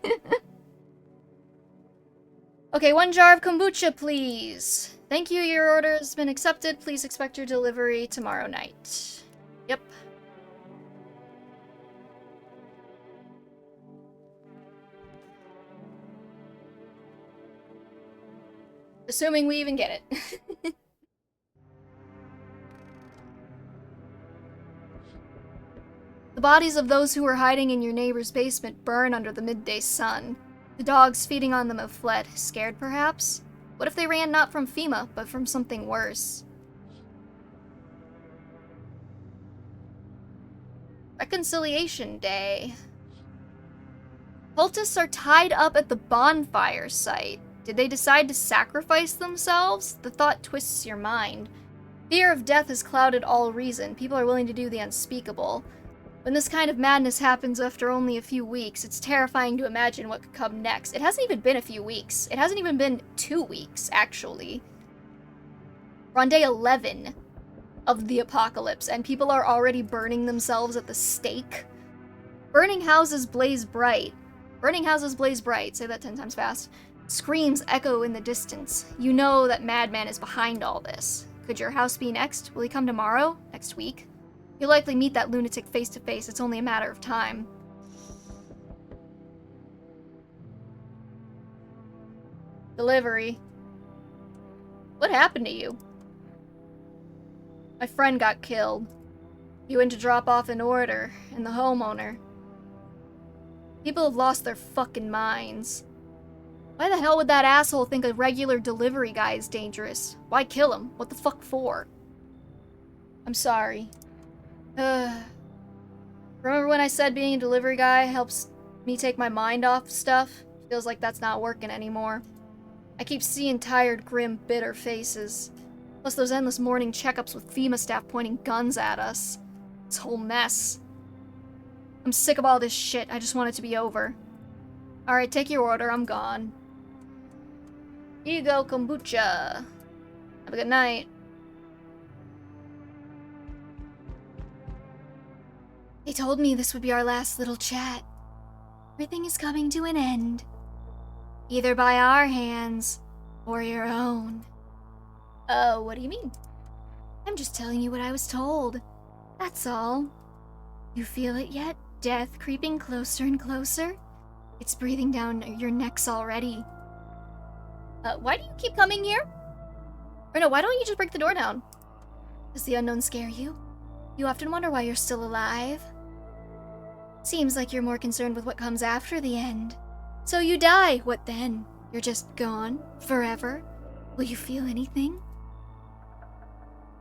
Okay, 1 jar of kombucha, please. Thank you, your order has been accepted. Please expect your delivery tomorrow night. Yep. Assuming we even get it. The bodies of those who were hiding in your neighbor's basement burn under the midday sun. The dogs feeding on them have fled, scared perhaps? What if they ran not from FEMA, but from something worse? Reconciliation Day. Cultists are tied up at the bonfire site. Did they decide to sacrifice themselves? The thought twists your mind. Fear of death has clouded all reason. People are willing to do the unspeakable. When this kind of madness happens after only a few weeks, it's terrifying to imagine what could come next. It hasn't even been a few weeks. It hasn't even been 2 weeks, actually. We're on day 11 of the apocalypse, and people are already burning themselves at the stake. Burning houses blaze bright. Burning houses blaze bright. Say that 10 times fast. Screams echo in the distance. You know that Madman is behind all this. Could your house be next? Will he come tomorrow? Next week? You'll likely meet that lunatic face to face. It's only a matter of time. Delivery. What happened to you? My friend got killed. He went to drop off an order, and the homeowner. People have lost their fucking minds. Why the hell would that asshole think a regular delivery guy is dangerous? Why kill him? What the fuck for? I'm sorry. Remember when I said being a delivery guy helps me take my mind off stuff? Feels like that's not working anymore. I keep seeing tired, grim, bitter faces. Plus those endless morning checkups with FEMA staff pointing guns at us. This whole mess. I'm sick of all this shit. I just want it to be over. Alright, take your order. I'm gone. Here you go, kombucha. Have a good night. They told me this would be our last little chat. Everything is coming to an end. Either by our hands, or your own. What do you mean? I'm just telling you what I was told. That's all. You feel it yet? Death creeping closer and closer? It's breathing down your necks already. Why do you keep coming here? Or no, why don't you just break the door down? Does the unknown scare you? You often wonder why you're still alive. Seems like you're more concerned with what comes after the end. So you die, what then? You're just gone? Forever? Will you feel anything?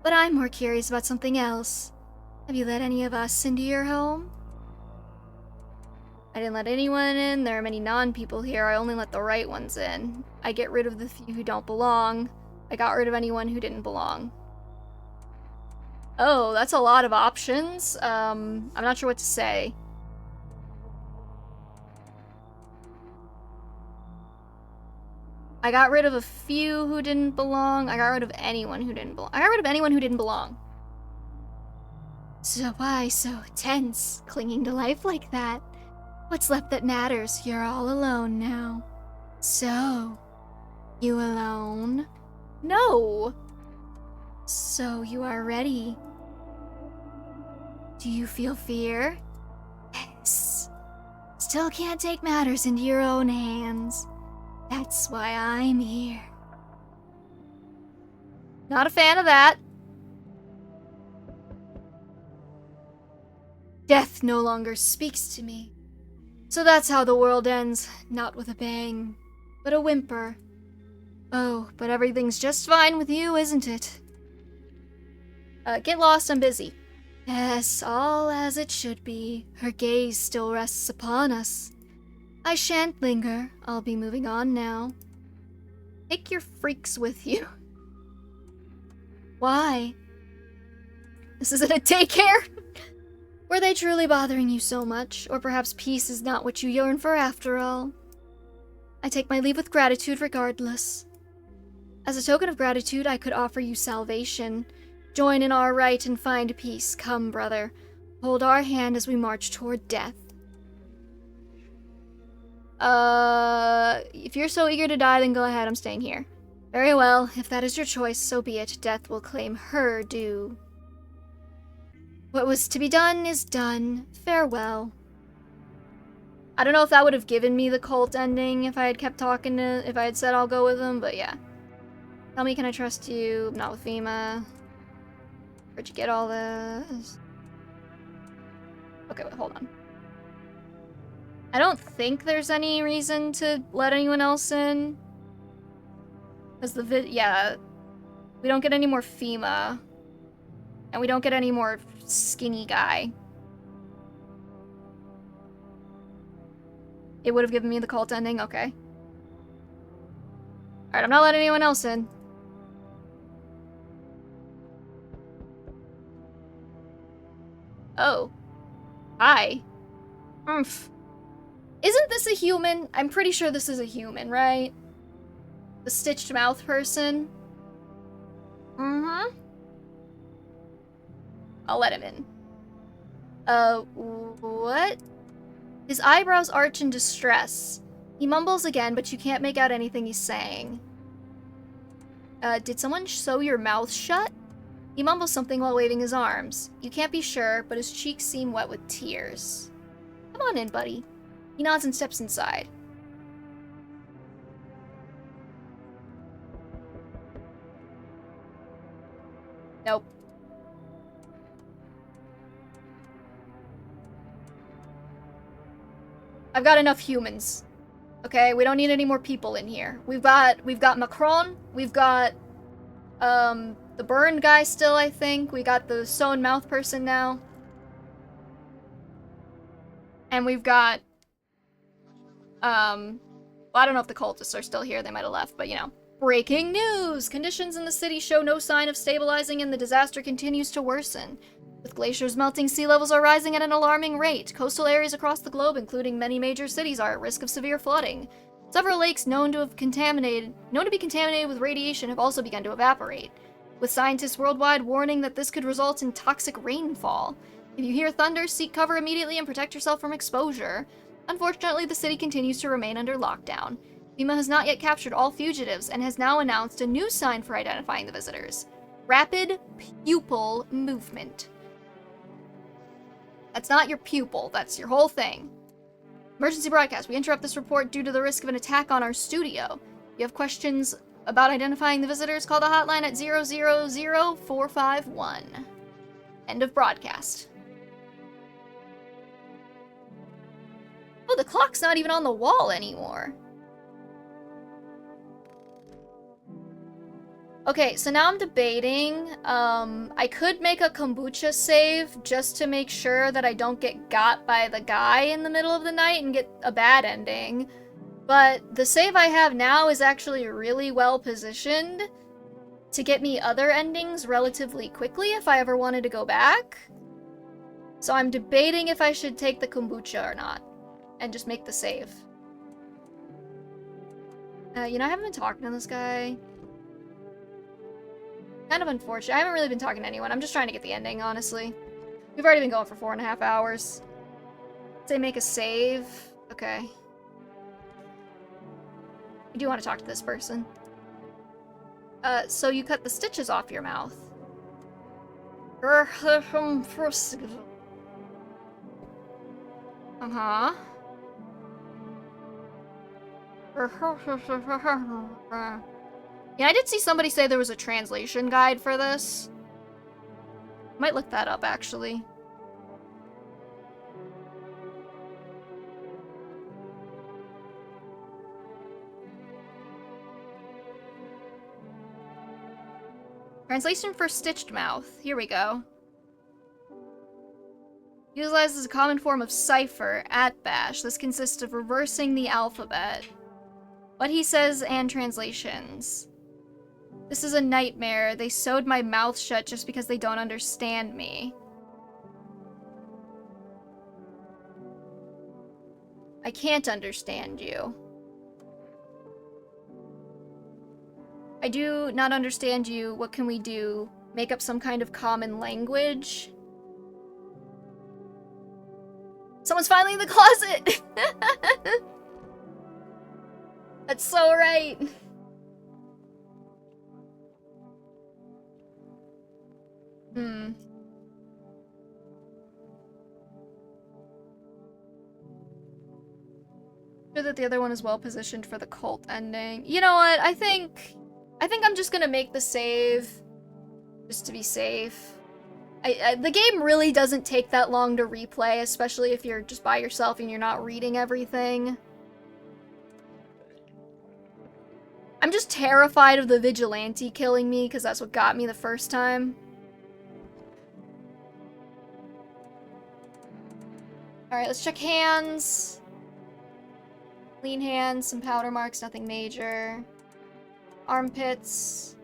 But I'm more curious about something else. Have you let any of us into your home? I didn't let anyone in. There are many non-people here. I only let the right ones in. I get rid of the few who don't belong. I got rid of anyone who didn't belong. Oh, that's a lot of options. I'm not sure what to say. I got rid of a few who didn't belong. I got rid of anyone who didn't belong. I got rid of anyone who didn't belong. So why so tense, clinging to life like that? What's left that matters? You're all alone now. So, you alone? No! So you are ready. Do you feel fear? Yes. Still can't take matters into your own hands. That's why I'm here. Not a fan of that. Death no longer speaks to me. So that's how the world ends, not with a bang, but a whimper. Oh, but everything's just fine with you, isn't it? Get lost, I'm busy. Yes, all as it should be. Her gaze still rests upon us. I shan't linger. I'll be moving on now. Take your freaks with you. Why? This isn't a daycare? Were they truly bothering you so much? Or perhaps peace is not what you yearn for after all? I take my leave with gratitude regardless. As a token of gratitude, I could offer you salvation. Join in our right and find peace. Come, brother. Hold our hand as we march toward death. If you're so eager to die, then go ahead. I'm staying here. Very well. If that is your choice, so be it. Death will claim her due. What was to be done is done. Farewell. I don't know if that would have given me the cult ending if I had kept talking to... If I had said I'll go with him, but yeah. Tell me, can I trust you? I'm not with FEMA. Where'd you get all this? Okay, wait, hold on. I don't think there's any reason to let anyone else in. Because yeah. We don't get any more FEMA. And we don't get any more skinny guy. It would have given me the cult ending? Okay. Alright, I'm not letting anyone else in. Oh. Hi. Oomph. Isn't this a human? I'm pretty sure this is a human, right? The stitched mouth person? Mm-hmm. I'll let him in. What? His eyebrows arch in distress. He mumbles again, but you can't make out anything he's saying. Did someone sew your mouth shut? He mumbles something while waving his arms. You can't be sure, but his cheeks seem wet with tears. Come on in, buddy. He nods and steps inside. Nope. I've got enough humans. Okay, we don't need any more people in here. We've got Macron, we've got the burned guy still, I think. We got the sewn mouth person now. And we've got well, I don't know if the cultists are still here, they might have left, but you know. Breaking news! Conditions in the city show no sign of stabilizing and the disaster continues to worsen. With glaciers melting, sea levels are rising at an alarming rate. Coastal areas across the globe, including many major cities, are at risk of severe flooding. Several lakes known to be contaminated with radiation have also begun to evaporate, with scientists worldwide warning that this could result in toxic rainfall. If you hear thunder, seek cover immediately and protect yourself from exposure. Unfortunately, the city continues to remain under lockdown. FEMA has not yet captured all fugitives and has now announced a new sign for identifying the visitors. Rapid pupil movement. That's not your pupil, that's your whole thing. Emergency broadcast. We interrupt this report due to the risk of an attack on our studio. If you have questions about identifying the visitors, call the hotline at 000-451. End of broadcast. Oh, the clock's not even on the wall anymore. Okay, so now I'm debating. I could make a kombucha save just to make sure that I don't get got by the guy in the middle of the night and get a bad ending. But the save I have now is actually really well positioned to get me other endings relatively quickly if I ever wanted to go back. So I'm debating if I should take the kombucha or not and just make the save. You know, I haven't been talking to this guy. Kind of unfortunate. I haven't really been talking to anyone. I'm just trying to get the ending, honestly. We've already been going for 4.5 hours. Say make a save. Okay. I do want to talk to this person. So you cut the stitches off your mouth. Uh-huh. Yeah, I did see somebody say there was a translation guide for this. Might look that up, actually. Translation for stitched mouth. Here we go. Utilizes a common form of cipher, @bash. This consists of reversing the alphabet. What he says and translations. This is a nightmare. They sewed my mouth shut just because they don't understand me. I can't understand you. I do not understand you. What can we do? Make up some kind of common language? Someone's finally in the closet! That's so right. Sure that the other one is well positioned for the cult ending. You know what? I think I'm just gonna make the save just to be safe. The game really doesn't take that long to replay, especially if you're just by yourself and you're not reading everything. I'm just terrified of the vigilante killing me, because that's what got me the first time. Alright, let's check hands. Clean hands, some powder marks, nothing major. Armpits.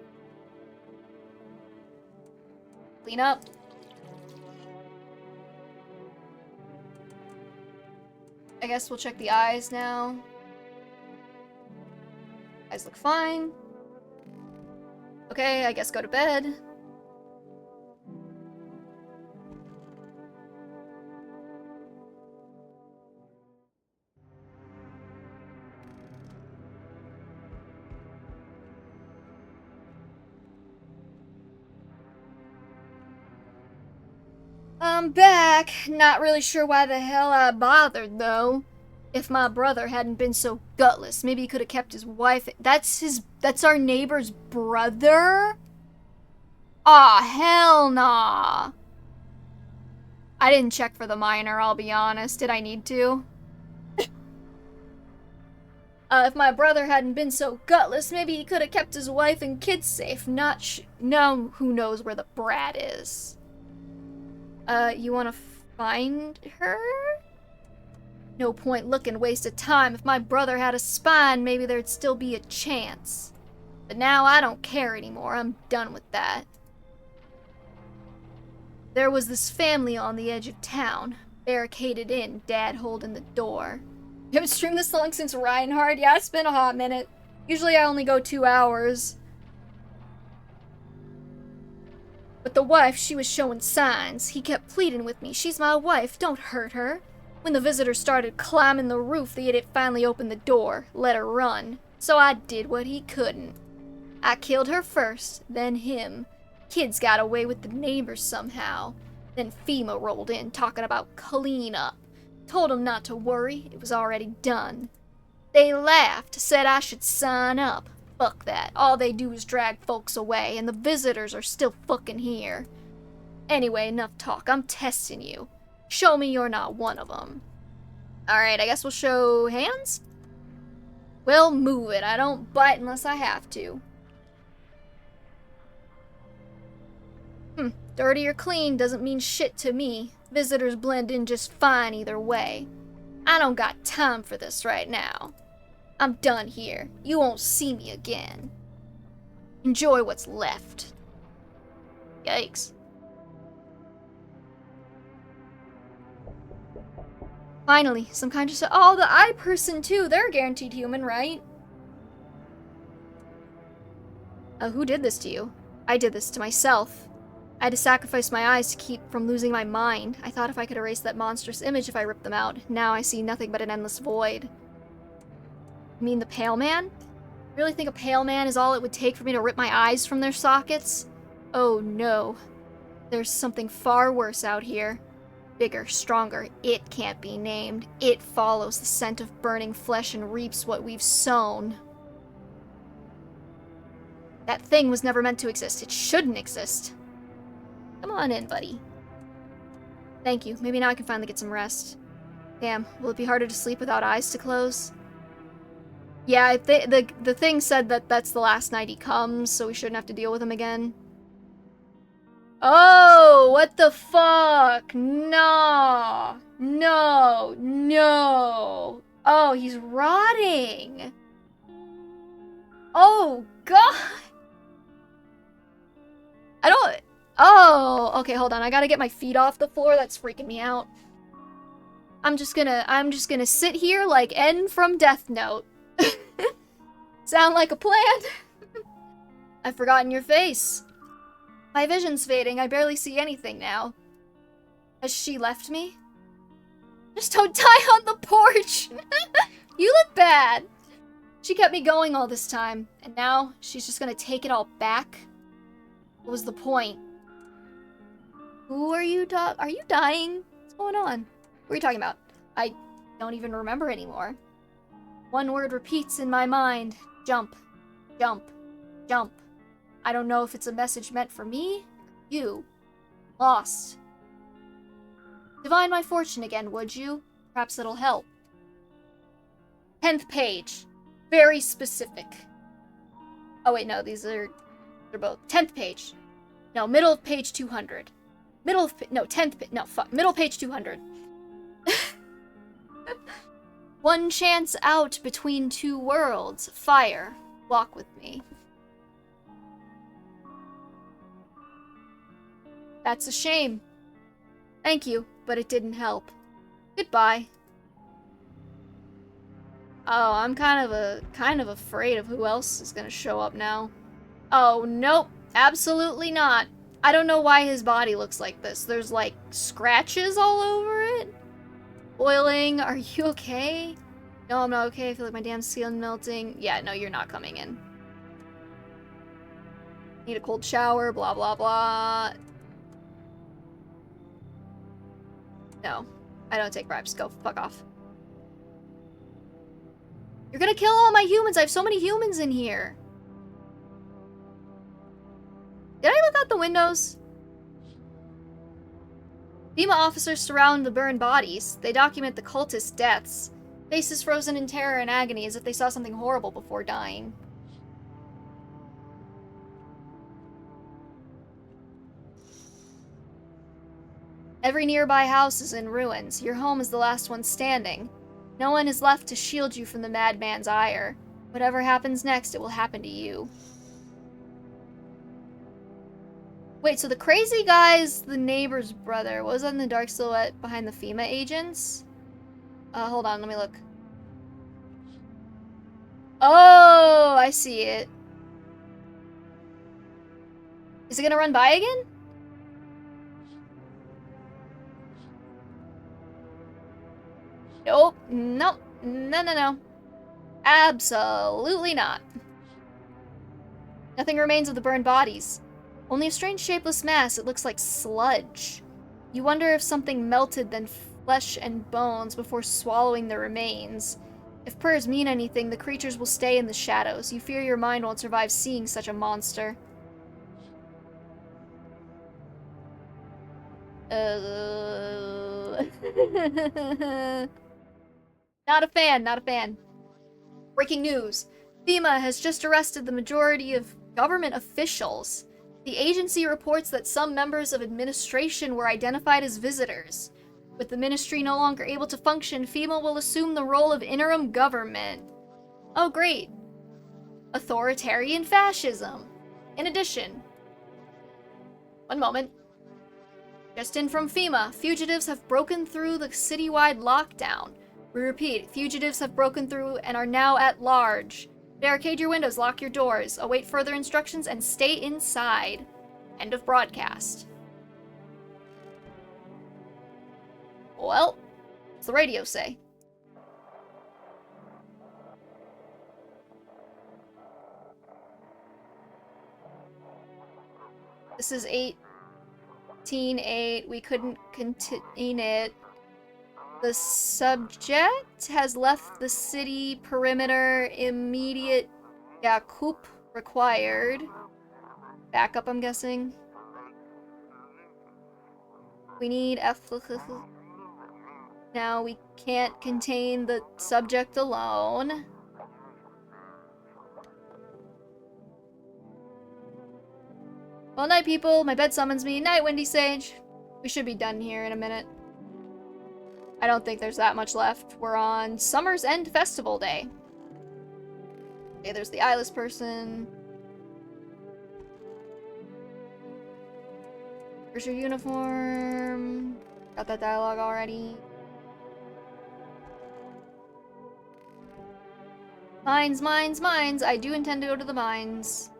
Clean up. I guess we'll check the eyes now. Eyes look fine. Okay, I guess go to bed. I'm back. Not really sure why the hell I bothered, though. If my brother hadn't been so gutless, maybe he could have kept his wife. That's our neighbor's brother? Aw, hell nah. I didn't check for the minor, I'll be honest. Did I need to? If my brother hadn't been so gutless, maybe he could have kept his wife and kids safe. Now who knows where the brat is. You wanna find her? No point looking, waste of time. If my brother had a spine, maybe there'd still be a chance. But now I don't care anymore. I'm done with that. There was this family on the edge of town, barricaded in, Dad holding the door. You haven't streamed this long since Reinhardt? Yeah, it's been a hot minute. Usually I only go 2 hours. But the wife, she was showing signs. He kept pleading with me. She's my wife, don't hurt her. When the visitors started climbing the roof, the idiot finally opened the door, let her run. So I did what he couldn't. I killed her first, then him. Kids got away with the neighbors somehow. Then FEMA rolled in, talking about clean up. Told them not to worry, it was already done. They laughed, said I should sign up. Fuck that, all they do is drag folks away, and the visitors are still fucking here. Anyway, enough talk, I'm testing you. Show me you're not one of them. Alright, I guess we'll show hands? Well, move it, I don't bite unless I have to. Dirty or clean doesn't mean shit to me. Visitors blend in just fine either way. I don't got time for this right now. I'm done here. You won't see me again. Enjoy what's left. Yikes. Finally, some kind of oh, the eye person too. They're guaranteed human, right? Who did this to you? I did this to myself. I had to sacrifice my eyes to keep from losing my mind. I thought if I could erase that monstrous image if I ripped them out. Now I see nothing but an endless void. You mean the Pale Man? You really think a Pale Man is all it would take for me to rip my eyes from their sockets? Oh no. There's something far worse out here. Bigger, stronger. It can't be named. It follows the scent of burning flesh and reaps what we've sown. That thing was never meant to exist. It shouldn't exist. Come on in, buddy. Thank you. Maybe now I can finally get some rest. Damn, will it be harder to sleep without eyes to close? Yeah, the thing said that that's the last night he comes, so we shouldn't have to deal with him again. Oh, what the fuck? No. No. No. Oh, he's rotting. Oh, God. I don't... Oh, okay, hold on. I gotta get my feet off the floor. That's freaking me out. I'm just gonna sit here like N from Death Note. Sound like a plan? I've forgotten your face. My vision's fading. I barely see anything now. Has she left me? Just don't die on the porch. You look bad. She kept me going all this time, and now she's just gonna take it all back? What was the point? Who are you Are you dying? What's going on? What are you talking about? I don't even remember anymore. One word repeats in my mind. Jump. Jump. Jump. I don't know if it's a message meant for me, you. Lost. Divine my fortune again, would you? Perhaps it'll help. 10th page. Very specific. Oh wait, no, they're both. 10th page. No, middle of page 200. Middle page 200. One chance out between two worlds. Fire. Walk with me. That's a shame. Thank you, but it didn't help. Goodbye. Oh, I'm kind of afraid of who else is gonna show up now. Oh, nope. Absolutely not. I don't know why his body looks like this. There's, like, scratches all over it. Boiling. Are you okay? No, I'm not okay. I feel like my damn skin melting. Yeah, no, you're not coming in. Need a cold shower, blah, blah, blah. No, I don't take bribes. Go fuck off. You're gonna kill all my humans. I have so many humans in here. Did I look out the windows? FEMA officers surround the burned bodies. They document the cultist deaths. Faces frozen in terror and agony as if they saw something horrible before dying. Every nearby house is in ruins. Your home is the last one standing. No one is left to shield you from the madman's ire. Whatever happens next, it will happen to you. Wait, so the crazy guy's the neighbor's brother. What was that in the dark silhouette behind the FEMA agents? Hold on, let me look. Oh, I see it. Is it gonna run by again? Nope. Nope. No. Absolutely not. Nothing remains of the burned bodies. Only a strange shapeless mass. It looks like sludge. You wonder if something melted then flesh and bones before swallowing the remains. If purrs mean anything, the creatures will stay in the shadows. You fear your mind won't survive seeing such a monster. Not a fan. Breaking news. FEMA has just arrested the majority of government officials. The agency reports that some members of administration were identified as visitors. With the ministry no longer able to function, FEMA will assume the role of interim government. Oh, great. Authoritarian fascism. In addition, one moment. Just in from FEMA, fugitives have broken through the citywide lockdown. We repeat, fugitives have broken through and are now at large. Barricade your windows, lock your doors, await further instructions, and stay inside. End of broadcast. Well, what's the radio say? This is 18.8. We couldn't contain it. The subject has left the city perimeter. Immediate coup required. Backup, I'm guessing. We need Now we can't contain the subject alone. Well, night, people. My bed summons me. Night, Windy Sage. We should be done here in a minute. I don't think there's that much left. We're on Summer's End Festival Day. Okay, there's the eyeless person. Here's your uniform. Got that dialogue already. Mines. I do intend to go to the mines.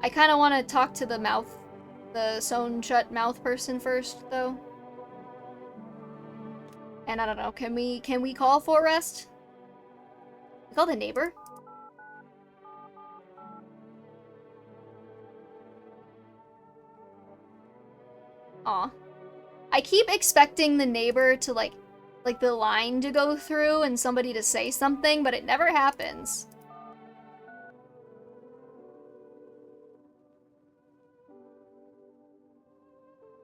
I kind of want to talk to the sewn shut mouth person first, though. And I don't know, can we call for rest? We call the neighbor? Aw. I keep expecting the neighbor to like the line to go through and somebody to say something, but it never happens.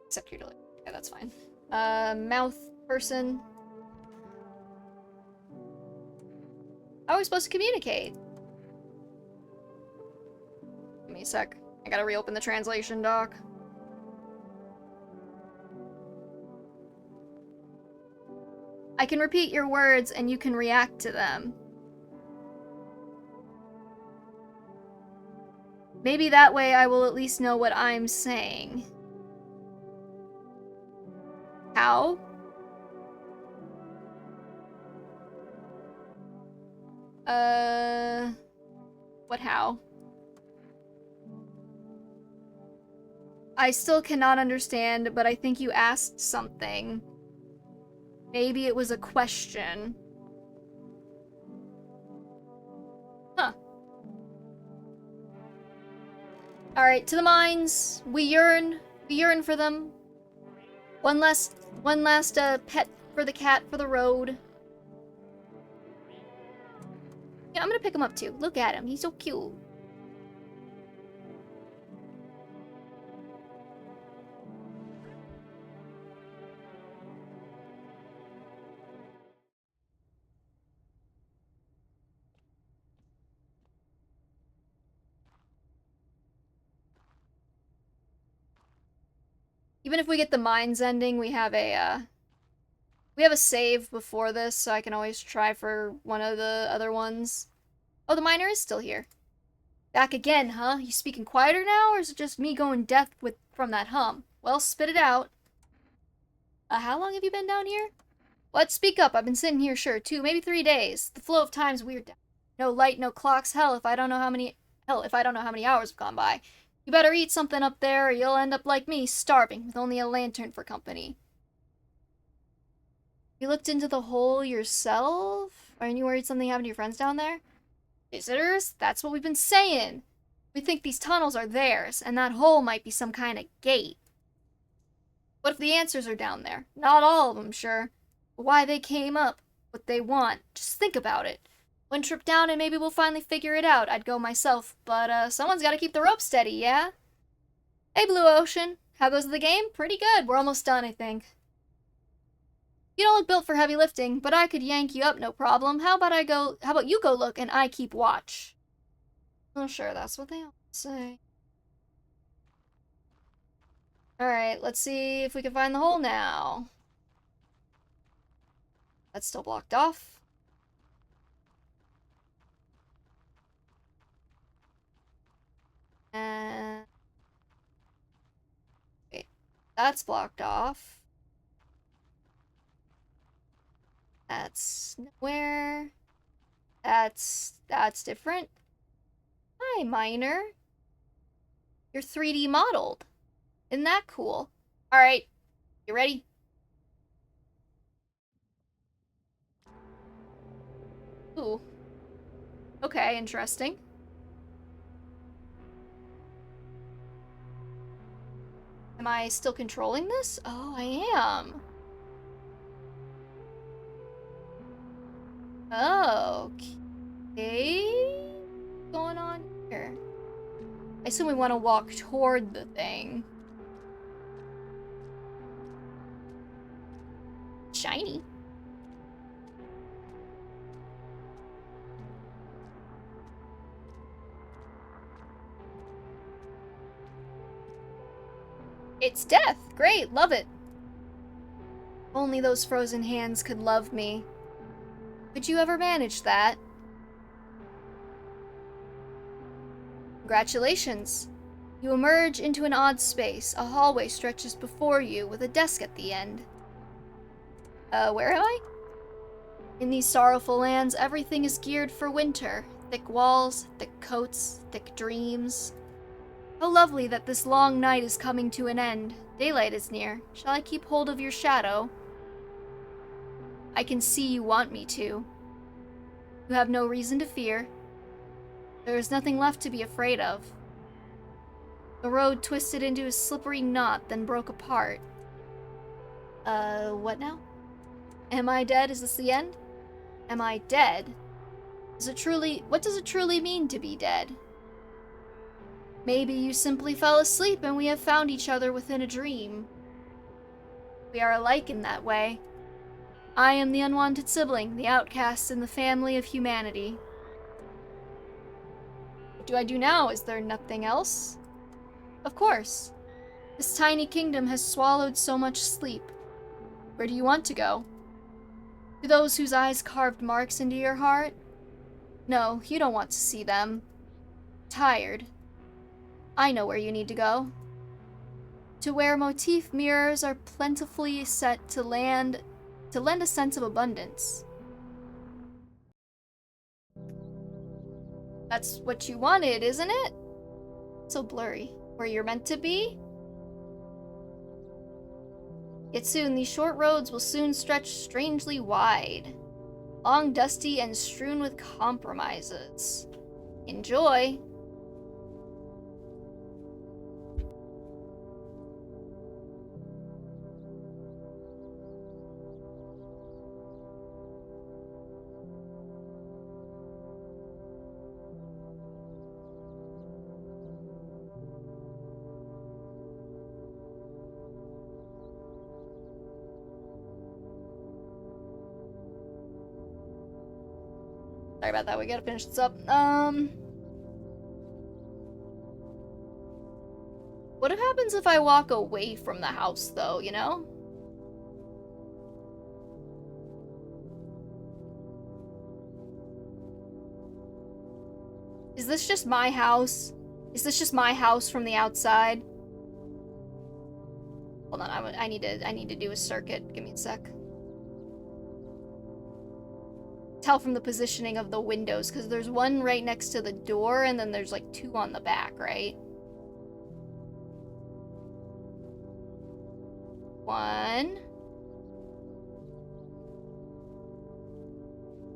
Except you're delayed. Yeah, that's fine. Mouth person. How are we supposed to communicate? Give me a sec. I gotta reopen the translation doc. I can repeat your words and you can react to them. Maybe that way I will at least know what I'm saying. How? What how? I still cannot understand, but I think you asked something. Maybe it was a question. Huh. Alright, to the mines. We yearn for them. One last pet for the cat for the road. Yeah, I'm gonna pick him up too. Look at him. He's so cute. Even if we get the mines ending, we have a save before this, so I can always try for one of the other ones. Oh, the miner is still here. Back again, huh? You speaking quieter now, or is it just me going deaf from that hum? Well, spit it out. How long have you been down here? What? Speak up. I've been sitting here, sure, 2, maybe 3 days. The flow of time's weird. No light, no clocks. Hell, if I don't know how many hours have gone by. You better eat something up there, or you'll end up like me, starving, with only a lantern for company. You looked into the hole yourself? Aren't you worried something happened to your friends down there? Visitors? That's what we've been saying. We think these tunnels are theirs, and that hole might be some kind of gate. What if the answers are down there? Not all of them, sure. But why they came up, what they want. Just think about it. One trip down and maybe we'll finally figure it out. I'd go myself, but someone's gotta keep the rope steady, yeah? Hey, Blue Ocean. How goes the game? Pretty good. We're almost done, I think. You don't look built for heavy lifting, but I could yank you up no problem. How about you go look and I keep watch? Oh, sure, that's what they all say. Alright, let's see if we can find the hole now. That's still blocked off. And... wait, that's blocked off. That's nowhere. That's different. Hi, Miner. You're 3D modeled. Isn't that cool? Alright, you ready? Ooh. Okay, interesting. Am I still controlling this? Oh, I am. Okay. What's going on here? I assume we want to walk toward the thing. Shiny. It's death. Great, love it. Only those frozen hands could love me. Could you ever manage that? Congratulations. You emerge into an odd space. A hallway stretches before you with a desk at the end. Where am I? In these sorrowful lands, everything is geared for winter. Thick walls, thick coats, thick dreams. How lovely that this long night is coming to an end. Daylight is near. Shall I keep hold of your shadow? I can see you want me to. You have no reason to fear. There is nothing left to be afraid of. The road twisted into a slippery knot, then broke apart. What now? Am I dead? Is this the end? Am I dead? What does it truly mean to be dead? Maybe you simply fell asleep and we have found each other within a dream. We are alike in that way. I am the unwanted sibling, the outcast in the family of humanity. What do I do now? Is there nothing else? Of course. This tiny kingdom has swallowed so much sleep. Where do you want to go? To those whose eyes carved marks into your heart? No, you don't want to see them. Tired. I know where you need to go. To where motif mirrors are plentifully set to lend a sense of abundance. That's what you wanted, isn't it? So blurry. Where you're meant to be? Yet soon, these short roads will soon stretch strangely wide. Long, dusty, and strewn with compromises. Enjoy! Sorry about that, we gotta finish this up. What happens if I walk away from the house, though, you know? Is this just my house? Is this just my house from the outside? Hold on, I need to do a circuit. Give me a sec. Tell from the positioning of the windows, because there's one right next to the door, and then there's like 2 on the back, right? 1,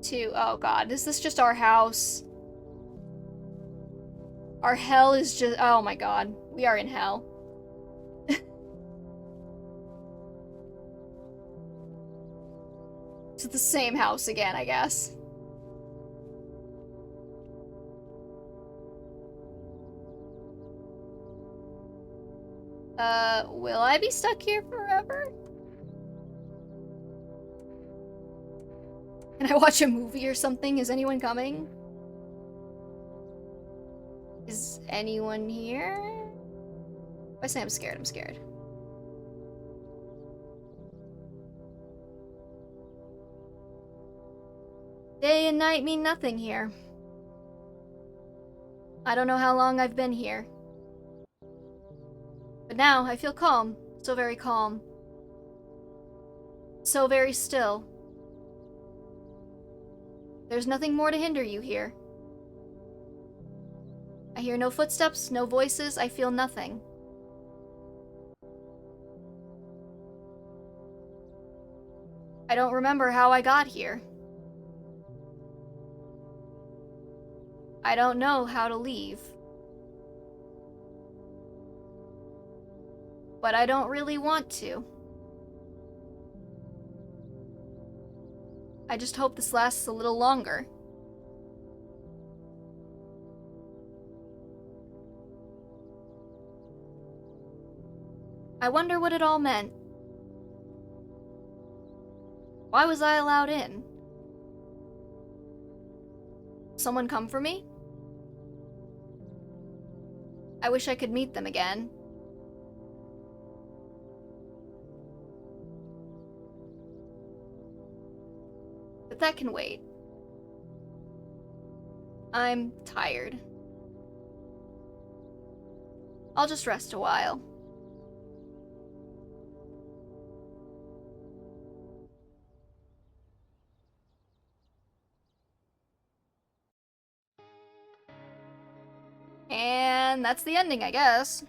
2. Oh god, is this just our house? Our hell is just... Oh my god, we are in hell. It's the same house again, I guess. Will I be stuck here forever? Can I watch a movie or something? Is anyone coming? Is anyone here? If I say I'm scared, I'm scared. Day and night mean nothing here. I don't know how long I've been here. But now I feel calm. So very calm. So very still. There's nothing more to hinder you here. I hear no footsteps, no voices, I feel nothing. I don't remember how I got here. I don't know how to leave. But I don't really want to. I just hope this lasts a little longer. I wonder what it all meant. Why was I allowed in? Someone come for me? I wish I could meet them again. But that can wait. I'm tired. I'll just rest a while. And that's the ending, I guess.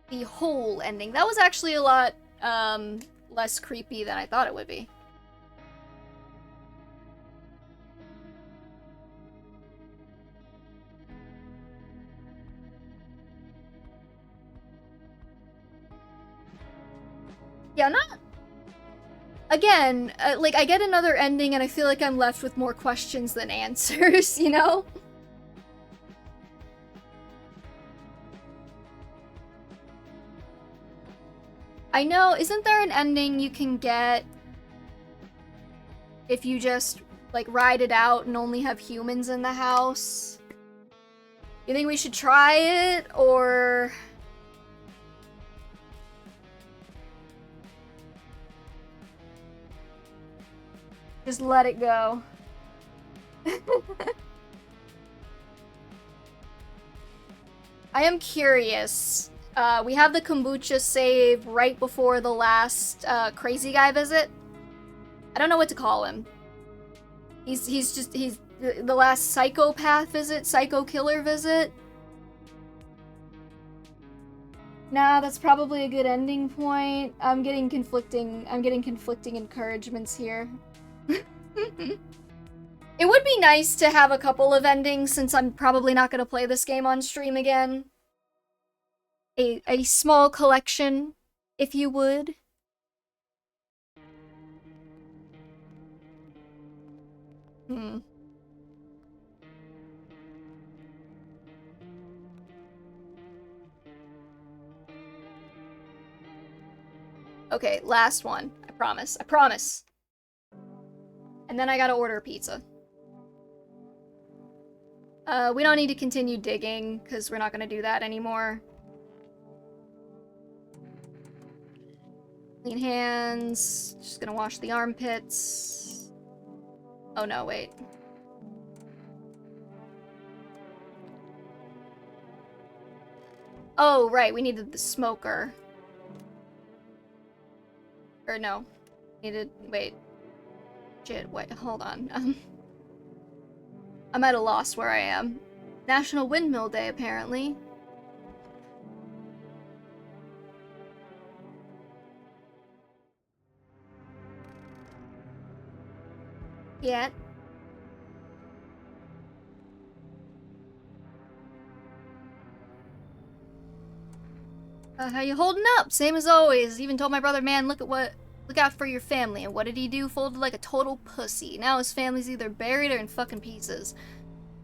The whole ending. That was actually a lot, less creepy than I thought it would be. Yeah, not... Again, like, I get another ending and I feel like I'm left with more questions than answers, you know? I know, isn't there an ending you can get if you just, like, ride it out and only have humans in the house? You think we should try it, or... just let it go? I am curious. We have the kombucha save right before the last crazy guy visit. I don't know what to call him. He's the last psychopath visit, psycho killer visit. Nah, that's probably a good ending point. I'm getting conflicting encouragements here. It would be nice to have a couple of endings since I'm probably not going to play this game on stream again. A small collection, if you would. Okay, last one. I promise. I promise. And then I gotta order a pizza. We don't need to continue digging, because we're not gonna do that anymore. Clean hands. Just gonna wash the armpits. Oh no, wait. Oh, right, we needed the smoker. Or no. Wait. Shit, wait, hold on. I'm at a loss where I am. National Windmill Day, apparently. Yeah. How you holding up? Same as always. Even told my brother, man, look out for your family. And what did he do? Folded like a total pussy. Now his family's either buried or in fucking pieces.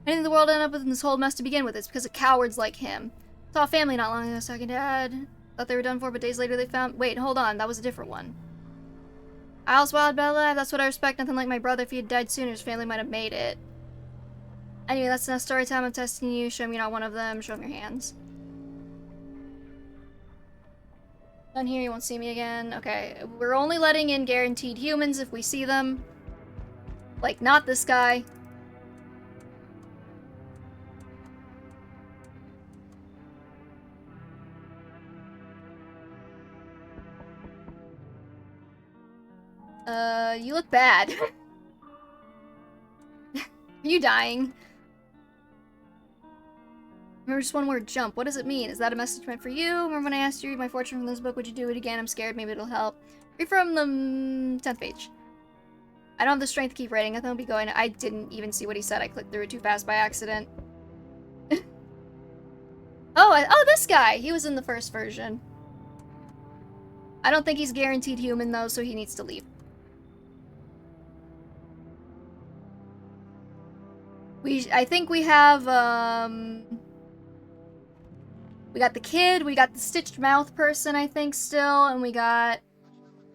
Anything the world ended up with in this whole mess to begin with, it's because of cowards like him. Saw a family not long ago, second dad. Thought they were done for, but days later they found— Wait, hold on, that was a different one. Alice Wild Bella, that's what I respect. Nothing like my brother. If he had died sooner, his family might have made it. Anyway, that's enough story time. I'm testing you. Show me you're not one of them. Show me your hands. Done here, you won't see me again. Okay, we're only letting in guaranteed humans if we see them. Like, not this guy. You look bad. Are you dying? Remember just one word, jump. What does it mean? Is that a message meant for you? Remember when I asked you to read my fortune from this book? Would you do it again? I'm scared. Maybe it'll help. Read from the 10th page. I don't have the strength to keep writing. I think I'll be going. I didn't even see what he said. I clicked through it too fast by accident. Oh, this guy! He was in the first version. I don't think he's guaranteed human, though, so he needs to leave. I think we have, we got the kid, we got the stitched mouth person, I think, still, and we got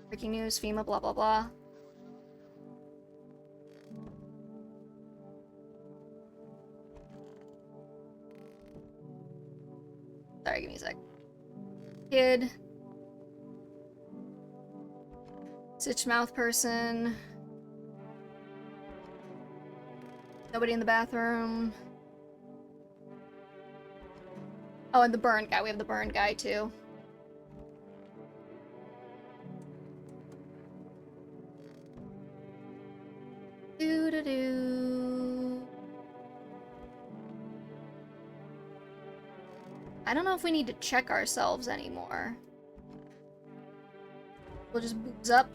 breaking news, FEMA, blah, blah, blah. Sorry, give me a sec. Kid. Stitched mouth person. Nobody in the bathroom. Oh, and the burned guy. We have the burned guy, too. Doo-doo-doo. I don't know if we need to check ourselves anymore. We'll just booze up.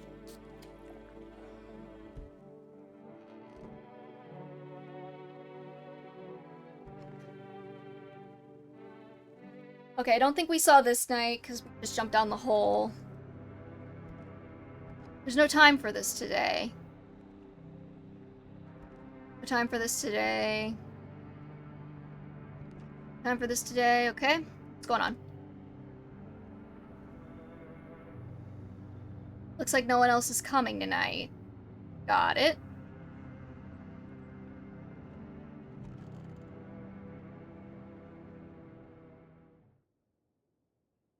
Okay, I don't think we saw this night, because we just jumped down the hole. There's no time for this today. No time for this today. Time for this today, okay? What's going on? Looks like no one else is coming tonight. Got it.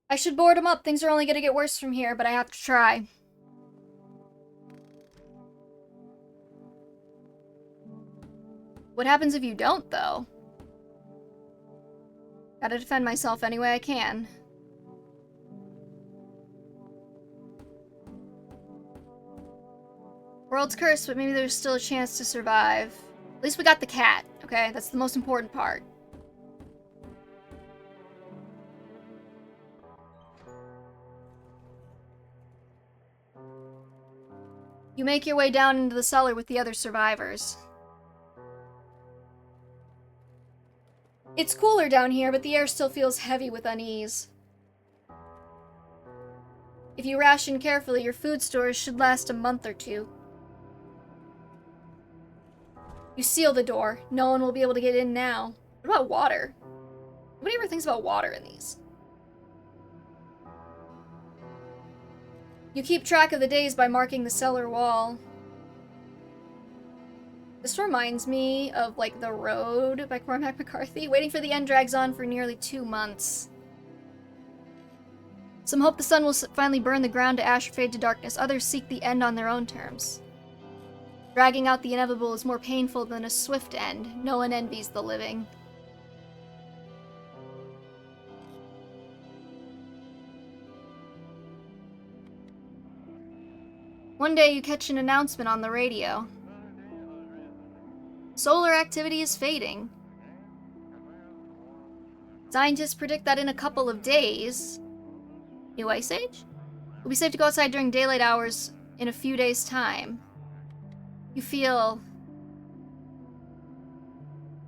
I should board him up. Things are only gonna get worse from here, but I have to try. What happens if you don't, though? Gotta defend myself any way I can. World's cursed, but maybe there's still a chance to survive. At least we got the cat, okay? That's the most important part. You make your way down into the cellar with the other survivors. It's cooler down here, but the air still feels heavy with unease. If you ration carefully, your food stores should last a month or two. You seal the door. No one will be able to get in now. What about water? Nobody ever thinks about water in these. You keep track of the days by marking the cellar wall. This reminds me of, like, The Road by Cormac McCarthy. Waiting for the end drags on for nearly 2 months. Some hope the sun will finally burn the ground to ash or fade to darkness. Others seek the end on their own terms. Dragging out the inevitable is more painful than a swift end. No one envies the living. One day you catch an announcement on the radio. Solar activity is fading. Scientists predict that in a couple of days, new ice age? It'll be safe to go outside during daylight hours in a few days' time. You feel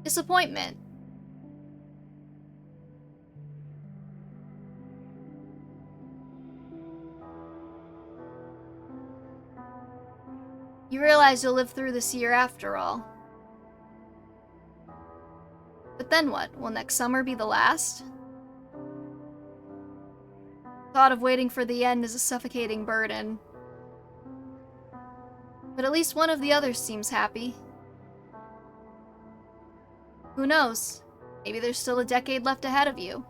disappointment. You realize you'll live through this year after all. But then what? Will next summer be the last? Thought of waiting for the end is a suffocating burden. But at least one of the others seems happy. Who knows? Maybe there's still a decade left ahead of you.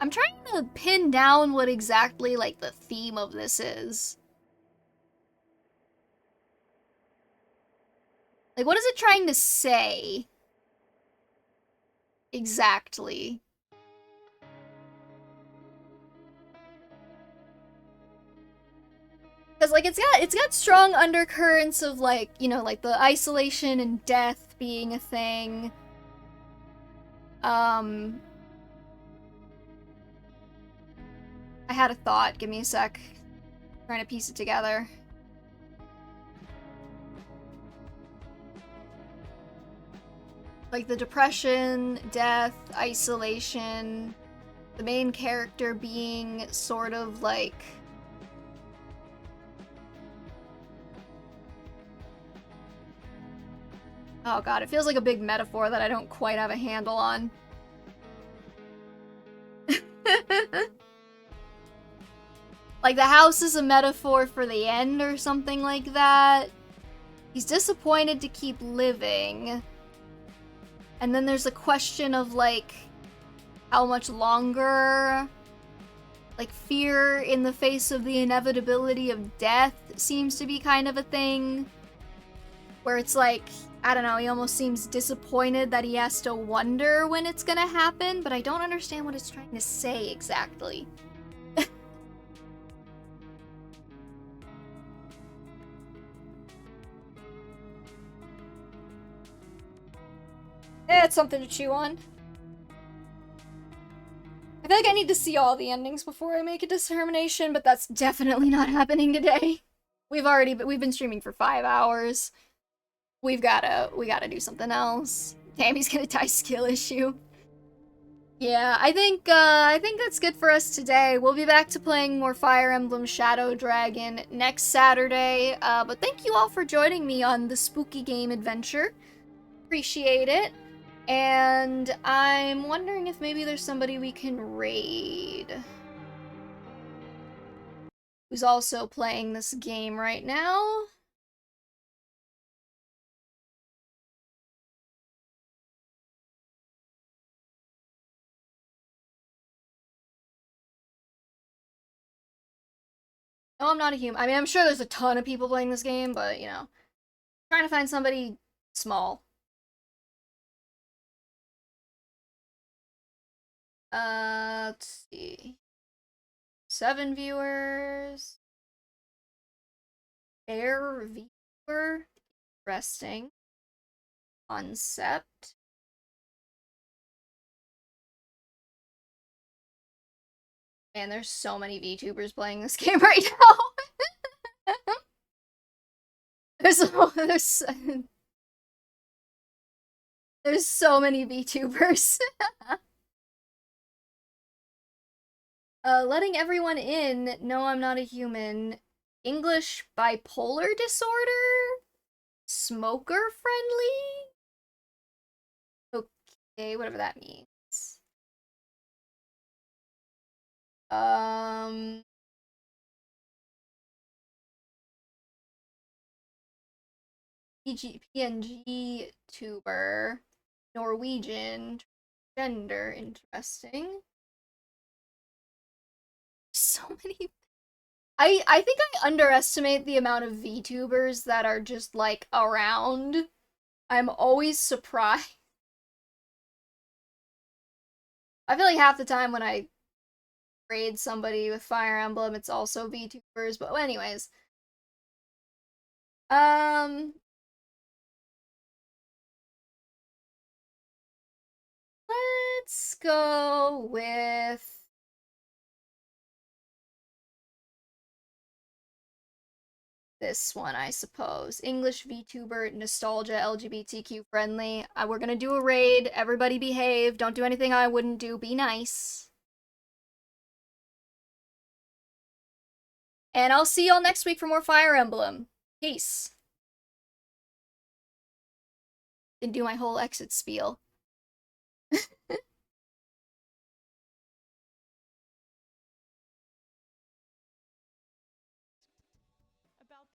I'm trying to pin down what exactly, like, the theme of this is. Like, what is it trying to say? Exactly. Because, like, it's got strong undercurrents of, like, you know, like, the isolation and death being a thing. I had a thought. Give me a sec. I'm trying to piece it together. Like, the depression, death, isolation, the main character being sort of, like... Oh god, it feels like a big metaphor that I don't quite have a handle on. Like, the house is a metaphor for the end or something like that. He's disappointed to keep living. And then there's a question of, like, how much longer? Like, fear in the face of the inevitability of death seems to be kind of a thing. Where it's like, I don't know, he almost seems disappointed that he has to wonder when it's gonna happen, but I don't understand what it's trying to say exactly. It's something to chew on. I feel like I need to see all the endings before I make a determination, but that's definitely not happening today. We've been streaming for 5 hours. We gotta do something else. Tammy's gonna die skill issue. Yeah, I think that's good for us today. We'll be back to playing more Fire Emblem Shadow Dragon next Saturday. But thank you all for joining me on the spooky game adventure. Appreciate it. And I'm wondering if maybe there's somebody we can raid who's also playing this game right now. No, I'm not a human. I mean, I'm sure there's a ton of people playing this game, but, you know, trying to find somebody small. Let's see. 7 viewers. Air viewer. Resting. Concept. Man, there's so many VTubers playing this game right now. there's so many VTubers. Letting everyone in. No, I'm not a human. English bipolar disorder? Smoker friendly? Okay, whatever that means. PNG tuber, Norwegian, gender, interesting. So many. I think I underestimate the amount of VTubers that are just like around. I'm always surprised. I feel like half the time when I raid somebody with Fire Emblem, it's also VTubers, but anyways. Um let's go with this one, I suppose. English VTuber, nostalgia, LGBTQ friendly. We're gonna do a raid. Everybody behave. Don't do anything I wouldn't do. Be nice. And I'll see y'all next week for more Fire Emblem. Peace. And do my whole exit spiel.